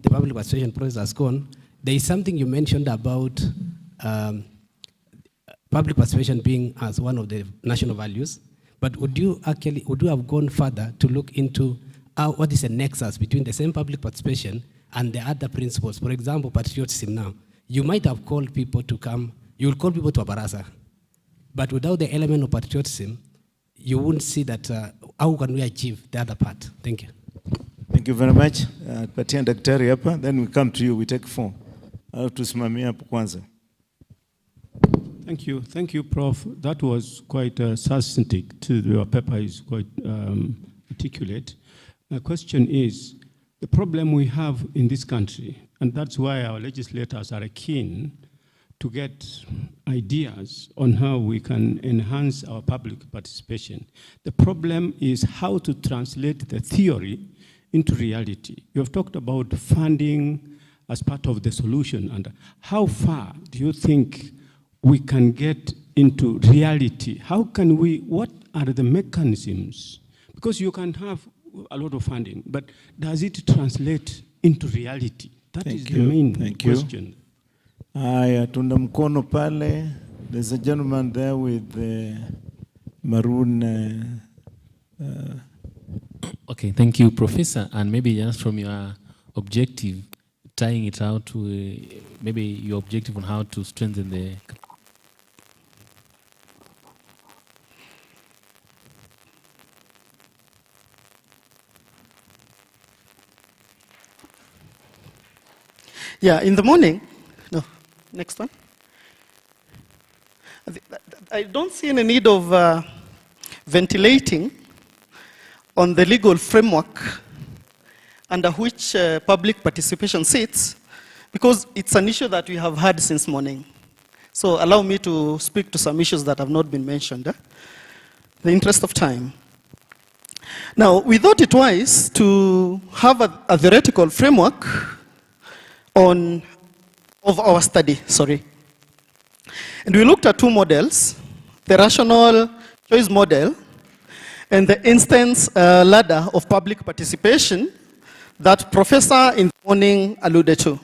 the public participation process has gone. There is something you mentioned about public participation being as one of the national values, but would you have gone further to look into what is the nexus between the same public participation and the other principles? For example, patriotism now. You might have called people to come, you will call people to a baraza, but without the element of patriotism, you wouldn't see that how can we achieve the other part. Thank you. Thank you very much. Patia Daktari hapa, then we come to you, we take 4. Tusimamia hapo kwanza. Thank you, Prof. That was quite succinct. Your paper is quite articulate. My question is, the problem we have in this country, and that's why our legislators are keen to get ideas on how we can enhance our public participation. The problem is how to translate the theory into reality. You have talked about funding as part of the solution, and how far do you think we can get into reality? How can we, what are the mechanisms? Because you can have a lot of funding, but does it translate into reality? That is the main question. Tunda mkono pale. There's a gentleman there with the maroon. Okay, thank you, Professor. And maybe just from your objective, tying it out to maybe your objective on how to strengthen the Yeah, in the morning, no, next one. I don't see any need of ventilating on the legal framework under which public participation sits, because it's an issue that we have had since morning. So allow me to speak to some issues that have not been mentioned, in the interest of time. Now, we thought it wise to have a theoretical framework of our study, And we looked at two models, the rational choice model and the instance ladder of public participation that Professor in the morning alluded to.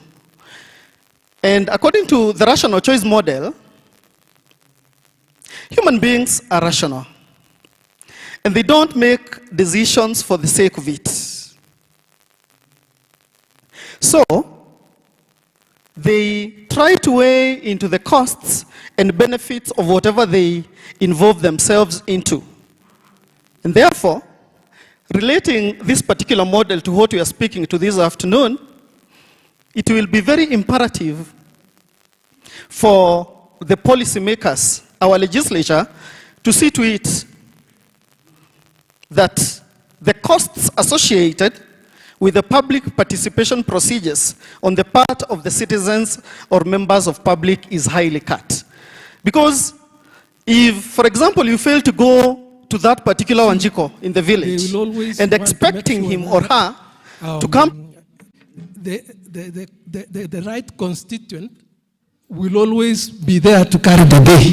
And according to the rational choice model, human beings are rational. And they don't make decisions for the sake of it. So, they try to weigh into the costs and benefits of whatever they involve themselves into. And therefore, relating this particular model to what we are speaking to this afternoon, it will be very imperative for the policymakers, our legislature, to see to it that the costs associated with the public participation procedures on the part of the citizens or members of public is highly cut. Because if, for example, you fail to go to that particular Wanjiko in the village and expecting him or her to come... The right constituent will always be there to carry the day.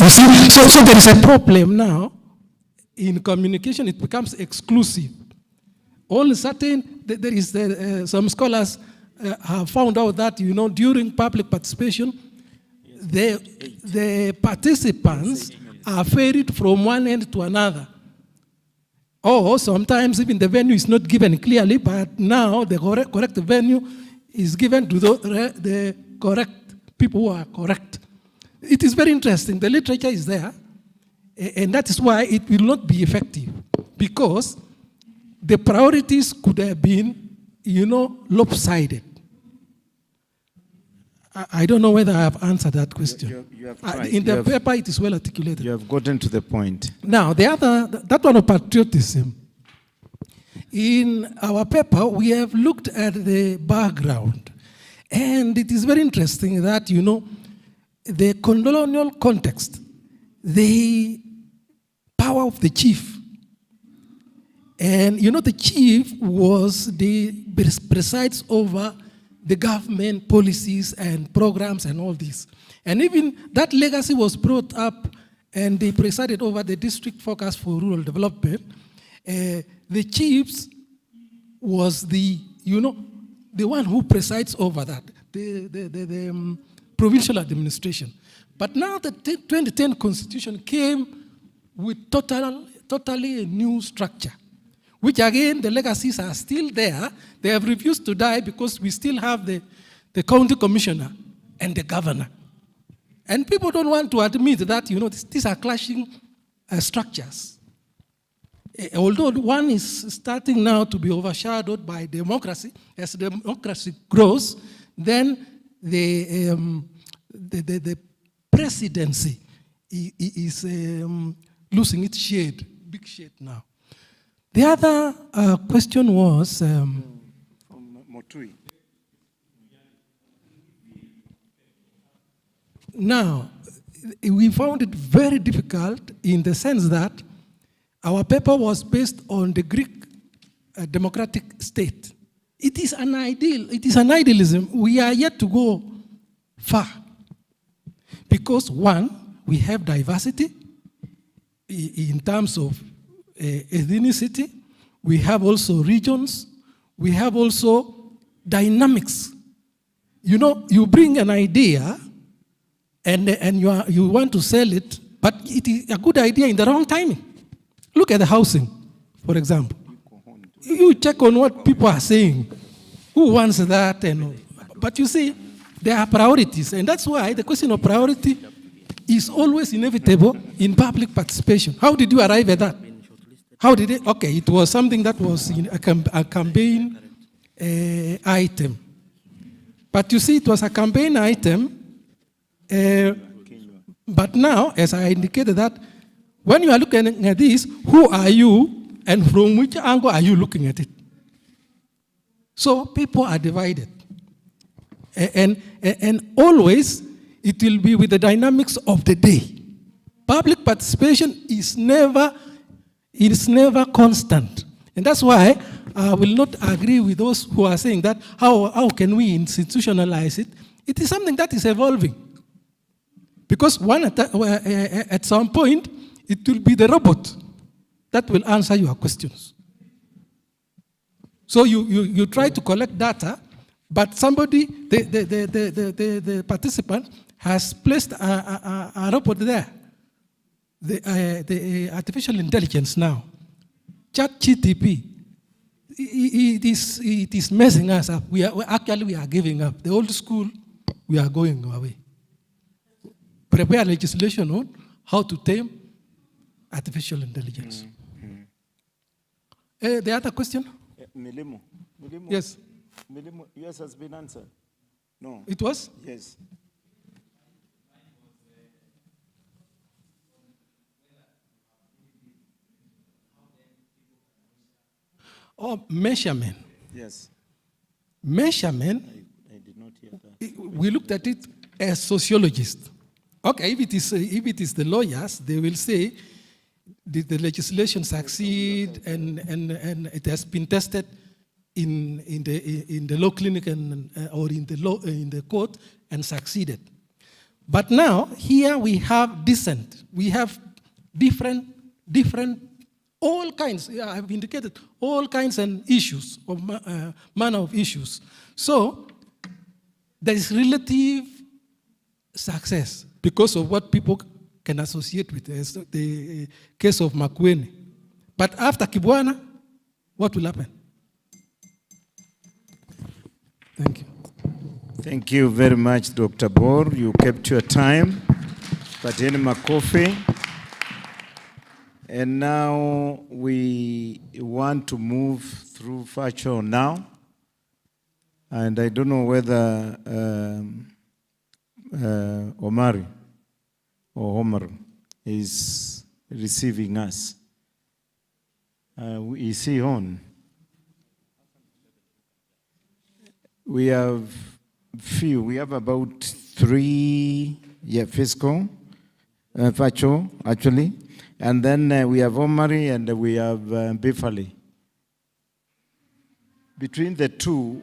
You see? So there is a problem now. In communication, it becomes exclusive. Only certain, there is some scholars have found out that, during public participation, the participants are ferried from one end to another. Or sometimes even the venue is not given clearly, but now the correct venue is given to the correct people who are correct. It is very interesting. The literature is there, and that is why it will not be effective, because the priorities could have been, lopsided. I don't know whether I have answered that question. You have tried. In the paper, it is well articulated. You have gotten to the point. Now, that one of patriotism. In our paper, we have looked at the background. And it is very interesting that, the colonial context, the power of the chief. And, the chief presides over the government policies and programs and all this. And even that legacy was brought up, and they presided over the district focus for rural development. The chiefs was the one who presides over that, the provincial administration. But now the 2010 constitution came with totally a new structure, which again, the legacies are still there. They have refused to die because we still have the county commissioner and the governor. And people don't want to admit that, these are clashing structures. Although one is starting now to be overshadowed by democracy, as democracy grows, then the presidency is losing its shade, big shade now. The other question was... Now, we found it very difficult in the sense that our paper was based on the Greek democratic state. It is an ideal, it is an idealism. We are yet to go far. Because one, we have diversity in terms of ethnicity, we have also regions, we have also dynamics. You bring an idea and you want to sell it, but it is a good idea in the wrong timing. Look at the housing, for example. You check on what people are saying. Who wants that? But you see, there are priorities, and that's why the question of priority is always inevitable in public participation. How did you arrive at that? How did it? Okay, it was something that was in a campaign item. But you see, it was a campaign item. But now, as I indicated that, when you are looking at this, who are you and from which angle are you looking at it? So people are divided. And always, it will be with the dynamics of the day. Public participation is never constant. And that's why I will not agree with those who are saying that how can we institutionalize it? It is something that is evolving. Because at some point, it will be the robot that will answer your questions. So you try to collect data, but somebody, the participant, has placed a robot there. The artificial intelligence now, ChatGPT, it is messing us up. We are giving up. The old school, we are going away. Prepare legislation on how to tame artificial intelligence. The other question? Milimo. Yes. Milimo, yes, has been answered. No. It was? Yes. Oh, measurement. Yes. Measurement, I did not hear that. We looked at it as sociologists. Okay, if it is the lawyers, they will say, did the legislation succeed and it has been tested in the law clinic or in the court and succeeded. But now, here we have dissent. We have different, all kinds, I've indicated, all kinds and issues, of manner of issues. So, there is relative success because of what people can associate with the case of Makueni. But after Kibwana, what will happen? Thank you. Thank you very much, Dr. Bor. You kept your time. Pateni Makofi. And now we want to move through virtual now. And I don't know whether Omar is receiving us. Is he on? We have few. We have about 3 fiscal, virtual actually. And then we have Omari and we have Bifali. Between the two,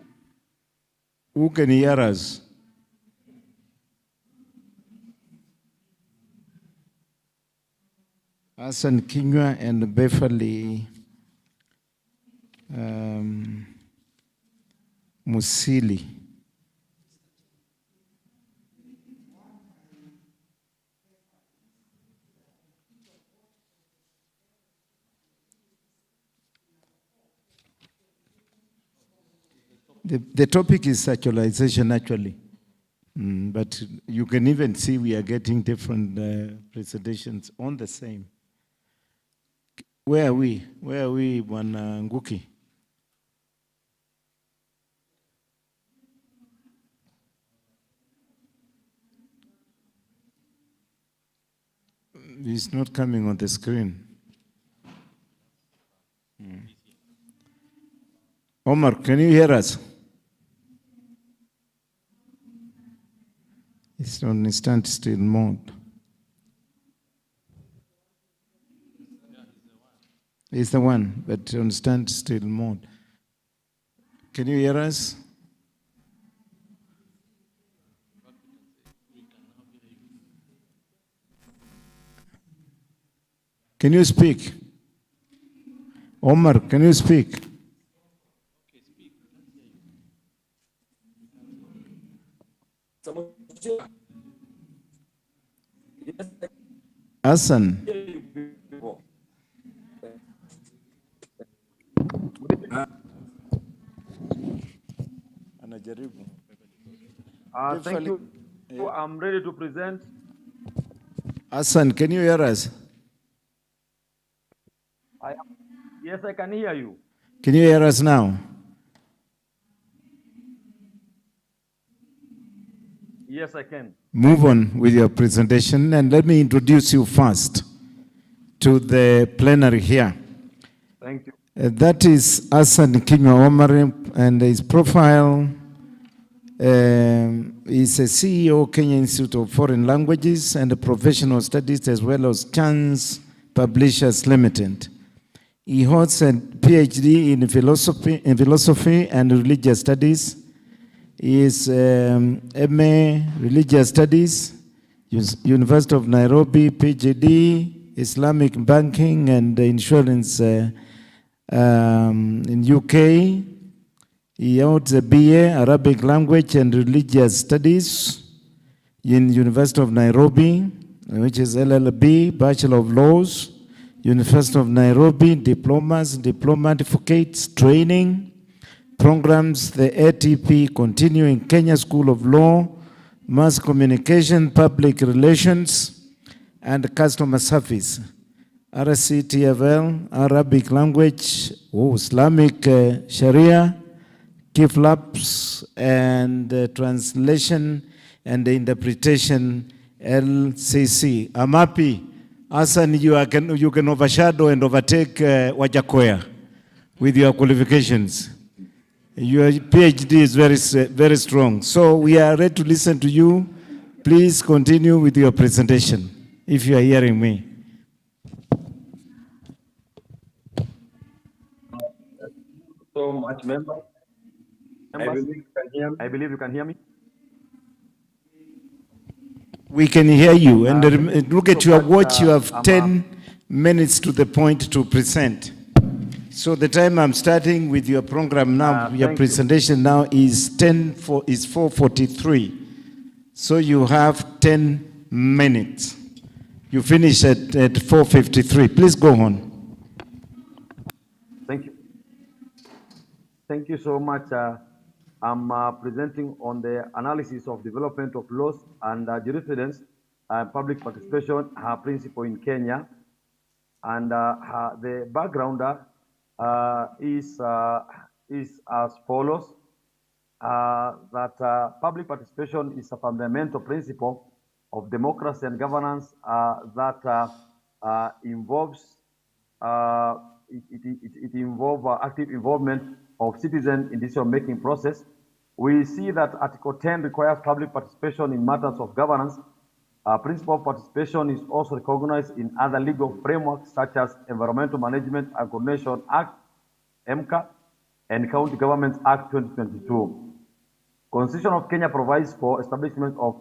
who can hear us? Hassan Kinywa and Bifali Musili. The topic is sexualization, actually. But you can even see we are getting different presentations on the same. Where are we? Where are we, Nguki? It's not coming on the screen. Omar, can you hear us? It's on standstill mode. It's the one, but on standstill mode. Can you hear us? Can you speak? Omar, can you speak? Hassan. Thank you. I'm ready to present. Hassan, can you hear us? Yes, I can hear you. Can you hear us now? Yes, I can. Move on with your presentation, and let me introduce you first to the plenary here. Thank you. That is Hassan Kinywa Omar, and his profile is a CEO, Kenya Institute of Foreign Languages and Professional Studies, as well as Chance Publishers Limited. He holds a PhD in philosophy and religious studies. He is MA Religious Studies, University of Nairobi, PhD, Islamic Banking and Insurance in UK. He holds a BA Arabic Language and Religious Studies in University of Nairobi, which is LLB, Bachelor of Laws, University of Nairobi, diplomas, diploma certificates, training programs, the ATP, continuing Kenya School of Law, Mass Communication, Public Relations, and Customer Service. RCTFL, Arabic Language, Islamic Sharia, Kiflaps, and Translation and Interpretation, LCC. I'm happy, Hassan, you can overshadow and overtake Wajakoya with your qualifications. Your PhD is very strong. So we are ready to listen to you. Please continue with your presentation, if you are hearing me. So much, member. I believe you can hear me. We can hear you. And look at your watch. You have 10 minutes to the point to present. So the time I'm starting with your program now, your presentation now is 4:43. So you have 10 minutes. You finish at 4:53. Please go on. Thank you. Thank you so much. I'm presenting on the analysis of development of laws and jurisprudence and public participation principle in Kenya. And the background is as follows, that public participation is a fundamental principle of democracy and governance that involves active involvement of citizens in decision-making process. We see that Article 10 requires public participation in matters of governance. Principle of participation is also recognized in other legal frameworks such as Environmental Management and Coordination Act, EMCA, and County Governments Act 2022. Constitution of Kenya provides for establishment of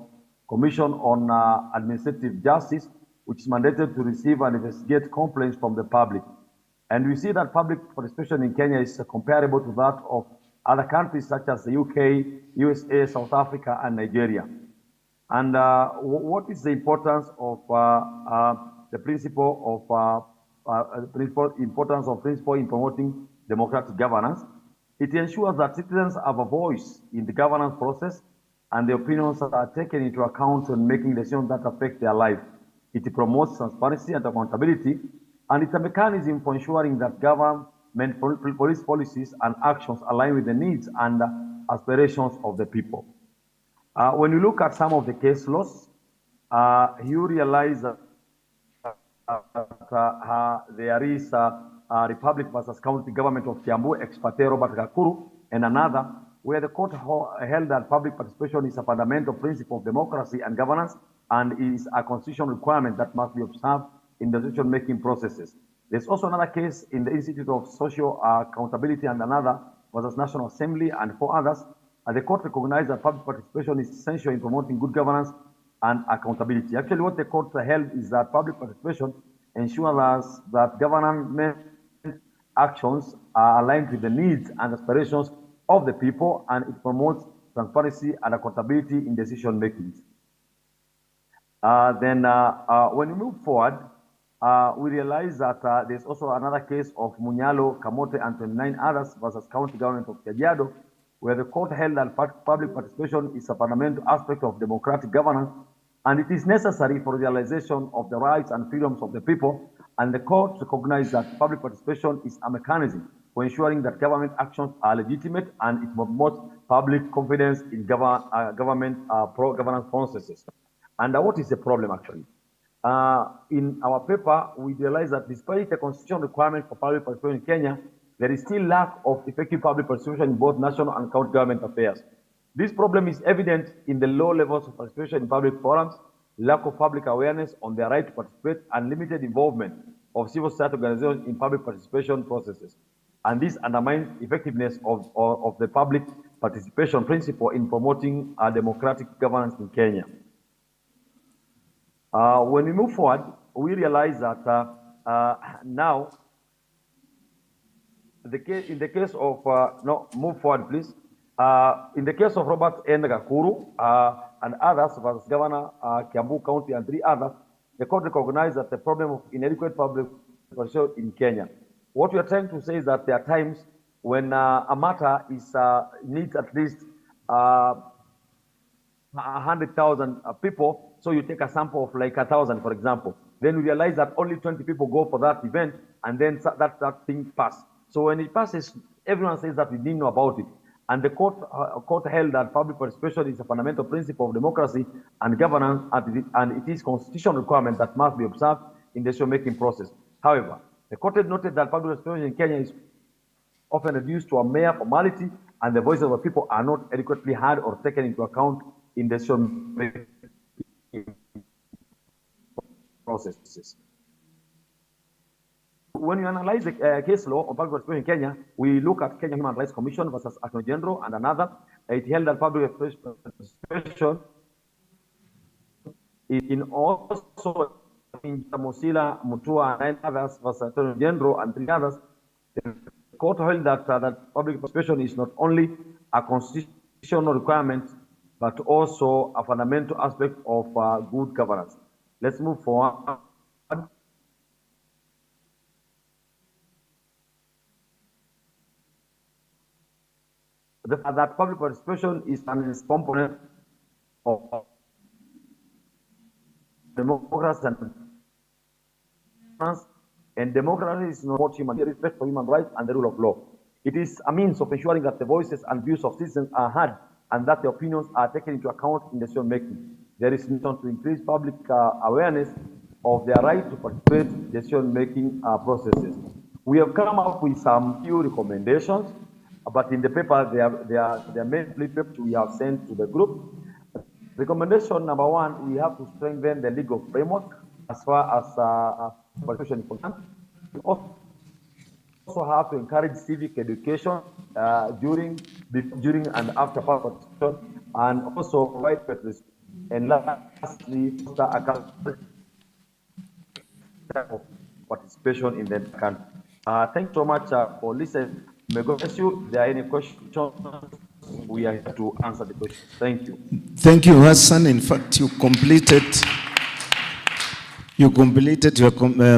Commission on Administrative Justice, which is mandated to receive and investigate complaints from the public. And we see that public participation in Kenya is comparable to that of other countries such as the UK, USA, South Africa, and Nigeria. And what is the importance of the principle in promoting democratic governance? It ensures that citizens have a voice in the governance process and their opinions are taken into account when making decisions that affect their life. It promotes transparency and accountability, and it's a mechanism for ensuring that government police policies and actions align with the needs and aspirations of the people. When you look at some of the case laws, you realize that there is Republic versus County Government of Kiambu, ex parte Robert Gakuru, and another where the court held that public participation is a fundamental principle of democracy and governance and is a constitutional requirement that must be observed in the decision-making processes. There's also another case in the Institute of Social Accountability and another versus National Assembly and 4 others. And the court recognized that public participation is essential in promoting good governance and accountability. Actually, what the court held is that public participation ensures that government actions are aligned with the needs and aspirations of the people, and it promotes transparency and accountability in decision making. When we move forward, we realize that there's also another case of Munyalo, Kamote, and 29 others versus County Government of Kajiado, where the court held that public participation is a fundamental aspect of democratic governance, and it is necessary for the realization of the rights and freedoms of the people, and the court recognized that public participation is a mechanism for ensuring that government actions are legitimate and it promotes public confidence in government pro-governance processes. And what is the problem actually? In our paper, we realize that despite the constitutional requirement for public participation in Kenya, there is still lack of effective public participation in both national and county government affairs. This problem is evident in the low levels of participation in public forums, lack of public awareness on their right to participate, and limited involvement of civil society organizations in public participation processes. And this undermines effectiveness of the public participation principle in promoting democratic governance in Kenya. When we move forward, we realize that now, in the case of, move forward please. In the case of Robert N. Gakuru and others, versus Governor Kiambu County and 3 others, the court recognized that the problem of inadequate public participation in Kenya. What we are trying to say is that there are times when a matter is needs at least 100,000 people, so you take a sample of like 1,000, for example. Then we realize that only 20 people go for that event, and then that thing passes. So when it passes, everyone says that we didn't know about it. And the court held that public participation is a fundamental principle of democracy and governance, and it is constitutional requirement that must be observed in the decision-making process. However, the court noted that public participation in Kenya is often reduced to a mere formality, and the voices of the people are not adequately heard or taken into account in the decision-making processes. When you analyze the case law on public participation in Kenya, we look at Kenya Human Rights Commission versus Attorney General and another. It held that public participation in also in Mosila, Mutua, and 9 others versus Attorney General and 3 others. The court held that, that public participation is not only a constitutional requirement, but also a fundamental aspect of good governance. Let's move forward. That public participation is an component of democracy, and democracy is not about respect for human rights and the rule of law. It is a means of ensuring that the voices and views of citizens are heard and that the opinions are taken into account in decision making. There is need to increase public awareness of their right to participate in decision making processes. We have come up with some few recommendations, but in the paper, they are mainly papers we have sent to the group. Recommendation number 1, we have to strengthen the legal framework as far as participation is concerned. We also have to encourage civic education during and after participation, and also provide participation. And lastly, participation in the country. Thank you so much for listening. May God bless you. If there are any questions, we are here to answer the questions. Thank you. Thank you, Hassan. In fact, you completed your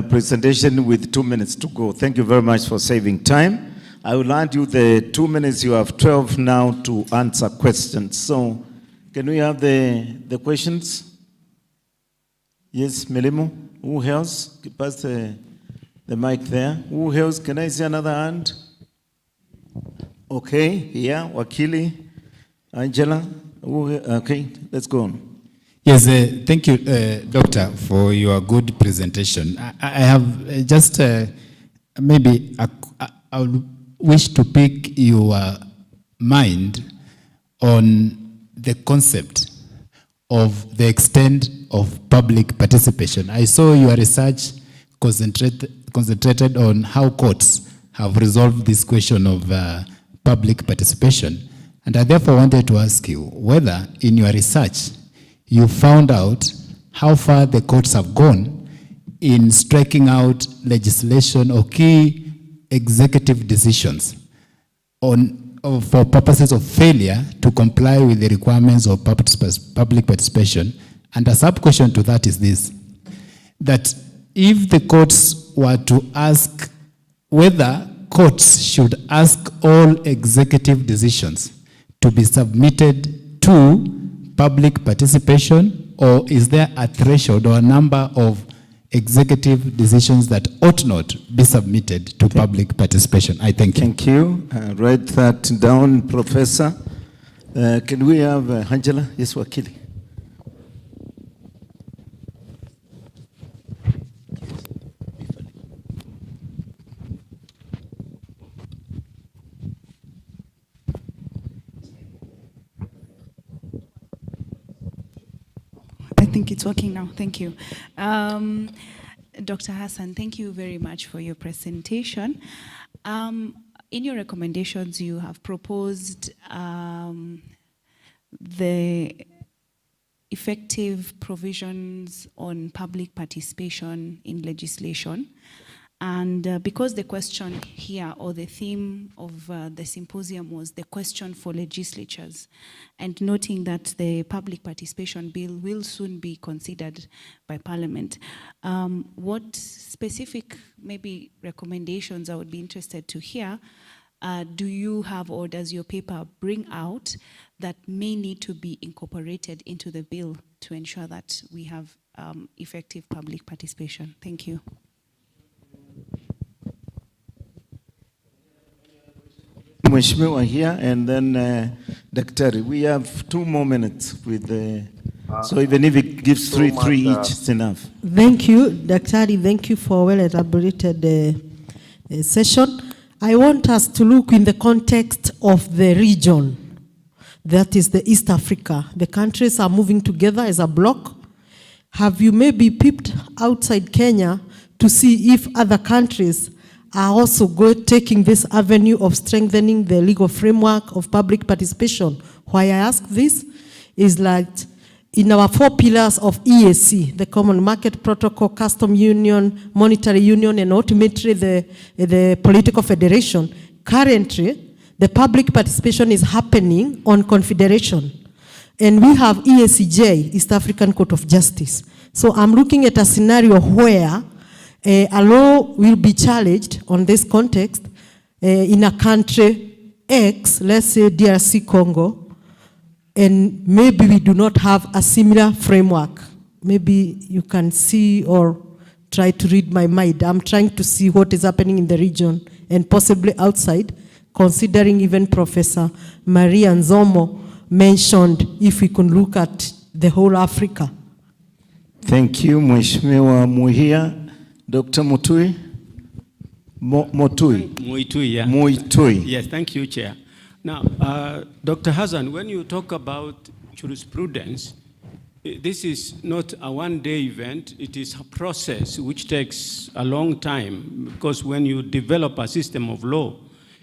presentation with 2 minutes to go. Thank you very much for saving time. I will hand you the 2 minutes. You have 12 now to answer questions. So, can we have the questions? Yes, Melimo. Who else? Pass the mic there. Who else? Can I see another hand? Okay, yeah, Wakili, Angela. Okay, let's go on. Yes, thank you, Doctor, for your good presentation. I have just maybe I would wish to pick your mind on the concept of the extent of public participation. I saw your research concentrated on how courts have resolved this question of public participation. And I therefore wanted to ask you whether in your research you found out how far the courts have gone in striking out legislation or key executive decisions for purposes of failure to comply with the requirements of public participation. And a sub-question to that is this, that if the courts were to ask whether courts should ask all executive decisions to be submitted to public participation, or is there a threshold or a number of executive decisions that ought not be submitted to public participation? I thank you. Thank you. Write that down, Professor. Can we have Angela? Yes, Wakili. I think it's working now. Thank you. Dr. Hassan, thank you very much for your presentation. In your recommendations, you have proposed the effective provisions on public participation in legislation. And because the question here, or the theme of the symposium was the question for legislatures, and noting that the public participation bill will soon be considered by Parliament, what specific maybe recommendations I would be interested to hear do you have, or does your paper bring out, that may need to be incorporated into the bill to ensure that we have effective public participation? Thank you. Mheshimiwa here, and then Daktari. We have 2 more minutes with the, so even if it gives three each, it's enough. Thank you, Daktari. Thank you for well-elaborated session. I want us to look in the context of the region. That is the East Africa. The countries are moving together as a bloc. Have you maybe peeped outside Kenya to see if other countries are also taking this avenue of strengthening the legal framework of public participation? Why I ask this is like in our 4 pillars of EAC, the Common Market Protocol, Custom Union, Monetary Union, and ultimately the Political Federation, currently the public participation is happening on Confederation. And we have EACJ, East African Court of Justice. So I'm looking at a scenario where a law will be challenged on this context in a country X, let's say DRC Congo, and maybe we do not have a similar framework. Maybe you can see or try to read my mind. I'm trying to see what is happening in the region and possibly outside, considering even Professor Maria Nzomo mentioned if we can look at the whole Africa. Thank you, Mheshimiwa Muhia. Dr. Mutui? Muitui, yeah. Muitui. Yes, thank you, Chair. Now, Dr. Hassan, when you talk about jurisprudence, this is not a one-day event. It is a process which takes a long time, because when you develop a system of law,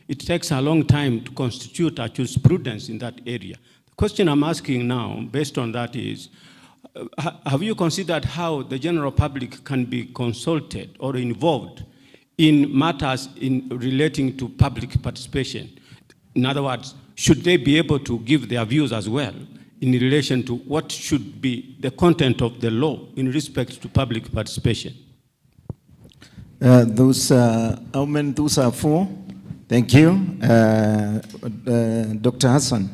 it takes a long time to constitute a jurisprudence in that area. The question I'm asking now, based on that, is, have you considered how the general public can be consulted or involved in matters relating to public participation? In other words, should they be able to give their views as well in relation to what should be the content of the law in respect to public participation? Those are 4. Thank you. Dr. Hassan,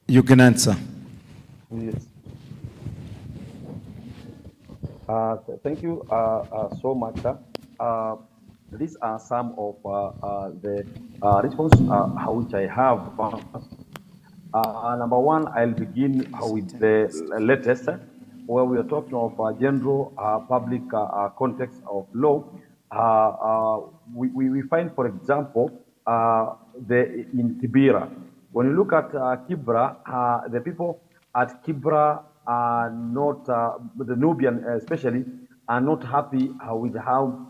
you can answer. Yes. Thank you so much. These are some of the responses which I have. Number 1, I'll begin with the latest, where we are talking of general public context of law. We find, for example, in Kibera. When you look at Kibra, the people at Kibra are not, the Nubian especially, are not happy with how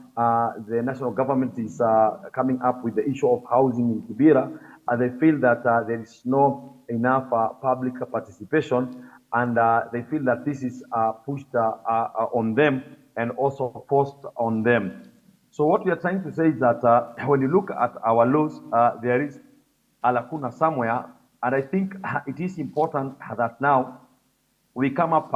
the national government is coming up with the issue of housing in Kibera. They feel that there is no enough public participation, and they feel that this is pushed on them and also forced on them. So what we are trying to say is that when you look at our laws, there is a lacuna somewhere, and I think it is important that now we come up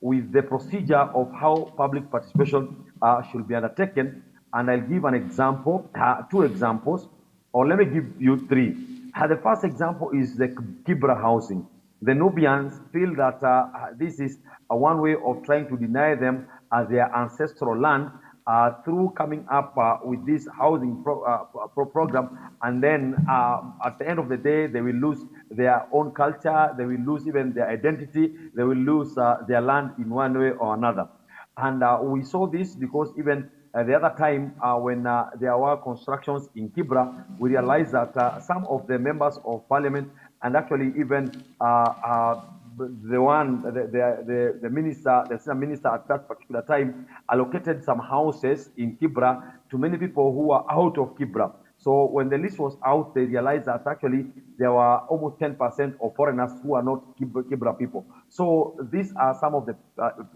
with the procedure of how public participation should be undertaken. And I'll give an example, 2 examples, or let me give you 3. The first example is the Kibra housing. The Nubians feel that this is one way of trying to deny them their ancestral land, through coming up with this housing program, and then at the end of the day, they will lose their own culture, they will lose even their identity, they will lose their land in one way or another. And we saw this because even the other time when there were constructions in Kibra, we realized that some of the members of parliament and actually even the minister, the senior minister at that particular time, allocated some houses in Kibra to many people who are out of Kibra. So when the list was out, they realized that actually there were almost 10% of foreigners who are not Kibra people. So these are some of the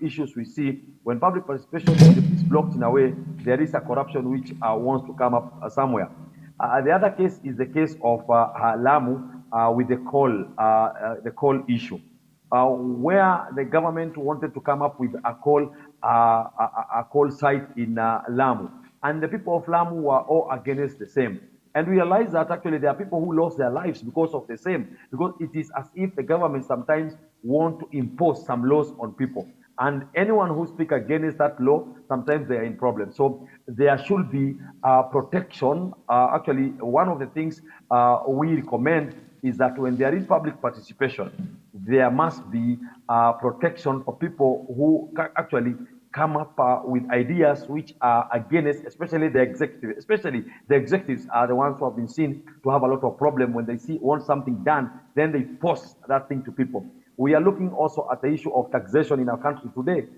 issues we see when public participation is blocked in a way. There is a corruption which wants to come up somewhere. The other case is the case of Lamu with the coal issue, where the government wanted to come up with a coal site in Lamu. And the people of Lamu were all against the same. And we realized that actually there are people who lost their lives because of the same, because it is as if the government sometimes want to impose some laws on people. And anyone who speaks against that law, sometimes they are in problem. So there should be protection. Actually, one of the things we recommend is that when there is public participation, there must be protection for people who actually come up with ideas which are against, especially the executive. Especially the executives are the ones who have been seen to have a lot of problem when they want something done, then they force that thing to people. We are looking also at the issue of taxation in our country today.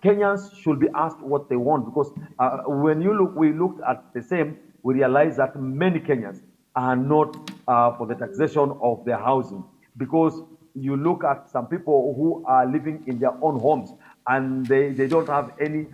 Kenyans should be asked what they want, because when we looked at the same, we realized that many Kenyans are not for the taxation of their housing, because you look at some people who are living in their own homes and they don't have any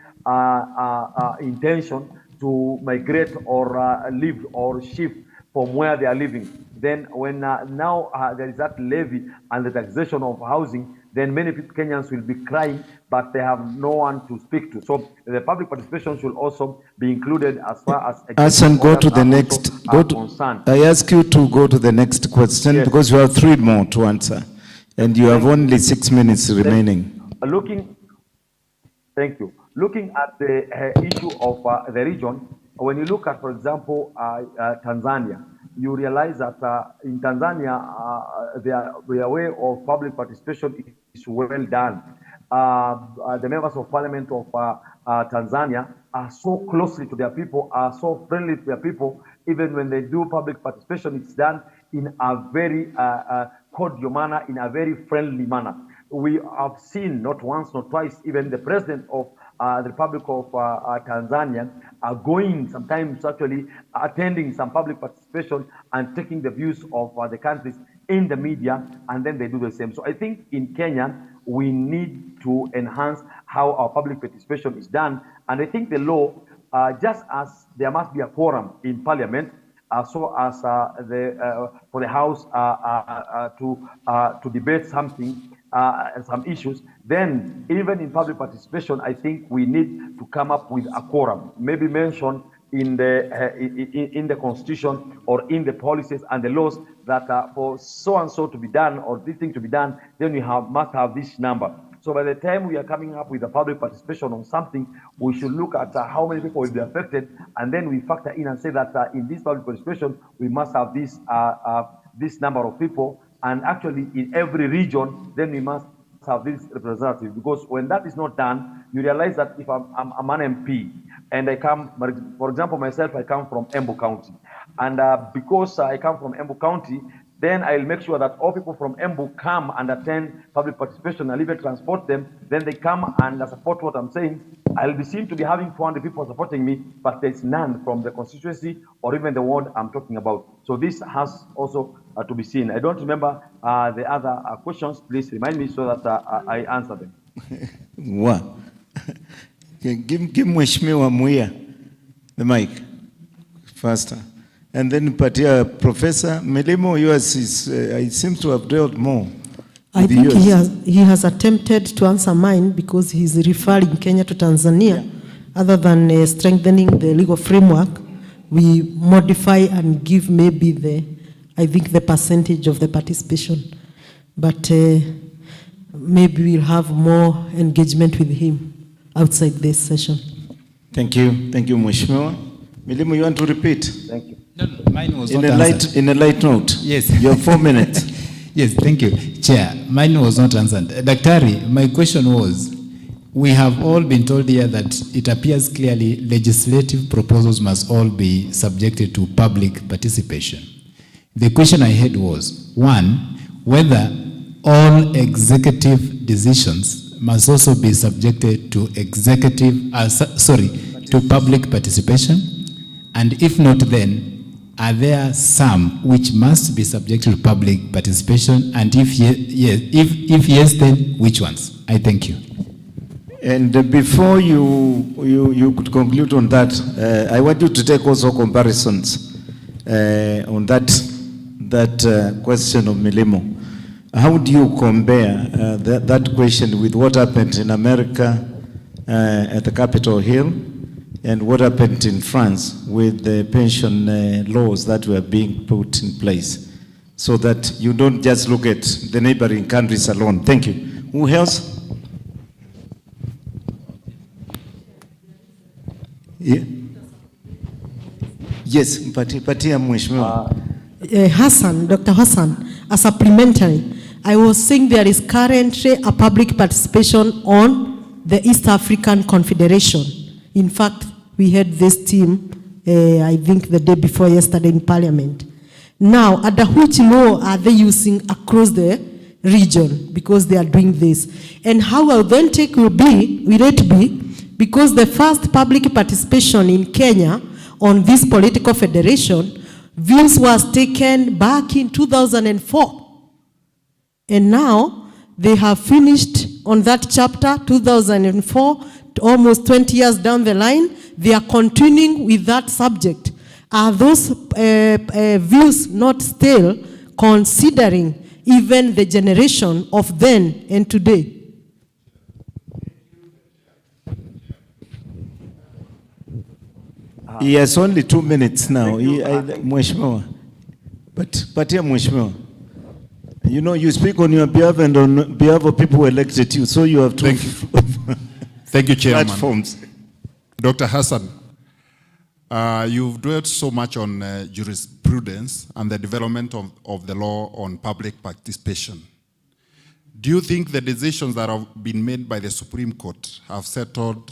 intention to migrate or live or shift from where they are living. Then when now there is that levy and the taxation of housing, then many Kenyans will be crying, but they have no one to speak to. So the public participation should also be included as far as... Hassan, go to the next. I ask you to go to the next question, yes, because you have 3 more to answer, and you have only 6 minutes remaining. Thank you. Looking at the issue of the region, when you look at, for example, Tanzania, you realize that in Tanzania, their way of public participation is well done. The members of parliament of Tanzania are so closely to their people, are so friendly to their people. Even when they do public participation, it's done in a very cordial manner, in a very friendly manner. We have seen not once, not twice, even the president of the Republic of Tanzania are going, sometimes actually attending some public participation and taking the views of the countries in the media, and then they do the same. So I think in Kenya, we need to enhance how our public participation is done. And I think the law, just as there must be a quorum in parliament, so as for the House to debate something, some issues, then even in public participation, I think we need to come up with a quorum, maybe mentioned in the constitution or in the policies and the laws that for so and so to be done or this thing to be done, then we must have this number. So by the time we are coming up with a public participation on something, we should look at how many people will be affected, and then we factor in and say that in this public participation, we must have this number of people. And actually, in every region, then we must have this representative, because when that is not done, you realize that if I'm an MP and I come, for example, myself, I come from Embu County, and because I come from Embu County, then I'll make sure that all people from Embu come and attend public participation. I'll even transport them. Then they come and support what I'm saying. I'll be seen to be having 400 people supporting me, but there's none from the constituency or even the ward I'm talking about. So this has also to be seen. I don't remember the other questions. Please remind me so that I answer them. Wow. Give Mheshimiwa Muya the mic faster. And then Professor Milimo, yours is, it seems to have dealt more. I think he has attempted to answer mine, because he's referring Kenya to Tanzania. Yeah. Other than strengthening the legal framework, we modify and give maybe the percentage of the participation. But maybe we'll have more engagement with him outside this session. Thank you, Mheshimiwa. Milimu, you want to repeat? Thank you. No, mine was in not answered. In a light note. Yes. You have 4 minutes. Yes, thank you. Chair, mine was not answered. Daktari, my question was, we have all been told here that it appears clearly legislative proposals must all be subjected to public participation. The question I had was, one, whether all executive decisions must also be subjected to to public participation, and if not, then are there some which must be subjected to public participation, and if yes, then which ones? I thank you. And before you could conclude on that, I want you to take also comparisons on that question of Milimo. How do you compare that question with what happened in America at the Capitol Hill and what happened in France with the pension laws that were being put in place, so that you don't just look at the neighboring countries alone? Thank you. Who else? Yeah. Yes, Patia Mheshimiwa. Hassan, Dr. Hassan, a supplementary. I was saying there is currently a public participation on the East African Confederation. In fact, we had this team, I think the day before yesterday in Parliament. Now, under which law are they using across the region, because they are doing this? And how authentic will it be, because the first public participation in Kenya on this political federation, views was taken back in 2004. And now they have finished on that chapter, 2004, almost 20 years down the line, they are continuing with that subject. Are those views not still considering even the generation of then and today? He has only 2 minutes now. Mheshimiwa. But here, Mheshimiwa, you know, you speak on your behalf and on behalf of people who elected you, so you have to. Thank you, Chairman. Platforms. Dr. Hassan, you've dwelt so much on jurisprudence and the development of the law on public participation. Do you think the decisions that have been made by the Supreme Court have settled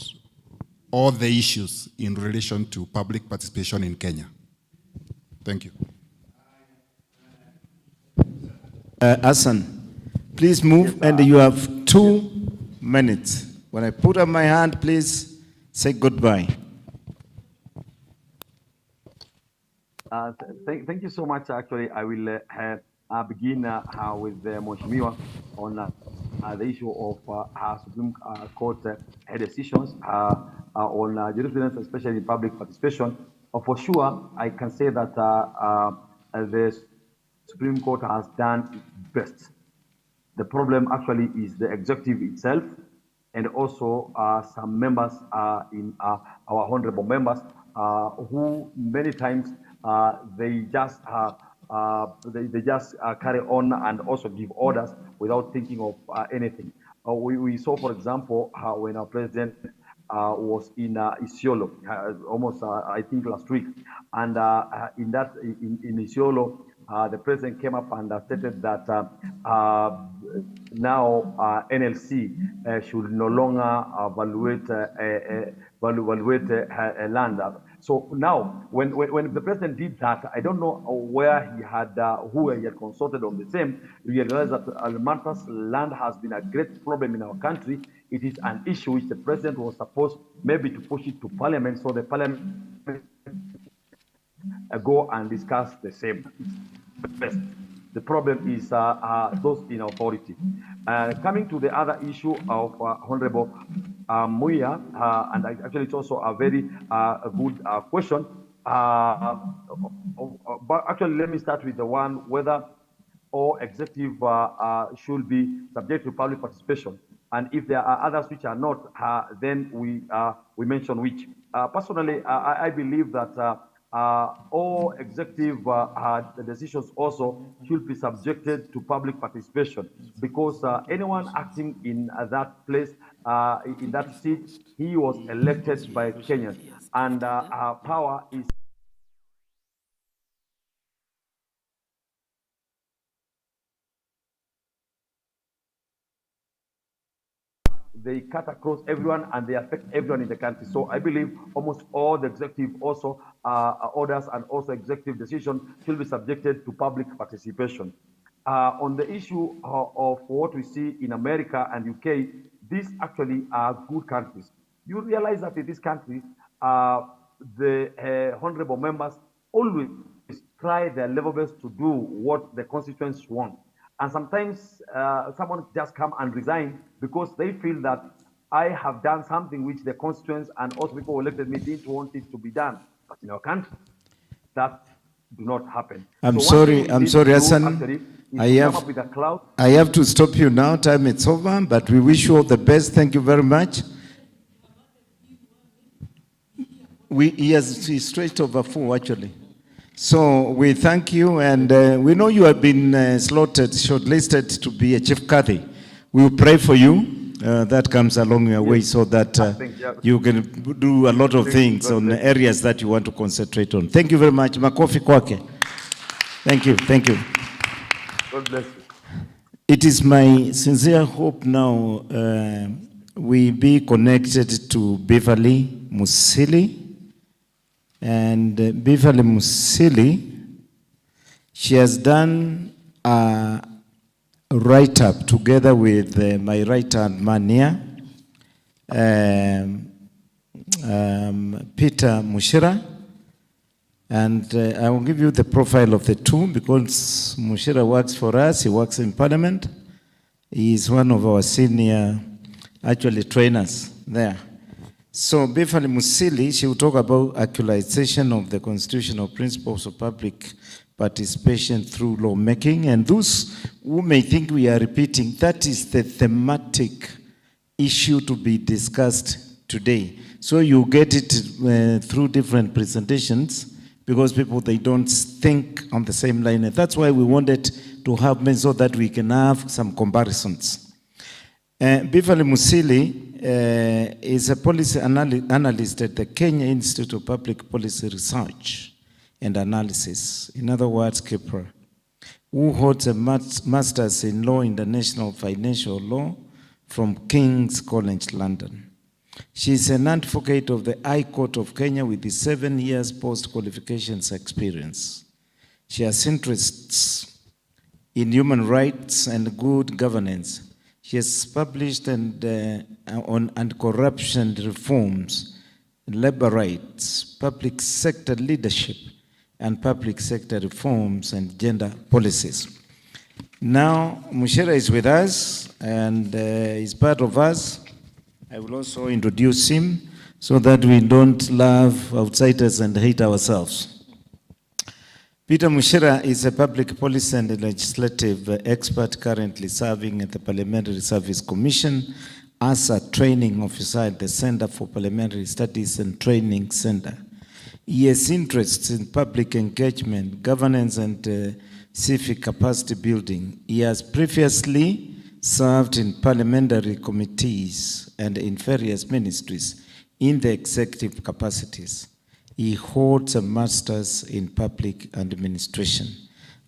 all the issues in relation to public participation in Kenya? Thank you. Hassan, please move, and you have 2 minutes. When I put up my hand, please say goodbye. Thank you so much. Actually, I will begin with Mheshimiwa on the issue of Supreme Court decisions on jurisprudence, especially in public participation. For sure, I can say that the Supreme Court has done its best. The problem actually is the executive itself, and also some members in our honorable members who many times they just carry on and also give orders without thinking of anything. We saw, for example, when our president was in Isiolo, almost I think last week, and in Isiolo, the president came up and stated that now NLC should no longer evaluate land. So now, when the president did that, I don't know where he had, who he had consulted on the same. We realized that Almanta's land has been a great problem in our country. It is an issue which the president was supposed maybe to push it to Parliament, so the Parliament go and discuss the same. Best. The problem is those in authority. Coming to the other issue of Honorable Muya, and actually it's also a very good question. But actually, let me start with the one whether all executive should be subject to public participation. And if there are others which are not, then we mention which. Personally, I believe that all executive decisions also should be subjected to public participation, because anyone acting in that place in that seat, he was elected by Kenyans. And our power is they cut across everyone and they affect everyone in the country. So I believe almost all the executive also orders and also executive decisions should be subjected to public participation. On the issue of what we see in America and UK, these actually are good countries. You realize that in this country, the honorable members always try their level best to do what the constituents want. And sometimes someone just come and resign because they feel that I have done something which the constituents and also people who elected me didn't want it to be done. But in our country, that do not happen. I'm sorry, Hassan. I have to stop you now. Time is over, but we wish you all the best. Thank you very much. He has straight over 4 actually. So we thank you, and we know you have been shortlisted to be a chief Kadhi. We will pray for you. That comes along your way so that you can do a lot of things on the areas that you want to concentrate on. Thank you very much. Makofi kwake. Thank you. Thank you. God bless you. It is my sincere hope now we be connected to Beverly Musili. And Beverly Musili, she has done a write-up together with my right-hand man here, Peter Mushira. And I will give you the profile of the two because Mushira works for us, he works in Parliament. He is one of our senior, actually, trainers there. So Beverly Musili, she will talk about actualization of the constitutional principles of public participation through lawmaking. And those who may think we are repeating, that is the thematic issue to be discussed today. So you get it through different presentations because people, they don't think on the same line. And that's why we wanted to have men so that we can have some comparisons. Beverly Musili is a policy analyst at the Kenya Institute of Public Policy Research and Analysis, in other words, KIPRA, who holds a master's in law, international financial law from King's College London. She is an advocate of the High Court of Kenya with 7 years post-qualifications experience. She has interests in human rights and good governance. She has published on anti-corruption reforms, labor rights, public sector leadership, and public sector reforms and gender policies. Now, Mushira is with us and is part of us. I will also introduce him so that we don't love outsiders and hate ourselves. Peter Mushira is a public policy and legislative expert currently serving at the Parliamentary Service Commission as a training officer at the Center for Parliamentary Studies and Training Center. He has interests in public engagement, governance, and civic capacity building. He has previously served in parliamentary committees and in various ministries in the executive capacities. He holds a master's in public administration.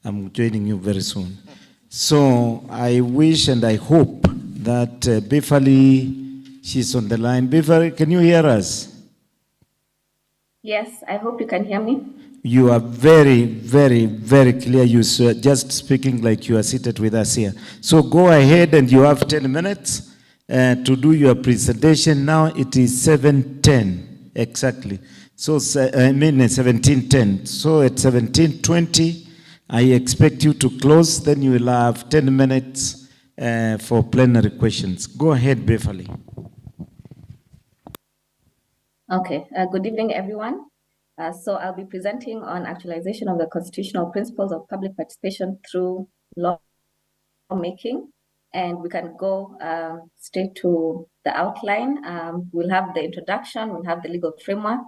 I'm joining you very soon. So I wish and I hope that Beverly, she's on the line. Beverly, can you hear us? Yes, I hope you can hear me. You are very, very, very clear. You're just speaking like you are seated with us here. So go ahead and you have 10 minutes to do your presentation. Now it is 7:10 exactly. So, I mean 17:10. So at 17:20, I expect you to close. Then you will have 10 minutes for plenary questions. Go ahead, Beverly. Okay. Good evening, everyone. So I'll be presenting on actualization of the constitutional principles of public participation through lawmaking. And we can go straight to the outline. We'll have the introduction, we'll have the legal framework,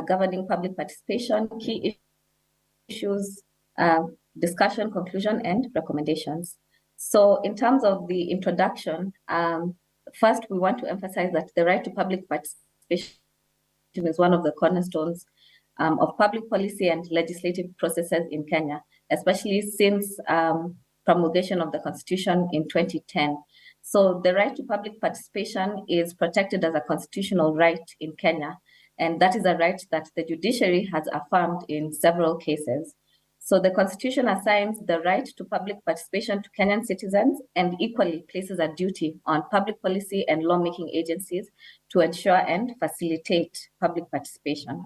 governing public participation, key issues, discussion, conclusion, and recommendations. So in terms of the introduction, first, we want to emphasize that the right to public participation is one of the cornerstones of public policy and legislative processes in Kenya, especially since promulgation of the Constitution in 2010. So the right to public participation is protected as a constitutional right in Kenya, and that is a right that the judiciary has affirmed in several cases. So the Constitution assigns the right to public participation to Kenyan citizens and equally places a duty on public policy and lawmaking agencies to ensure and facilitate public participation.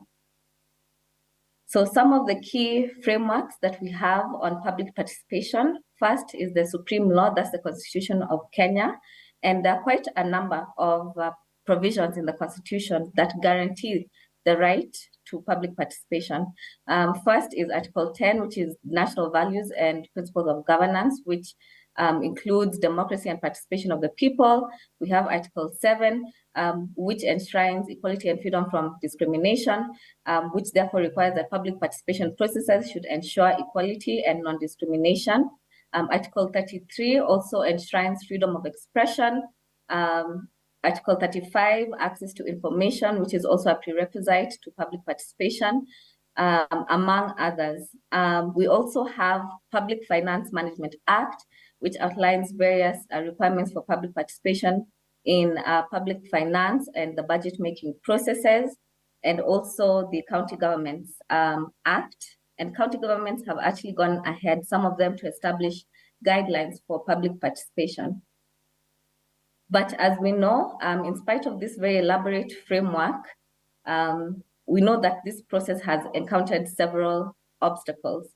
So some of the key frameworks that we have on public participation, first is the supreme law, that's the Constitution of Kenya. And there are quite a number of provisions in the Constitution that guarantee the right to public participation. First is Article 10, which is national values and principles of governance, which includes democracy and participation of the people. We have Article 7, which enshrines equality and freedom from discrimination, which therefore requires that public participation processes should ensure equality and non-discrimination. Article 33 also enshrines freedom of expression. Article 35, access to information, which is also a prerequisite to public participation, among others. We also have Public Finance Management Act, which outlines various requirements for public participation in public finance and the budget-making processes, and also the County Governments Act. And county governments have actually gone ahead, some of them, to establish guidelines for public participation. But as we know, in spite of this very elaborate framework, we know that this process has encountered several obstacles.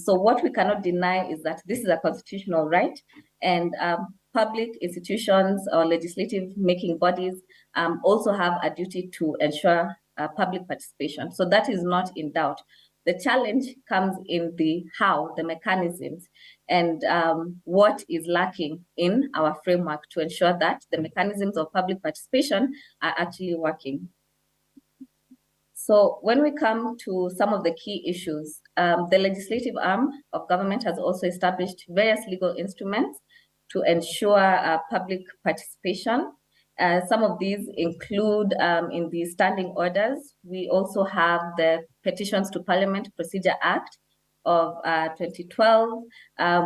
So what we cannot deny is that this is a constitutional right, and public institutions or legislative making bodies also have a duty to ensure public participation. So that is not in doubt. The challenge comes in the how, the mechanisms, and what is lacking in our framework to ensure that the mechanisms of public participation are actually working. So when we come to some of the key issues, the legislative arm of government has also established various legal instruments to ensure public participation. Some of these include in the standing orders, we also have the Petitions to Parliament Procedure Act of 2012.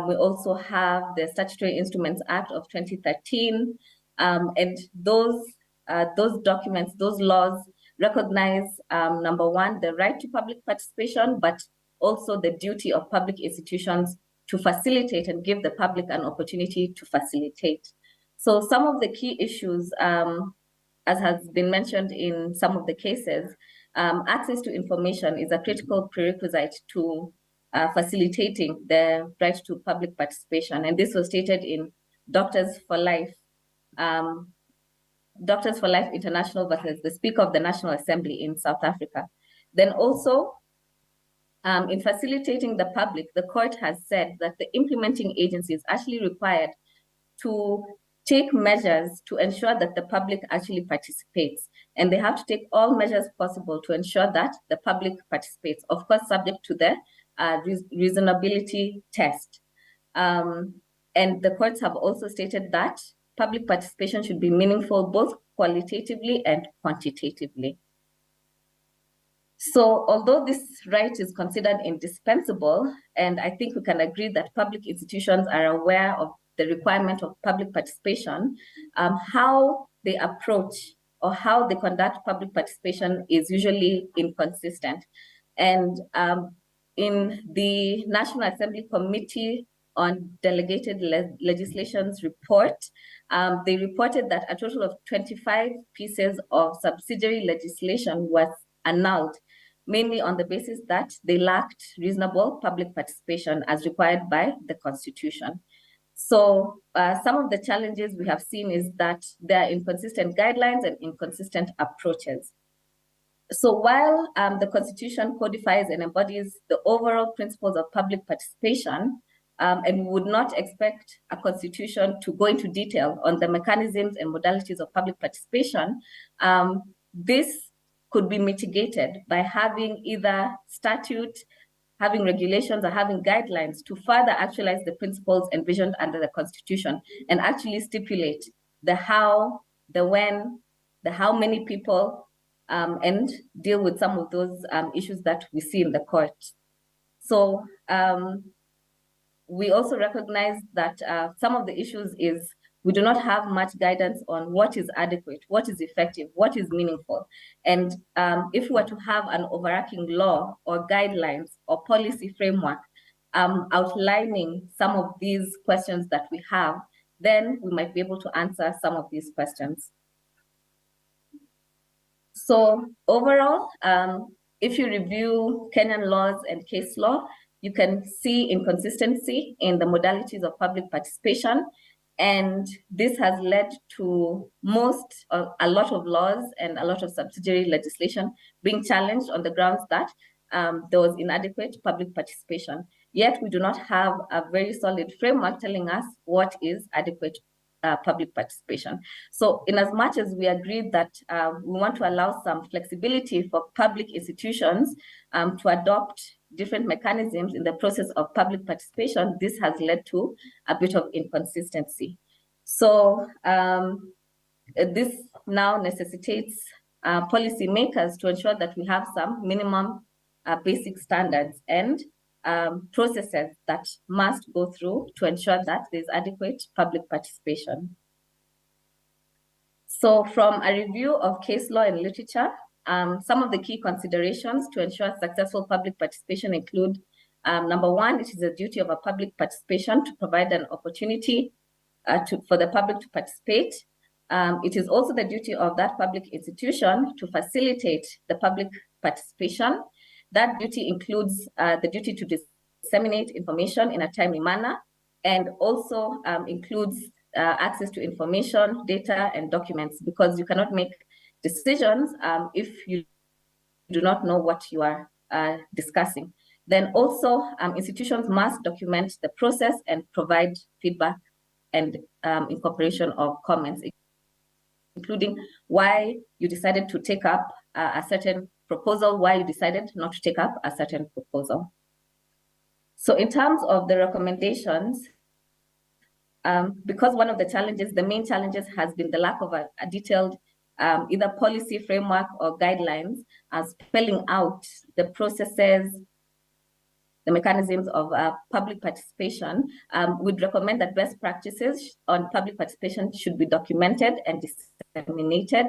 We also have the Statutory Instruments Act of 2013. And those documents, those laws recognize, number one, the right to public participation, but also the duty of public institutions to facilitate and give the public an opportunity to facilitate. So some of the key issues, as has been mentioned in some of the cases, access to information is a critical prerequisite to facilitating the right to public participation. And this was stated in Doctors for Life International versus the Speaker of the National Assembly in South Africa. Then also, in facilitating the public, the court has said that the implementing agency is actually required to take measures to ensure that the public actually participates. And they have to take all measures possible to ensure that the public participates, of course, subject to the reasonability test. And the courts have also stated that public participation should be meaningful both qualitatively and quantitatively. So although this right is considered indispensable, and I think we can agree that public institutions are aware of the requirement of public participation, how they approach or how they conduct public participation is usually inconsistent. And in the National Assembly Committee on Delegated Legislations report, they reported that a total of 25 pieces of subsidiary legislation was annulled, mainly on the basis that they lacked reasonable public participation as required by the Constitution. So some of the challenges we have seen is that there are inconsistent guidelines and inconsistent approaches. So while the Constitution codifies and embodies the overall principles of public participation, and we would not expect a constitution to go into detail on the mechanisms and modalities of public participation, this could be mitigated by having either statute, having regulations, or having guidelines to further actualize the principles envisioned under the Constitution and actually stipulate the how, the when, the how many people, and deal with some of those issues that we see in the court. So we also recognize that some of the issues is we do not have much guidance on what is adequate, what is effective, what is meaningful. And if we were to have an overarching law or guidelines or policy framework outlining some of these questions that we have, then we might be able to answer some of these questions. So overall, if you review Kenyan laws and case law, you can see inconsistency in the modalities of public participation. And this has led to a lot of laws and a lot of subsidiary legislation being challenged on the grounds that there was inadequate public participation. Yet we do not have a very solid framework telling us what is adequate public participation. So in as much as we agreed that we want to allow some flexibility for public institutions to adopt different mechanisms in the process of public participation, this has led to a bit of inconsistency. So this now necessitates policymakers to ensure that we have some minimum basic standards and processes that must go through to ensure that there's adequate public participation. So from a review of case law and literature, some of the key considerations to ensure successful public participation include, number one, it is a duty of a public participation to provide an opportunity for the public to participate. It is also the duty of that public institution to facilitate the public participation. That duty includes the duty to disseminate information in a timely manner, and also includes access to information, data, and documents, because you cannot make decisions if you do not know what you are discussing. Then also institutions must document the process and provide feedback and incorporation of comments, including why you decided to take up a certain proposal, why you decided not to take up a certain proposal. So in terms of the recommendations, because one of the challenges, the main challenges has been the lack of a detailed either policy framework or guidelines spelling out the processes, the mechanisms of public participation, we'd recommend that best practices on public participation should be documented and disseminated.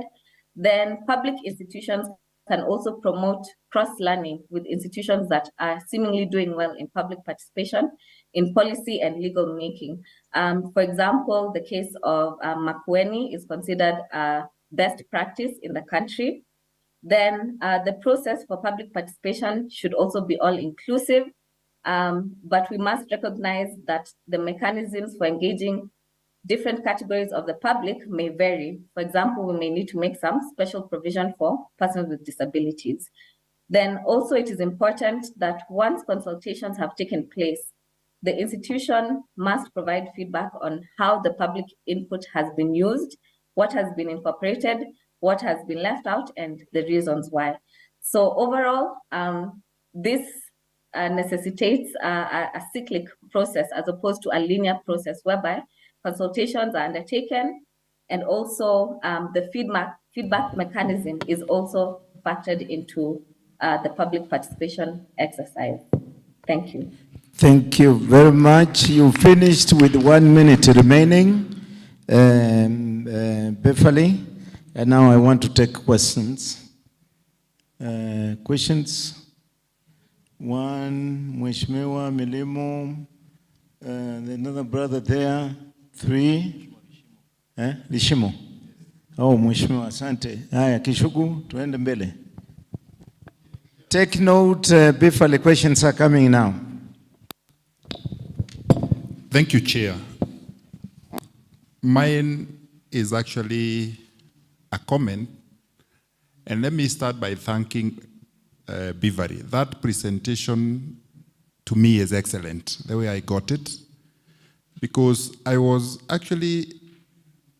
Then public institutions can also promote cross-learning with institutions that are seemingly doing well in public participation in policy and legal making. For example, the case of Makueni is considered best practice in the country. Then the process for public participation should also be all-inclusive, but we must recognize that the mechanisms for engaging different categories of the public may vary. For example, we may need to make some special provision for persons with disabilities. Then also it is important that once consultations have taken place, the institution must provide feedback on how the public input has been used, what has been incorporated, what has been left out, and the reasons why. So overall, this necessitates a cyclic process as opposed to a linear process whereby consultations are undertaken, and also the feedback mechanism is also factored into the public participation exercise. Thank you. Thank you very much. You finished with 1 minute remaining, Beverly, and now I want to take questions. Questions? One, Mheshimiwa Milimo, another brother there. 3, Lishimo. Oh, Mheshimiwa, asante. Haya, Kishugu, tuende mbele. Take note, Beverly, questions are coming now. Thank you, Chair. Mine is actually a comment, and let me start by thanking Beverly. That presentation to me is excellent, the way I got it, because I was actually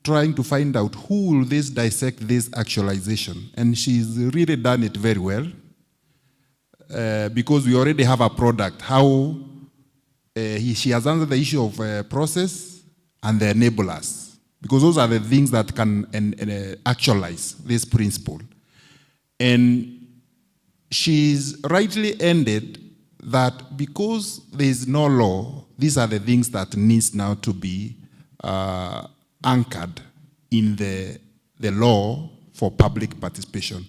trying to find out who will this dissect this actualization, and she's really done it very well, because we already have a product. How she has answered the issue of process and the enablers, because those are the things that can actualize this principle. And she's rightly ended that because there is no law, these are the things that needs now to be anchored in the law for public participation.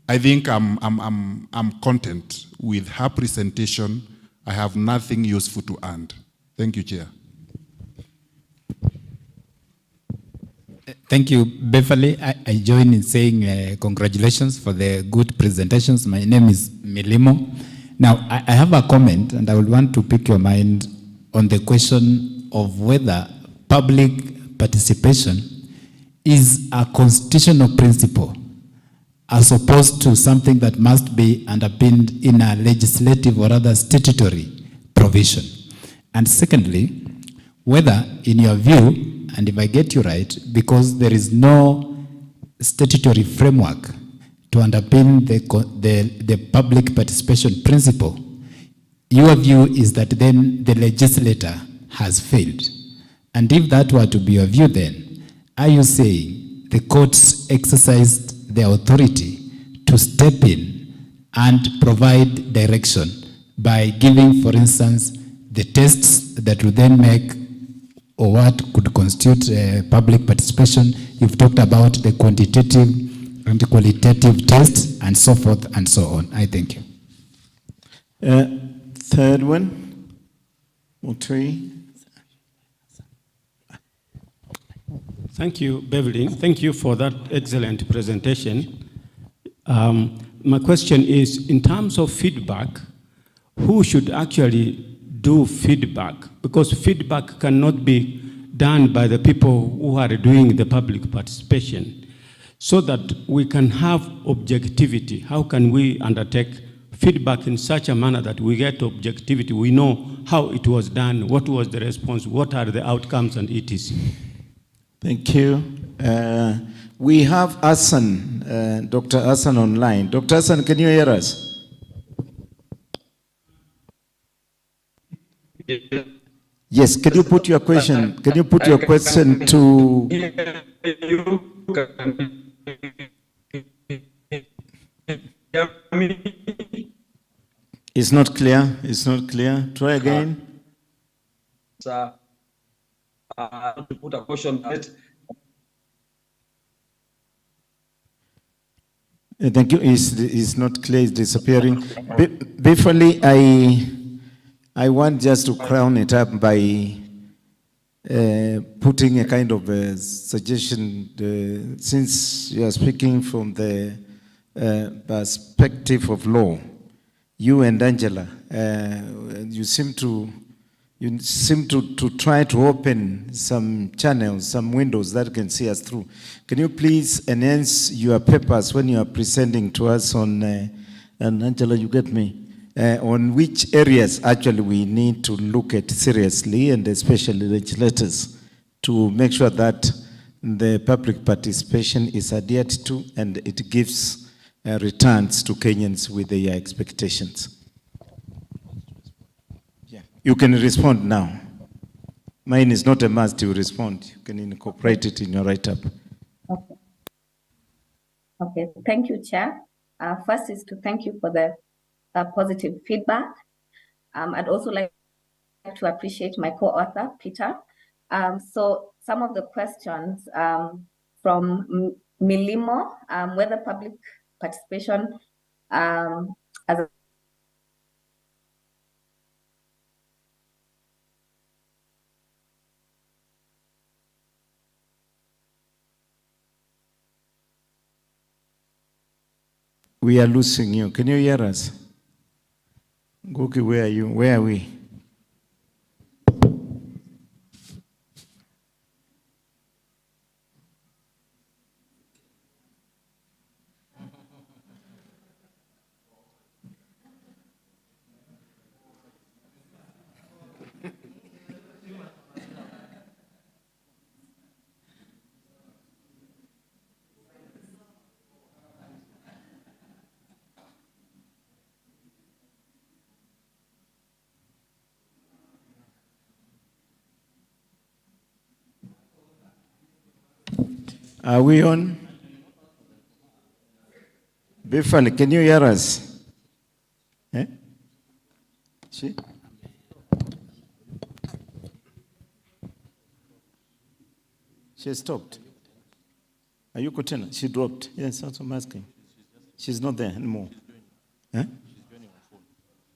I think I'm content with her presentation. I have nothing useful to add. Thank you, Chair. Thank you, Beverly. I join in saying congratulations for the good presentations. My name is Milimo. Now, I have a comment, and I would want to pick your mind on the question of whether public participation is a constitutional principle as opposed to something that must be underpinned in a legislative or rather statutory provision. And secondly, whether in your view, and if I get you right, because there is no statutory framework to underpin the public participation principle, your view is that then the legislator has failed. And if that were to be your view, then are you saying the courts exercised the authority to step in and provide direction by giving, for instance, the tests that would then make or what could constitute public participation? You've talked about the quantitative and qualitative tests and so forth and so on. I thank you. Third one, Mutui. Thank you, Beverly. Thank you for that excellent presentation. My question is, in terms of feedback, who should actually do feedback? Because feedback cannot be done by the people who are doing the public participation. So that we can have objectivity, how can we undertake feedback in such a manner that we get objectivity? We know how it was done, what was the response, what are the outcomes, and etc. Thank you. We have Hassan, Dr. Hassan online. Dr. Hassan, can you hear us? Yes, can you put your question? Can you put your question to? It's not clear. It's not clear. Try again. To put a question. Thank you. It's not clear. It's disappearing. Briefly, I want just to crown it up by putting a kind of a suggestion. Since you are speaking from the perspective of law, you and Angela, you seem to try to open some channels, some windows that can see us through. Can you please enhance your papers when you are presenting to us on, and Angela, you get me, on which areas actually we need to look at seriously, and especially legislators, to make sure that the public participation is adhered to and it gives returns to Kenyans with their expectations. Yeah. You can respond now. Mine is not a must to respond. You can incorporate it in your write-up. Okay. Okay, thank you, Chair. First is to thank you for the positive feedback. I'd also like to appreciate my co-author, Peter. So some of the questions from Milimo, whether public participation as a We are losing you. Can you hear us? Goki, where are you? Where are we? Are we on? Bifani, can you hear us? Eh? She? She stopped. Are you Kotena? She dropped. Yes, that's what I'm asking. She's not there anymore. Eh?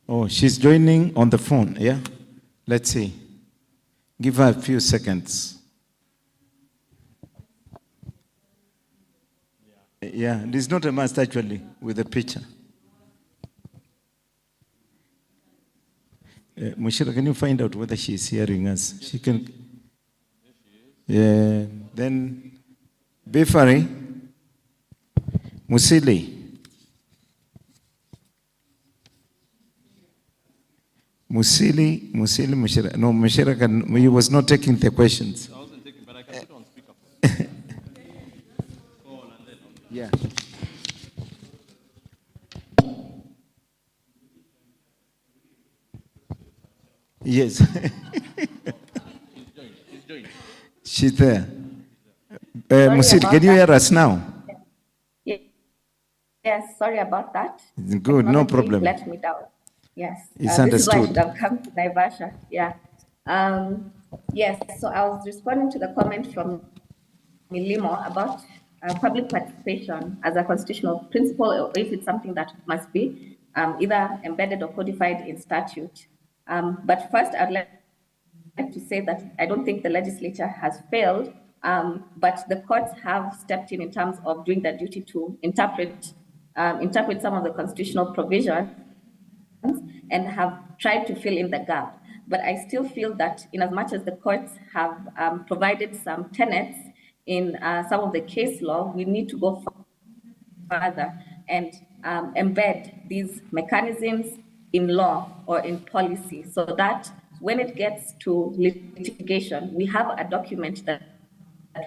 Oh, she's joining on the phone, yeah? Let's see. Give her a few seconds. Yeah, there's not a must actually with the picture. Mushira, can you find out whether she's hearing us? She can. Yeah, then Bifari, Musili. Musili, Mushira. No, Mushira he was not taking the questions. I wasn't taking, but I can put on speaker. Yeah. Yes. She's there. Musili, can you hear us now? Yes, sorry about that. Good, no problem. Let me down. Yes. It's This is why I understood. should have come to Naivasha. Yeah. Yes, so I was responding to the comment from Milimo about public participation as a constitutional principle, or if it's something that must be either embedded or codified in statute. But first, I'd like to say that I don't think the legislature has failed, but the courts have stepped in terms of doing their duty to interpret some of the constitutional provisions and have tried to fill in the gap. But I still feel that in as much as the courts have provided some tenets in some of the case law, we need to go further and embed these mechanisms in law or in policy so that when it gets to litigation, we have a document that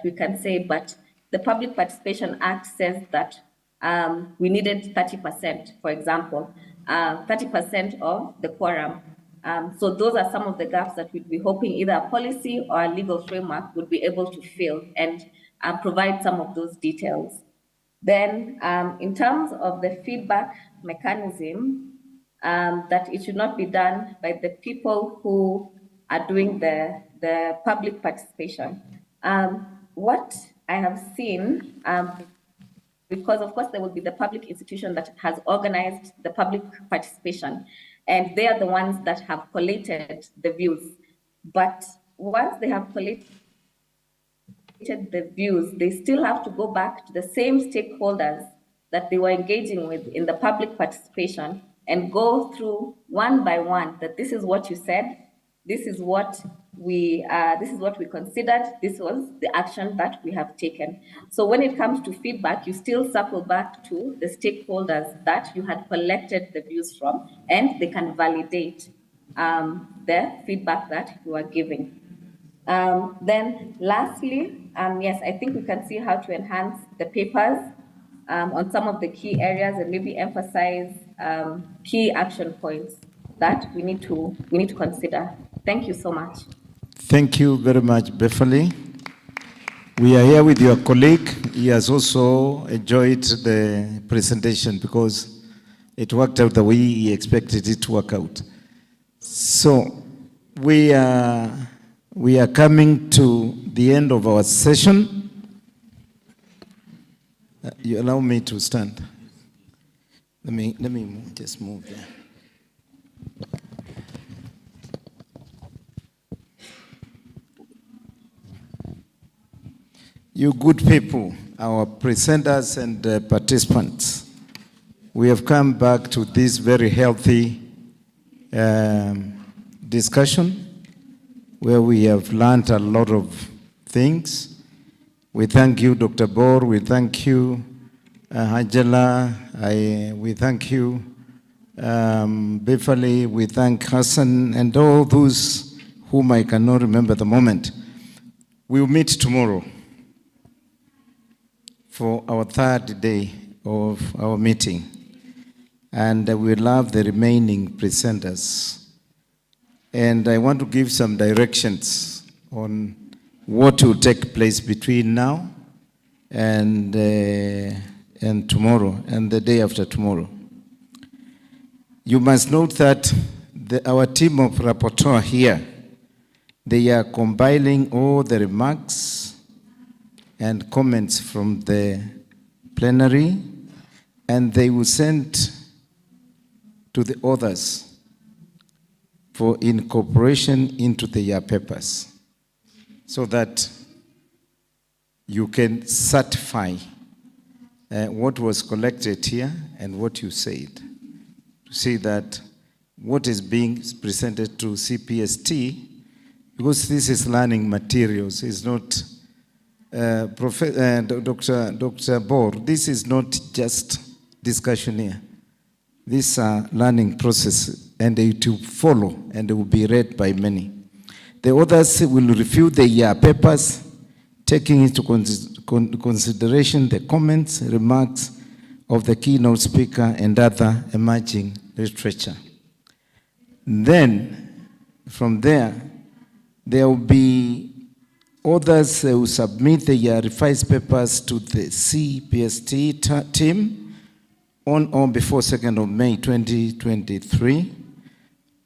we can say, but the Public Participation Act says that we needed 30%, for example, 30% of the quorum. So those are some of the gaps that we'd be hoping either a policy or a legal framework would be able to fill and provide some of those details. Then in terms of the feedback mechanism, that it should not be done by the people who are doing the public participation. What I have seen, because of course there will be the public institution that has organized the public participation, and they are the ones that have collated the views. But once they have collated the views, they still have to go back to the same stakeholders that they were engaging with in the public participation and go through one by one that this is what you said, this is what we considered, this was the action that we have taken. So when it comes to feedback, you still circle back to the stakeholders that you had collected the views from, and they can validate the feedback that you are giving. Then lastly, yes, I think we can see how to enhance the papers on some of the key areas and maybe emphasize key action points that we need to consider. Thank you so much. Thank you very much, Beverly. We are here with your colleague. He has also enjoyed the presentation because it worked out the way he expected it to work out. So we are coming to the end of our session. You allow me to stand. Let me just move there. You good people, our presenters and participants, we have come back to this very healthy discussion where we have learned a lot of things. We thank you, Dr. Bor. We thank you, Angela. We thank you, Beverly. We thank Hassan and all those whom I cannot remember at the moment. We'll meet tomorrow for our third day of our meeting. And we'll have the remaining presenters. And I want to give some directions on what will take place between now and tomorrow and the day after tomorrow. You must note that our team of rapporteur here, they are compiling all the remarks and comments from the plenary, and they will send to the authors for incorporation into their papers, so that you can certify what was collected here and what you said. To see that what is being presented to CPST, because this is learning materials, is not, Dr. Bor, this is not just discussion here. These are learning processes, and they to follow, and they will be read by many. The others will review their papers, taking into consideration the comments, remarks of the keynote speaker and other emerging literature. Then, from there will be others who submit their revised papers to the CPST team on or before 2nd of May 2023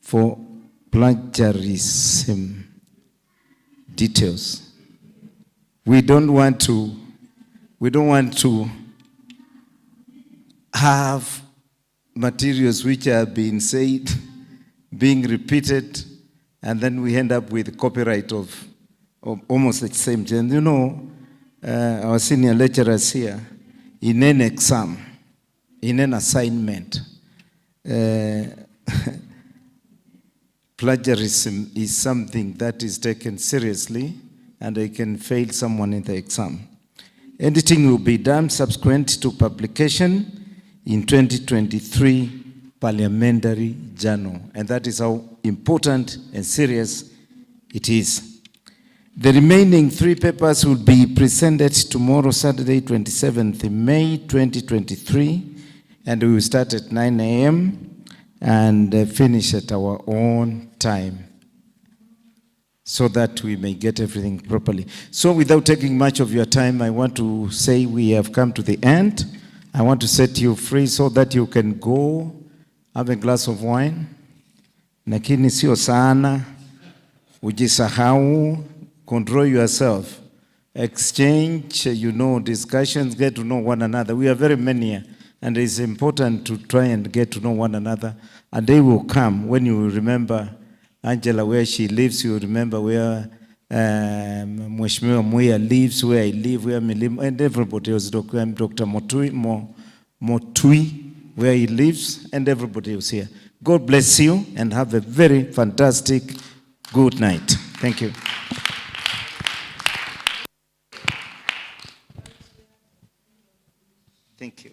for plagiarism details. We don't want to have materials which are being said, being repeated, and then we end up with copyright of almost the same. And you know, our senior lecturers here, in an exam, in an assignment, plagiarism is something that is taken seriously, and they can fail someone in the exam. Editing will be done subsequent to publication in 2023 Parliamentary Journal, and that is how important and serious it is. The remaining 3 papers will be presented tomorrow, Saturday, 27th May 2023, and we will start at 9 a.m. and finish at our own time, so that we may get everything properly. So without taking much of your time, I want to say we have come to the end. I want to set you free so that you can go have a glass of wine. Lakini sio sana, ujisahau, control yourself, exchange, discussions, get to know one another. We are very many here, and it's important to try and get to know one another. A day will come when you remember Angela, where she lives, you remember where Mheshimiwa Muya lives, where I live, where Milim, and everybody else, Dr. Motui, where he lives, and everybody else here. God bless you, and have a very fantastic good night. Thank you. Thank you.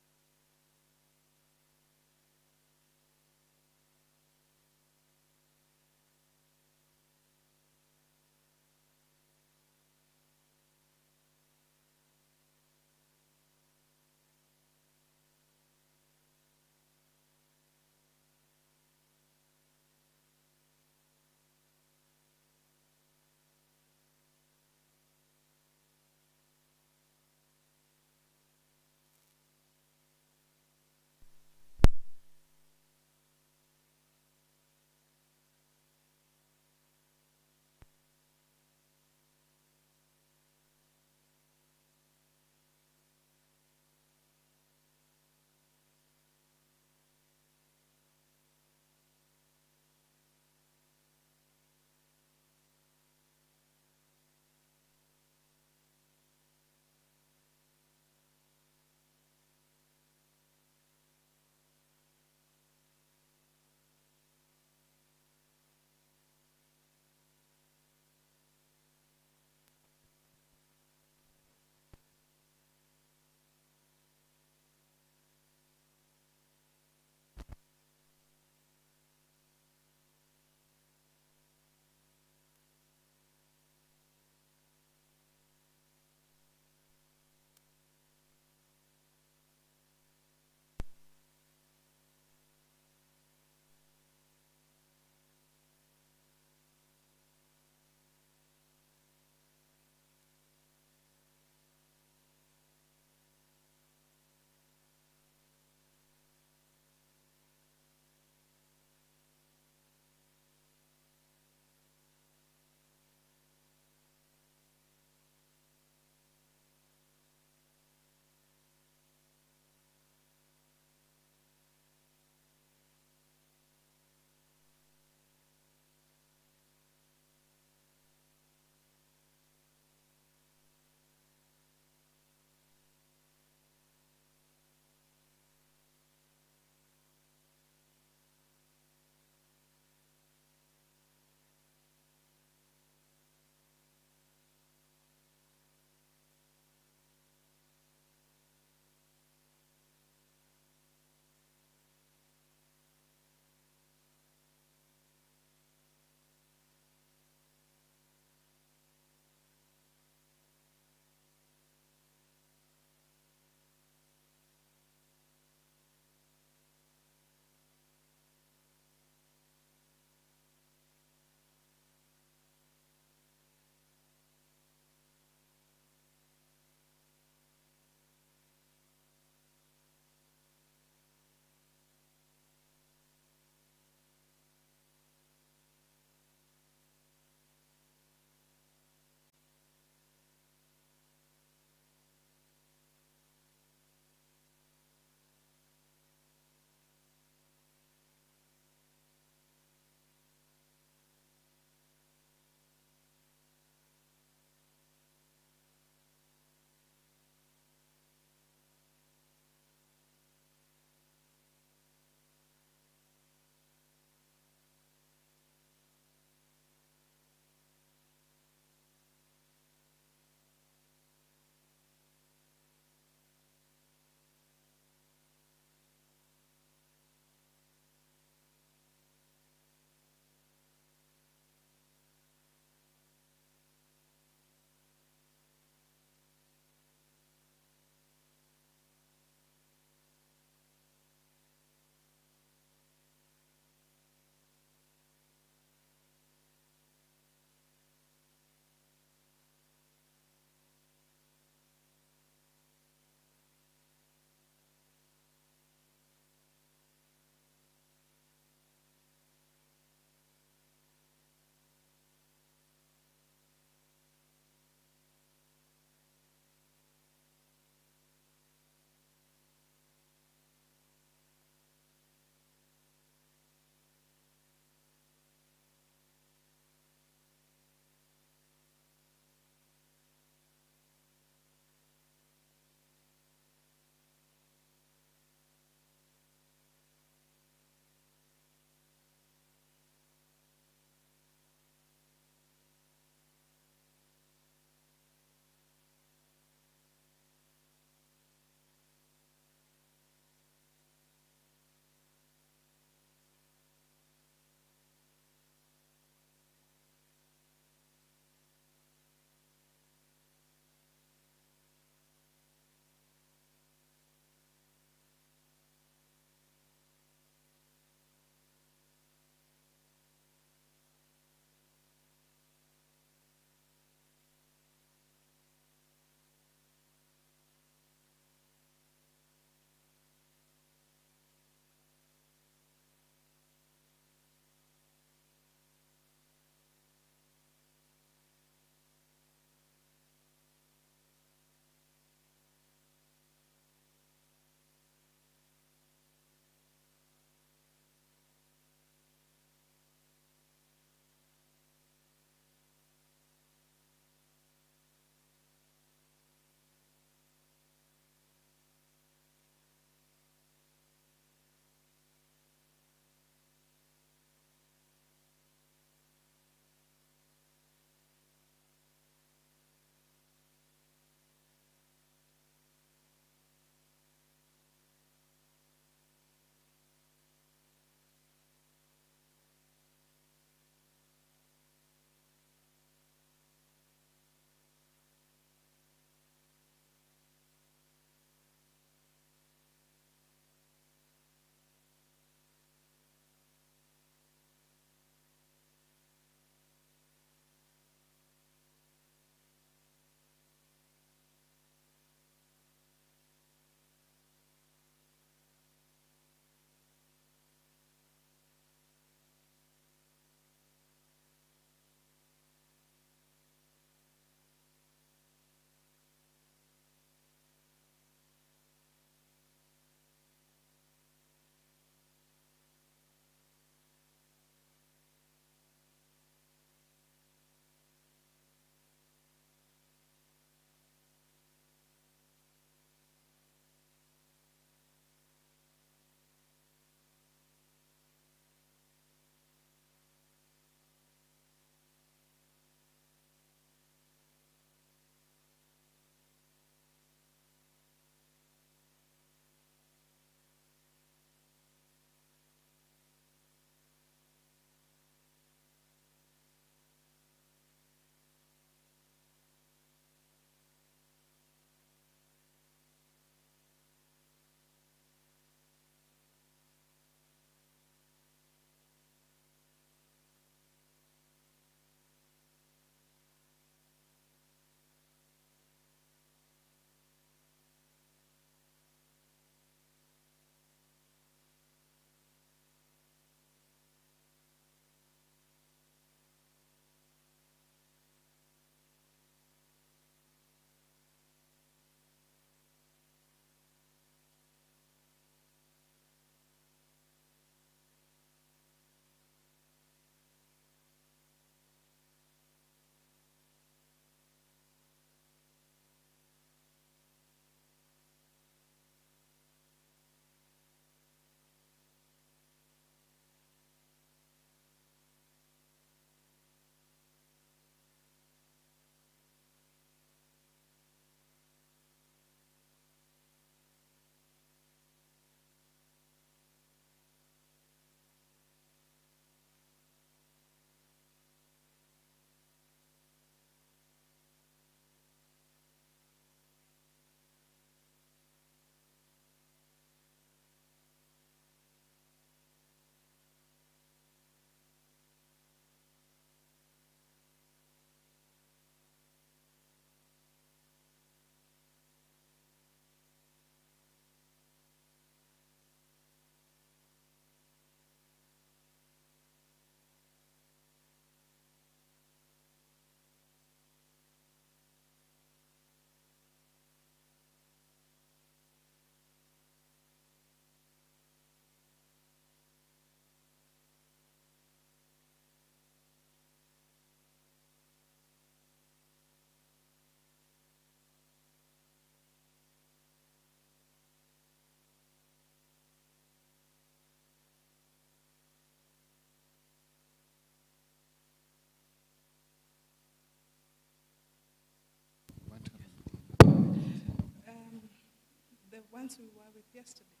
ones we were with yesterday.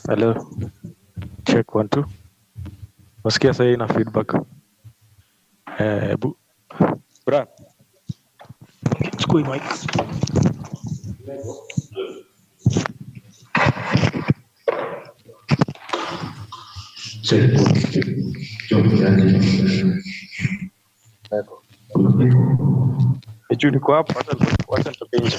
Hello. Check 1 2. Wasikia sasa ina feedback. Bra. Chukui mic. Hicho niko hapa, wacha nitoke nje.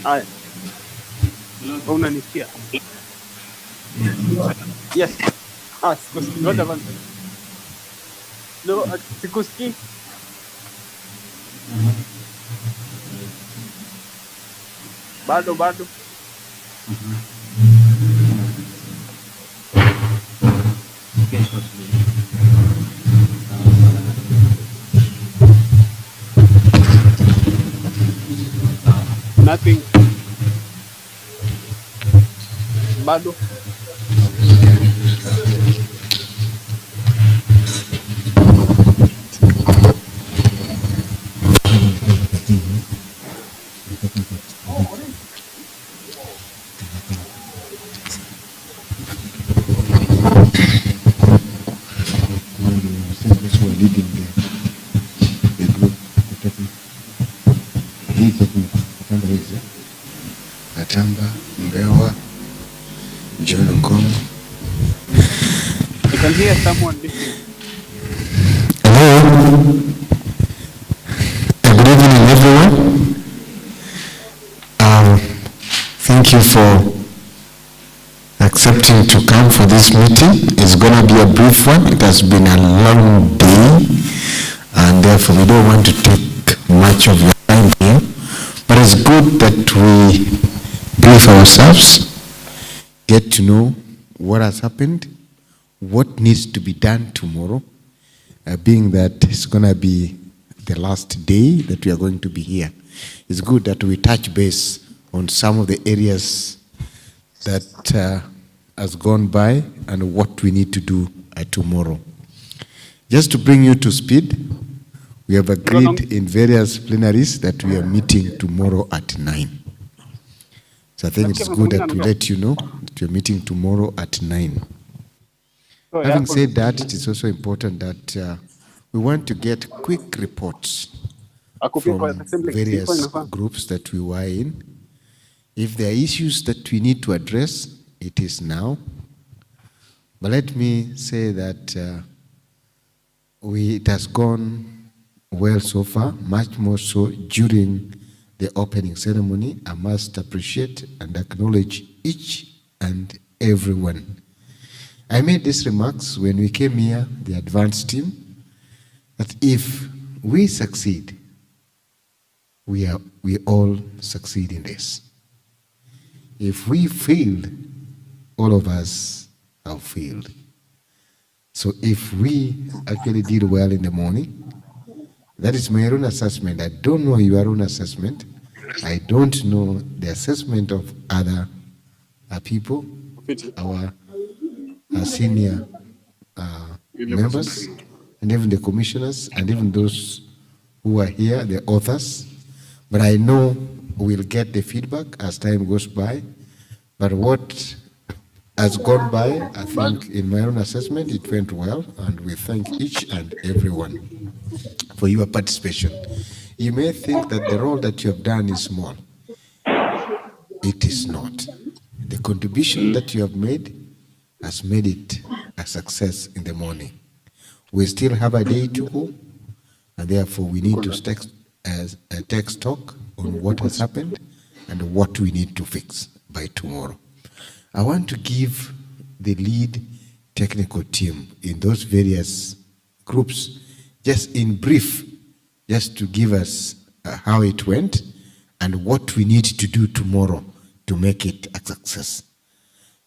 Haya. Unanisikia? Yes. Sikusikii. Ngoja kwanza. No, sikusikii. Bado. Nothing. Bado. Atamba, Mbewa, John Ngong. I can hear someone listening. Hello. Good evening, everyone. Thank you for accepting to come for this meeting. It's going to be a brief one. It has been a long day, and therefore we don't want to take much of your time here. But it's good that we brief ourselves, get to know what has happened, what needs to be done tomorrow, being that it's going to be the last day that we are going to be here. It's good that we touch base on some of the areas that has gone by and what we need to do tomorrow. Just to bring you to speed, we have agreed in various plenaries that we are meeting tomorrow at 9. So I think it's good that we let you know that we're meeting tomorrow at 9. Having said that, it is also important that we want to get quick reports from various groups that we were in. If there are issues that we need to address, it is now. But let me say that it has gone well so far, much more so during the opening ceremony. I must appreciate and acknowledge each and everyone. I made these remarks when we came here, the advanced team, that if we succeed, we all succeed in this. If we failed, all of us have failed. So if we actually did well in the morning, that is my own assessment. I don't know your own assessment. I don't know the assessment of other people, our senior members, and even the commissioners, and even those who are here, the authors. But I know we'll get the feedback as time goes by. But what has gone by, I think in my own assessment, it went well, and we thank each and everyone for your participation. You may think that the role that you have done is small. It is not. the contribution that you have made has made it a success in the morning. We still have a day to go, and therefore we need to take stock on what has happened and what we need to fix by tomorrow. I want to give the lead technical team in those various groups, just in brief, just to give us how it went and what we need to do tomorrow to make it a success.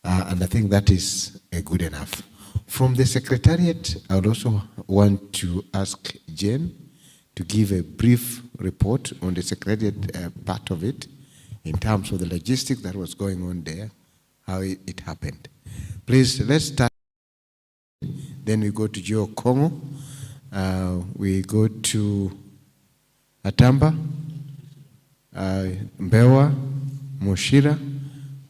And I think that is good enough. From the Secretariat, I would also want to ask Jane to give a brief report on the Secretariat part of it, in terms of the logistics that was going on there, how it happened. Please, let's start. Then we go to Joe Kongo. We go to Atamba, Mbewa, Moshira.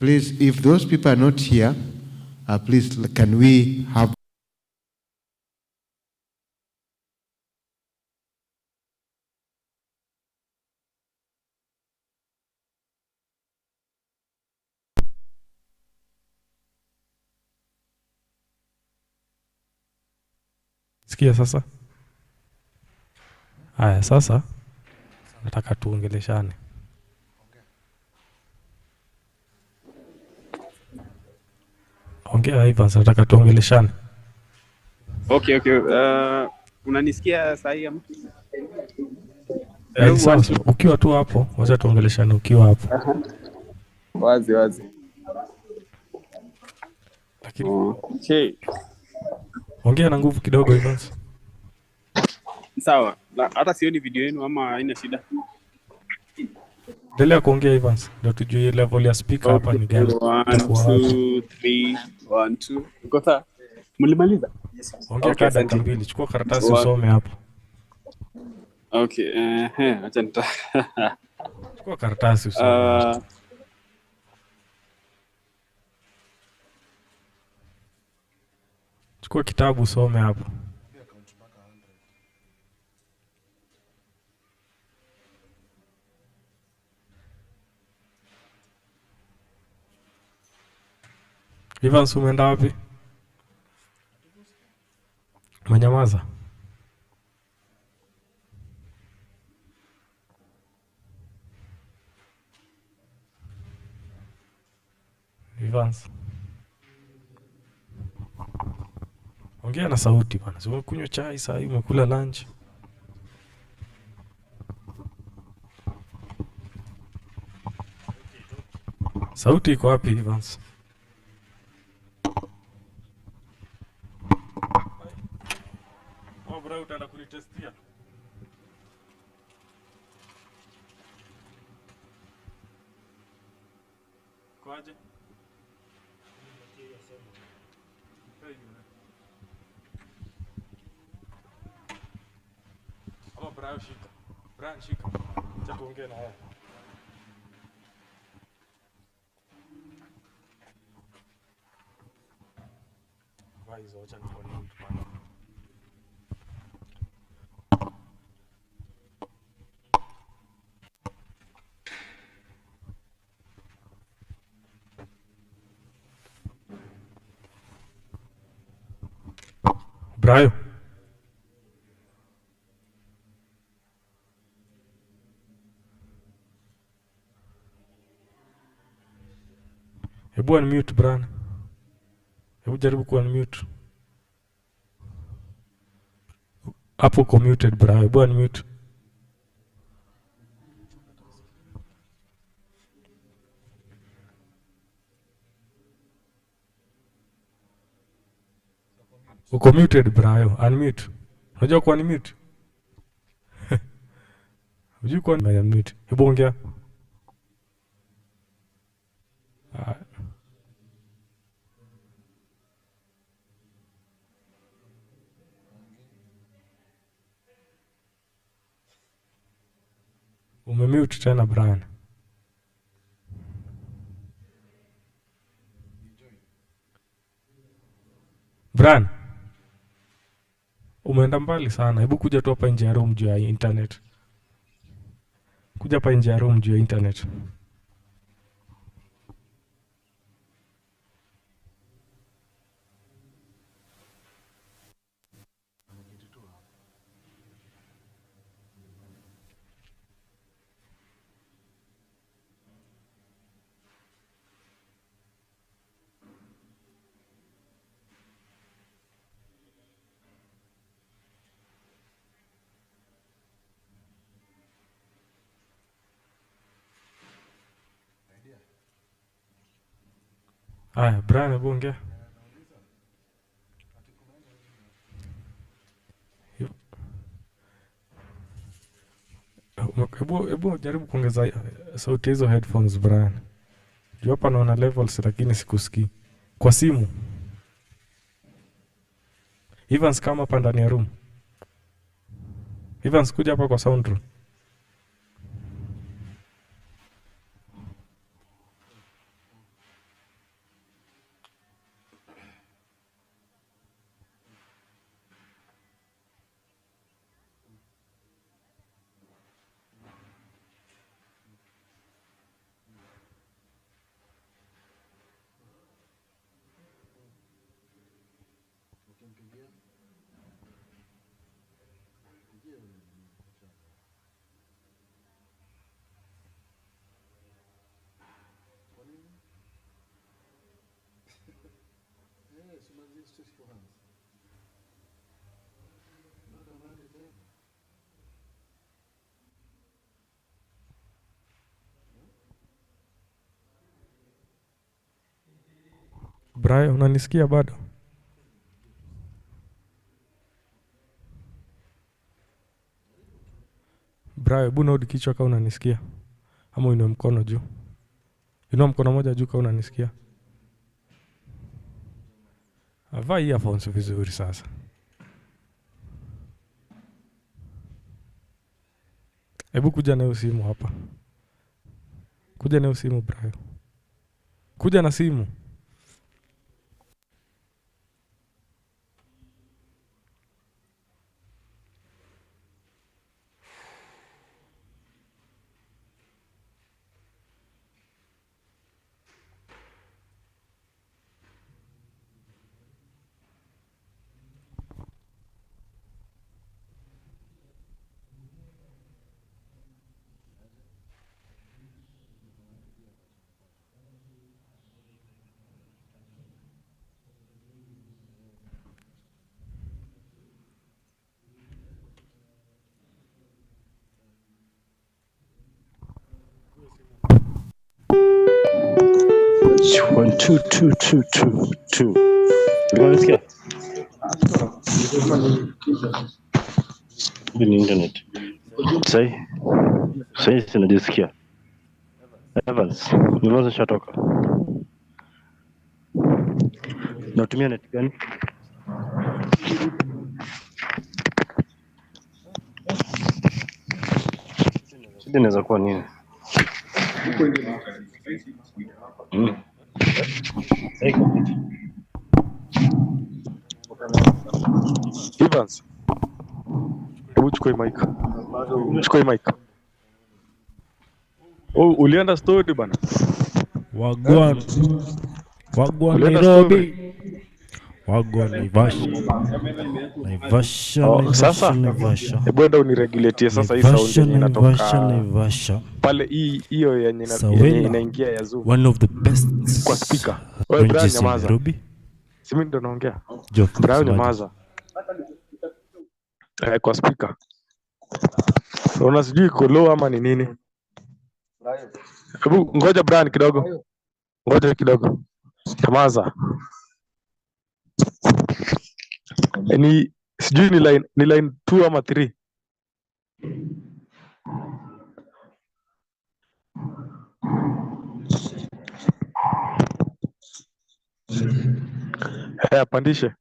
Please, if those people are not here, please, can we have Sikia sasa. Haya, sasa nataka tuongeleshane. Ongea Evans, nataka tuongeleshane. Okay. Unanisikia sahi ama? Sasa ukiwa tu hapo, wacha tuongeleshane ukiwa hapo. Wazi. Lakini okay. Ongea na nguvu kidogo Evans. Sawa. Hata sioni video yenu ama haina shida. Endelea kuongea Evans, ndio tujue level ya speaker hapa ni gani. 1 2 3 1 2. Uko sawa? Mlimaliza? Ongea kwa dakika 2, chukua karatasi usome hapo. Okay, acha nita. Chukua karatasi usome. Chukua kitabu usome hapo. Evans, umeenda wapi? Manyamaza. Evans. Ongea na sauti bwana. Si umekunywa chai saa hii, umekula lunch? Sauti iko wapi Evans? Bro, utaenda kunitestia. Kwaje? Brian shika. Acha tuongee na wewe. Waizo, acha nikuone mtu bwana. Brian. Hebu unmute Brian. Hebu jaribu ku unmute. Hapo commuted Brian. Hebu unmute. Uko muted Brian. Unmute. Unajua ku unmute? Unajua ku unmute. Hebu ongea. Umemute tena Brian. Brian. Umeenda mbali sana. Hebu kuja tu hapa nje ya room juu ya internet. Kuja hapa nje ya room juu ya internet. Aya, Brian, hebu ongea. Hebu jaribu kuongeza sauti hizo headphones, Brian. Juu hapa naona levels lakini sikusikii. Kwa simu. Evans, kama hapa ndani ya room. Evans, kuja hapa kwa sound room. Brian, unanisikia bado? Brian, hebu nodi kichwa kama unanisikia. Ama uinue mkono juu. Inua mkono moja juu kama unanisikia. Avaa earphones vizuri sasa. Hebu kuja na simu hapa. Kuja na simu, Brian. Kuja na simu. One, two, two, two, two, two. Unanisikia? Ni internet. Sai sinajisikia. Evans, nimeanza shatoka. Natumia net gani? Shida inaweza kuwa nini? Evans, hebu chukua mic. Chukua mic. Oh, ulienda story bana. Wagwan Nairobi. Wagwan Naivasha. Sasa hebu enda uniregulate sasa hii sound yenye inatoka. Pale hiyo yenye inaingia ya Zoom. One of the best kwa speaker. Wewe Brian nyamaza. Si mimi ndo naongea. Brian nyamaza. Kwa speaker. Unaona sijui iko low ama ni nini? Hebu ngoja Brian kidogo. Ngoja kidogo. Nyamaza. Ni sijui ni line 2 ama 3. Pandisha.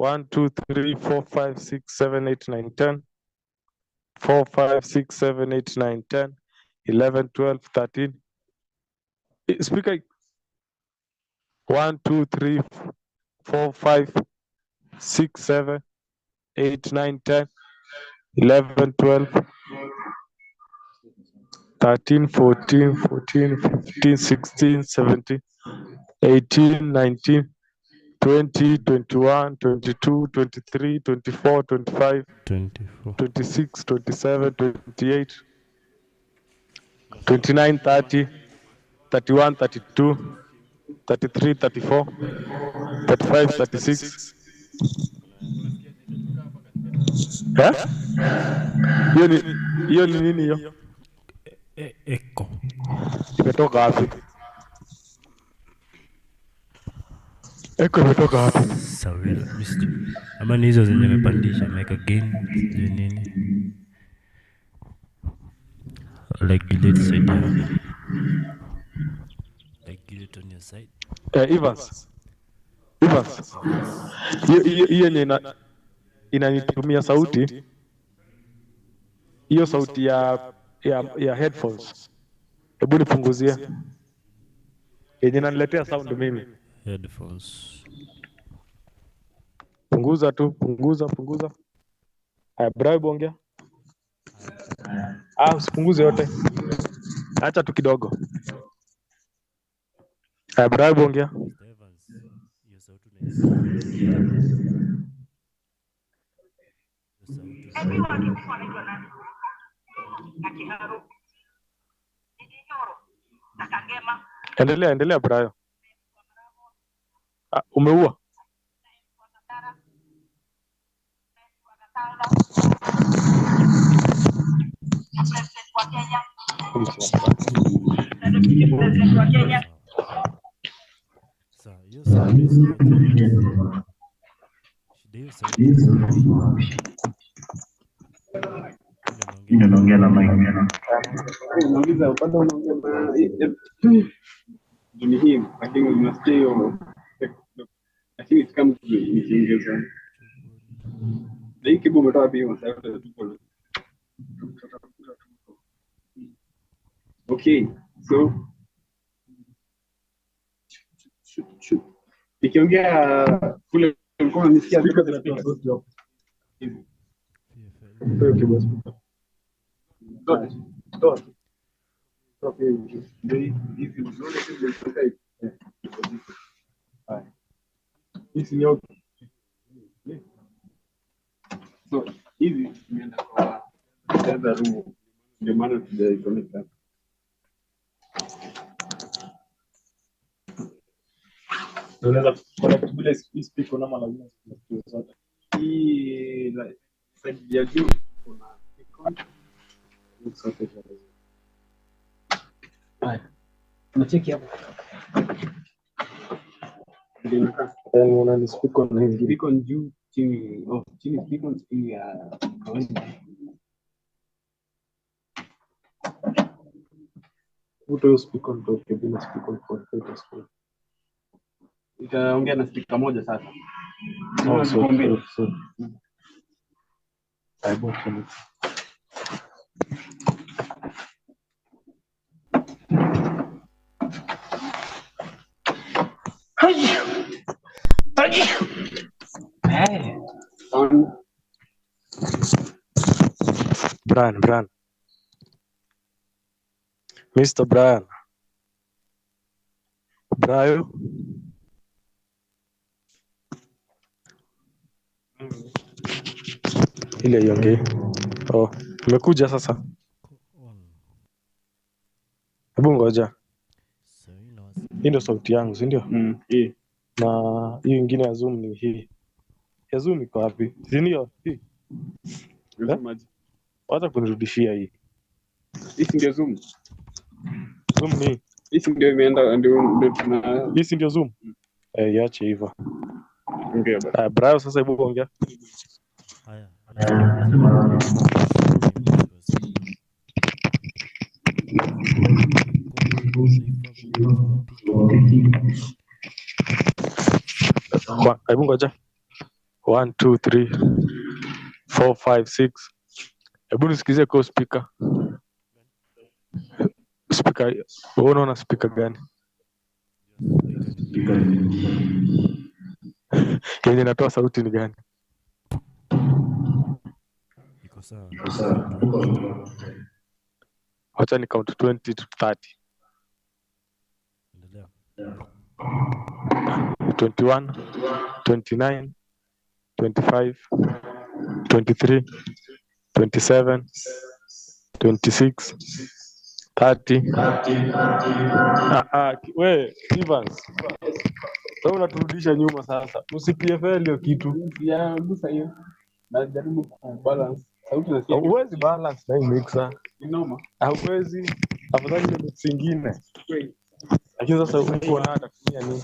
1 2 3 4 5 6 7 8 9 10. 4 5 6 7 8 9 10 11 12 13. Speaker 1 2 3 4 5 6 7 8 9 10 11 12 13 14 15 16 17 18 19 20 21 22 23 24 25 26 27 28 29 30 31 32 33 34 35 36. Hiyo ni nini hiyo? Eko. Imetoka wapi? Eko imetoka hapo. Sawira, ama ni hizo zenye nimepandisha make again sijui nini. Regulate side ya. Regulate on your side. Evans. Hiyo yenye inanitumia sauti. Hiyo sauti ya headphones. Hebu nipunguzie. Yenye inaniletea sound mimi. Headphones. Punguza tu, punguza. Haya, bribe ongea. Usipunguze yote. Acha tu kidogo. Haya, bribe ongea. Endelea Brayo. Umeua. Nauliza upande unaongea ni hii lakini unasikia hiyo lakini kama nikiongeza na hii kibu umetoa pia msaidia tupo. Okay, so nikiongea kule mkono nisikia vipi zinapika hivi. Ndio kibu Don't. Okay. Hizi unaona hizi zinatoka hivi. Hizi nyoka. So, hizi zimeenda kwa server room. Ndio maana tujaiconnect. Unaweza connect bila speaker kama lazima speaker zote. Hii side ya juu kuna icon. Zote unacheki hapo. Ndio una speaker na hizi. Speaker juu chini speaker chini ya kawaida. Uto speaker ndio bila speaker kwa speaker. Itaongea na speaker moja sasa. So. Aibu sana. Brian. Mr. Brian. Brayo. Ile yonge. Umekuja sasa. Hebu ngoja. Hii ndio sauti yangu, si ndio? Hii. Na hiyo nyingine ya Zoom ni hii. Ya Zoom iko wapi? Si ndio? Hii. Wacha kunirudishia hii. Hii ndio Zoom. Zoom ni. Hii ndio imeenda ndio tuna. Hii ndio Zoom. Iache hivyo. Ongea basi. Bravo, sasa hebu ongea. Haya. Hebu ngoja. 1 2 3 4 5 6. Hebu nisikizie kwa speaker. Speaker, wewe unaona speaker gani? Yenye inatoa sauti ni gani? Iko sawa. Acha ni count 20 to 30. Endelea. 21, 29, 25, 23, 27, 26, 30. We, Evans. Wewe unaturudisha nyuma sasa. Usipie hiyo kitu. Ya gusa hiyo. Na jaribu kubalance. Sauti nasikia. Huwezi balance na hii mixer. Inoma. Hauwezi. Afadhali ile mix nyingine. Lakini sasa huko atatumia nini?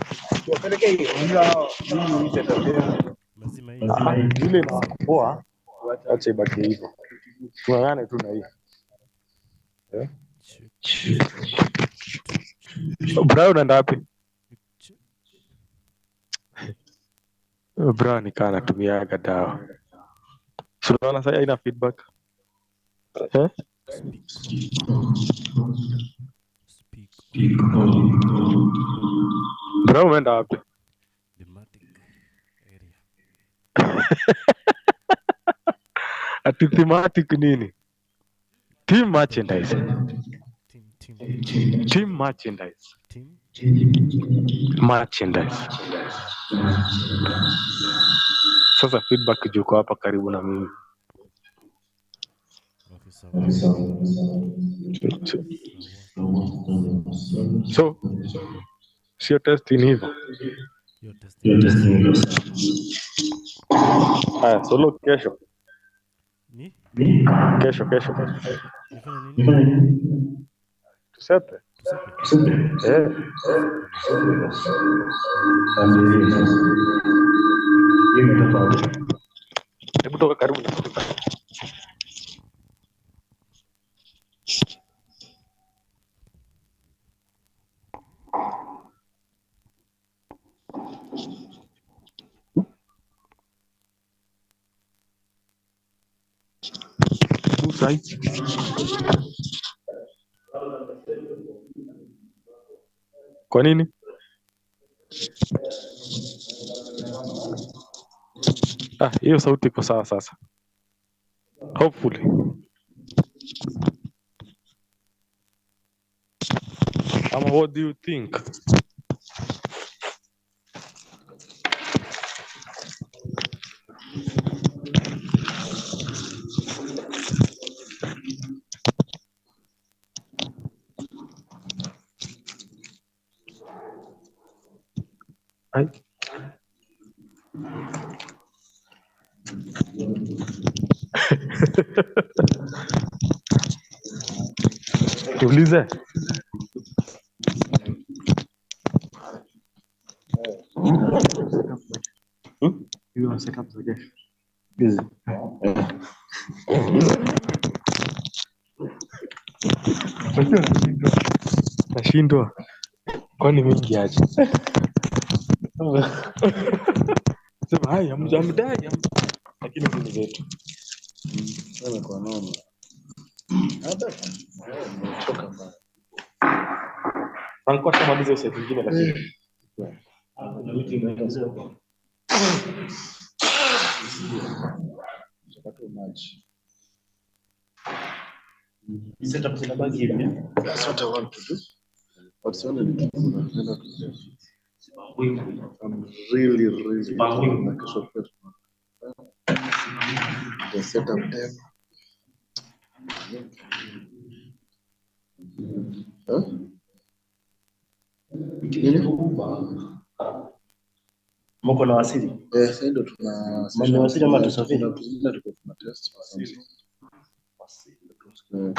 Wapeleke hiyo. Unajua mimi nitatembea. Ile inapoa, acha ibaki hivyo. Tuangane tu na hii. Brown unaenda wapi? Brown nikaa natumia dawa. Unaona sasa haina feedback. Brown unaenda wapi? Ati thematic nini? Team merchandise. Team merchandise. Merchandise. Sasa feedback juko hapa karibu na mimi. So, sio testing hivyo. Haya, solo kesho. Kesho. Tusepe. Hebu toka karibu na kitu. Kwa nini? Hiyo sauti iko sawa sasa. Hopefully. What do you think? Tuulize. You want to set up the guest? Busy. Nashindwa. Kwani mingi aje? Sema haya mjamdai lakini ni zetu. Sana kwa noma. Hata choka mbaya. Franco atamaliza hiyo set nyingine lakini. Set up the bag here. That's what I want to do. What's on it? I'm really like a short person. The setup there. Mko na wasili? Sasa ndio tuna wasili ama tusafiri? Tuna test wasili. Tuna